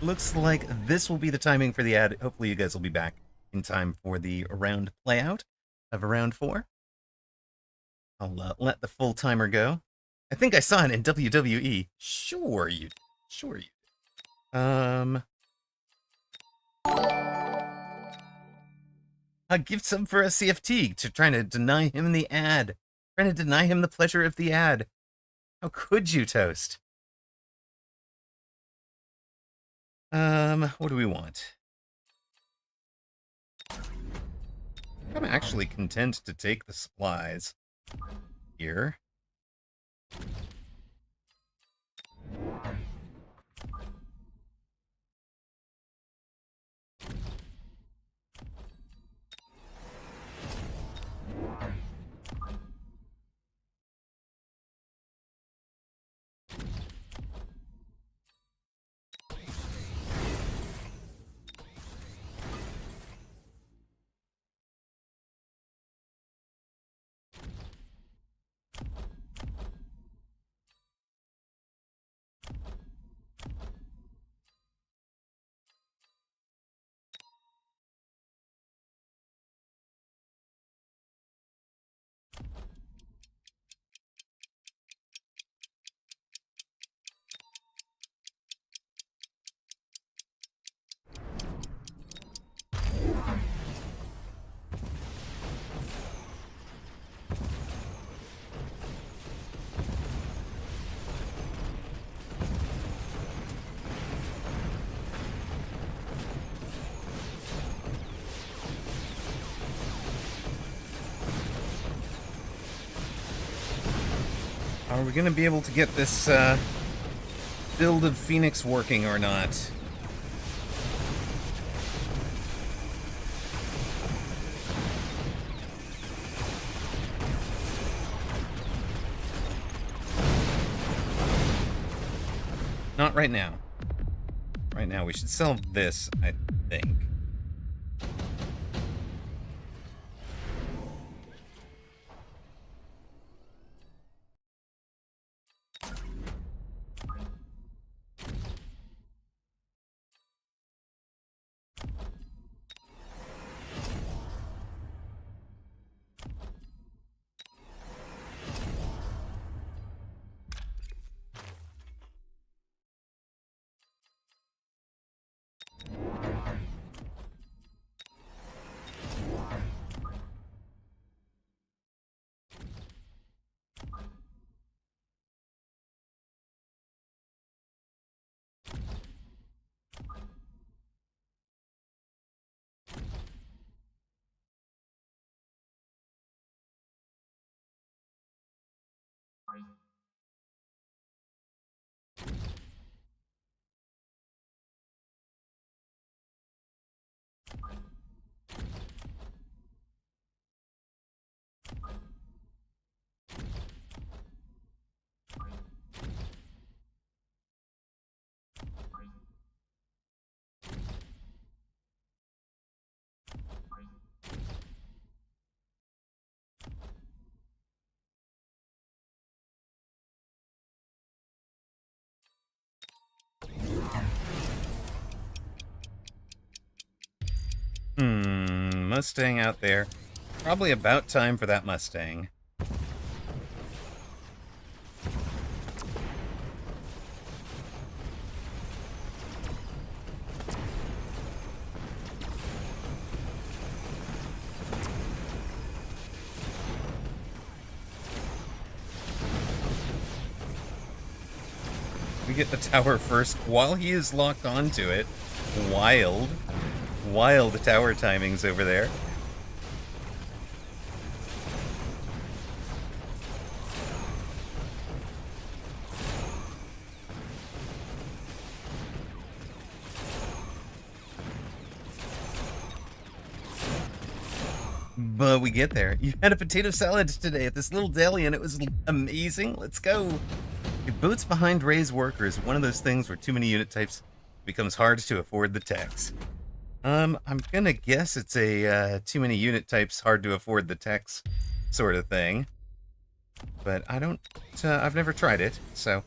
Looks like this will be the timing for the ad. Hopefully you guys will be back in time for the round playout of round 4. I'll let the full timer go. I think I saw it in WWE. Sure you. I'll give some for a CFT to trying to deny him the ad. Trying to deny him the pleasure of the ad. How could you, Toast? What do we want? I'm actually content to take the supplies here. Are we gonna be able to get this build of Phoenix working or not? Not right now. Right now, we should sell this, I think. Mustang out there. Probably about time for that Mustang. We get the tower first while he is locked onto it. Wild. Wild tower timings over there. But we get there. You had a potato salad today at this little deli and it was amazing. Let's go. It boots behind Ray's workers. One of those things where too many unit types becomes hard to afford the tax. I'm gonna guess it's a too many unit types, hard to afford the tax sort of thing. But I don't, I've never tried it, so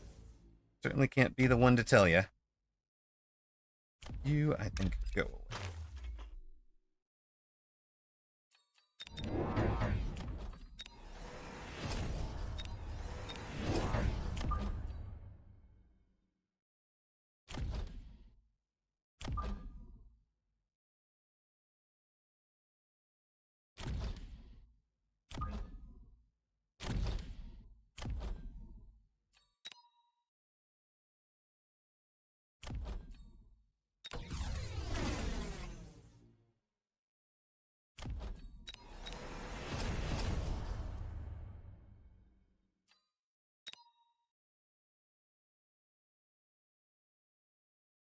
certainly can't be the one to tell you. You, I think, go away.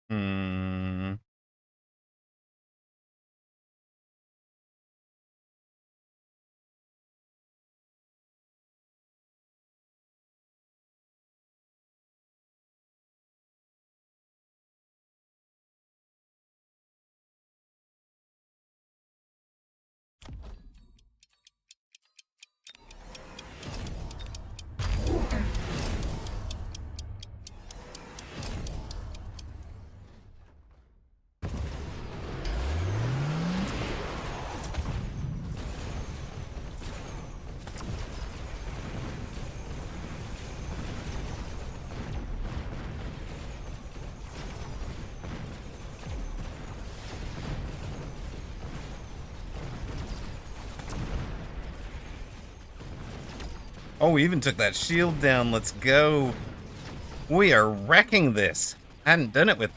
Hmm. Oh, we even took that shield down. Let's go. We are wrecking this. Hadn't done it with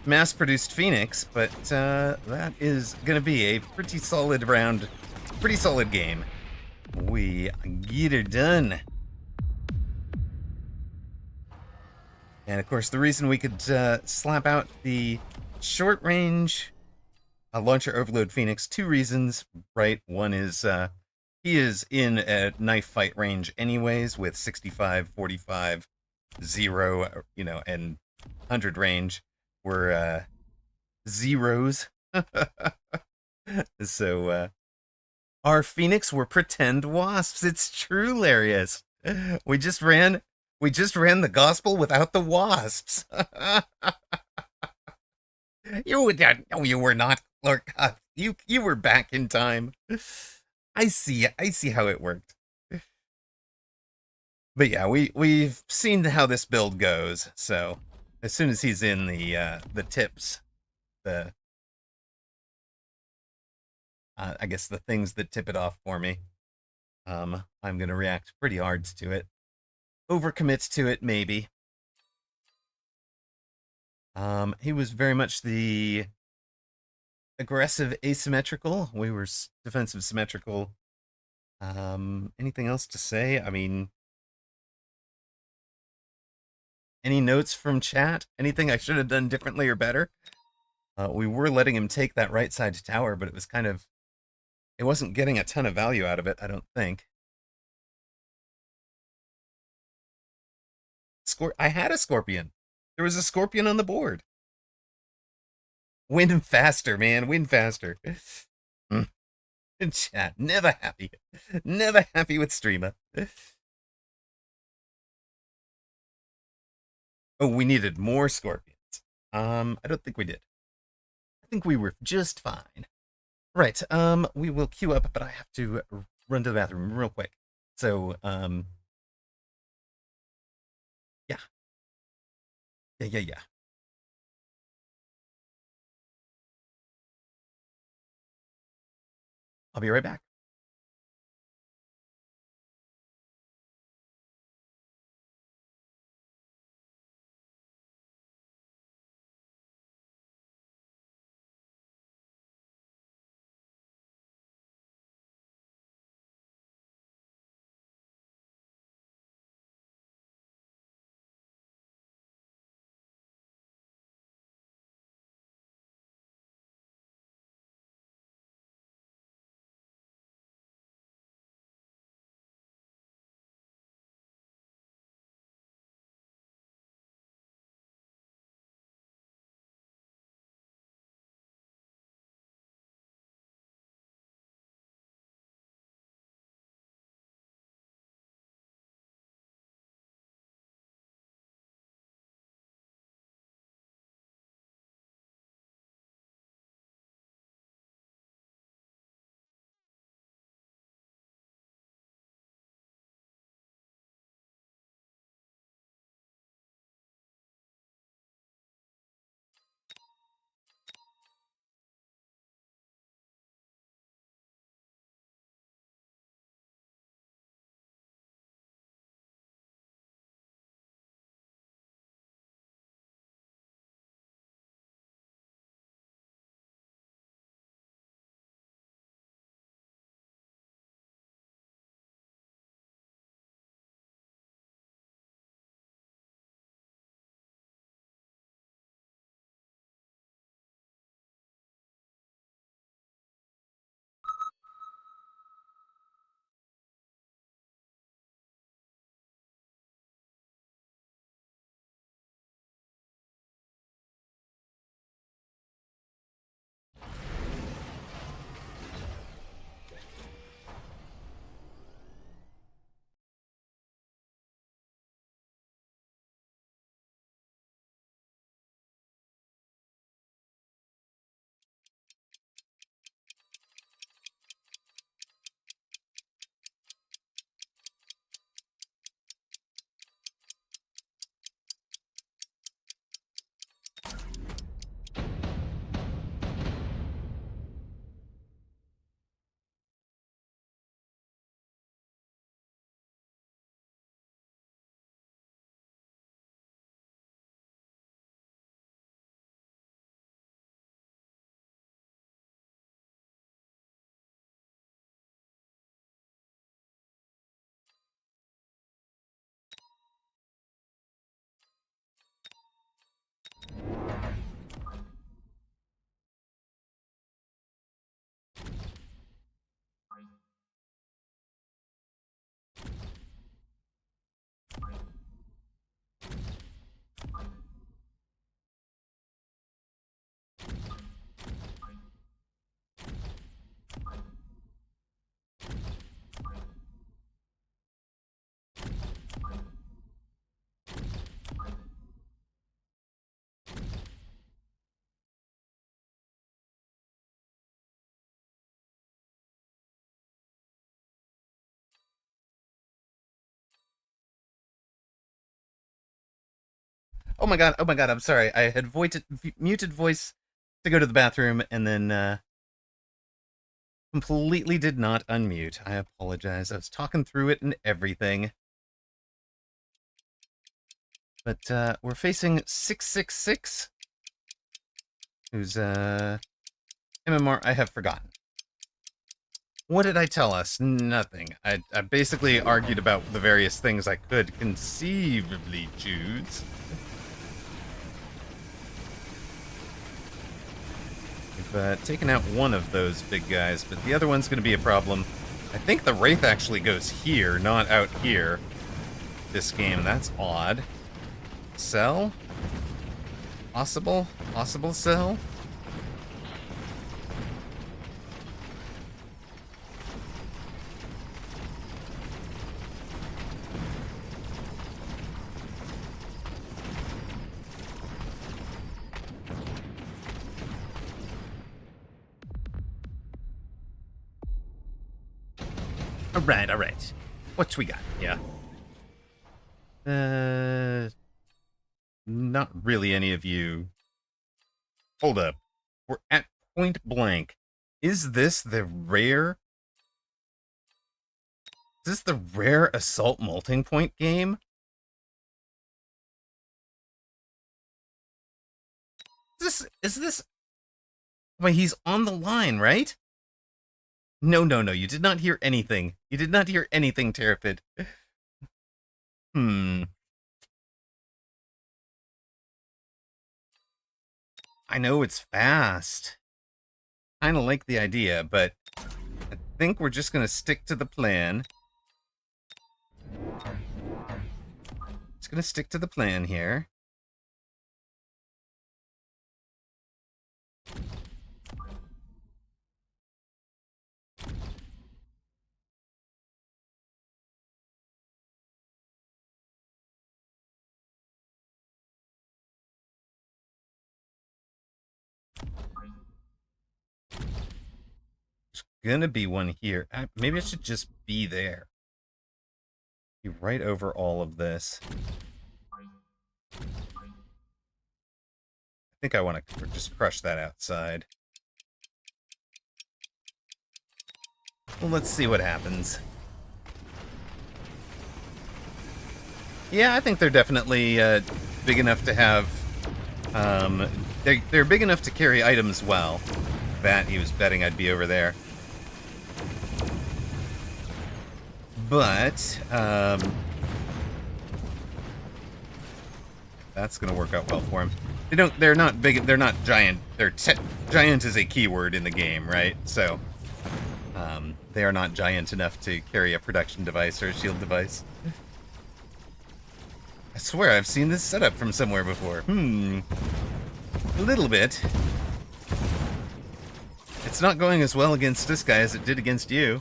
mass-produced Phoenix, but that is going to be a pretty solid round, pretty solid game. We get her done. And of course, the reason we could slap out the short range launcher overload Phoenix, two reasons, right? One is he is in a knife fight range anyways with 65, 45, 0, and 100 range were zeros. So our Phoenix were pretend wasps. It's true, Larius. We just ran we just ran the gospel without the wasps. No, you were not, Lord God. You were back in time. I see how it worked. But yeah, we've seen how this build goes. So as soon as he's in the tips, the I guess the things that tip it off for me, I'm gonna react pretty hard to it. Overcommits to it, maybe. He was very much the aggressive asymmetrical. We were defensive symmetrical. Anything else to say? I mean, any notes from chat? Anything I should have done differently or better? We were letting him take that right side tower, but it was kind of, it wasn't getting a ton of value out of it, I don't think. I had a scorpion. There was a scorpion on the board. Win faster, man. Win faster. Chat, never happy. Never happy with streamer. Oh, we needed more scorpions. I don't think we did. I think we were just fine. Right. We will queue up, but I have to run to the bathroom real quick. So, yeah. Yeah. I'll be right back. Oh my god, I'm sorry. I had muted voice to go to the bathroom and then completely did not unmute. I apologize. I was talking through it and everything. But we're facing 666, who's MMR. I have forgotten. What did I tell us? Nothing. I basically argued about the various things I could conceivably choose. We've taken out one of those big guys, but the other one's going to be a problem. I think the Wraith actually goes here, not out here. This game, that's odd. Cell? Possible? Possible cell? Alright, alright. What we got? Yeah. Not really any of you. Hold up. We're at point blank. Is this the rare? Is this the rare assault melting point game? Is this? Wait, he's on the line, right? No, no, no. You did not hear anything. You did not hear anything, Terrapid. Hmm. I know it's fast. Kind of like the idea, but I think we're just gonna stick to the plan. Just gonna stick to the plan here. There's gonna be one here. Maybe I should just be there. Be right over all of this. I think I want to just crush that outside. Well, let's see what happens. Yeah, I think they're definitely big enough to have. They're big enough to carry items well. That he was betting I'd be over there. But that's gonna work out well for him. They're not big. They're not giant. Giant is a keyword in the game, right? So they are not giant enough to carry a production device or a shield device. I swear I've seen this setup from somewhere before. A little bit. It's not going as well against this guy as it did against you.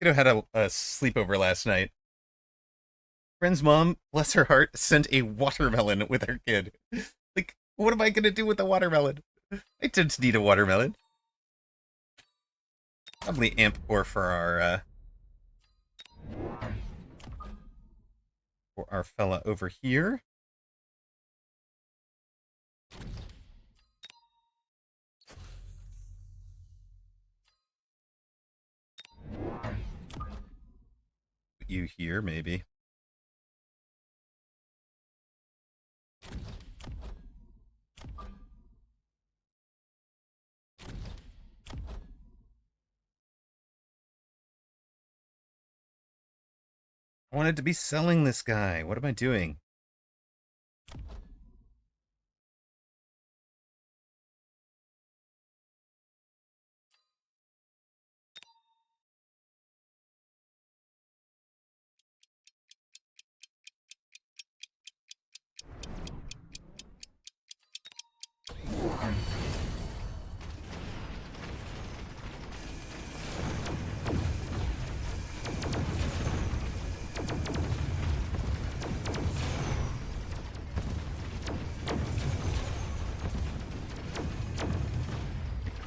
Had a sleepover last night. Friend's mom, bless her heart, sent a watermelon with her kid. Like, what am I gonna do with a watermelon? I don't need a watermelon. Probably amp core for our fella over here. You here, maybe. I wanted to be selling this guy. What am I doing?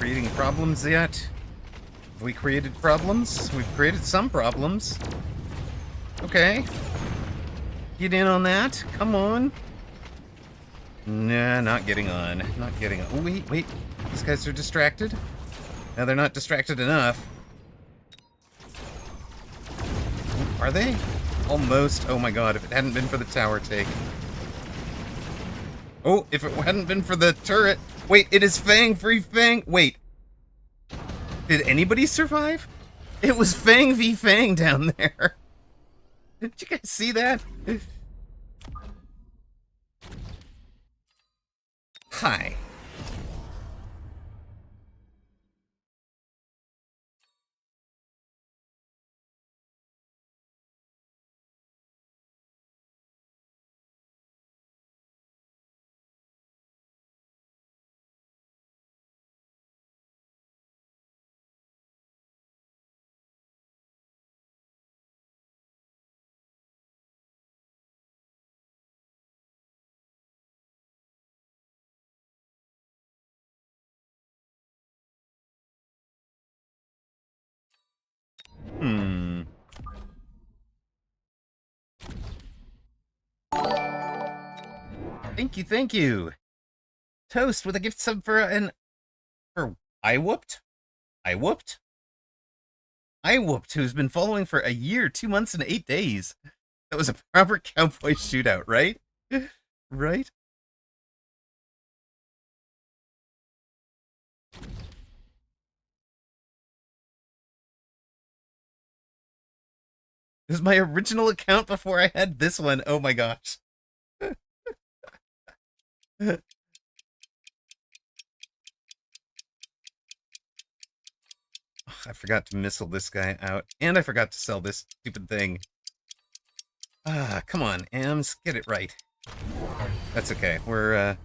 creating problems yet? Have we created problems? We've created some problems. Okay. Get in on that. Come on. Nah, not getting on. Not getting on. Oh, wait. These guys are distracted? No, they're not distracted enough. Are they? Almost. Oh my god, if it hadn't been for the tower take. Oh, if it hadn't been for the turret. Wait, it is Fang, free Fang. Wait. Did anybody survive? It was Fang v Fang down there. Did you guys see that? Hi. Thank you. Toast with a gift sub for I whooped? I whooped? I whooped, who's been following for a year, 2 months, and 8 days. That was a proper cowboy shootout, right? Right? It was my original account before I had this one. Oh my gosh. I forgot to missile this guy out, and I forgot to sell this stupid thing. Ah, come on, Ams, get it right. That's okay. We're,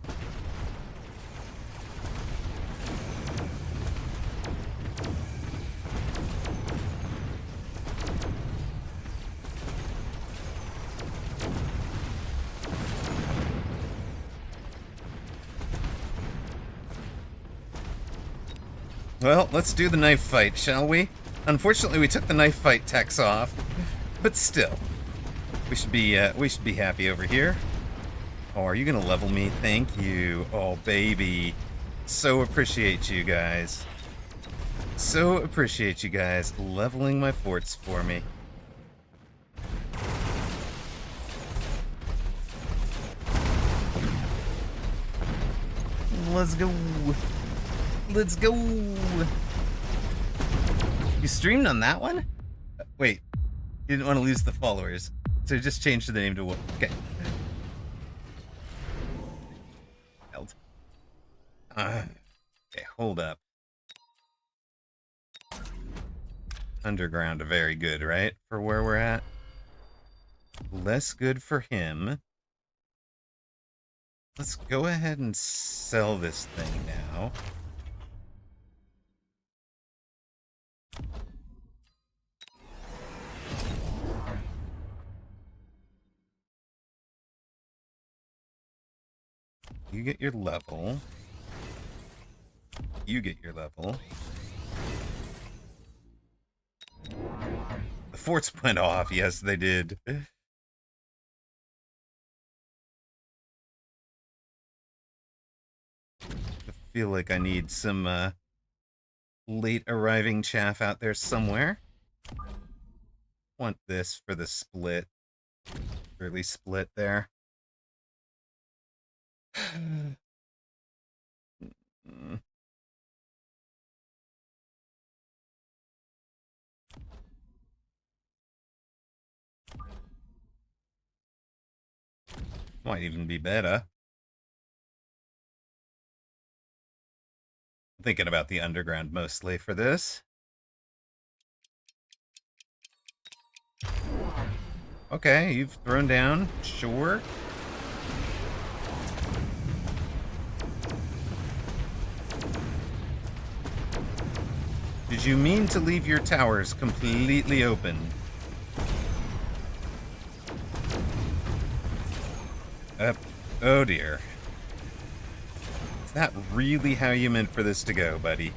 well, let's do the knife fight, shall we? Unfortunately, we took the knife fight text off, but still, we should be happy over here. Oh, are you gonna level me? Thank you. Oh, baby. So appreciate you guys. So appreciate you guys leveling my forts for me. Let's go. Let's go. You streamed on that one? Wait, you didn't want to lose the followers, so you just changed the name to what? Okay. Held. Okay, hold up. Underground, very good, right? For where we're at. Less good for him. Let's go ahead and sell this thing now. You get your level. You get your level. The forts went off. Yes, they did. I feel like I need some late arriving chaff out there somewhere. Want this for the split. Early split there. Might even be better. I'm thinking about the underground mostly for this. Okay, you've thrown down. Sure. Did you mean to leave your towers completely open? Oh dear. Is that really how you meant for this to go, buddy?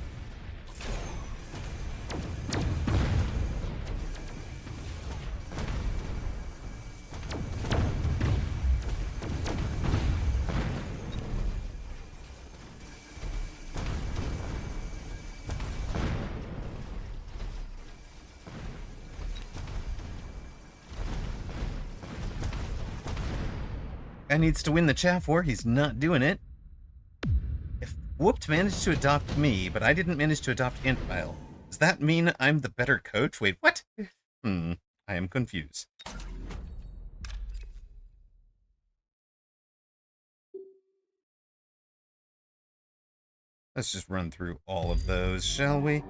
Guy needs to win the chaff war. He's not doing it. If Whooped managed to adopt me, but I didn't manage to adopt Antbile, does that mean I'm the better coach? Wait, what? I am confused. Let's just run through all of those, shall we?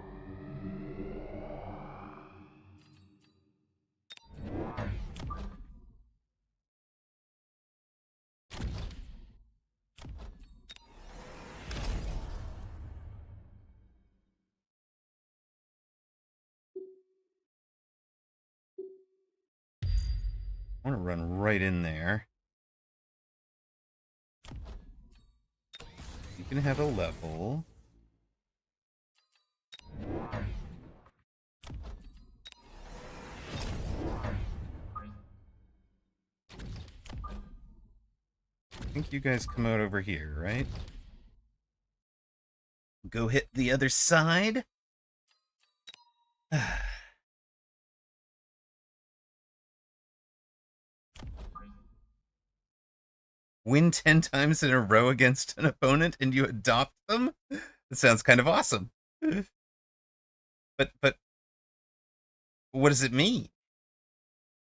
I want to run right in there. You can have a level. I think you guys come out over here, right? Go hit the other side. Win 10 times in a row against an opponent and you adopt them? That sounds kind of awesome. But what does it mean?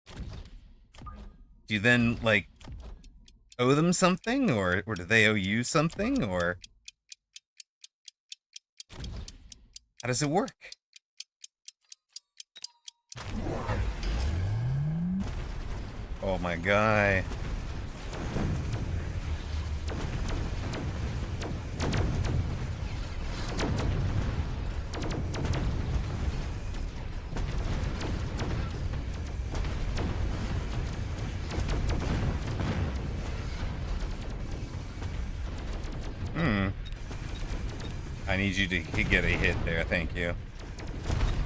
Do you then, like, owe them something? Or do they owe you something? Or how does it work? Oh my guy. I need you to get a hit there, thank you.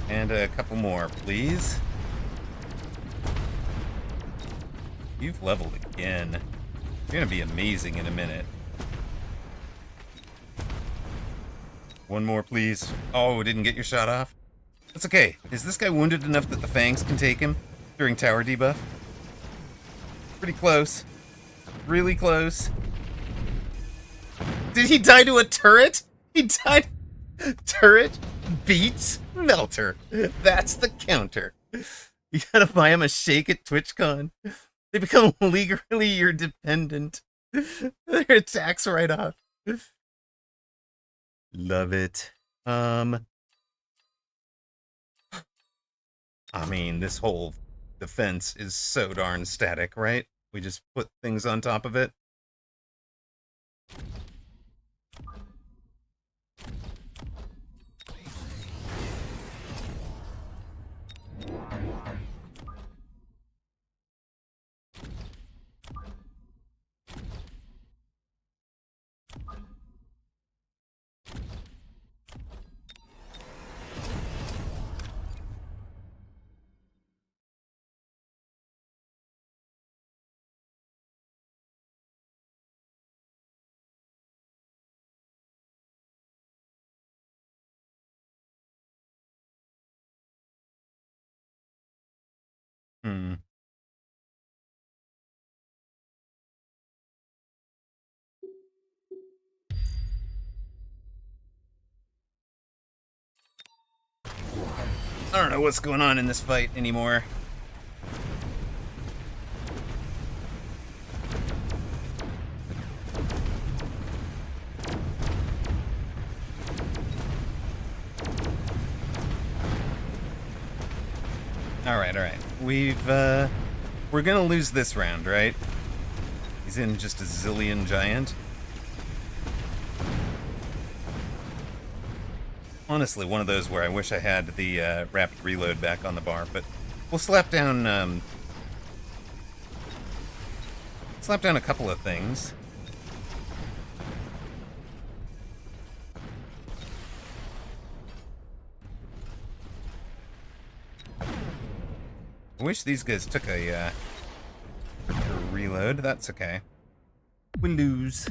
And a couple more, please. You've leveled again. You're gonna be amazing in a minute. One more, please. Oh, didn't get your shot off? That's okay. Is this guy wounded enough that the fangs can take him during tower debuff? Pretty close. Really close. Did he die to a turret? He died. Turret beats Melter. That's the counter. You gotta buy him a shake at TwitchCon. They become legally your dependent. Their attacks right off. Love it. I mean, this whole defense is so darn static, right? We just put things on top of it. Hmm. I don't know what's going on in this fight anymore. Alright, alright. We're gonna lose this round, right? He's in just a zillion giant. Honestly, one of those where I wish I had the rapid reload back on the bar, but we'll slap down a couple of things. I wish these guys took a reload. That's okay. We lose.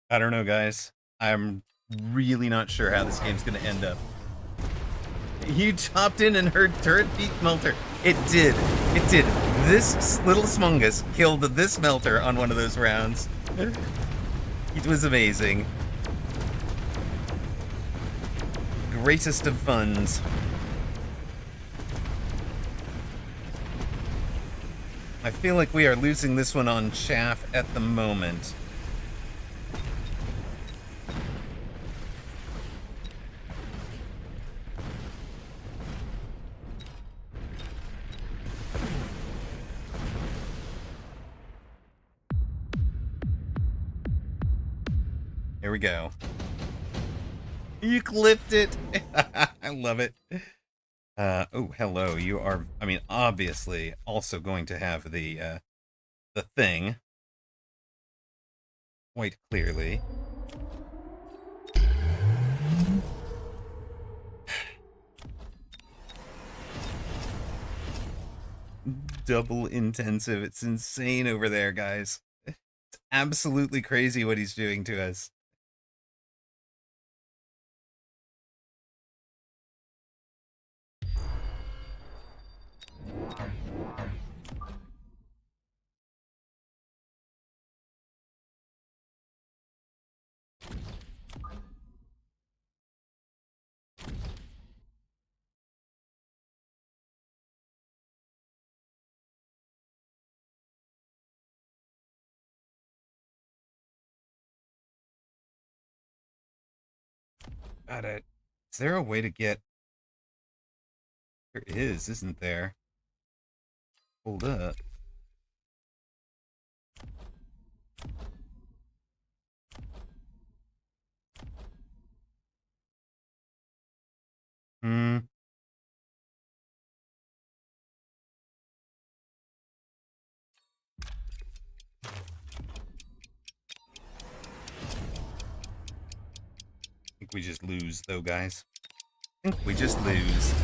I don't know, guys. I'm really not sure how this game's gonna end up. You chopped in and heard turret beat Melter. It did. It did. This little smungus killed this Melter on one of those rounds. It was amazing. Greatest of funs. I feel like we are losing this one on chaff at the moment. Here we go. You clipped it. I love it. Oh, hello. You are, I mean, obviously also going to have the thing. Quite clearly. Double intensive. It's insane over there, guys. It's absolutely crazy what he's doing to us. Got it. Is there a way to get... There is, isn't there? Hold up. Hmm. I think we just lose, though, guys. I think we just lose.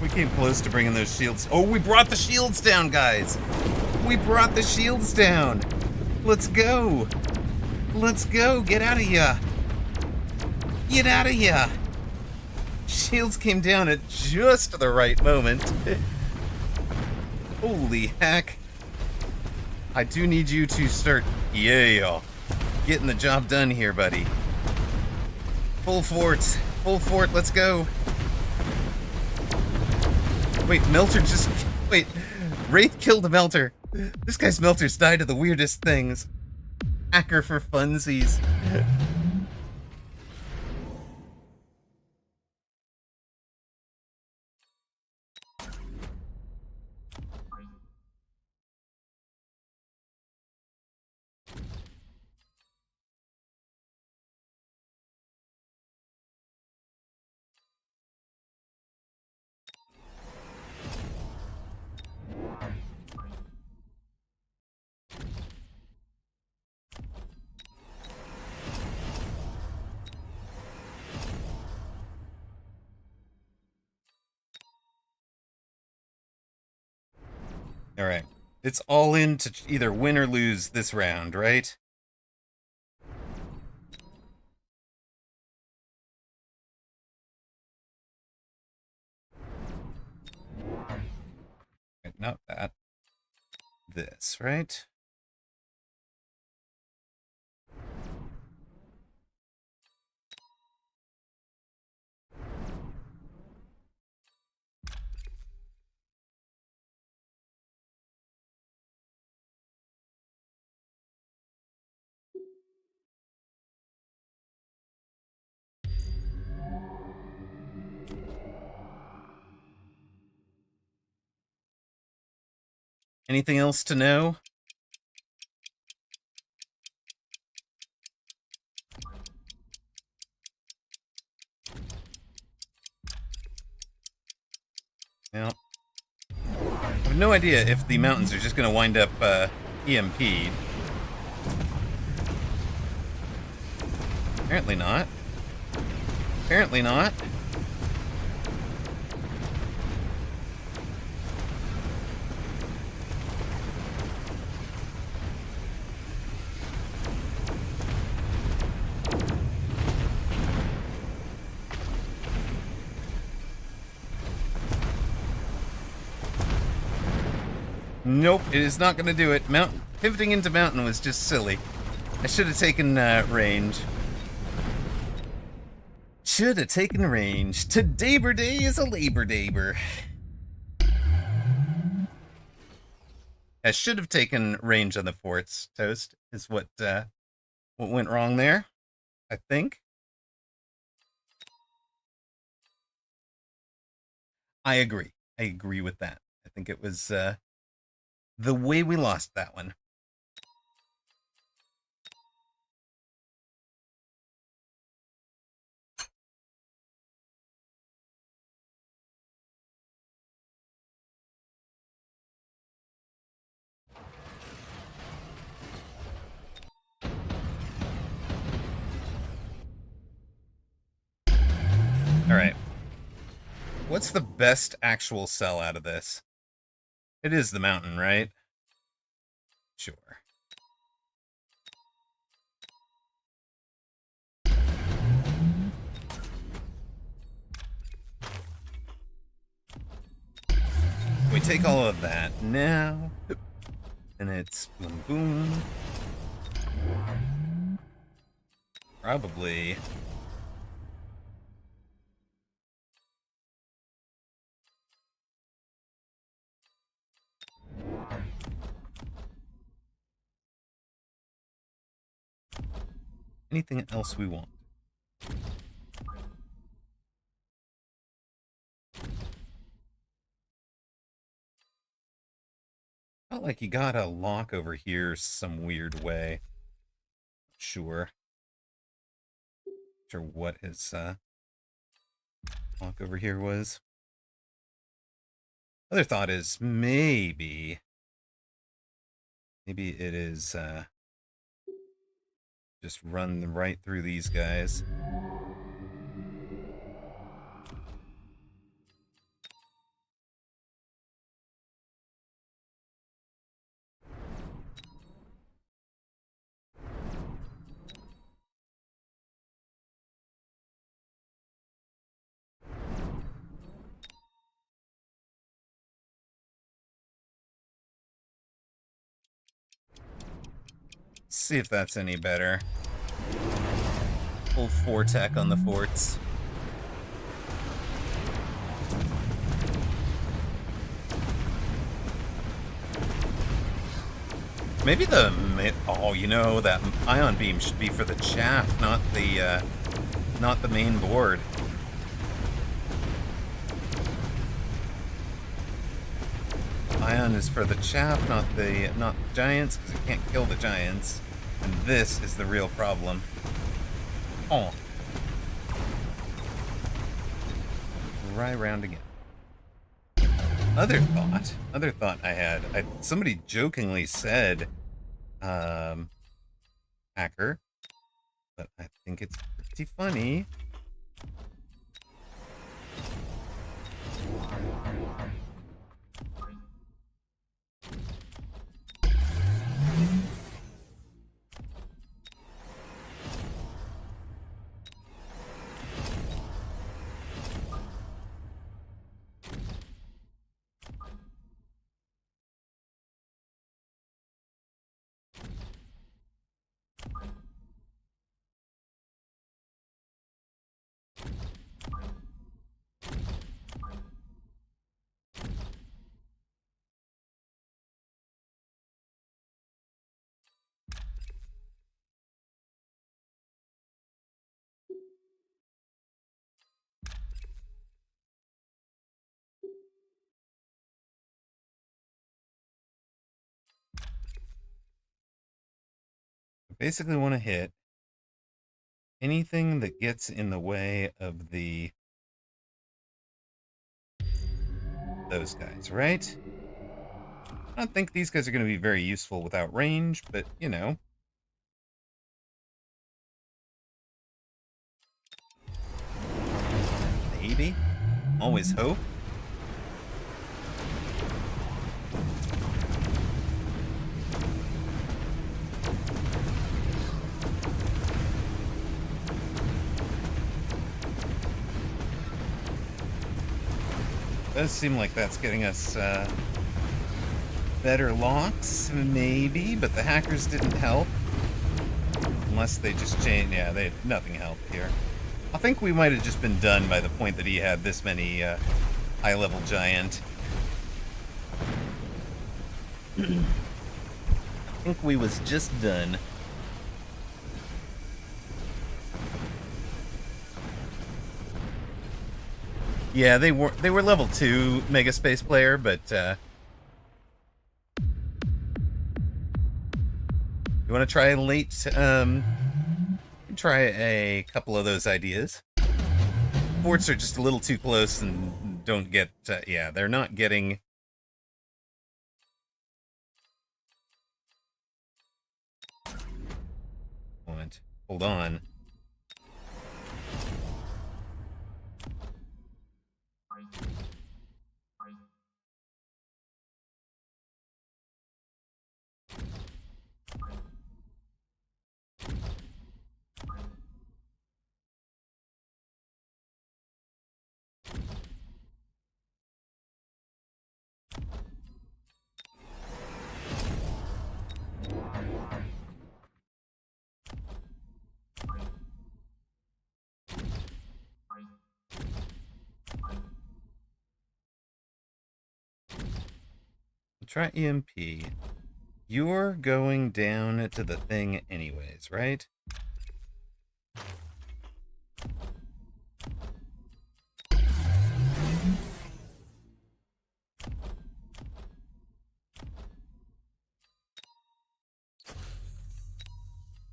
We came close to bringing those shields. Oh, we brought the shields down, guys. We brought the shields down. Let's go. Let's go. Get out of here. Get out of here. Shields came down at just the right moment. Holy heck. I do need you to start, getting the job done here, buddy. Full fort. Full fort. Let's go. Wait, Melter just... Wait, Wraith killed a Melter. This guy's Melters died of the weirdest things. Hacker for funsies. Alright. It's all in to either win or lose this round, right? Not that. This, right? Anything else to know? No. I have no idea if the mountains are just going to wind up EMP'd. Apparently not. Apparently not. Nope, it is not going to do it. Pivoting into mountain was just silly. I should have taken range. Should have taken range. Todayber Day is a Labor Daber. I should have taken range on the forts. Toast is what went wrong there. I think. I agree. I agree with that. I think it was the way we lost that one. All right. What's the best actual sell out of this? It is the mountain, right? Sure. We take all of that now, and it's boom boom. Probably. Anything else we want? Felt like you got a lock over here some weird way. Sure. Sure what his lock over here was. Other thought is maybe it is just run right through these guys. See if that's any better. Full 4-tech on the forts. Maybe the that ion beam should be for the chaff, not the main board. Ion is for the chaff, not the giants, because it can't kill the giants. And this is the real problem. Oh. Right round again. Other thought I had. Somebody jokingly said, hacker, but I think it's pretty funny. I basically want to hit anything that gets in the way of those guys, right? I don't think these guys are going to be very useful without range, but, you know. maybe. Always hope. Does seem like that's getting us better locks, maybe, but the hackers didn't help. Unless they just changed. Yeah, nothing helped here. I think we might have just been done by the point that he had this many high-level giant. I think we was just done. Yeah, they were level 2 Mega Space Player, but you want to try late? Try a couple of those ideas. Forts are just a little too close and don't get. Yeah, they're not getting. Moment. Hold on. Try EMP. You're going down to the thing anyways, right?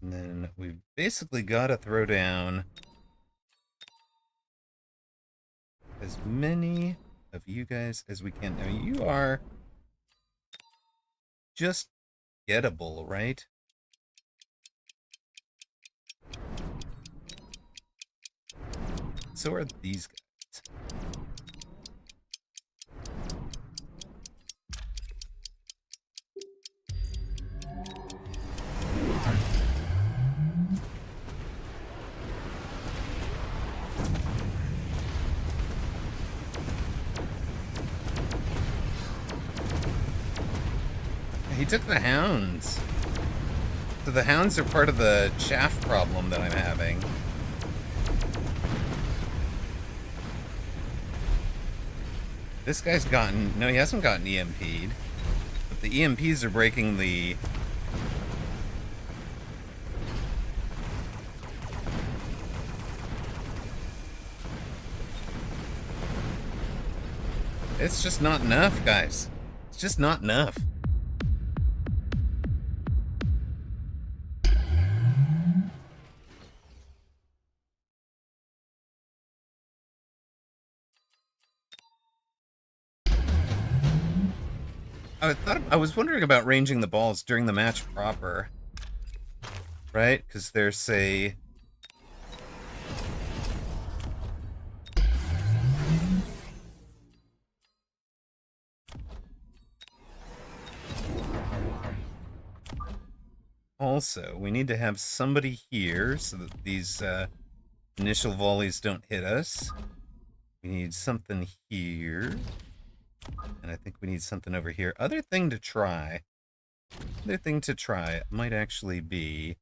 And then we've basically got to throw down as many of you guys as we can. Now, you are just gettable, right? So are these guys. He took the hounds. So the hounds are part of the chaff problem that I'm having. This guy's gotten... No, he hasn't gotten EMP'd. But the EMPs are breaking the... It's just not enough, guys. It's just not enough. I was wondering about ranging the balls during the match proper. Right? Because there's a... Also, we need to have somebody here so that these initial volleys don't hit us. We need something here. And I think we need something over here. Other thing to try might actually be...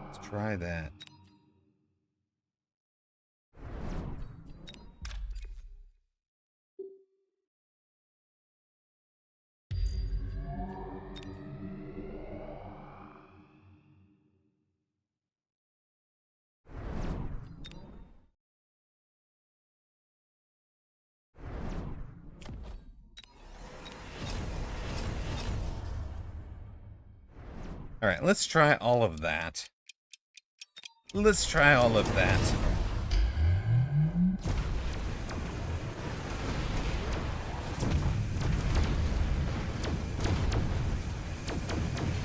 Let's try that. All right, let's try all of that. Let's try all of that.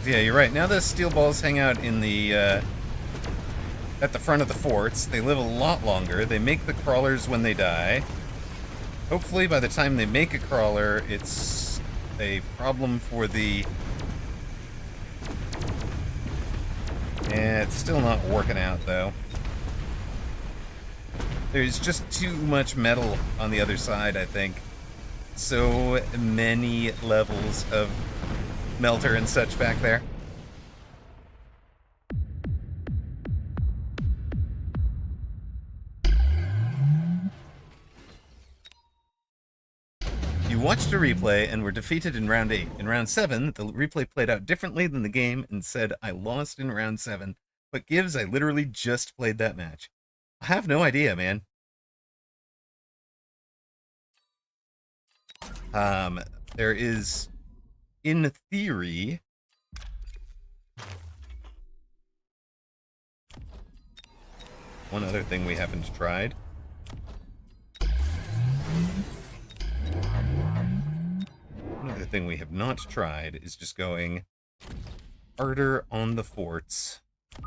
Yeah, you're right. Now the steel balls hang out in the at the front of the forts. They live a lot longer. They make the crawlers when they die. Hopefully, by the time they make a crawler, it's a problem for the. Yeah, it's still not working out though. There's just too much metal on the other side, I think. So many levels of melter and such back there. You watched a replay and were defeated in round 8. In round 7, the replay played out differently than the game and said, I lost in round 7. But gives, I literally just played that match. I have no idea, man. There is, in theory, one other thing we haven't tried. Another thing we have not tried is just going harder on the forts. In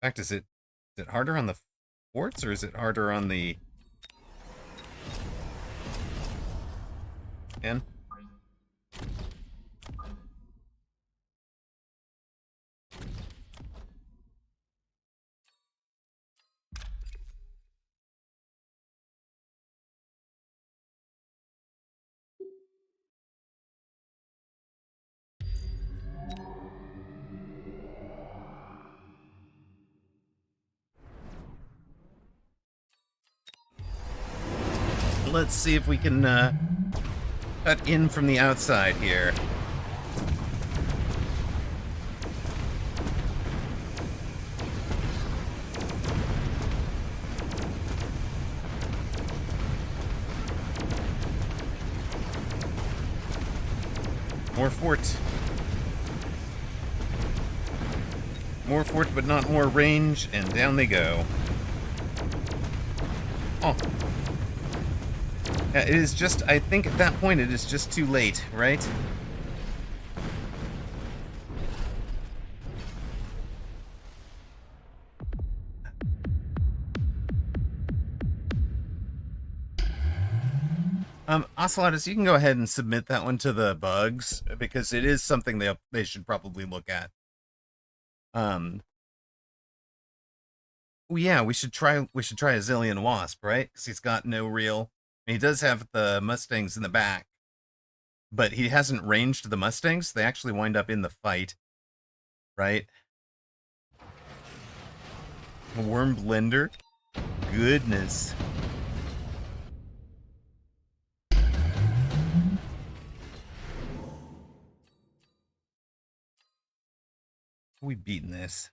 fact, is it harder on the forts or is it harder on the... And let's see if we can cut in from the outside here. More fort. More fort, but not more range, and down they go. Oh. Yeah, it is just, I think at that point it is just too late, right? Ocelotus, you can go ahead and submit that one to the bugs, because it is something they should probably look at. Well, yeah, we should try a Zillion Wasp, right? Because he's got no real... He does have the Mustangs in the back, but he hasn't ranged the Mustangs. They actually wind up in the fight, right? A Worm Blender? Goodness. We beaten this.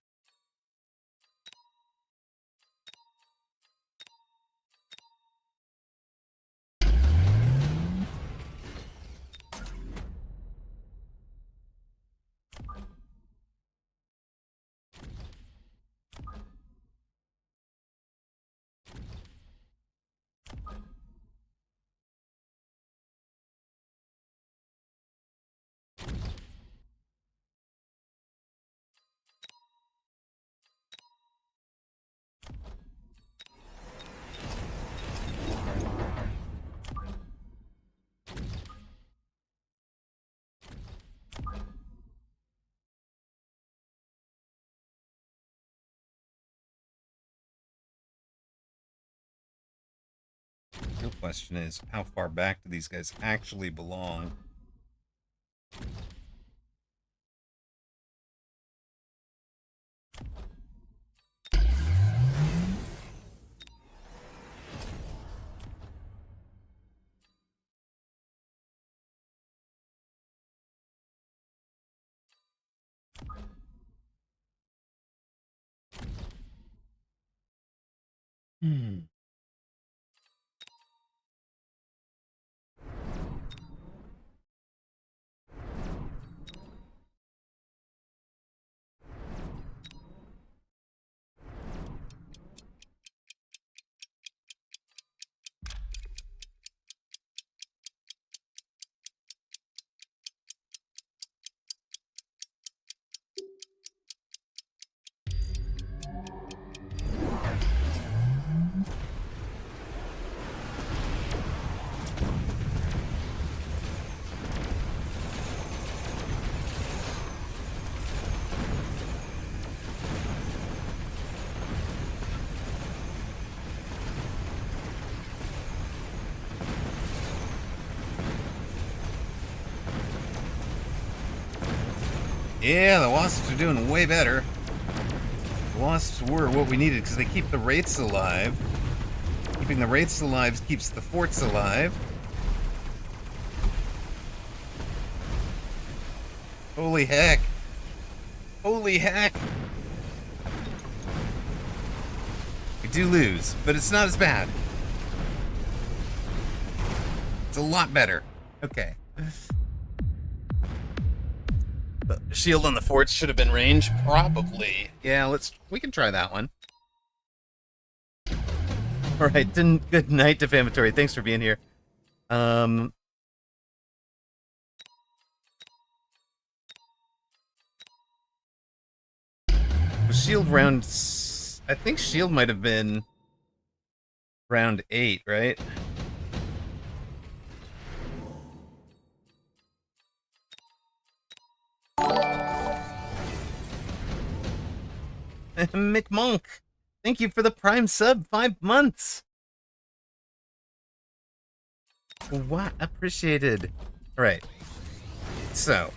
The real question is, how far back do these guys actually belong? Hmm. Yeah, the wasps are doing way better. The wasps were what we needed because they keep the wraiths alive. Keeping the wraiths alive keeps the forts alive. Holy heck. Holy heck. We do lose, but it's not as bad. It's a lot better. Okay. The shield on the forts should have been range, probably. Yeah, we can try that one. All right, good night, Defamatory. Thanks for being here. Um, shield round. I think shield might have been round 8, right? McMonk, thank you for the Prime sub. 5 months. What? Appreciated. All right. So,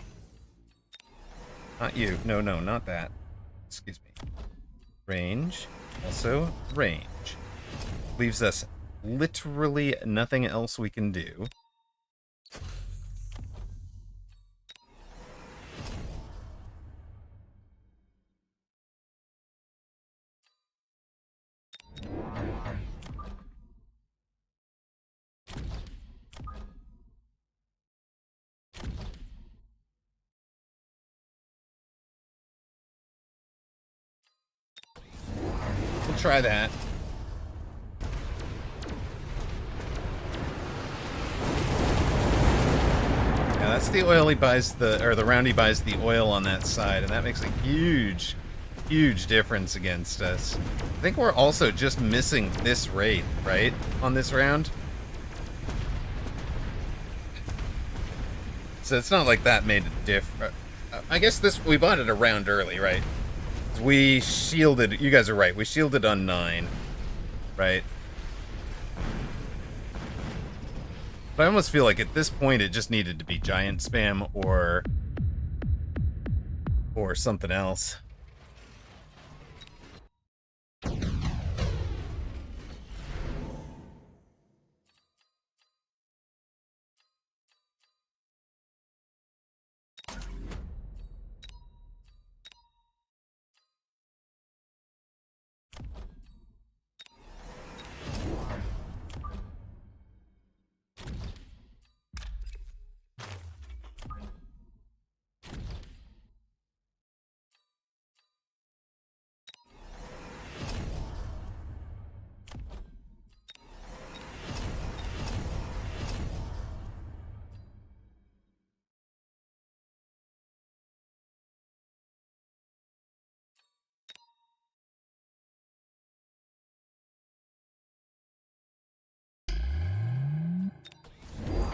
not you. No, not that. Excuse me. Range. Also, range. Leaves us literally nothing else we can do. We'll try that. Yeah, that's the oil he buys the round he buys the oil on that side, and that makes a huge, huge difference against us. I think we're also just missing this rate, right? On this round. So it's not like that made a difference. I guess we bought it a round early, right? We shielded. You guys are right. We shielded on 9, right? But I almost feel like at this point it just needed to be giant spam or something else.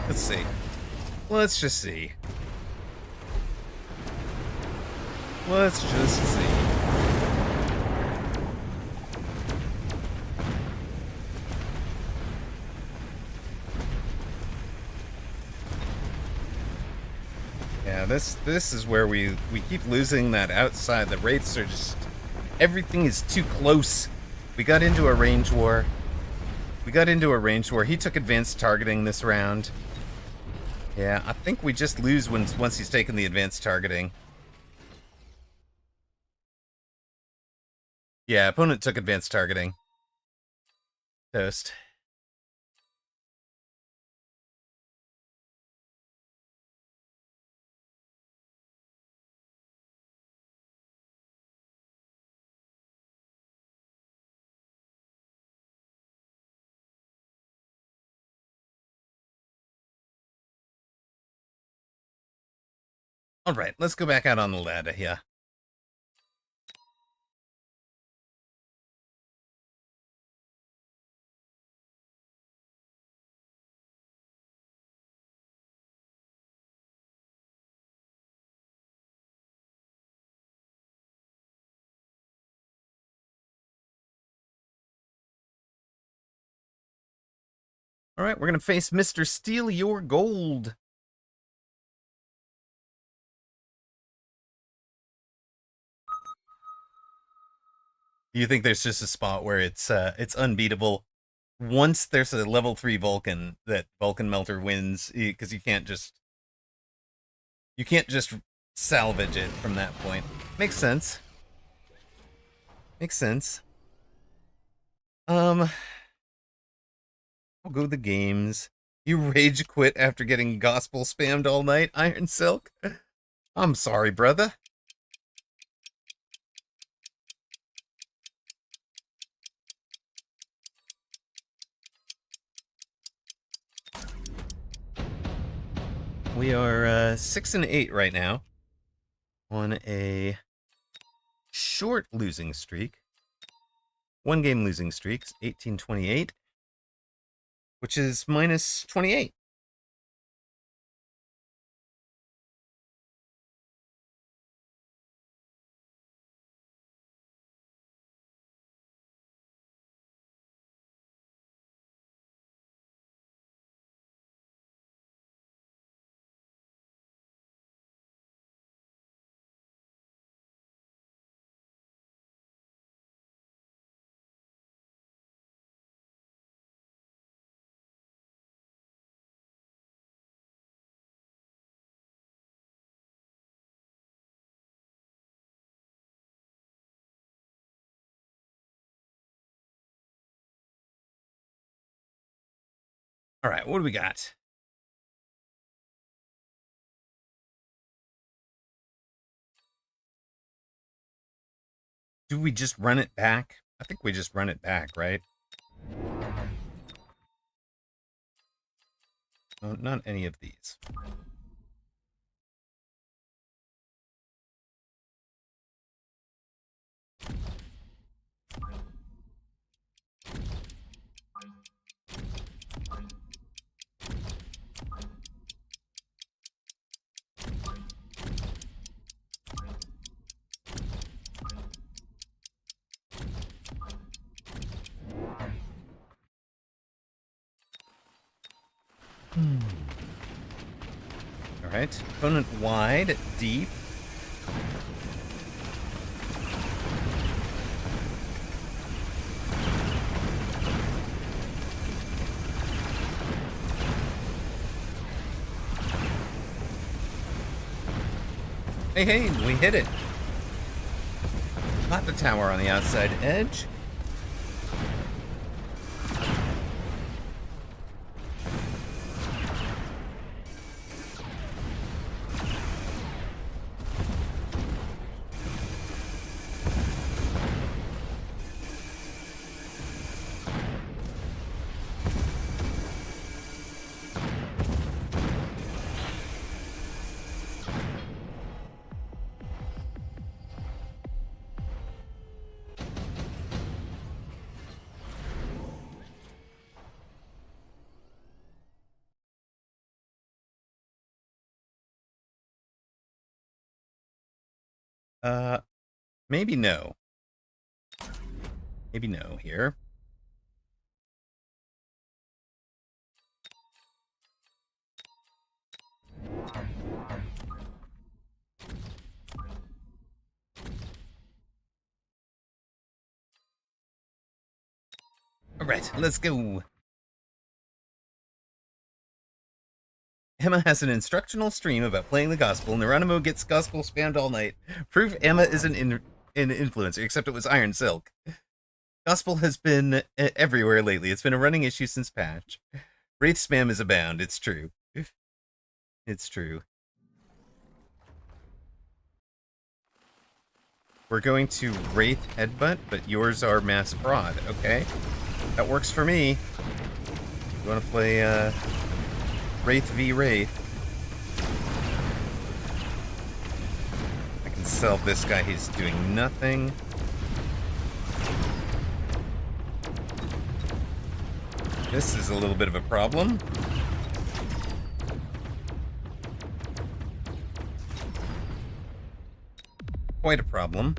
Let's see. Let's just see. Let's just see. Yeah, this is where we keep losing that outside. The wraiths are just everything is too close. We got into a range war. He took advanced targeting this round. Yeah, I think we just lose once he's taken the advanced targeting. Yeah, opponent took advanced targeting. Toast. All right, let's go back out on the ladder here. All right, we're going to face Mr. Steal Your Gold. You think there's just a spot where it's unbeatable once there's a level 3 Vulcan that Vulcan Melter wins because you can't just salvage it from that point. Makes sense. Makes sense. Um, I'll go the games. You rage quit after getting gospel spammed all night, Iron Silk? I'm sorry, brother. We are 6-8 right now on a short losing streak. One game losing streaks, 18-28, which is minus 28. All right, what do we got? Do we just run it back? I think we just run it back, right? No, not any of these. All right, opponent wide, deep. Hey, hey, we hit it. Not the tower on the outside edge. Uh, maybe no. Maybe no here. All right, let's go. Emma has an instructional stream about playing the gospel. Neronimo gets gospel spammed all night. Proof Emma isn't an influencer, except it was Iron Silk. Gospel has been everywhere lately. It's been a running issue since patch. Wraith spam is abound. It's true. It's true. We're going to Wraith Headbutt, but yours are Mass Prod. Okay. That works for me. You want to play Wraith v Wraith? I can sell this guy. He's doing nothing. This is a little bit of a problem. Quite a problem.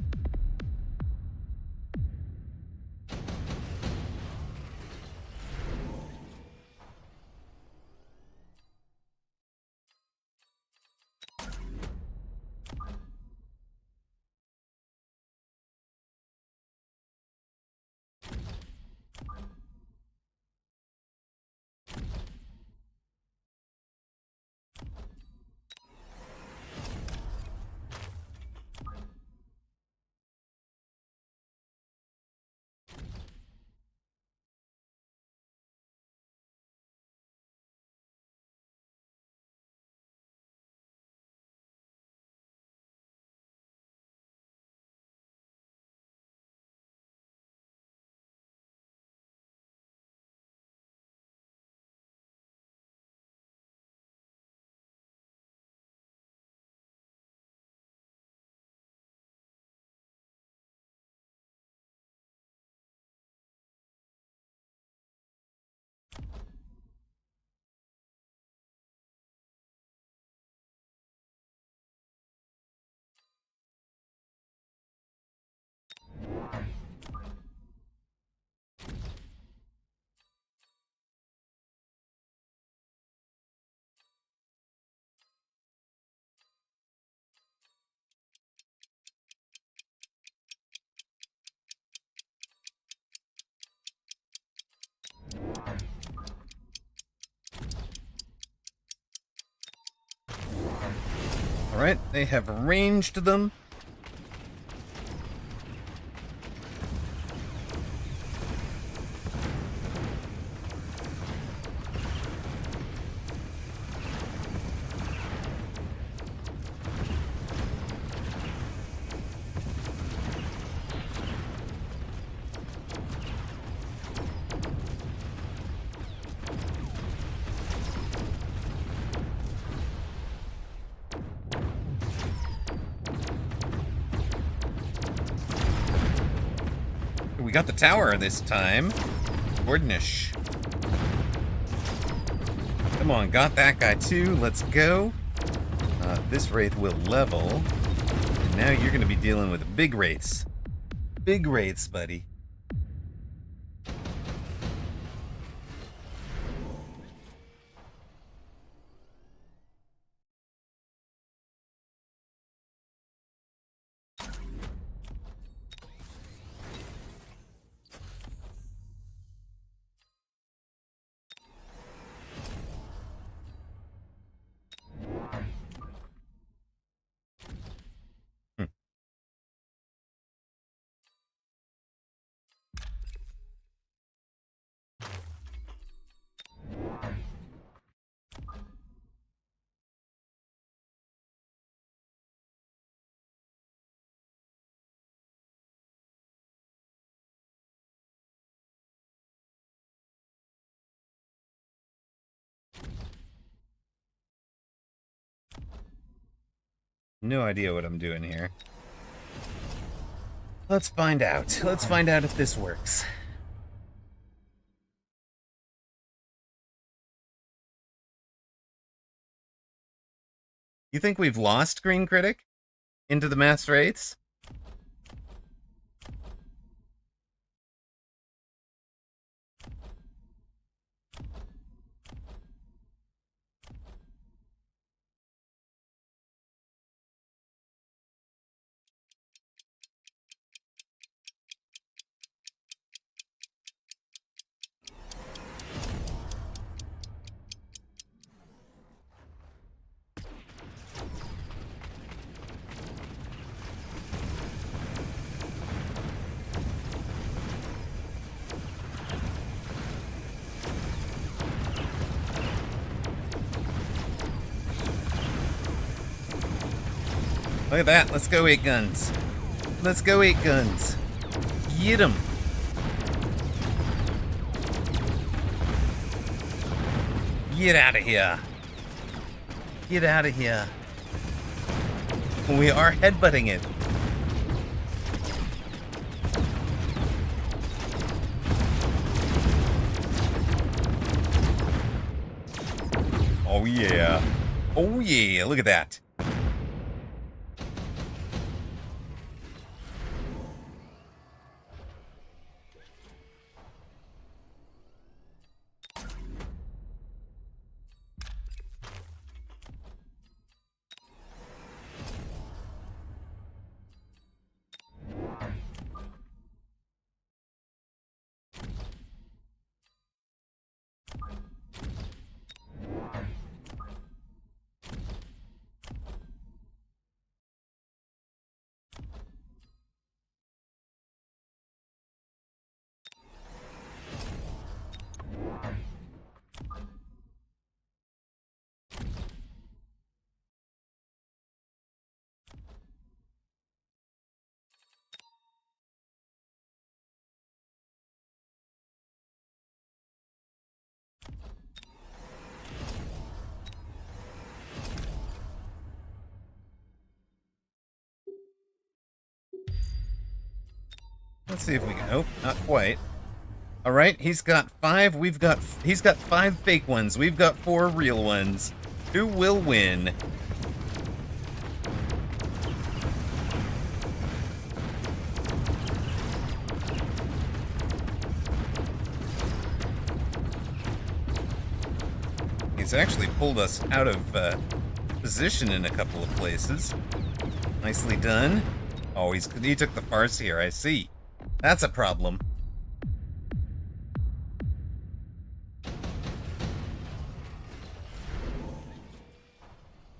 Alright, they have ranged them. We got the tower this time. Gordonish. Come on, got that guy too. Let's go. This wraith will level. And now you're going to be dealing with big wraiths. Big wraiths, buddy. No idea what I'm doing here. Let's find out. Let's find out if this works. You think we've lost Green Critic into the mass wraiths? Look at that. Let's go 8 guns. Let's go 8 guns. Get 'em. Get out of here. Get out of here. We are headbutting it. Oh yeah. Oh yeah. Look at that. Let's see if we can. Nope, not quite. All right, he's got 5. He's got 5 fake ones. We've got 4 real ones. Who will win? He's actually pulled us out of position in a couple of places. Nicely done. Oh, he took the farce here. I see. That's a problem.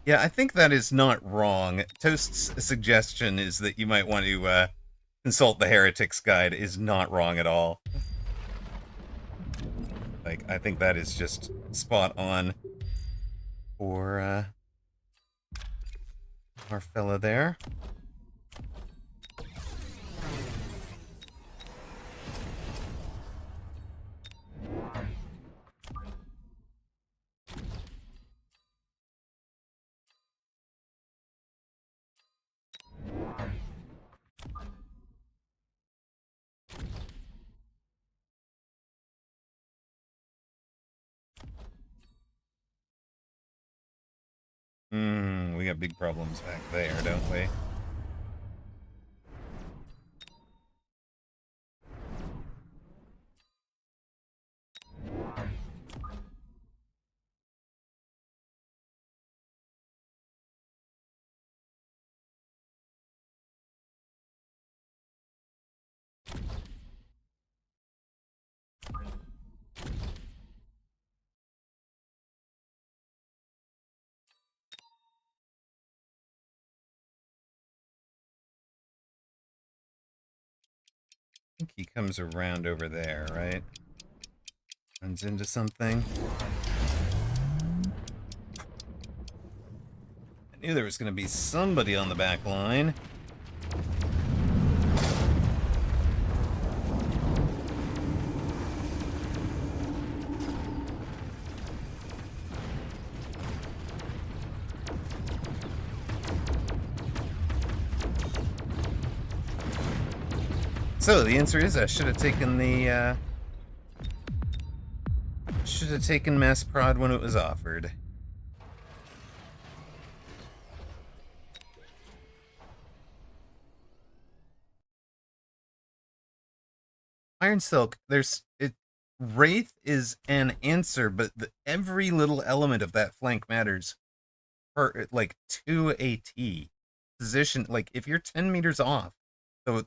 Yeah, I think that is not wrong. Toast's suggestion is that you might want to consult the Heretics Guide is not wrong at all. Like, I think that is just spot on for our fella there. We got big problems back there, don't we? I think he comes around over there, right? Runs into something. I knew there was going to be somebody on the back line. So the answer is I should have taken the should have taken mass prod when it was offered. Iron Silk, there's it. Wraith is an answer, but every little element of that flank matters. Like to a T. Position, like if you're 10 meters off,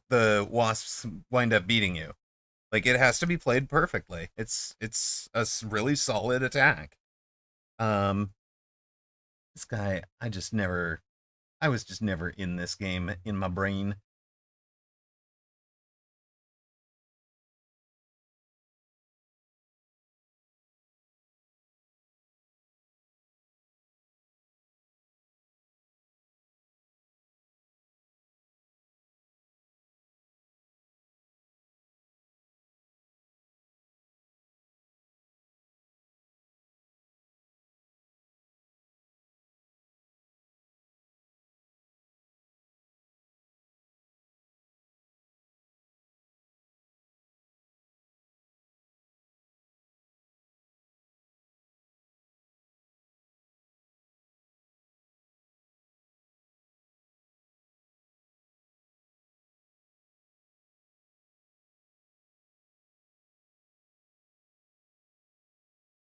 the wasps wind up beating you. Like it has to be played perfectly. It's a really solid attack. Um, this guy, I was just never in this game in my brain.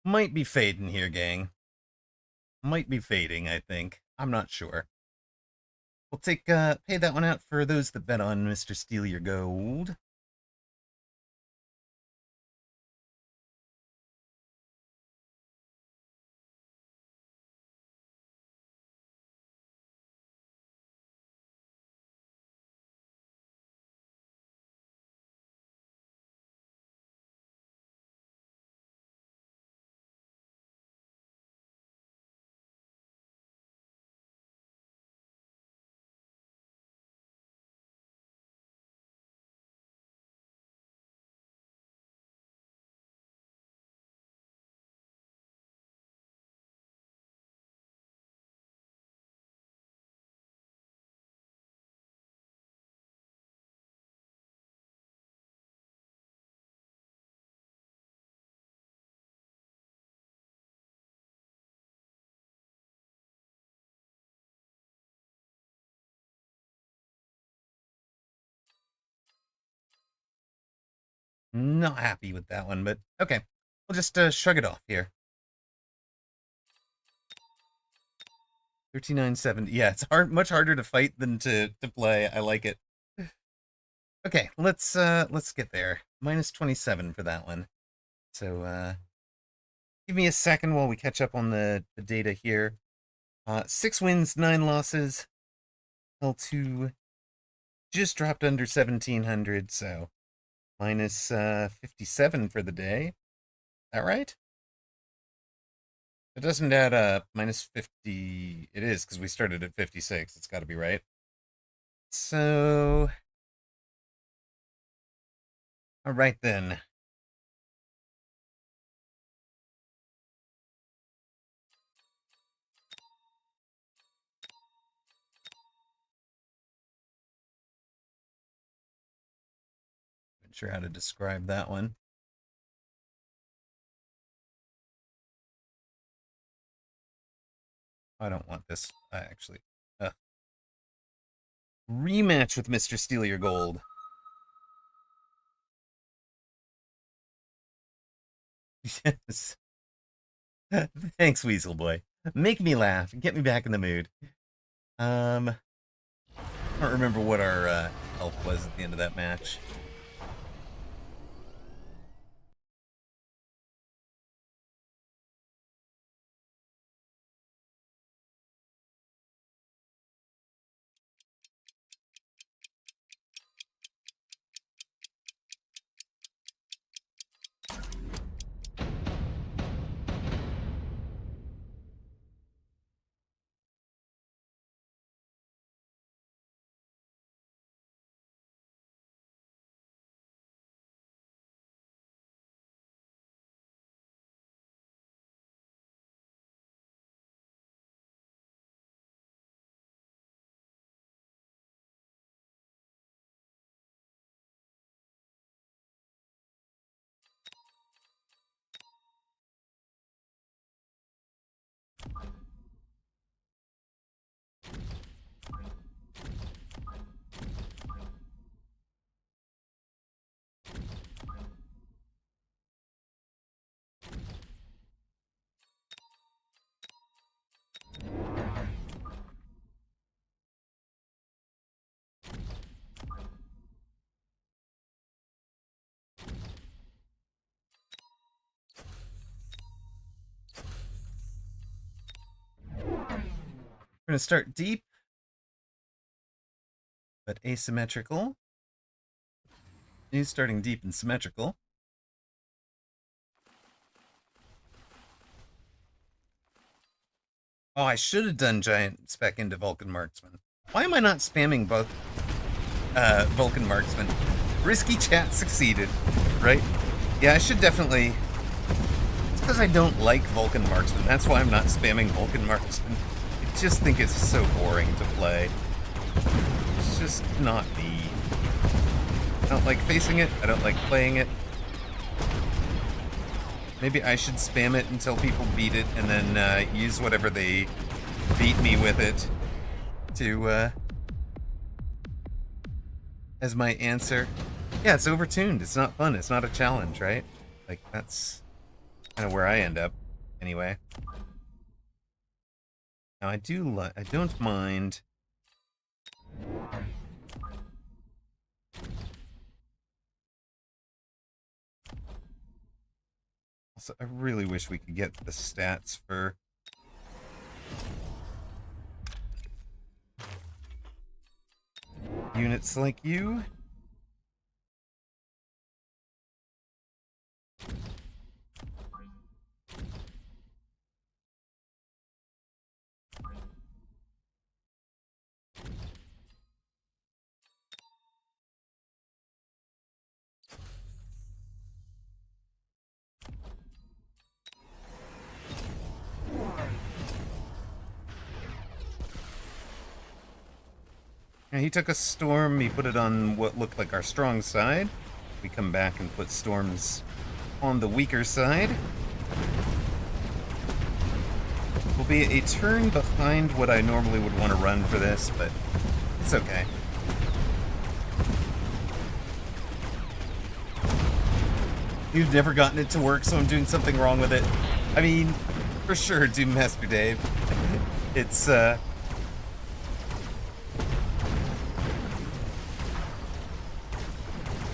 Might be fading here, gang. Might be fading, I think. I'm not sure. We'll pay that one out for those that bet on Mr. Steal Your Gold. Not happy with that one, but okay. We'll just shrug it off here. 3970. Yeah, it's much harder to fight than to play. I like it. Okay, let's get there. Minus 27 for that one. So give me a second while we catch up on the data here. 6 wins, 9 losses. L2 just dropped under 1700, so minus 57 for the day. Is that right? It doesn't add up. Minus 50. It is, because we started at 56. It's got to be right. So, all right then. Not sure how to describe that one. I don't want this. Actually, rematch with Mr. Steal Your Gold. Yes. Thanks, Weasel Boy. Make me laugh. Get me back in the mood. I don't remember what our health was at the end of that match. We're going to start deep, but asymmetrical. He's starting deep and symmetrical. Oh, I should have done Giant Spec into Vulcan Marksman. Why am I not spamming both Vulcan Marksman? Risky chat succeeded, right? Yeah, I should definitely... It's because I don't like Vulcan Marksman. That's why I'm not spamming Vulcan Marksman. I just think it's so boring to play. It's just not me. I don't like facing it. I don't like playing it. Maybe I should spam it until people beat it and then use whatever they beat me with it to as my answer. Yeah, it's overtuned. It's not fun. It's not a challenge, right? Like, that's kind of where I end up anyway. Now I don't mind. Also, I really wish we could get the stats for units like you. Now, he took a storm, he put it on what looked like our strong side. We come back and put storms on the weaker side. Will be a turn behind what I normally would want to run for this, but it's okay. You've never gotten it to work, so I'm doing something wrong with it. I mean, for sure, Doom Master Dave. It's,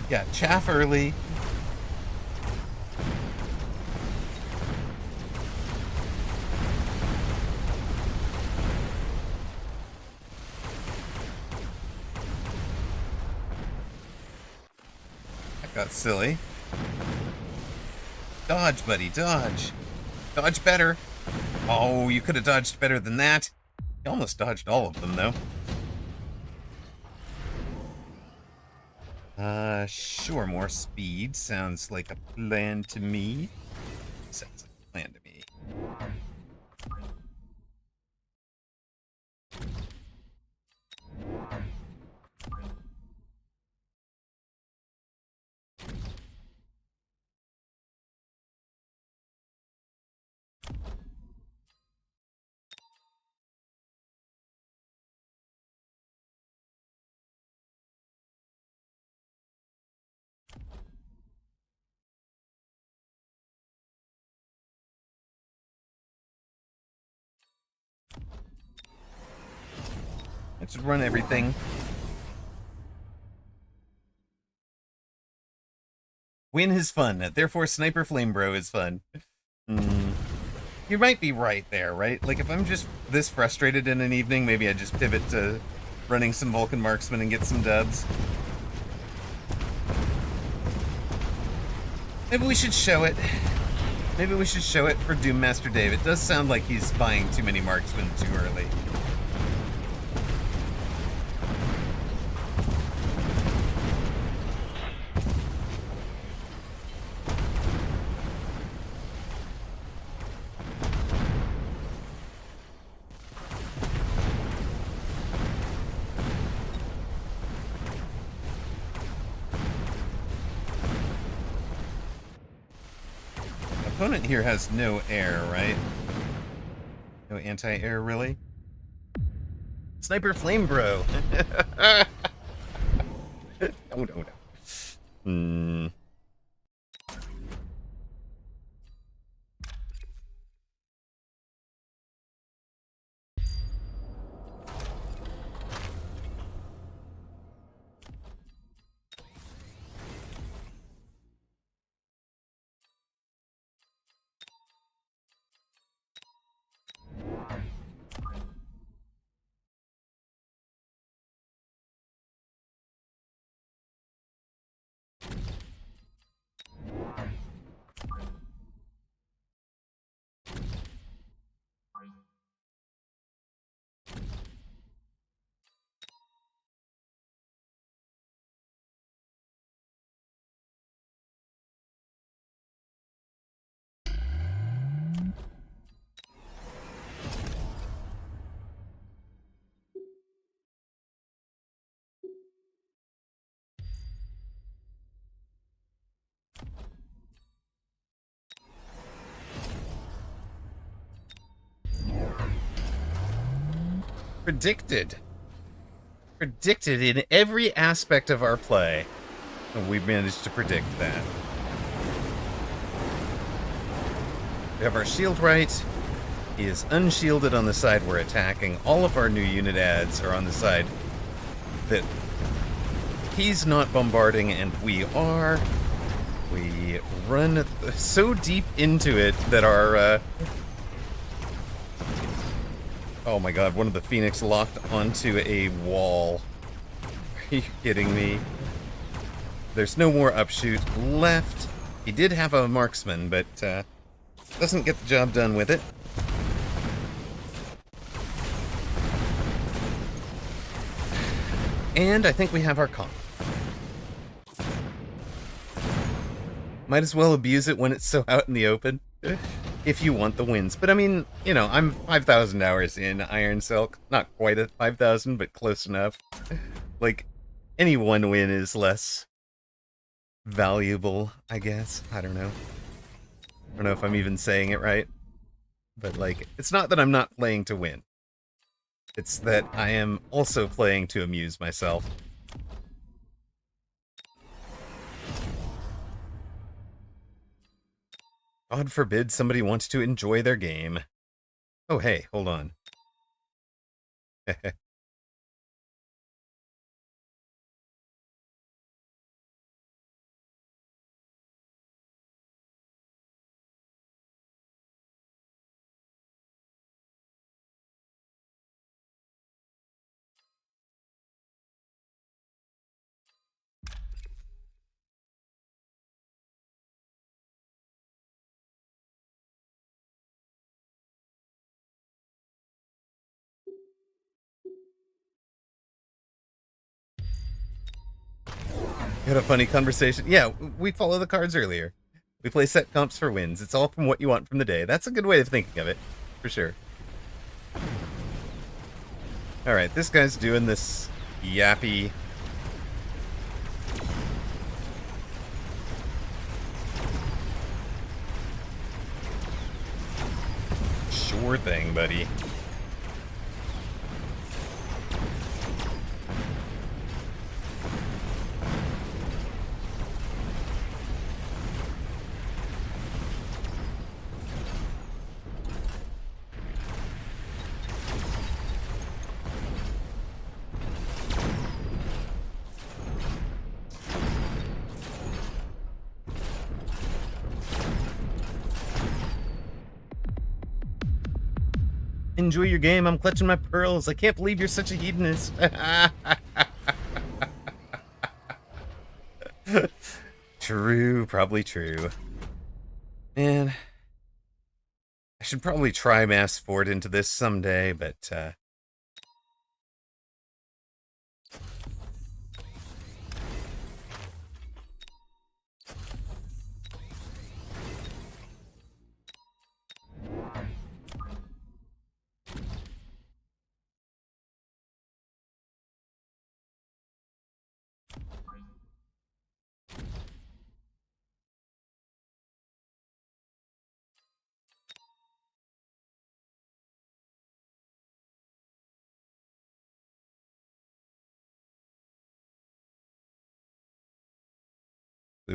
yeah, chaff early. got silly. Dodge, buddy, dodge. Dodge better. Oh, you could have dodged better than that. You almost dodged all of them, though. Sure, more speed. Sounds like a plan to me. Sounds like a plan to me. I should run everything. Win is fun, therefore Sniper Flame Bro is fun. Hmm. You might be right there, right? Like, if I'm just this frustrated in an evening, maybe I just pivot to running some Vulcan Marksman and get some dubs. Maybe we should show it. Maybe we should show it for Doom Master Dave. It does sound like he's buying too many Marksmen too early. Opponent here has no air, right? No anti-air, really? Sniper Flame Bro! Oh, no, no. Hmm. Predicted. Predicted in every aspect of our play. And we managed to predict that. We have our shield right. He is unshielded on the side we're attacking. All of our new unit adds are on the side that he's not bombarding and we are. We run so deep into it that our... Oh my god, one of the Phoenix locked onto a wall. Are you kidding me? There's no more upshoot left. He did have a marksman, but doesn't get the job done with it. And I think we have our comp. Might as well abuse it when it's so out in the open. If you want the wins. But I mean, you know, I'm 5,000 hours in Iron Silk. Not quite at 5,000, but close enough. Like, any one win is less valuable, I guess. I don't know. I don't know if I'm even saying it right. But, like, it's not that I'm not playing to win. It's that I am also playing to amuse myself. God forbid somebody wants to enjoy their game. Oh, hey, hold on. had a funny conversation. Yeah, we follow the cards earlier. We play set comps for wins. It's all from what you want from the day. That's a good way of thinking of it, for sure. Alright, this guy's doing this yappy... Sure thing, buddy. Enjoy your game. I'm clutching my pearls. I can't believe you're such a hedonist. True, probably true. Man, I should probably try Mass Ford into this someday, but I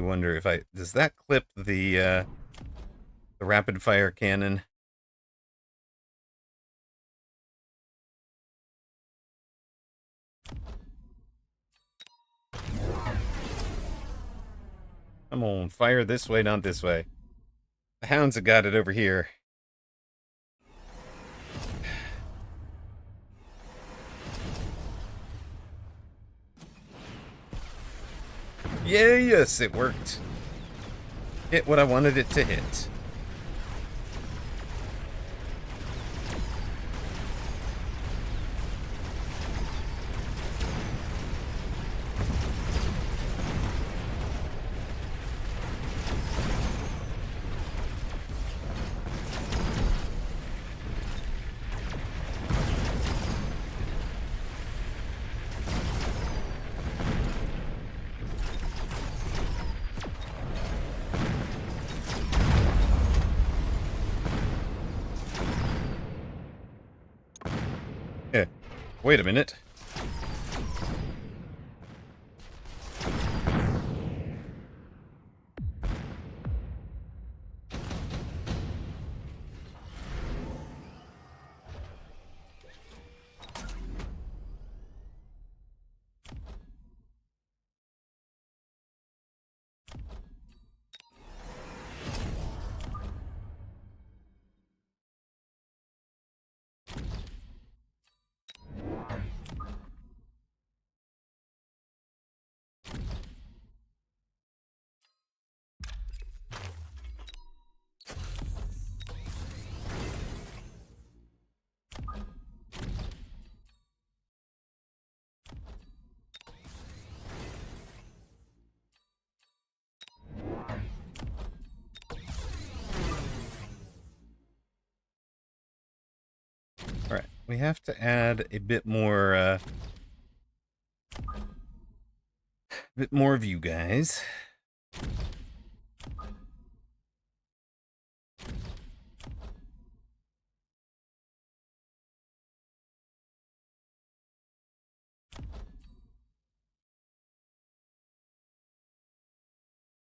wonder if does that clip the rapid fire cannon? Come on, fire this way, not this way. The hounds have got it over here. Yeah, yes, it worked. Hit what I wanted it to hit. Yeah. Wait a minute. Alright, we have to add a bit more of you guys. I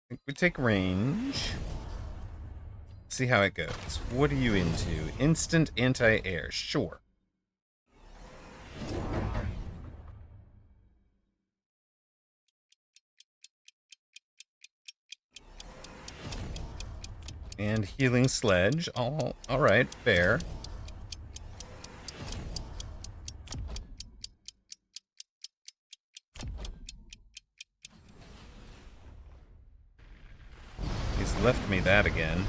think we take range. See how it goes. What are you into? Instant anti-air. Sure. And healing sledge. All right, fair. He's left me that again.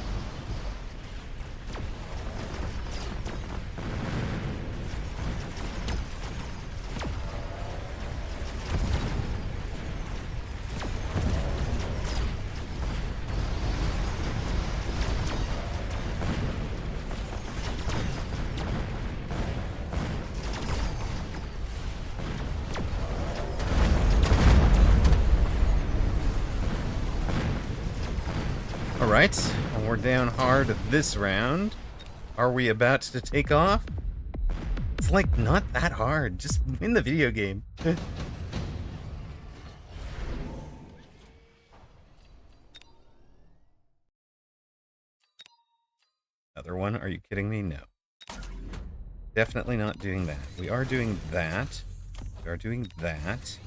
Alright, we're down hard this round. Are we about to take off? It's like not that hard. Just win the video game. Another one? Are you kidding me? No. Definitely not doing that. We are doing that. We are doing that.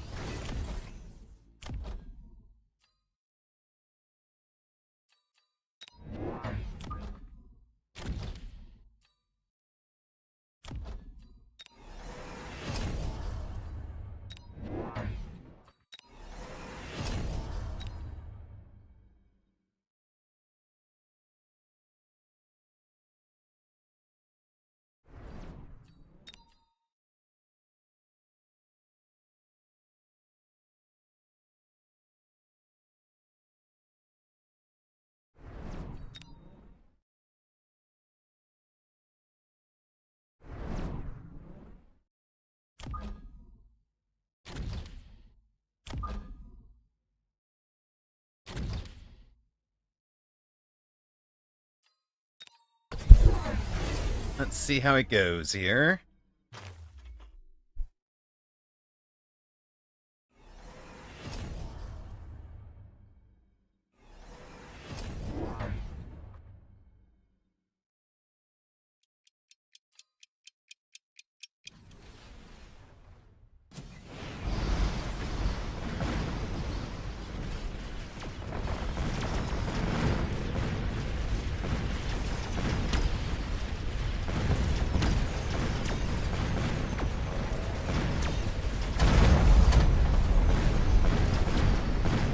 Let's see how it goes here.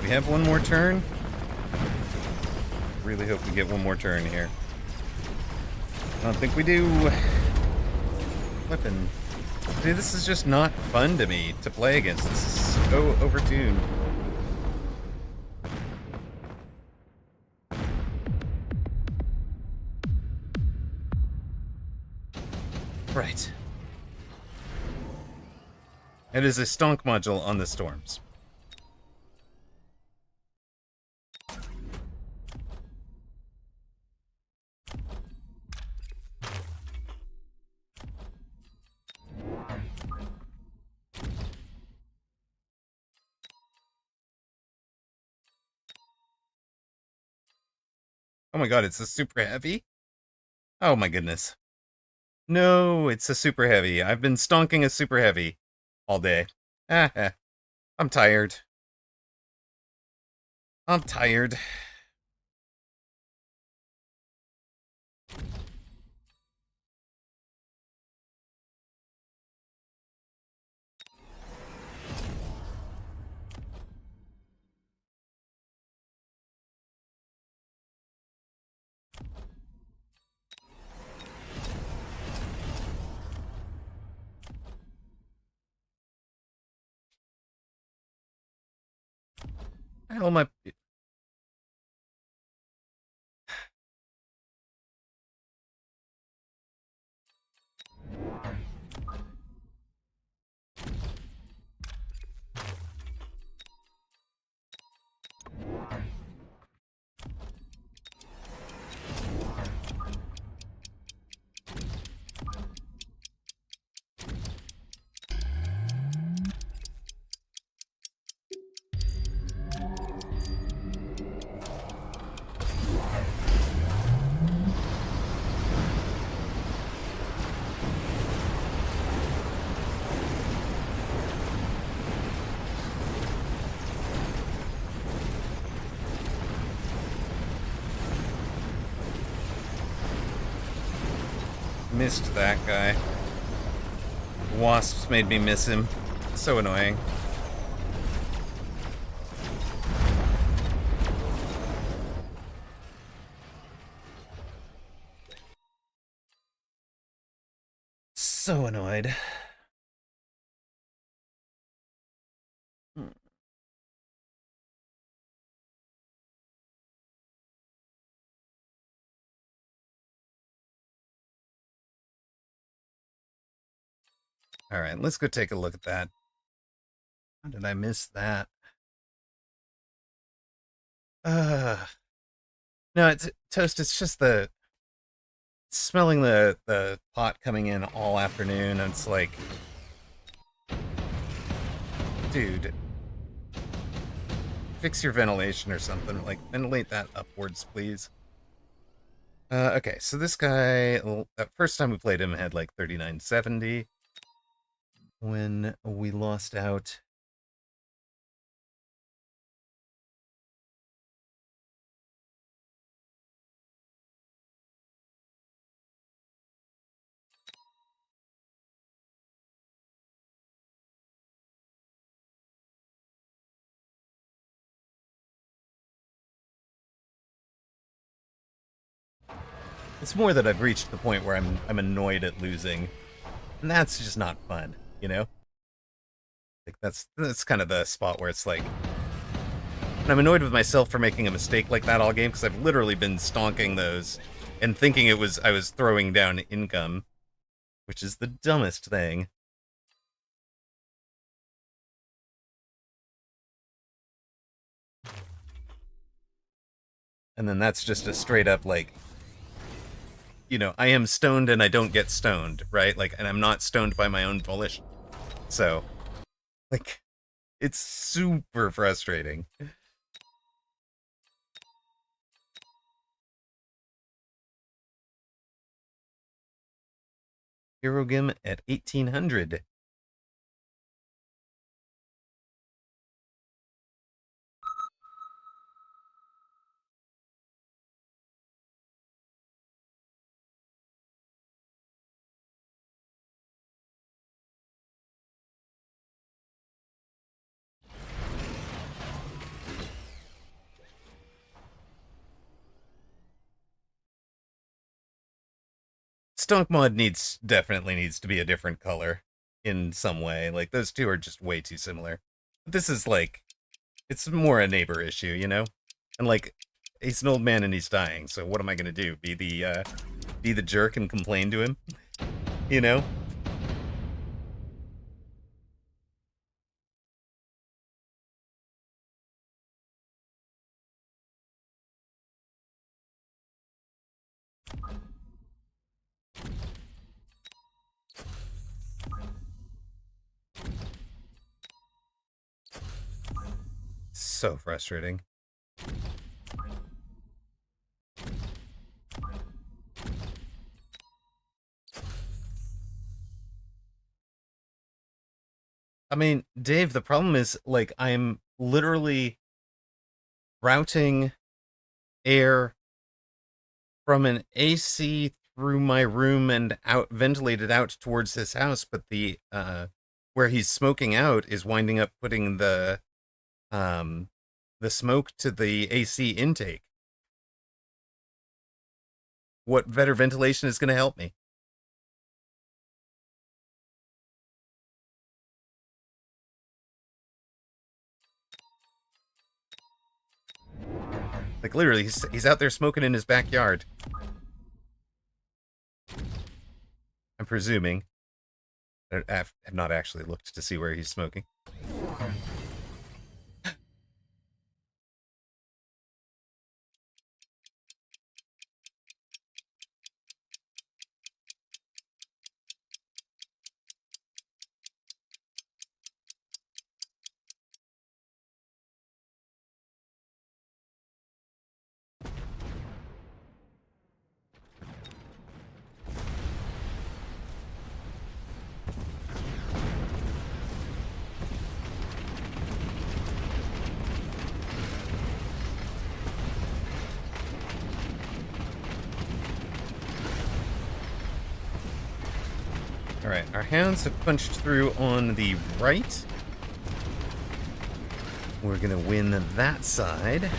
We have one more turn. Really hope we get one more turn here. I don't think we do. Flippin'. Dude, this is just not fun to me to play against. This is so overtuned. Right. It is a stonk module on the storms. Oh my god, it's a super heavy? Oh my goodness. No, it's a super heavy. I've been stonking a super heavy all day. I'm tired. I'm tired. The hell am I... Missed that guy. Wasps made me miss him. So annoying. So annoyed. Alright, let's go take a look at that. How did I miss that? No, No, it's toast. It's just the smelling the pot coming in all afternoon. And it's like, dude, fix your ventilation or something. Like, ventilate that upwards, please. Okay, so this guy, first time we played him, had like 3970. When we lost out, it's more that I've reached the point where I'm annoyed at losing, and that's just not fun, you know. Like that's kind of the spot where it's like, and I'm annoyed with myself for making a mistake like that all game because I've literally been stonking those and thinking it was I was throwing down income, which is the dumbest thing. And then that's just a straight up like, I am stoned and I don't get stoned, right? Like, and I'm not stoned by my own volition. So, like, it's super frustrating. Hirogim at 1800. Stunk Mod definitely needs to be a different color in some way. Like those two are just way too similar. This is like it's more a neighbor issue, you know? And like he's an old man and he's dying, so what am I gonna do? Be the jerk and complain to him? You know? So frustrating. I mean, Dave, the problem is like I'm literally routing air from an AC through my room and out ventilated out towards his house, but the where he's smoking out is winding up putting um the smoke to the AC intake. What better ventilation is going to help me? Like literally, he's out there smoking in his backyard. I'm presuming. Have not actually looked to see where he's smoking. All right, our hounds have punched through on the right. We're gonna win that side.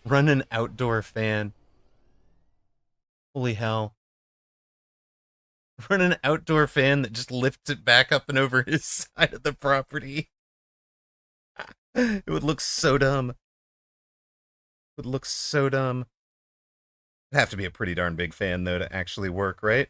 Run an outdoor fan. Holy hell. Run an outdoor fan that just lifts it back up and over his side of the property. It would look so dumb. It would look so dumb. It'd have to be a pretty darn big fan, though, to actually work, right?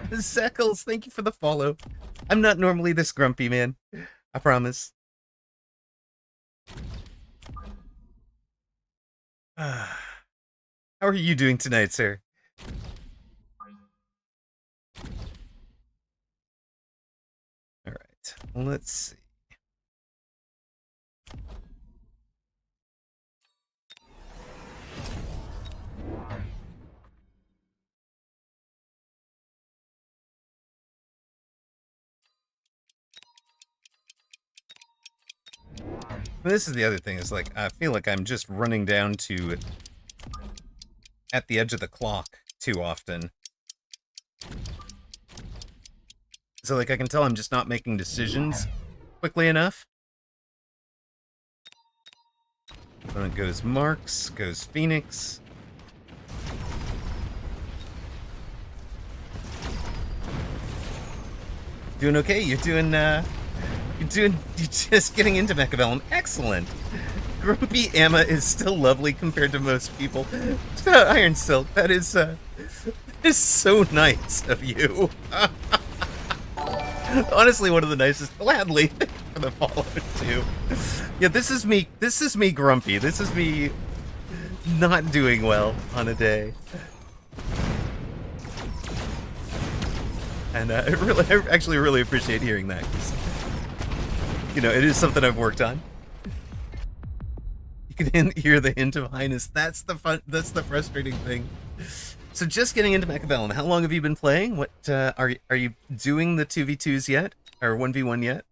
Zeckles, thank you for the follow. I'm not normally this grumpy, man. I promise. How are you doing tonight, sir? All right, let's see. This is the other thing, is like, I feel like I'm just running down to at the edge of the clock too often. So, like, I can tell I'm just not making decisions quickly enough. Then it goes Marks, goes Phoenix. Doing okay? You're just getting into Mechabellum. Excellent. Grumpy Amma is still lovely compared to most people. Iron Silk, that is so nice of you. Honestly, one of the nicest. Gladly for the follow too. Yeah, this is me grumpy. This is me not doing well on a day. And I actually really appreciate hearing that. You know, it is something I've worked on. You can hear the hint of highness. That's the frustrating thing. So just getting into Mechabellum. How long have you been playing? What are you doing the 2v2s yet? Or 1v1 yet?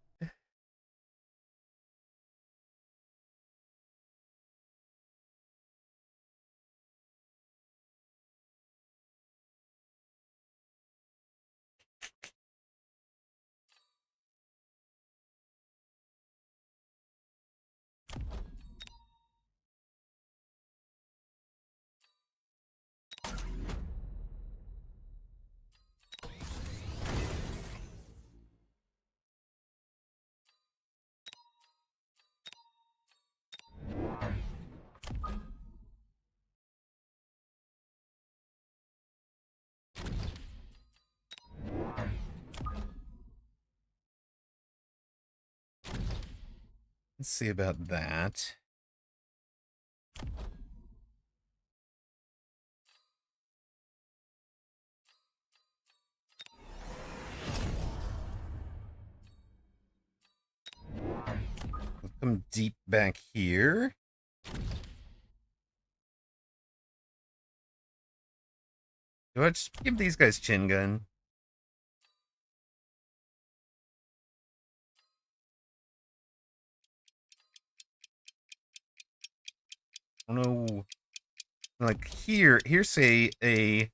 Let's see about that. We'll come deep back here. Do I just give these guys chin gun? Oh no. Like here's a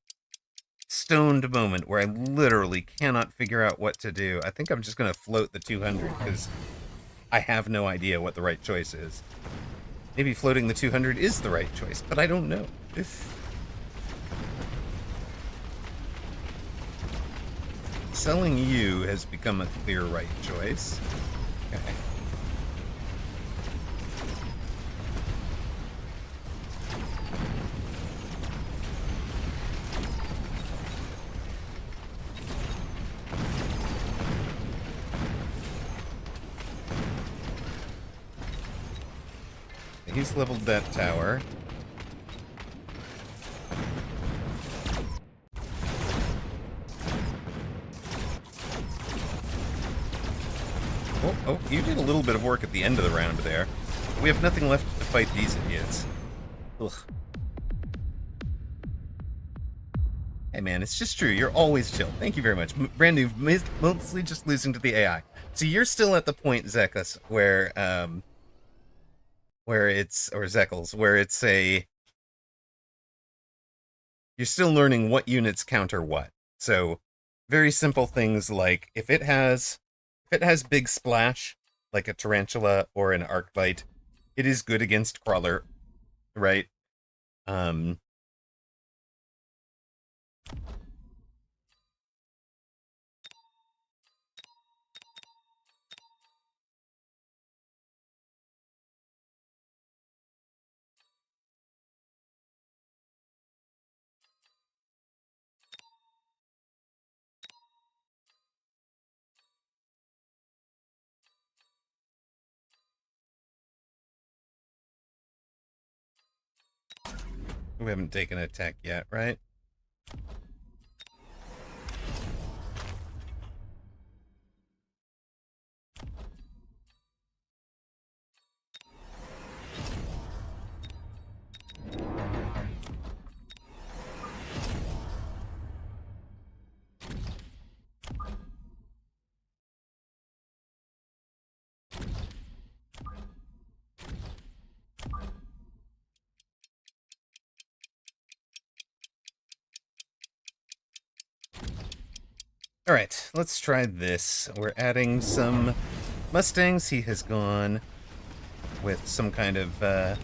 stoned moment where I literally cannot figure out what to do. I think I'm just gonna float the 200 because I have no idea what the right choice is. Maybe floating the 200 is the right choice, but I don't know. Selling you has become a clear right choice. Okay. He's leveled that tower. Oh, you did a little bit of work at the end of the round there. We have nothing left to fight these idiots. Ugh. Hey man, it's just true. You're always chill. Thank you very much. Brand new, mostly just losing to the AI. So you're still at the point, Zekos, where it's or Zeckles, where it's a you're still learning what units counter what. So very simple things like if it has big splash, like a tarantula or an arcbite, it is good against crawler, right? Um, we haven't taken an attack yet, right? All right, let's try this. We're adding some Mustangs. He has gone with some kind of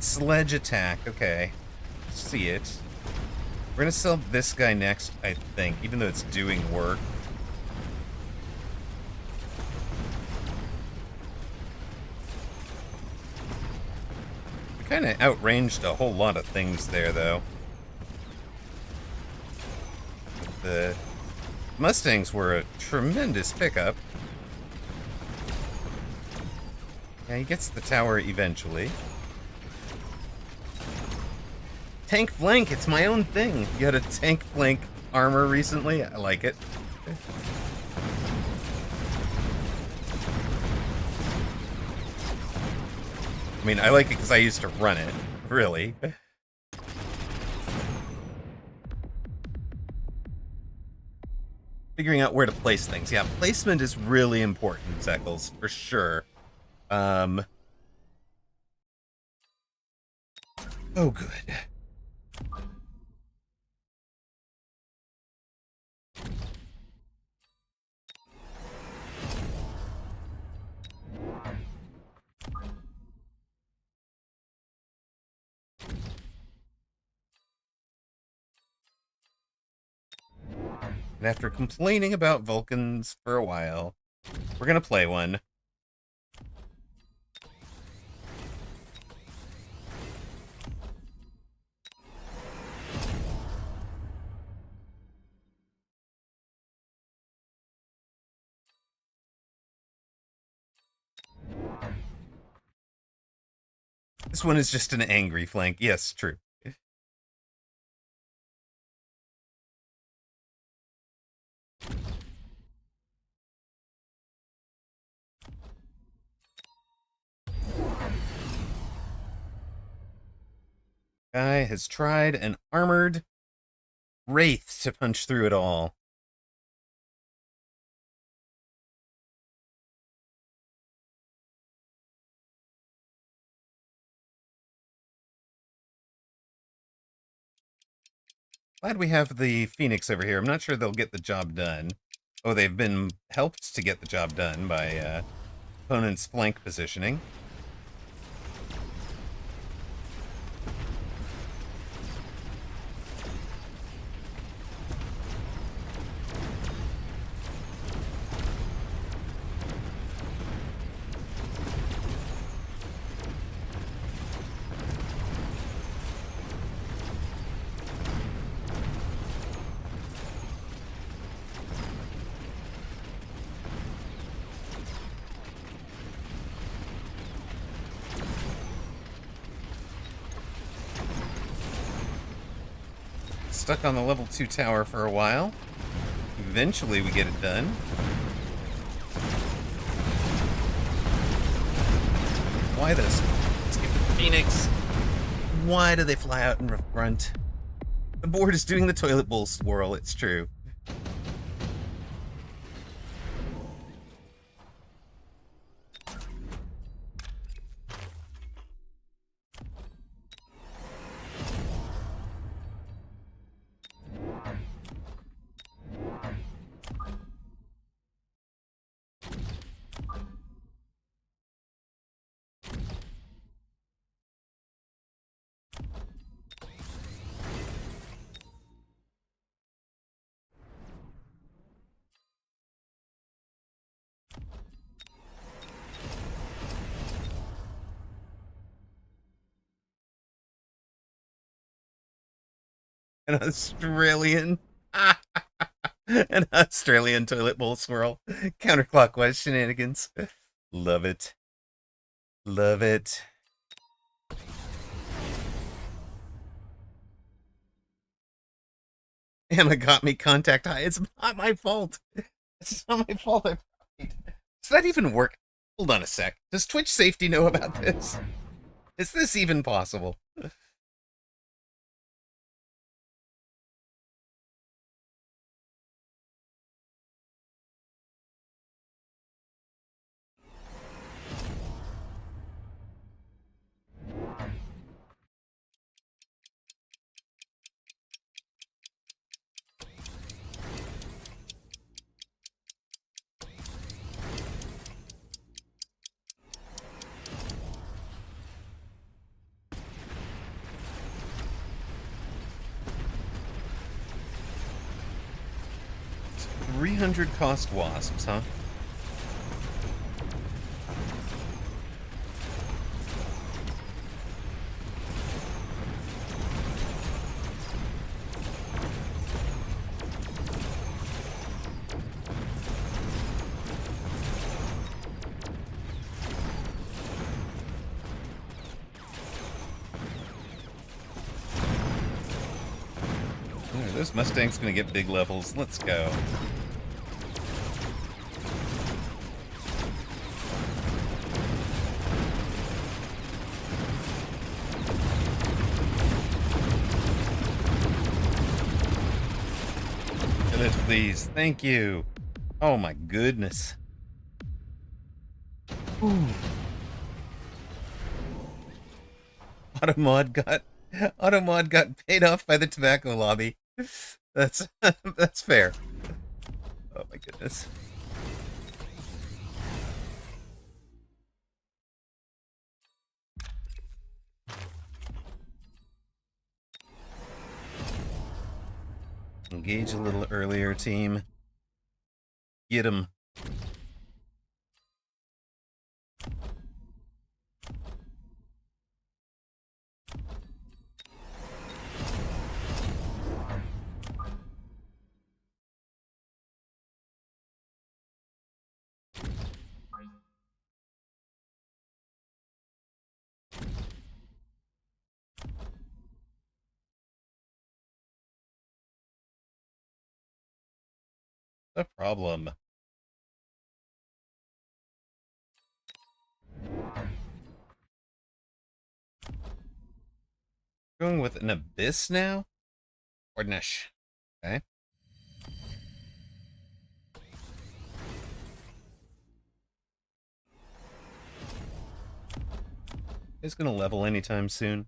sledge attack. Okay, see it. We're gonna sell this guy next, I think, even though it's doing work. We kind of outranged a whole lot of things there, though. The Mustangs were a tremendous pickup. Yeah, he gets the tower eventually. Tank flank, it's my own thing. You had a tank flank armor recently? I like it. I mean, I like it because I used to run it, really. Figuring out where to place things. Yeah, placement is really important, Zeckles, for sure. Oh, good. And after complaining about Vulcans for a while, we're gonna play one. This one is just an angry flank. Yes, true. Guy has tried an armored wraith to punch through it all. Glad we have the Phoenix over here. I'm not sure they'll get the job done. Oh, they've been helped to get the job done by opponent's flank positioning. Stuck on the level 2 tower for a while. Eventually we get it done. Why this? Let's get the Phoenix. Why do they fly out in front? The board is doing the toilet bowl swirl, it's true. An Australian. An Australian toilet bowl swirl. Counterclockwise shenanigans. Love it. Love it. Emma got me contact high. It's not my fault. It's not my fault. Does that even work? Hold on a sec. Does Twitch safety know about this? Is this even possible? 300 cost wasps, huh? This Mustang's gonna get big levels. Let's go. Kill it, please. Thank you. Oh my goodness. Ooh. Automod got paid off by the tobacco lobby. That's that's fair. Oh my goodness. Engage a little earlier, team. Get him. The problem. Going with an abyss now? Ordnish. Okay. Is gonna level anytime soon.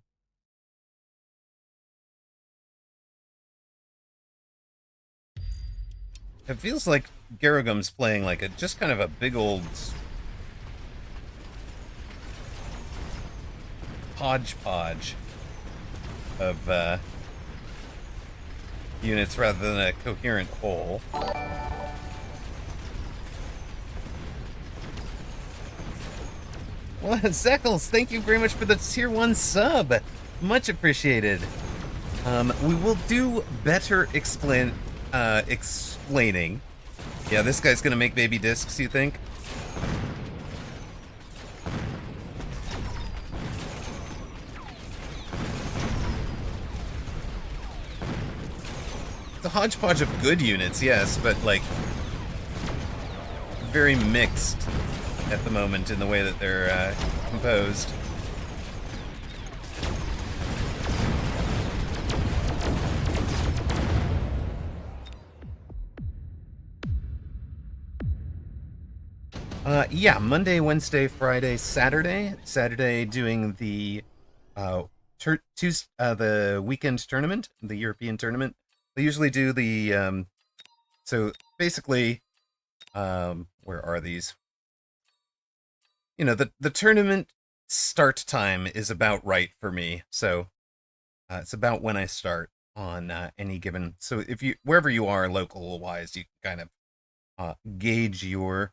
It feels like Garrugum's playing like a just kind of a big old hodgepodge of units rather than a coherent whole. Well, Zeckles, thank you very much for the tier 1 sub. Much appreciated. We will do better explaining. Yeah, this guy's gonna make baby discs, you think? It's a hodgepodge of good units, yes, but like very mixed at the moment in the way that they're composed. Yeah, Monday, Wednesday, Friday, Saturday. Saturday doing the uh the weekend tournament, the European tournament. They usually do the so basically where are these? The tournament start time is about right for me. So it's about when I start on any given. So if you wherever you are local wise, you can kind of gauge your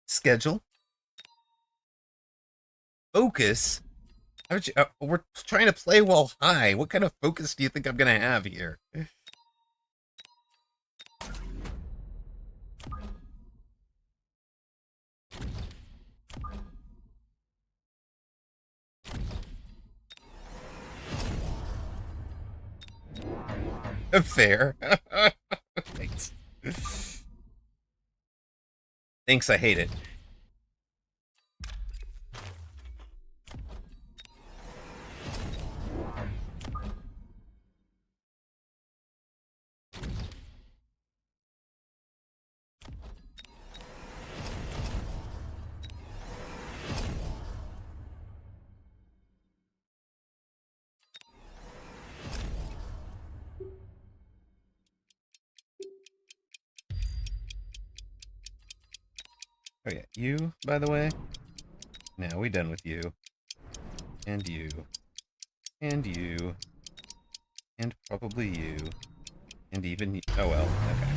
schedule. Focus. We're trying to play while high. What kind of focus do you think I'm gonna have here? Fair. Thanks. Thanks. I hate it. Oh yeah, you. By the way, now we done with you, and you, and you, and probably you, and even you. Oh well. Okay.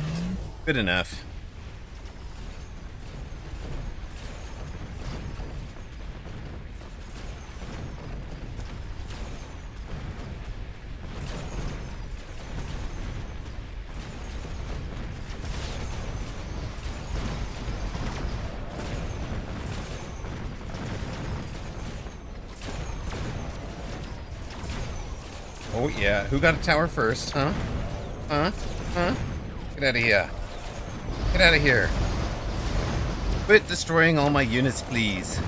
Good enough. Oh yeah, who got a tower first? Huh? Huh? Huh? Get out of here. Get out of here. Quit destroying all my units, please.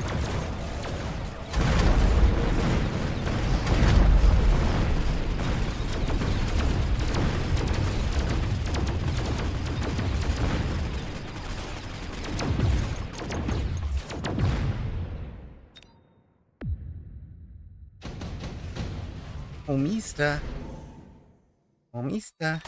Homista. Homista.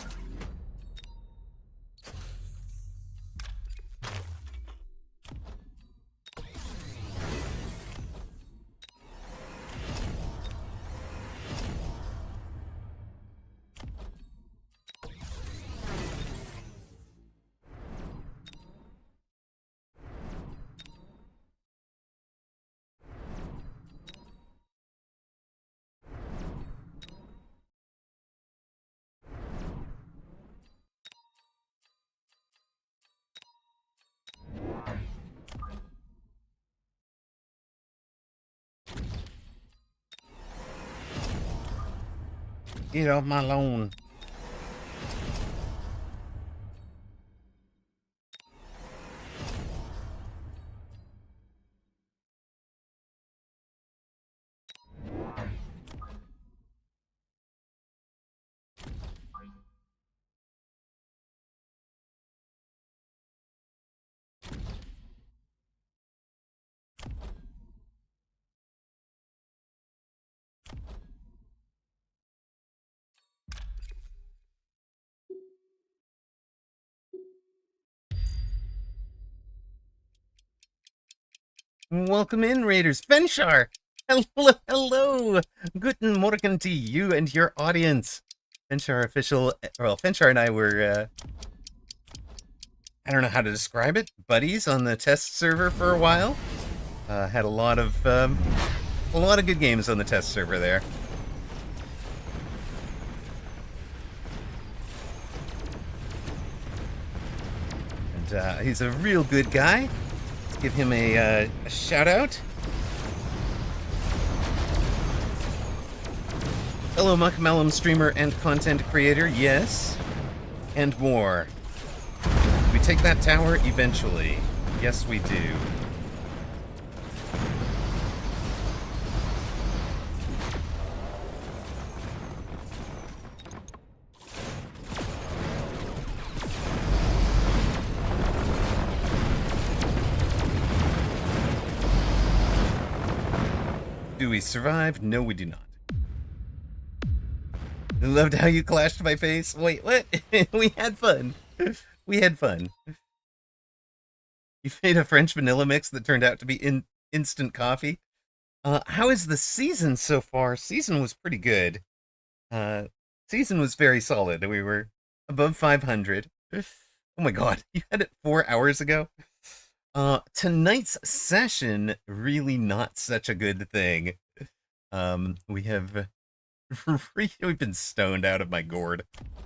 Get off my lawn. Welcome in, Raiders. Fenchar! Hello, hello! Guten Morgen to you and your audience. Fenchar official, well, Fenchar and I were, I don't know how to describe it, buddies on the test server for a while. Had a lot of good games on the test server there. And he's a real good guy. Give him a shout out. Hello, Muck Malum streamer and content creator, yes, and more. We take that tower eventually. Yes, we do. Do we survive? No, we do not. I loved how you clashed my face. Wait, what? We had fun. We had fun. You made a French vanilla mix that turned out to be instant coffee. How is the season so far? Season was pretty good. Uh, Season was very solid. We were above 500. Oh my god, you had it 4 hours ago? Tonight's session, really not such a good thing. We have we've been stoned out of my gourd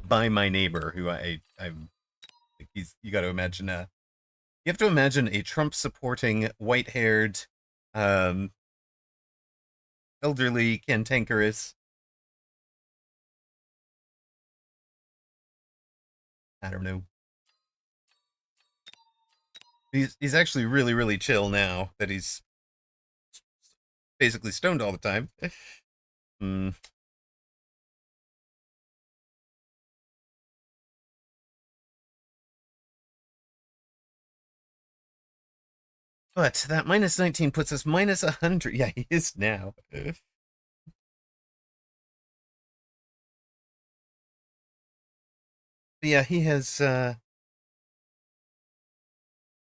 by my neighbor, who I'm he's you got to imagine you have to imagine a Trump supporting white haired um elderly cantankerous, I don't know. He's actually really chill now that he's basically stoned all the time. Mm. But that minus 19 puts us minus 100. Yeah, he is now. Yeah, he has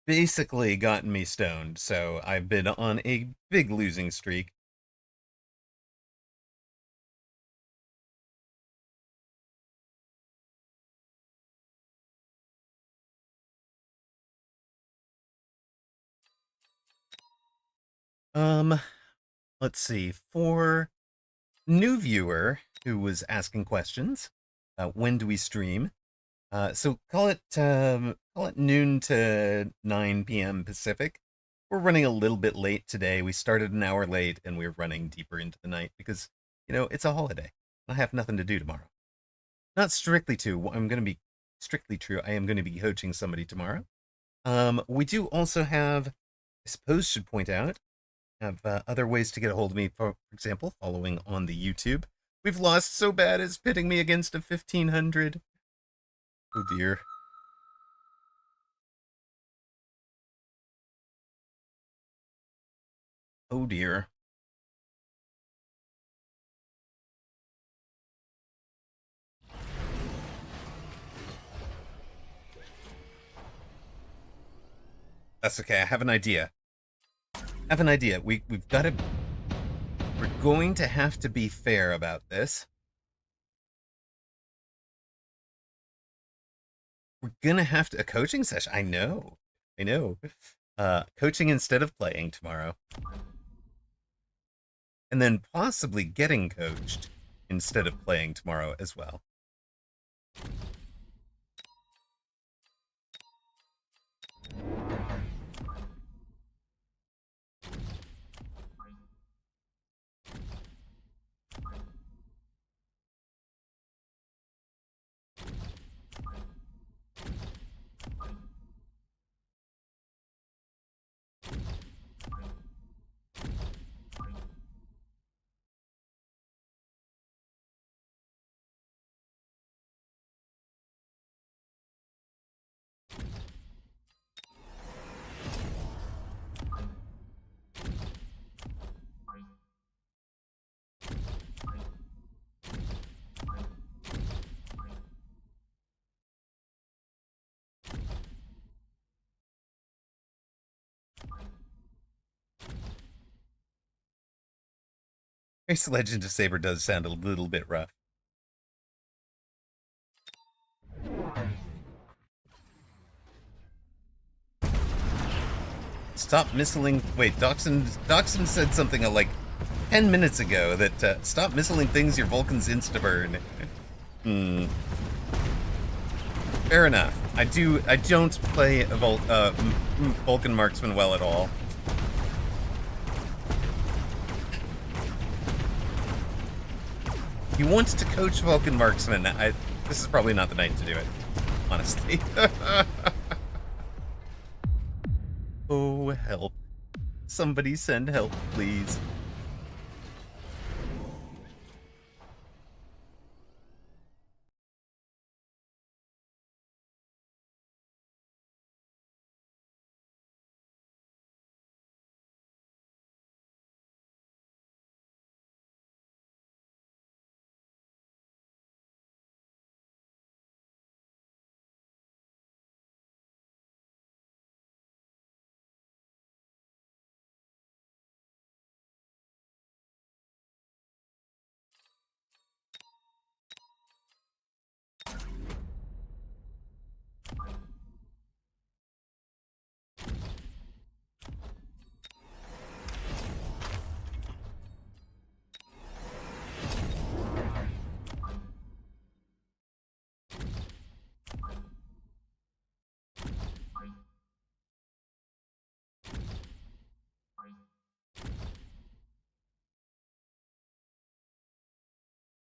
basically gotten me stoned, so I've been on a big losing streak. Um, let's see. For new viewer who was asking questions, when do we stream? So call it noon to 9 p.m. Pacific. We're running a little bit late today. We started an hour late and we're running deeper into the night because, it's a holiday. I have nothing to do tomorrow. Not strictly to. I'm going to be strictly true. I am going to be coaching somebody tomorrow. We do also have, I suppose, should point out, have other ways to get a hold of me. For example, following on the YouTube. We've lost so bad it's pitting me against a 1500. Oh dear. Oh dear. That's okay. I have an idea. We've got to. We're going to have to be fair about this. We're gonna have to a coaching session. I know. I know. Coaching instead of playing tomorrow, and then possibly getting coached instead of playing tomorrow as well. Race Legend of Saber does sound a little bit rough. Stop missiling. Wait, Doxson said something like 10 minutes ago that stop missiling things your Vulcans insta burn. Hmm. Fair enough. I don't play a Vulcan marksman well at all. You want to coach Vulcan marksman? This is probably not the night to do it, honestly. Oh, help. Somebody send help, please.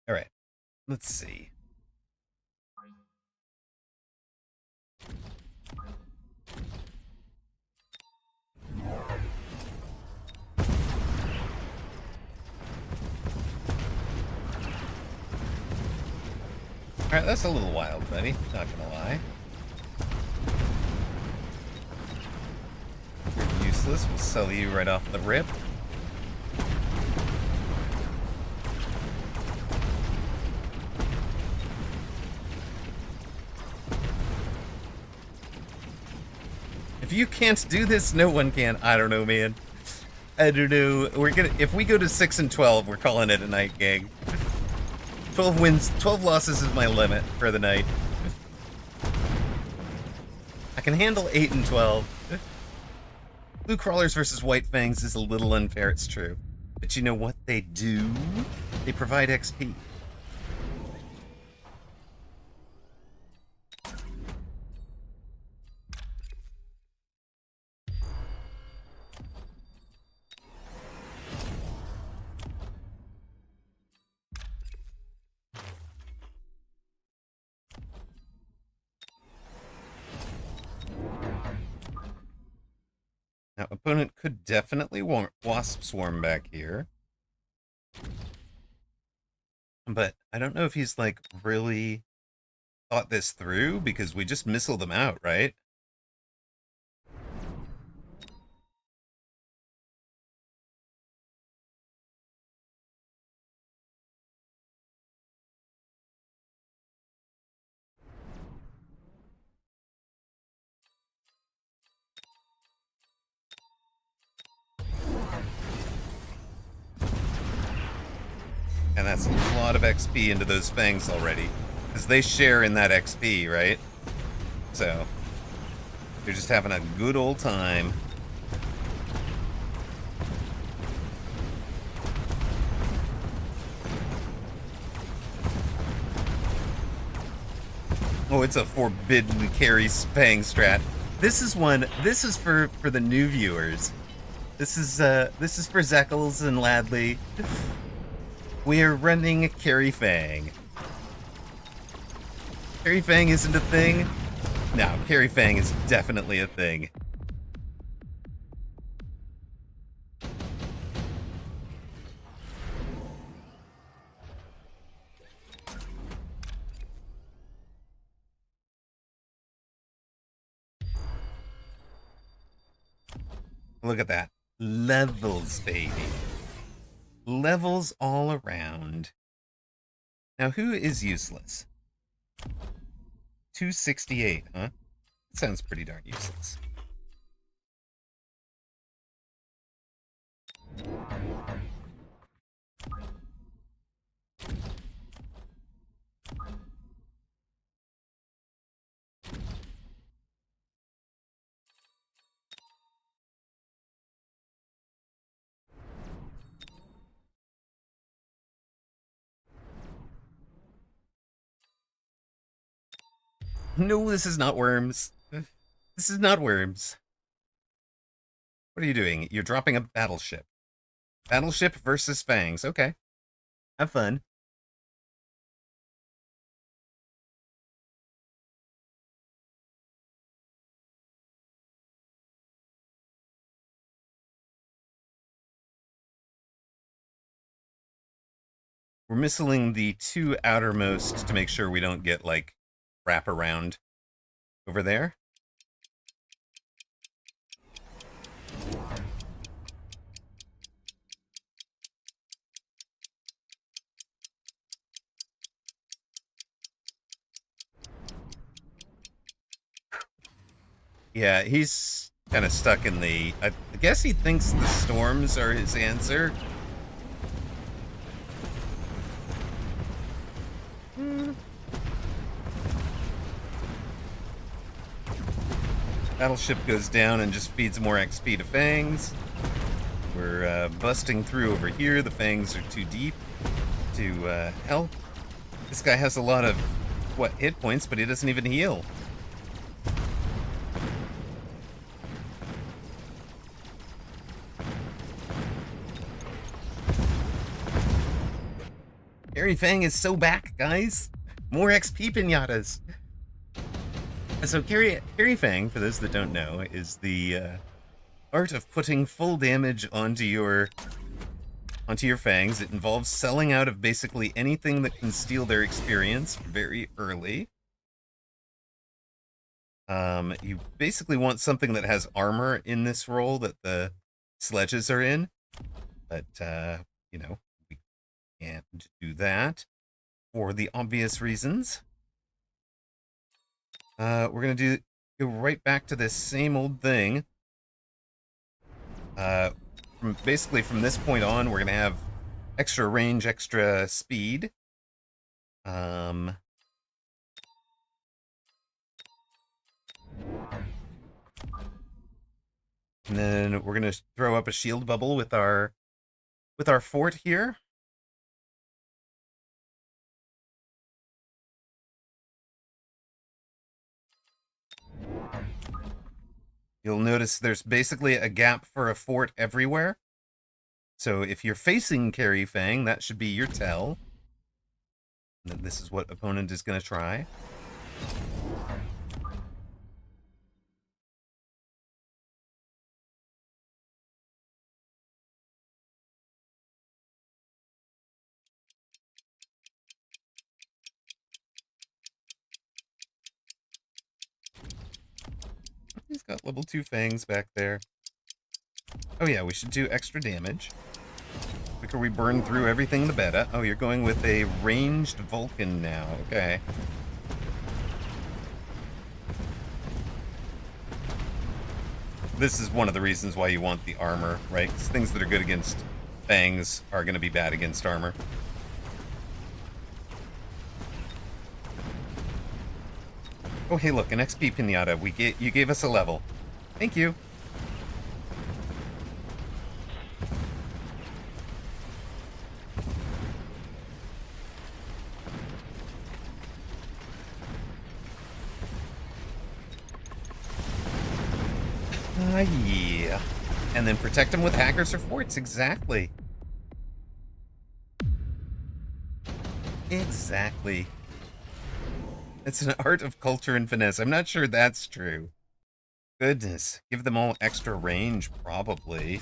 All right, let's see. All right, that's a little wild, buddy. Not gonna lie. You're useless. We'll sell you right off the rip. If you can't do this, no one can. I don't know, man. I don't know. If we go to 6 and 12, we're calling it a night, gang. 12 wins, 12 losses is my limit for the night. I can handle 8 and 12. Blue Crawlers versus White Fangs is a little unfair, it's true. But you know what they do? They provide XP. Now, opponent could definitely Wasp Swarm back here. But I don't know if he's, like, really thought this through, because we just missile them out, right? And that's a lot of XP into those fangs already. Because they share in that XP, right? So, they're just having a good old time. Oh, it's a forbidden carry fang strat. This is for the new viewers. This is for Zeckles and Ladley. We are running Carry Fang. Carry Fang isn't a thing? No, Carry Fang is definitely a thing. Look at that. Levels, baby. Levels all around. Now, who is useless? 268, huh? That sounds pretty darn useless. No, this is not Worms. This is not Worms. What are you doing? You're dropping a battleship. Battleship versus Fangs. Okay. Have fun. We're missing the two outermost to make sure we don't get, like, wrap around over there. Yeah, he's kind of stuck in the... I guess he thinks the storms are his answer. Battleship goes down and just feeds more XP to Fangs. We're busting through over here. The Fangs are too deep to help. This guy has a lot of, what, hit points, but he doesn't even heal. Carrie Fang is so back, guys. More XP pinatas. So Carrie Fang, for those that don't know, is the art of putting full damage onto your fangs. It involves selling out of basically anything that can steal their experience very early. You basically want something that has armor in this role that the sledges are in, but you know, we can't do that for the obvious reasons. We're gonna go right back to this same old thing. Basically from this point on, we're gonna have extra range, extra speed. Um, and then we're gonna throw up a shield bubble with our fort here. You'll notice there's basically a gap for a fort everywhere. So if you're facing Carrie Fang, that should be your tell. And this is what opponent is going to try. He's got level 2 fangs back there. Oh yeah, we should do extra damage. Quicker we burn through everything, the better. Oh, you're going with a ranged Vulcan now. Okay. This is one of the reasons why you want the armor, right? Because things that are good against fangs are going to be bad against armor. Oh, hey, look, an XP pinata. You gave us a level. Thank you. Yeah. And then protect them with hackers or forts. Exactly. Exactly. It's an art of culture and finesse. I'm not sure that's true. Goodness. Give them all extra range, probably.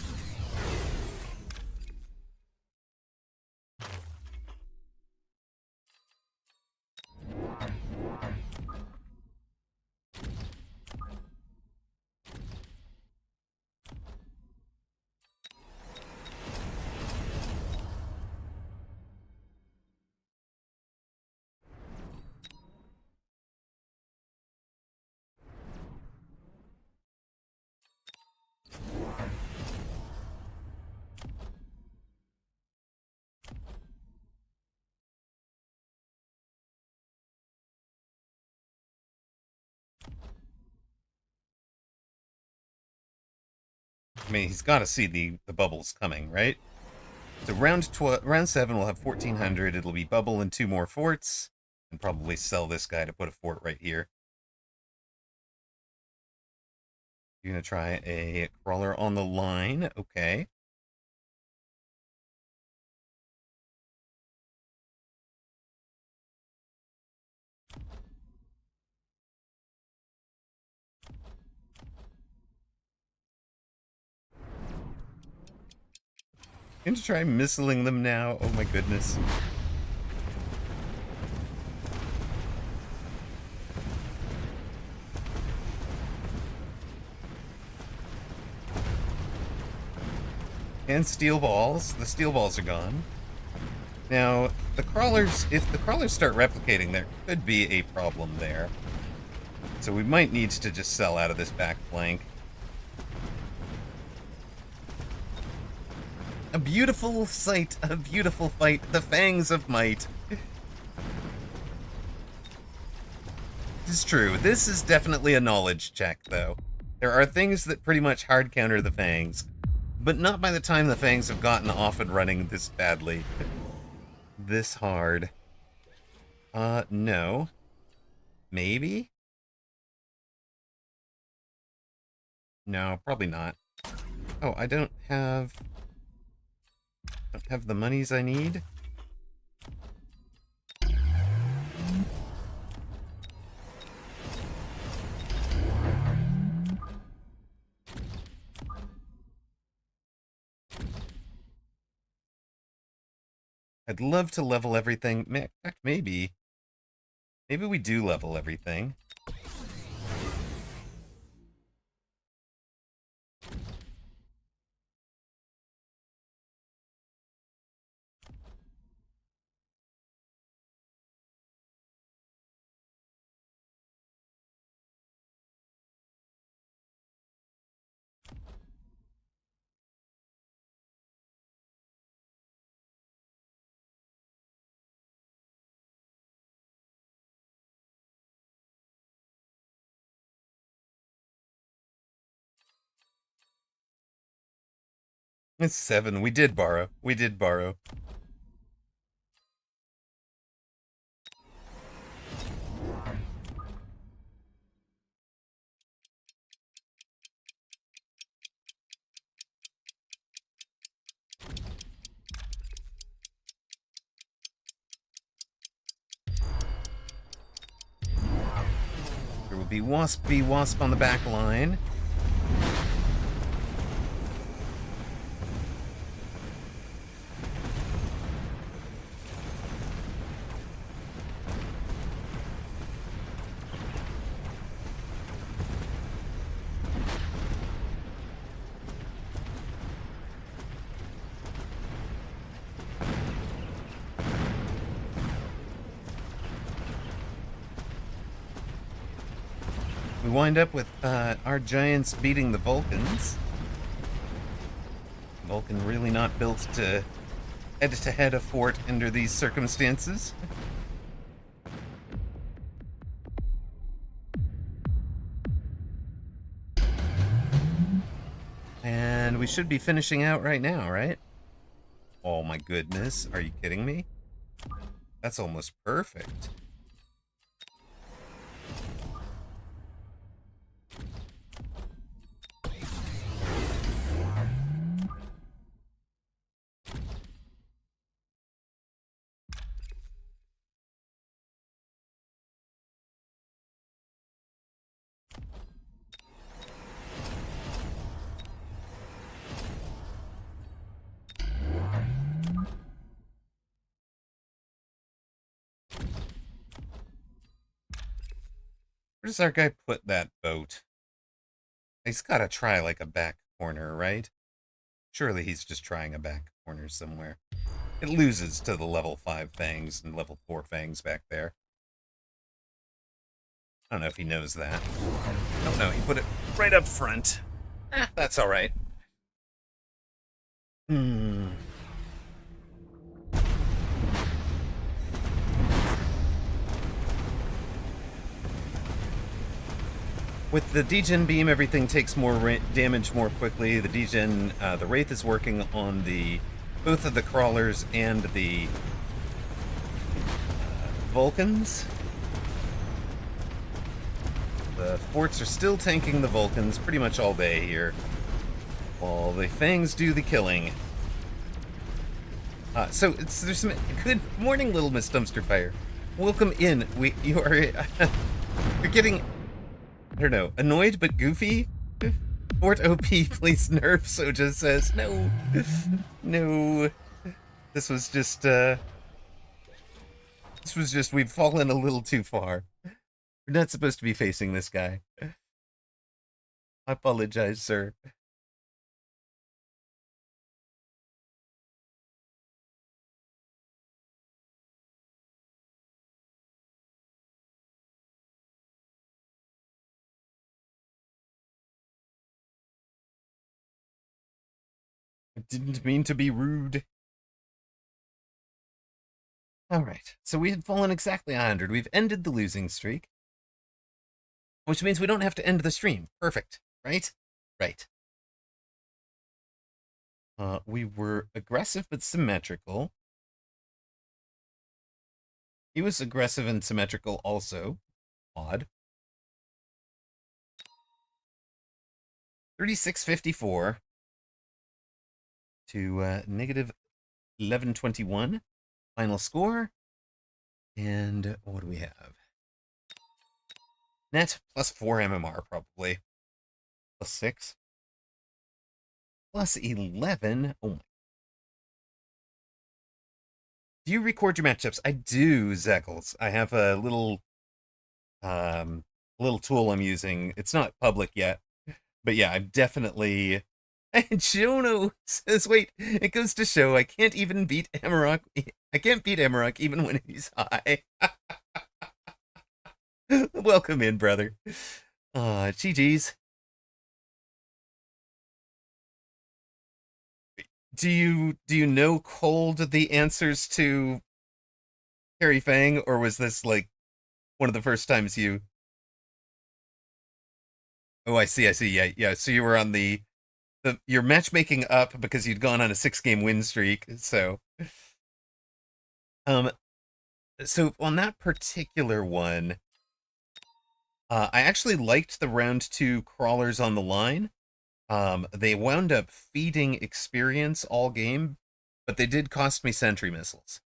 I mean, he's got to see the bubbles coming, right? So round 7, we'll have 1,400. It'll be bubble and 2 more forts, and probably sell this guy to put a fort right here. You're gonna try a crawler on the line, okay? Going to try missiling them now. Oh my goodness. And steel balls. The steel balls are gone. Now, the crawlers, if the crawlers start replicating, there could be a problem there. So we might need to just sell out of this back flank. A beautiful sight, a beautiful fight, the fangs of might. It's true. This is definitely a knowledge check, though. There are things that pretty much hard counter the fangs, but not by the time the fangs have gotten off and running this badly. This hard. No. Maybe? No, probably not. Oh, I don't have the monies I need. I'd love to level everything. In fact, maybe we do level everything. It's 7. We did borrow. We did borrow. There will be Wasp on the back line. We wind up with our giants beating the Vulcans. Vulcan really not built to head a fort under these circumstances. And we should be finishing out right now, right? Oh my goodness, are you kidding me? That's almost perfect. Where does our guy put that boat? He's got to try like a back corner, right? Surely he's just trying a back corner somewhere. It loses to the level 5 fangs and level 4 fangs back there. I don't know if he knows that. Oh no, he put it right up front. That's alright. Hmm. With the degen beam, everything takes more damage more quickly. The degen, the Wraith is working on both of the crawlers and the Vulcans. The forts are still tanking the Vulcans pretty much all day here, while the Fangs do the killing. So there's some good morning, Little Miss Dumpster Fire. Welcome in. You are you're getting, I don't know, annoyed but goofy. Fort OP, please nerf. Soja says no, no. This was just we've fallen a little too far. We're not supposed to be facing this guy. I apologize, sir. I didn't mean to be rude. All right, so we had fallen exactly 100. We've ended the losing streak, which means we don't have to end the stream. Perfect, right? Right. We were aggressive but symmetrical. He was aggressive and symmetrical also. Odd. 3654 to negative 1121. Final score. And what do we have? Net plus 4 MMR, probably. Plus 6. Plus 11. Oh my. Do you record your matchups? I do, Zeckles. I have um little tool I'm using. It's not public yet, but yeah, I'm definitely. And Jono says, "Wait, it goes to show I can't even beat Amaroq. I can't beat Amaroq even when he's high." Welcome in, brother. GG's. Do you know cold the answers to Harry Fang, or was this like one of the first times you? Oh, I see. I see. Yeah, yeah. So you were on the you're matchmaking up because you'd gone on a 6 game win streak. Um, so on that particular one, I actually liked the round 2 crawlers on the line. They wound up feeding experience all game, but they did cost me sentry missiles.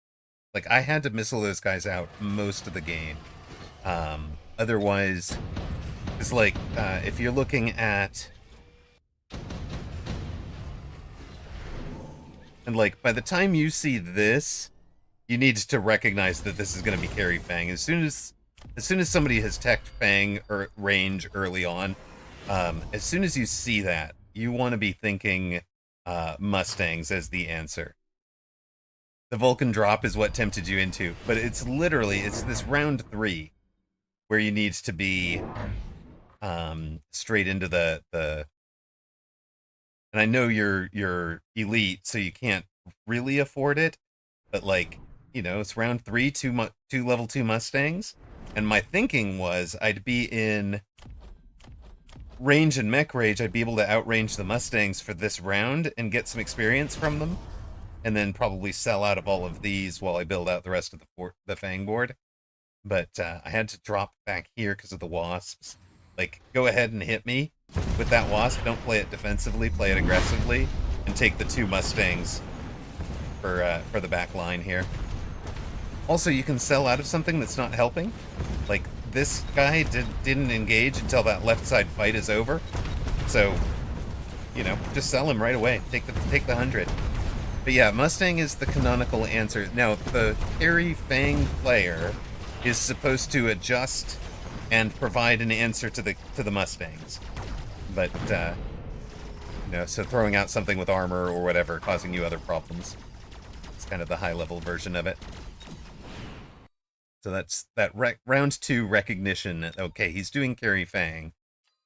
Like I had to missile those guys out most of the game. Otherwise, it's like if you're looking at and like by the time you see this, you need to recognize that this is going to be carry Fang. As soon as somebody has teched Fang or range early on, as soon as you see that, you want to be thinking Mustangs as the answer. The Vulcan drop is what tempted you into, but it's this round 3 where you need to be straight into the. And I know you're elite, so you can't really afford it, but like it's round 3, two level 2 Mustangs, and my thinking was I'd be in range and mech rage. I'd be able to outrange the Mustangs for this round and get some experience from them, and then probably sell out of all of these while I build out the rest of the Fang board. But I had to drop back here because of the wasps. Like, go ahead and hit me with that wasp. Don't play it defensively. Play it aggressively, and take the 2 Mustangs for the back line here. Also, you can sell out of something that's not helping. Like this guy didn't engage until that left side fight is over. So, just sell him right away. Take the 100. But yeah, Mustang is the canonical answer. Now, the Harry Fang player is supposed to adjust and provide an answer to the Mustangs. But so throwing out something with armor or whatever, causing you other problems. It's kind of the high level version of it. So that's that round 2 recognition. Okay, he's doing carry Fang.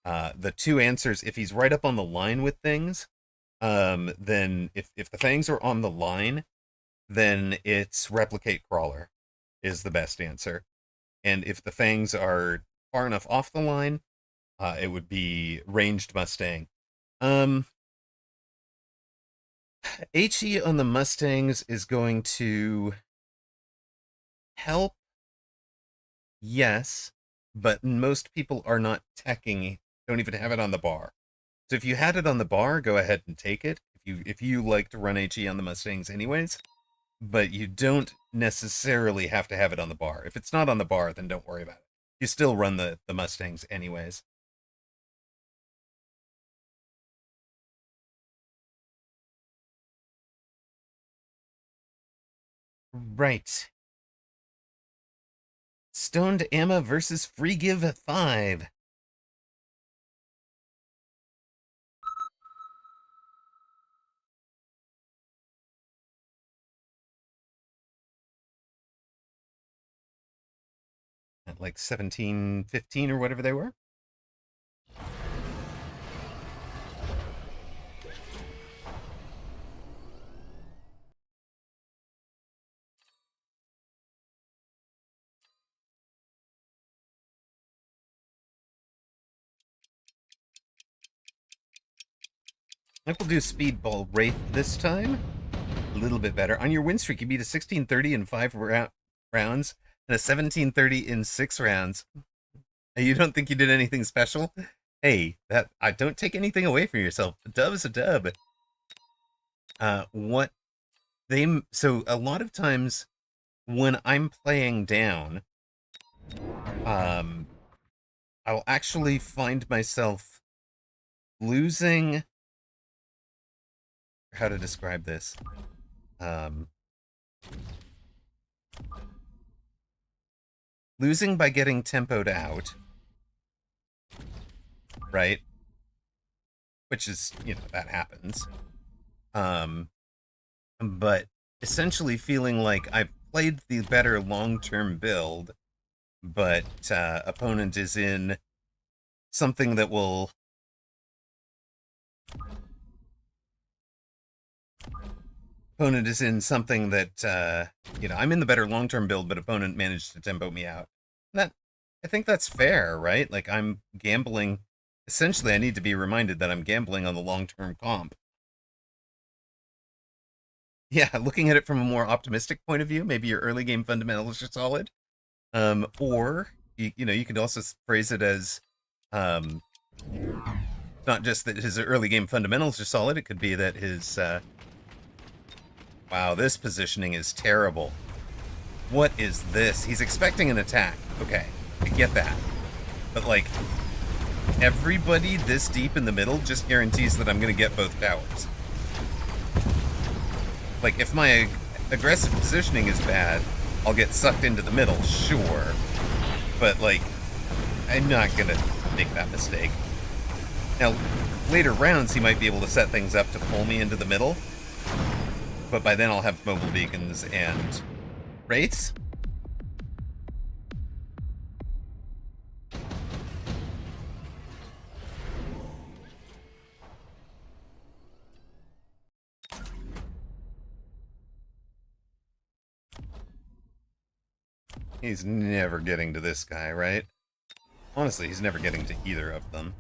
The 2 answers, if he's right up on the line with things, then if the Fangs are on the line, then it's replicate crawler is the best answer. And if the Fangs are far enough off the line, it would be ranged Mustang. HE on the Mustangs is going to help, yes, but most people are not teching, don't even have it on the bar. So if you had it on the bar, go ahead and take it. If you like to run HE on the Mustangs anyways, but you don't necessarily have to have it on the bar. If it's not on the bar, then don't worry about it. You still run the Mustangs anyways. Right. Stoned Amma versus Free Give 5. At like 17-15 or whatever they were. I will do Speedball Wraith this time. A little bit better. On your win streak, you beat a 1630 in 5 rounds and a 1730 in 6 rounds. And you don't think you did anything special? Hey, that I don't take anything away from yourself. A dub's a dub. What so a lot of times when I'm playing down, I'll actually find myself losing. How to describe this? Losing by getting tempoed out, right? Which is, that happens. But essentially feeling like I've played the better long-term build, but opponent is in something that will opponent is in something that I'm in the better long-term build, but opponent managed to tempo me out. That I think that's fair, right? Like I'm gambling. Essentially, I need to be reminded that I'm gambling on the long-term comp. Yeah, looking at it from a more optimistic point of view, maybe your early game fundamentals are solid. Or you could also phrase it as um, not just that his early game fundamentals are solid. It could be that his wow, this positioning is terrible. What is this? He's expecting an attack. Okay, I get that, but like everybody this deep in the middle just guarantees that I'm going to get both towers. Like if my aggressive positioning is bad, I'll get sucked into the middle, sure, but like I'm not gonna make that mistake. Now, later rounds, he might be able to set things up to pull me into the middle, but by then I'll have mobile beacons and wraiths. He's never getting to this guy, right? Honestly, he's never getting to either of them.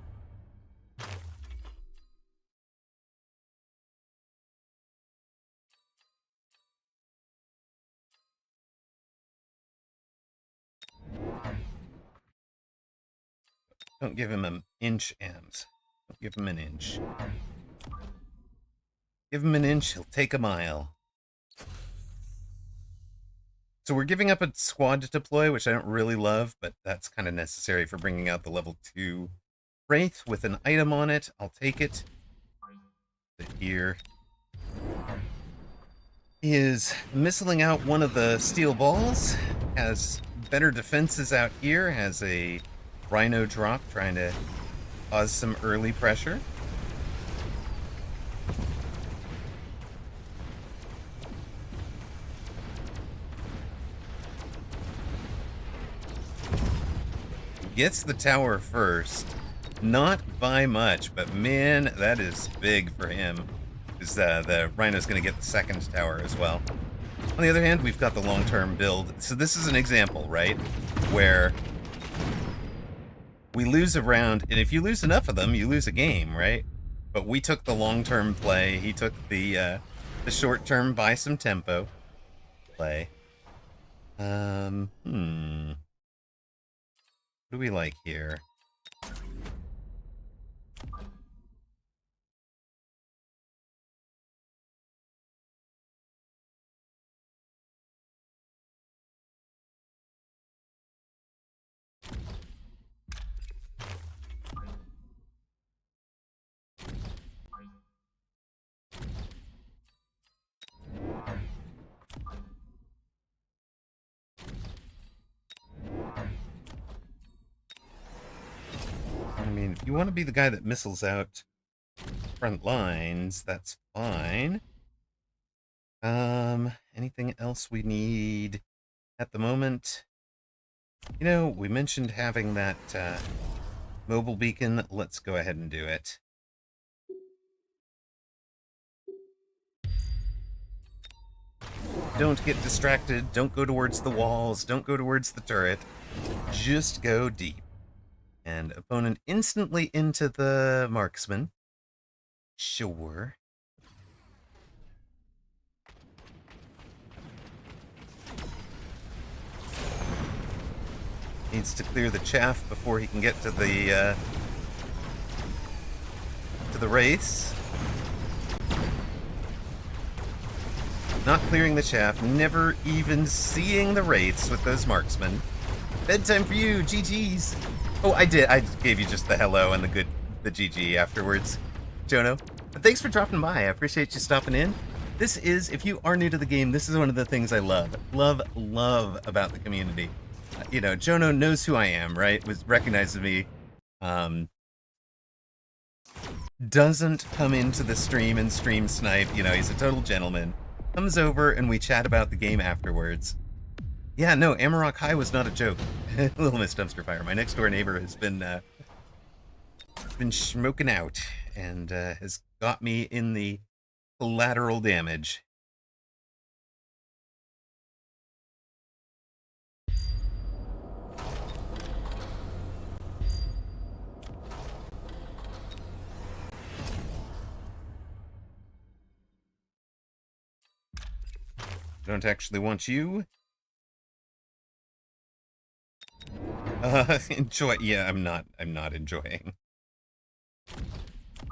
Don't give him an inch, Ams. Don't give him an inch. Give him an inch, he'll take a mile. So we're giving up a squad to deploy, which I don't really love, but that's kind of necessary for bringing out the level 2 Wraith with an item on it. I'll take it. Here. He is missiling out one of the steel balls. Has better defenses out here. Has a Rhino drop trying to cause some early pressure. Gets the tower first. Not by much, but man, that is big for him. Because the Rhino's going to get the second tower as well. On the other hand, we've got the long-term build. So this is an example, right? Where we lose a round, and if you lose enough of them, you lose a game, right? But we took the long-term play. He took the short-term buy some tempo play. What do we like here? I mean, if you want to be the guy that missiles out front lines, that's fine. Anything else we need at the moment? We mentioned having that mobile beacon. Let's go ahead and do it. Don't get distracted. Don't go towards the walls. Don't go towards the turret. Just go deep. And opponent instantly into the marksman. Sure. Needs to clear the chaff before he can get to the wraiths. Not clearing the chaff, never even seeing the wraiths with those marksmen. Bedtime for you, GG's. Oh, I did. I gave you just the hello and the GG afterwards, Jono. But thanks for dropping by. I appreciate you stopping in. This is, if you are new to the game, this is one of the things I love about the community. Jono knows who I am, right? Recognizes me. Um, doesn't come into the stream and stream snipe. He's a total gentleman. Comes over and we chat about the game afterwards. Yeah, no, Amaroq High was not a joke. Little Miss Dumpster Fire. My next door neighbor has been smoking out and has got me in the collateral damage. Don't actually want you. Enjoy. Yeah, I'm not enjoying.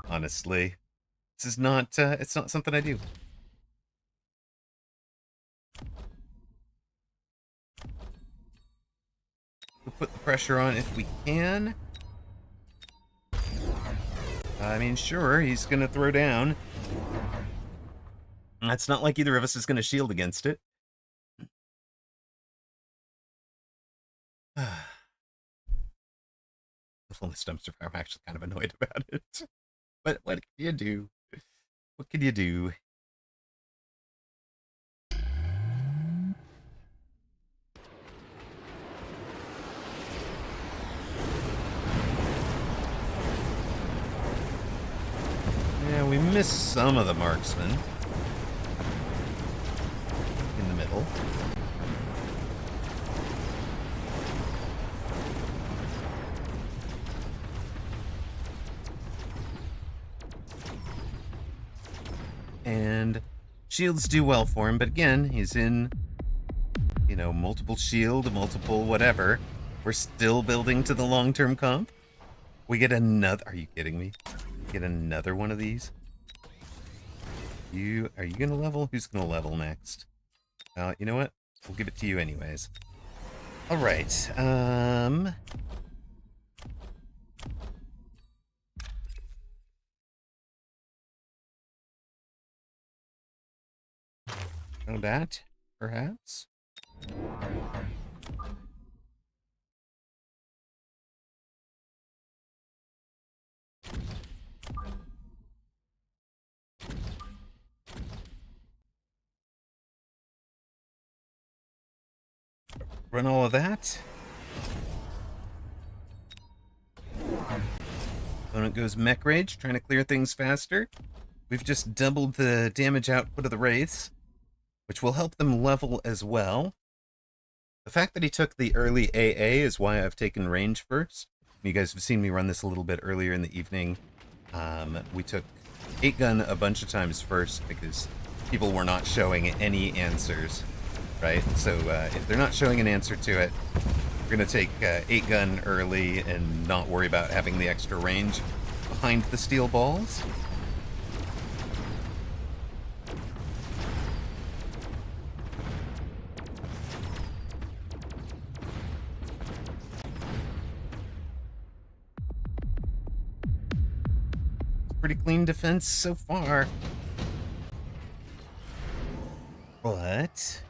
Honestly. This is not, it's not something I do. We'll put the pressure on if we can. I mean, sure, he's gonna throw down. It's not like either of us is gonna shield against it. The fullness dumpster fire, I'm actually kind of annoyed about it. But what can you do? What can you do? Yeah, we missed some of the marksmen. In the middle. And shields do well for him, but again, he's in, multiple shield, multiple whatever. We're still building to the long-term comp. We get another, are you kidding me? Get another one of these? Are you gonna level? Who's gonna level next? You know what? We'll give it to you anyways. Alright, that, perhaps? Run all of that. Opponent goes Mech Rage, trying to clear things faster. We've just doubled the damage output of the Wraiths, which will help them level as well. The fact that he took the early AA is why I've taken range first. You guys have seen me run this a little bit earlier in the evening. We took 8-gun a bunch of times first because people were not showing any answers, right? So if they're not showing an answer to it, we're going to take 8-gun early and not worry about having the extra range behind the steel balls. Pretty clean defense so far. But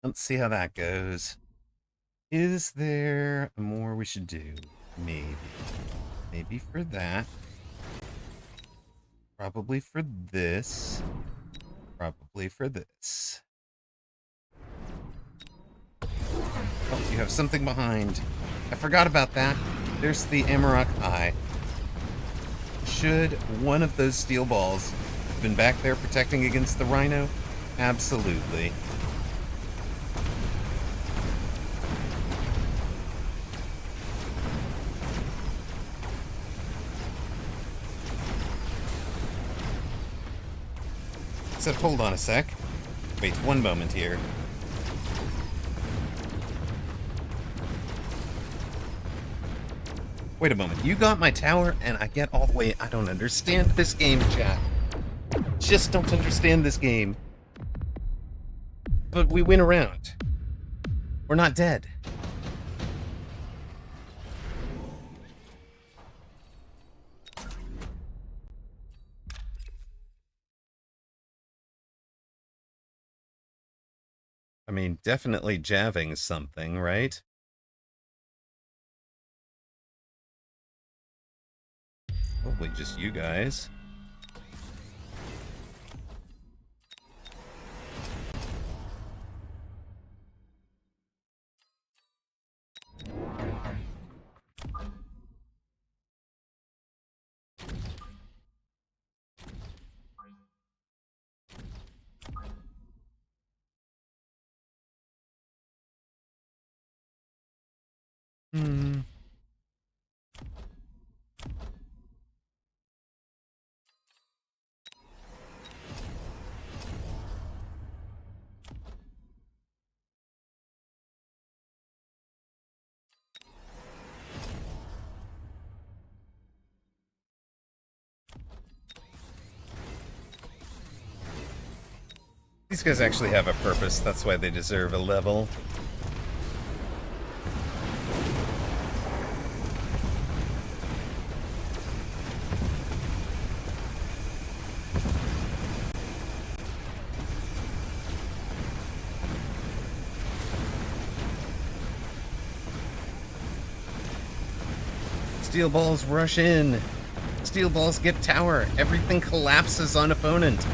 let's see how that goes. Is there more we should do? Maybe. Maybe for that. Probably for this. Probably for this. Oh, you have something behind. I forgot about that. There's the Amaroq Eye. Should one of those steel balls have been back there protecting against the rhino? Absolutely. Except, hold on a sec. Wait, one moment here. Wait a moment. You got my tower, and I get all the way. I don't understand this game, chat. Just don't understand this game. But we win around. We're not dead. I mean, definitely jabbing something, right? Hopefully just you guys. Hmm. These guys actually have a purpose. That's why they deserve a level. Steel balls rush in. Steel balls get tower. Everything collapses on opponent.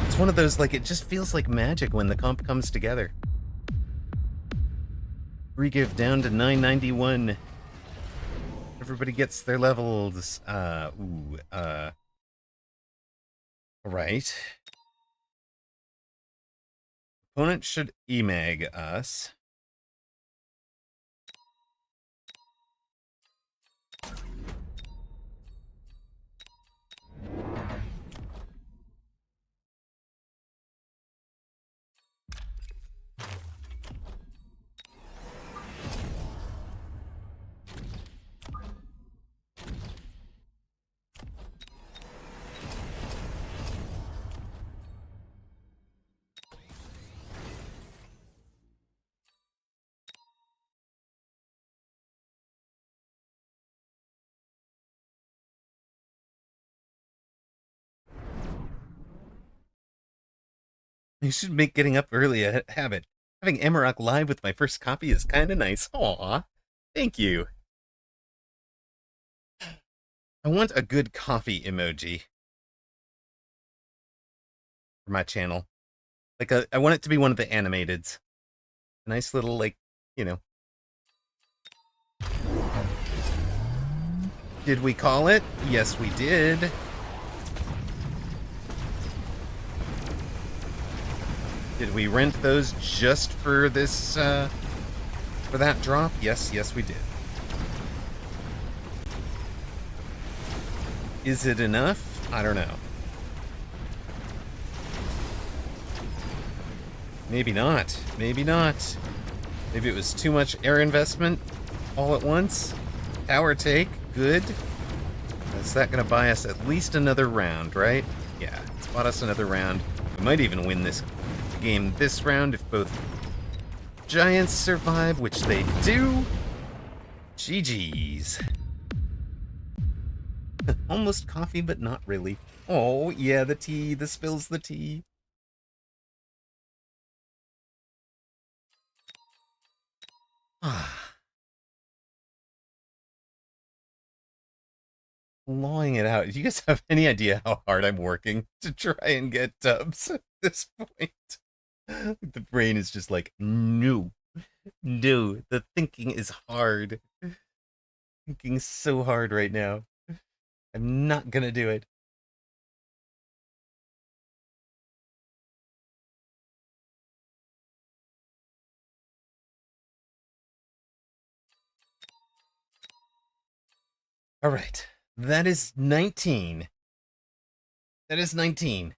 It's one of those, like, it just feels like magic when the comp comes together. Regive down to 991. Everybody gets their levels. Right. Opponent should emag us. You should make getting up early a habit. Having Amaroq live with my first copy is kind of nice. Aw, thank you. I want a good coffee emoji for my channel. Like, I want it to be one of the animateds. A nice little, like, you know. Did we call it? Yes, we did. Did we rent those just for this, for that drop? Yes, yes, we did. Is it enough? I don't know. Maybe not. Maybe not. Maybe it was too much air investment all at once. Tower take, good. Is that going to buy us at least another round, right? Yeah, it's bought us another round. We might even win this game this round if both giants survive, which they do. GG's. Almost coffee, but not really. Oh, yeah, the tea. The spills the tea. Clawing it out. Do you guys have any idea how hard I'm working to try and get dubs at this point? The brain is just like, no. No. The thinking is hard. Thinking so hard right now. I'm not gonna do it. All right. That is 19. That is 19.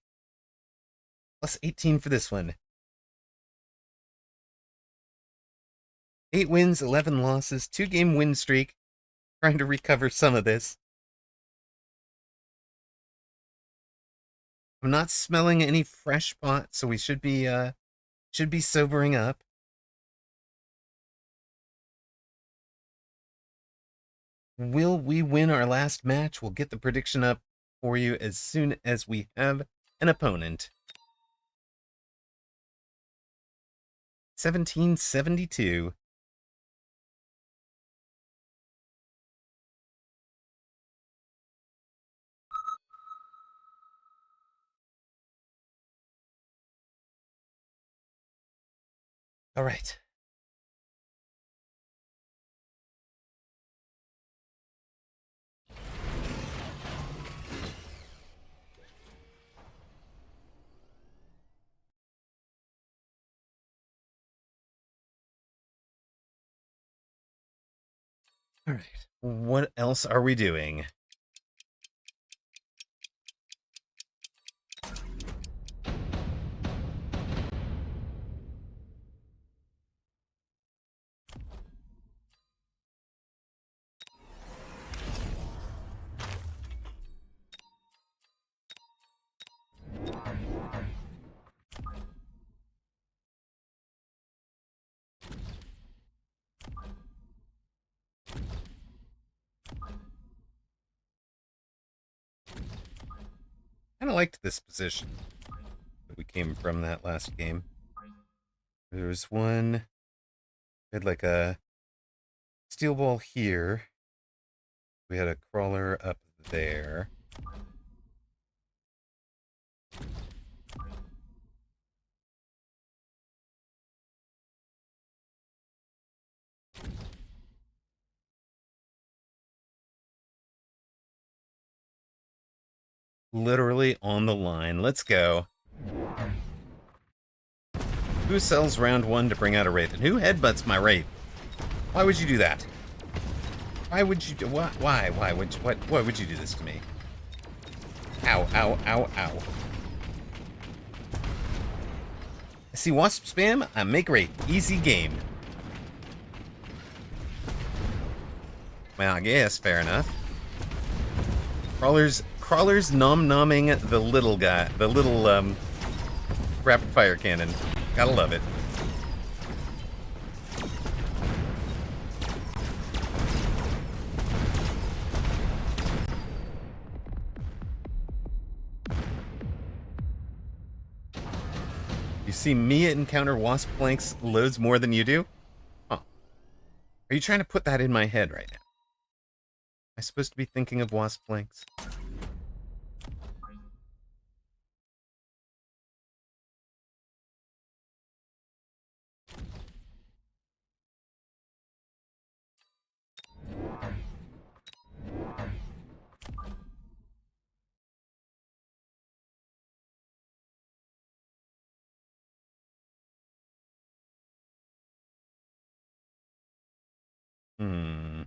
Plus 18 for this one. 8 wins, 11 losses, 2-game win streak. Trying to recover some of this. I'm not smelling any fresh pot, so we should be sobering up. Will we win our last match? We'll get the prediction up for you as soon as we have an opponent. 1772. All right. All right. What else are we doing? Kind of liked this position that we came from that last game. There was one. We had like a steel ball here. We had a crawler up there. Literally on the line. Let's go. Who sells round 1 to bring out a Wraith? And who headbutts my Wraith? Why would you do that? Why would you do why? Why would you do this to me? Ow, ow, ow, ow. I see wasp spam, I make Wraith. Easy game. Well, I guess, fair enough. Crawlers nom-nomming the little guy, the little rapid fire cannon. Gotta love it. You see me encounter wasp flanks loads more than you do? Huh. Are you trying to put that in my head right now? Am I supposed to be thinking of wasp flanks? Hmm.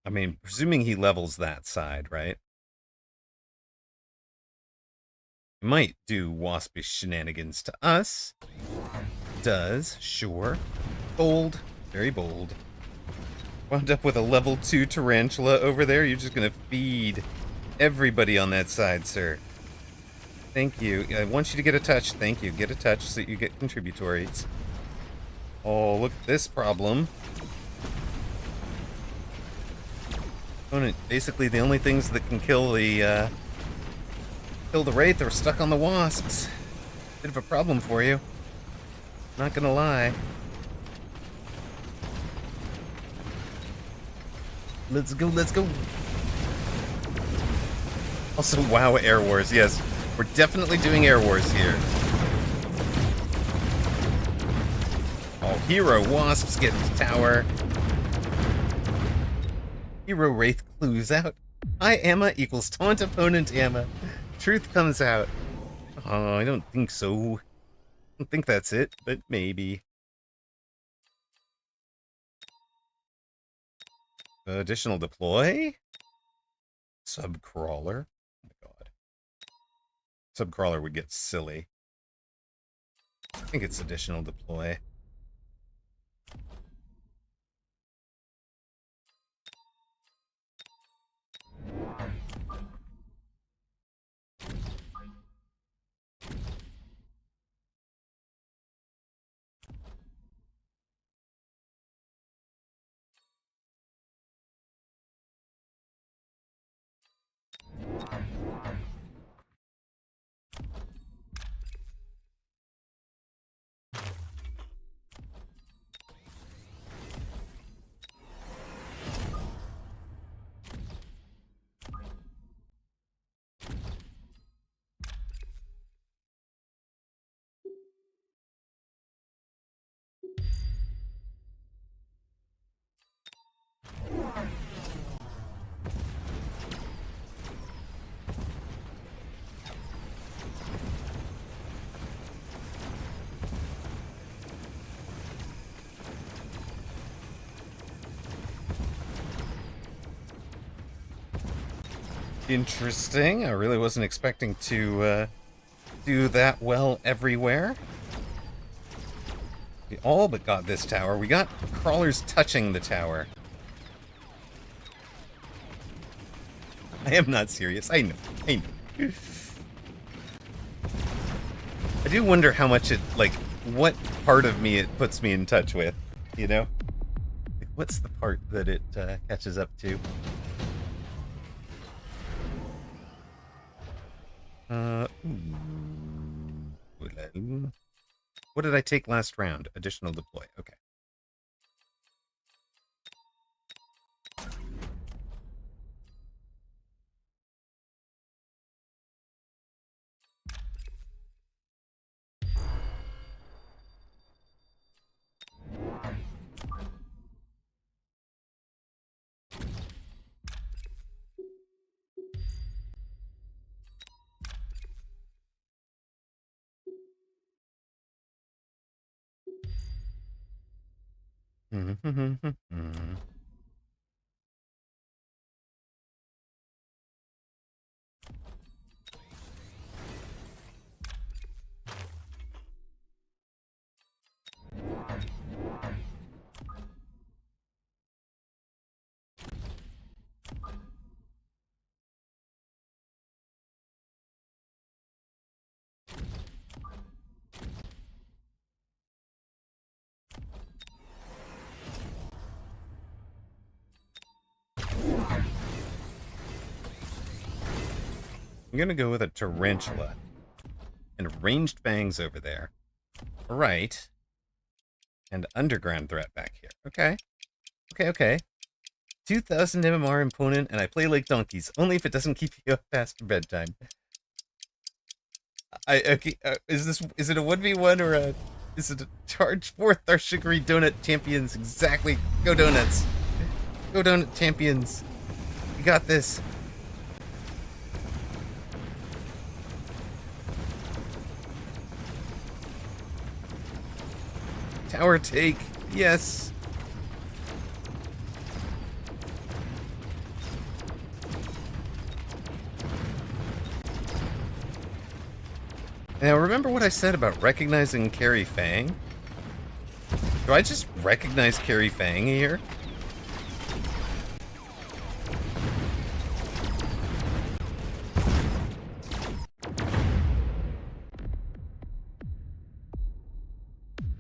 I mean, presuming he levels that side, right? He might do waspish shenanigans to us. Does, sure. Bold, very bold. Wound up with a level 2 tarantula over there. You're just gonna feed everybody on that side, sir. Thank you. I want you to get a touch. Thank you. Get a touch so you get contributories. Oh, look at this problem. Opponent, basically the only things that can kill the Wraith are stuck on the wasps. Bit of a problem for you. Not gonna lie. Let's go, let's go. Also, wow, Air Wars. Yes, we're definitely doing Air Wars here. Oh, hero wasps get into tower. Hero Wraith clues out. Hi, Amma equals taunt opponent Amma. Truth comes out. Oh, I don't think so. I don't think that's it, but maybe. Additional deploy? Subcrawler? Oh my god. Subcrawler would get silly. I think it's additional deploy. Interesting. I really wasn't expecting to do that well everywhere. We all but got this tower. We got crawlers touching the tower. I am not serious. I know. I know. I do wonder how much it, like, what part of me it puts me in touch with, you know? Like, what's the part that it catches up to? What did I take last round? Additional deploy. Okay. I'm gonna go with a tarantula and ranged fangs over there. Right. And underground threat back here. Okay. Okay. 2,000 MMR opponent, and I play like donkeys. Only if it doesn't keep you up past bedtime. Okay. Is it a 1v1 or a? Is it a charge forth our sugary donut champions? Exactly. Go donuts. Go donut champions. You got this. Tower take. Yes. Now, remember what I said about recognizing Carrie Fang? Do I just recognize Carrie Fang here?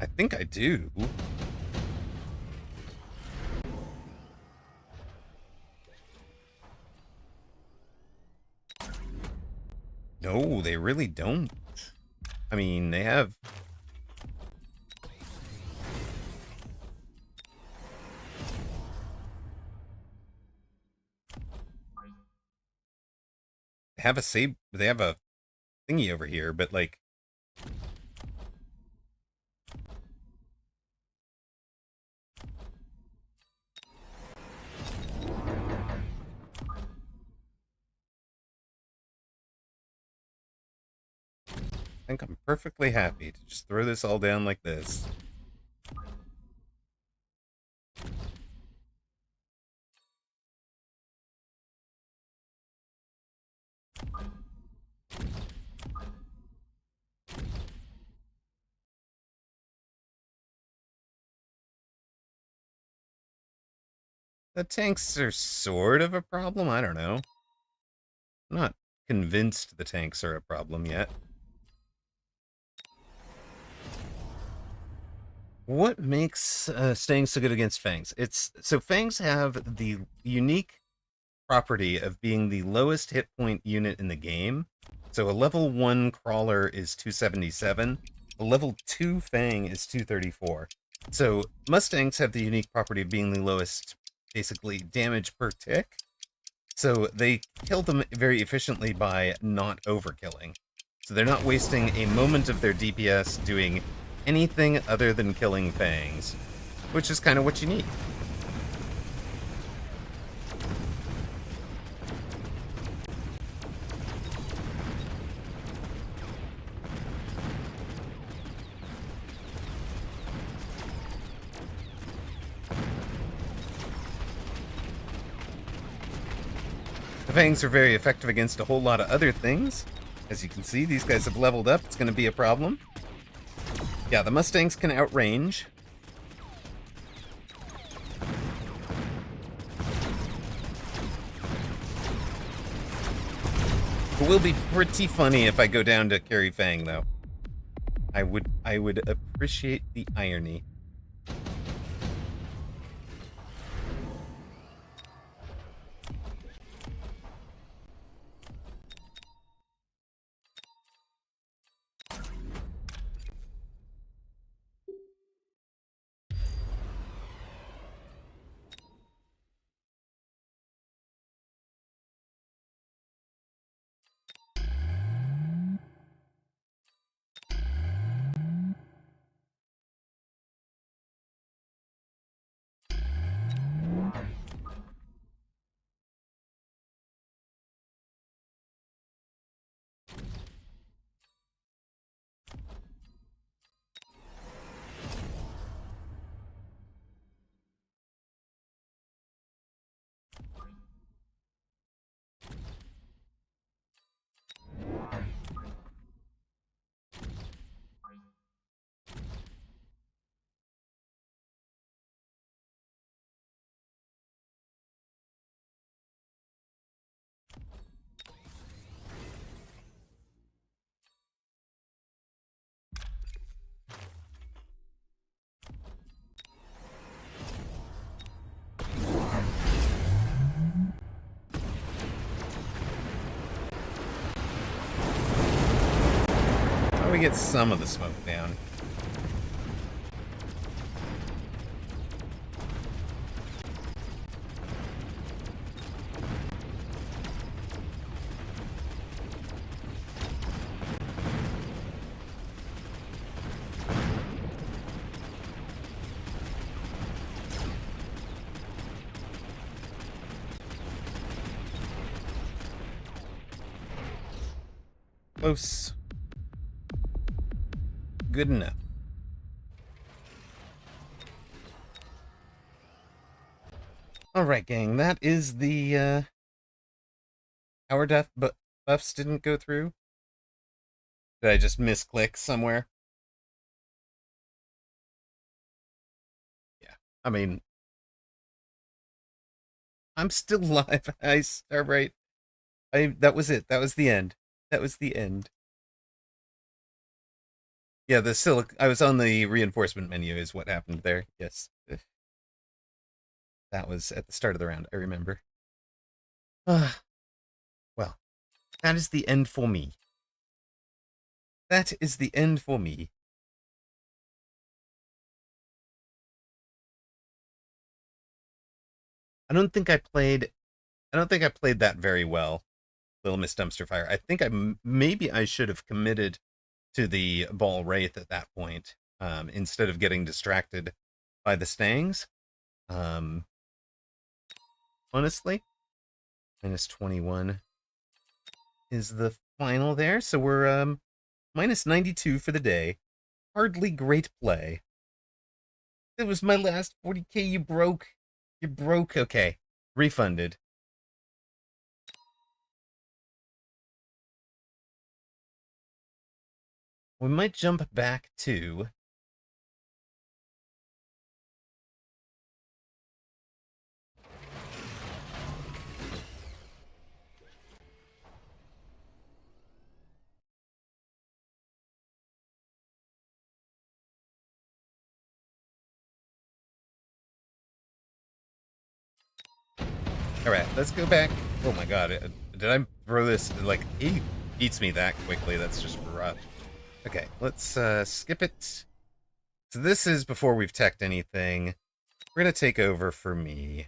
I think I do. No, they really don't. I mean, they have... They have a thingy over here, but like... think I'm perfectly happy to just throw this all down like this. The tanks are sort of a problem. I don't know. I'm not convinced the tanks are a problem yet. What makes staying so good against Fangs? It's so Fangs have the unique property of being the lowest hit point unit in the game. So a level 1 crawler is 277, a level 2 Fang is 234. So Mustangs have the unique property of being the lowest, basically, damage per tick. So they kill them very efficiently by not overkilling. So they're not wasting a moment of their DPS doing anything other than killing Fangs, which is kind of what you need. The Fangs are very effective against a whole lot of other things. As you can see, these guys have leveled up. It's going to be a problem. Yeah, the Mustangs can outrange. It will be pretty funny if I go down to carry Fang, though. I would appreciate the irony. How do we get some of the smoke down? Close. Good enough. Alright, gang, that is the, our death buffs didn't go through. Did I just misclick somewhere? Yeah. I mean, I'm still live. I start right. That was it. That was the end. That was the end. Yeah, the I was on the reinforcement menu is what happened there. Yes. That was at the start of the round, I remember. Well, that is the end for me. That is the end for me. I don't think I played that very well, Little Miss Dumpster Fire. I think maybe I should have committed to the Ball Wraith at that point, instead of getting distracted by the Stangs. Um, honestly, -21 is the final there. So we're Minus 92 for the day. Hardly great play. It was my last 40k. You broke. You broke. Okay. Refunded. We might jump back to. All right, let's go back. Oh my god, did I throw this? Like, he eats me that quickly. That's just rough. Okay, let's skip it. So this is before we've teched anything. We're gonna take over for me.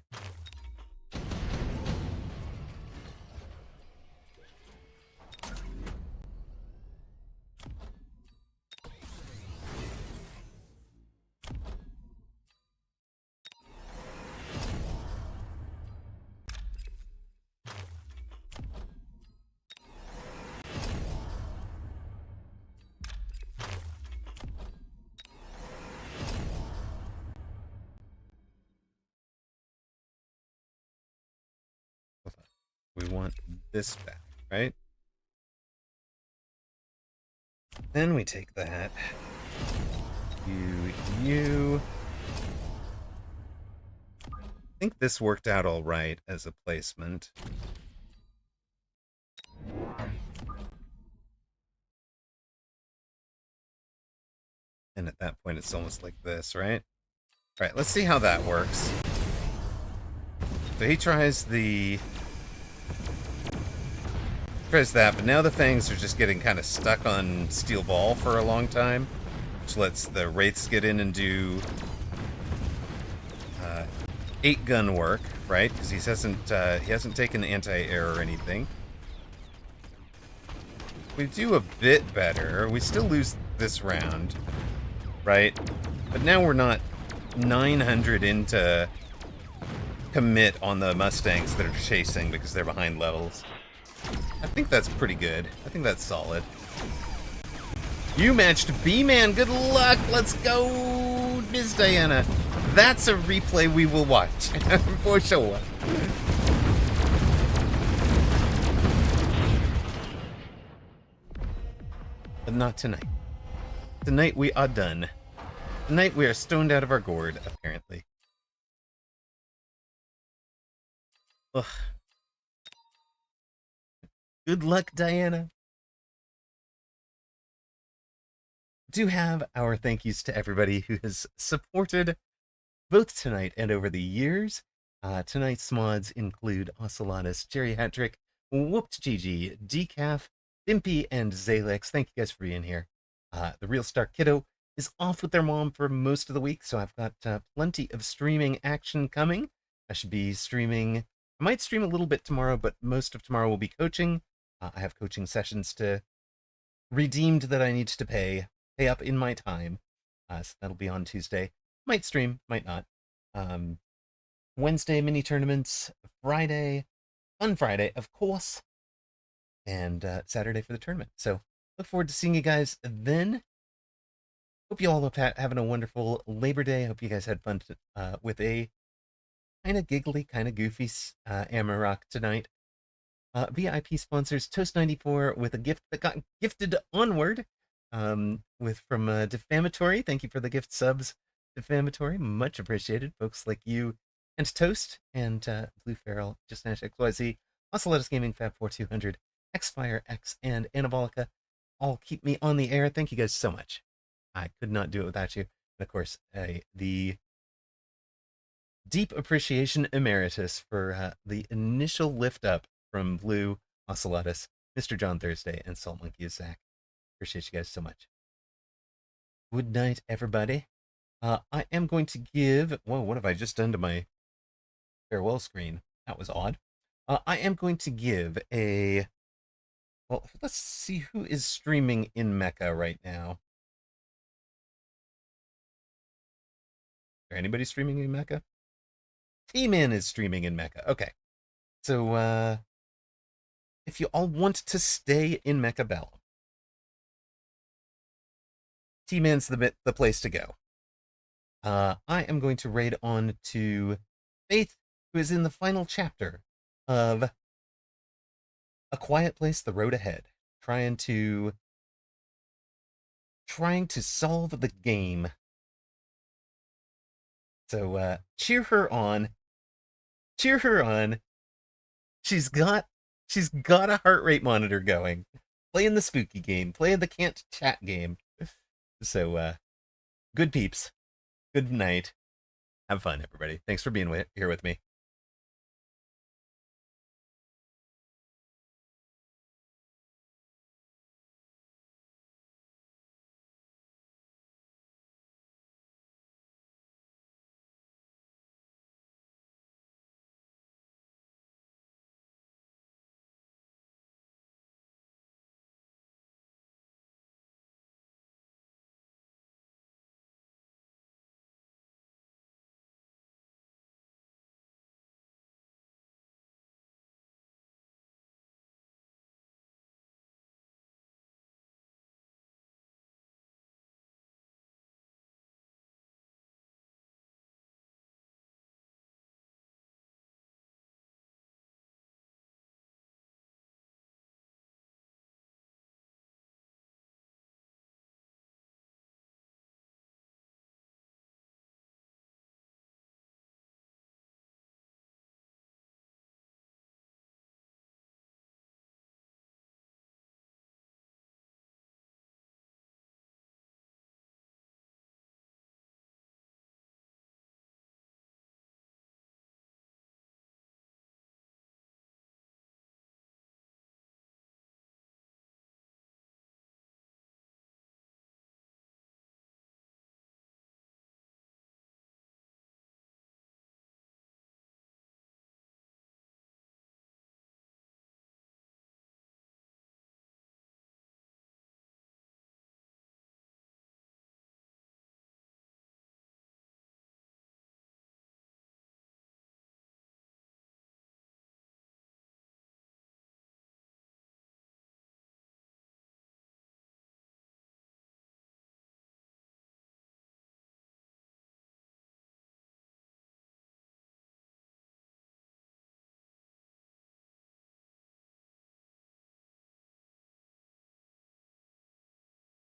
We want this back, right? Then we take that. You. I think this worked out all right as a placement. And at that point, it's almost like this, right? All right, let's see how that works. So he tries that, but now the Fangs are just getting kind of stuck on Steel Ball for a long time, which lets the Wraiths get in and do 8-gun work, right? Because he hasn't taken anti-air or anything. We do a bit better. We still lose this round, right? But now we're not 900 into commit on the Mustangs that are chasing because they're behind levels. I think that's pretty good. I think that's solid. You matched B-Man. Good luck. Let's go, Ms. Diana. That's a replay we will watch for sure. But not tonight. Tonight we are done. Tonight we are stoned out of our gourd, apparently. Ugh. Good luck, Diana. Do have our thank yous to everybody who has supported both tonight and over the years. Tonight's mods include Ocelotus, Jerry Hattrick, Whooped Gigi, Decaf, Dimpy, and Zalex. Thank you guys for being here. The Real Star Kiddo is off with their mom for most of the week, so I've got plenty of streaming action coming. I should be streaming. I might stream a little bit tomorrow, but most of tomorrow will be coaching. I have coaching sessions to redeemed that I need to pay up in my time. So that'll be on Tuesday. Might stream, might not. Wednesday mini tournaments, Friday, fun Friday, of course, and Saturday for the tournament. So look forward to seeing you guys then. Hope you all are having a wonderful Labor Day. Hope you guys had fun with a kind of giggly, kind of goofy Amaroq tonight. VIP sponsors Toast94 with a gift that got gifted onward from Defamatory. Thank you for the gift subs, Defamatory. Much appreciated. Folks like you and Toast and Blue Feral, Just Nash XYZ, Ocelotus Gaming, Fab4200, Xfire X, and Anabolica all keep me on the air. Thank you guys so much. I could not do it without you. And of course, the deep appreciation emeritus for the initial lift up from Blue, Ocelotus, Mr. John Thursday, and Salt Monkey Zach. Appreciate you guys so much. Good night, everybody. I am going to give. Whoa, what have I just done to my farewell screen? That was odd. I am going to give a. Well, let's see who is streaming in Mecca right now. Is there anybody streaming in Mecca? T-Man is streaming in Mecca. Okay. So, if you all want to stay in Mecca Bell, T-Man's the place to go. I am going to raid on to Faith, who is in the final chapter of A Quiet Place: The Road Ahead, trying to solve the game. So cheer her on. Cheer her on. She's got a heart rate monitor going. Playing the spooky game, playing the can't chat game. So good peeps. Good night. Have fun, everybody. Thanks for being here with me.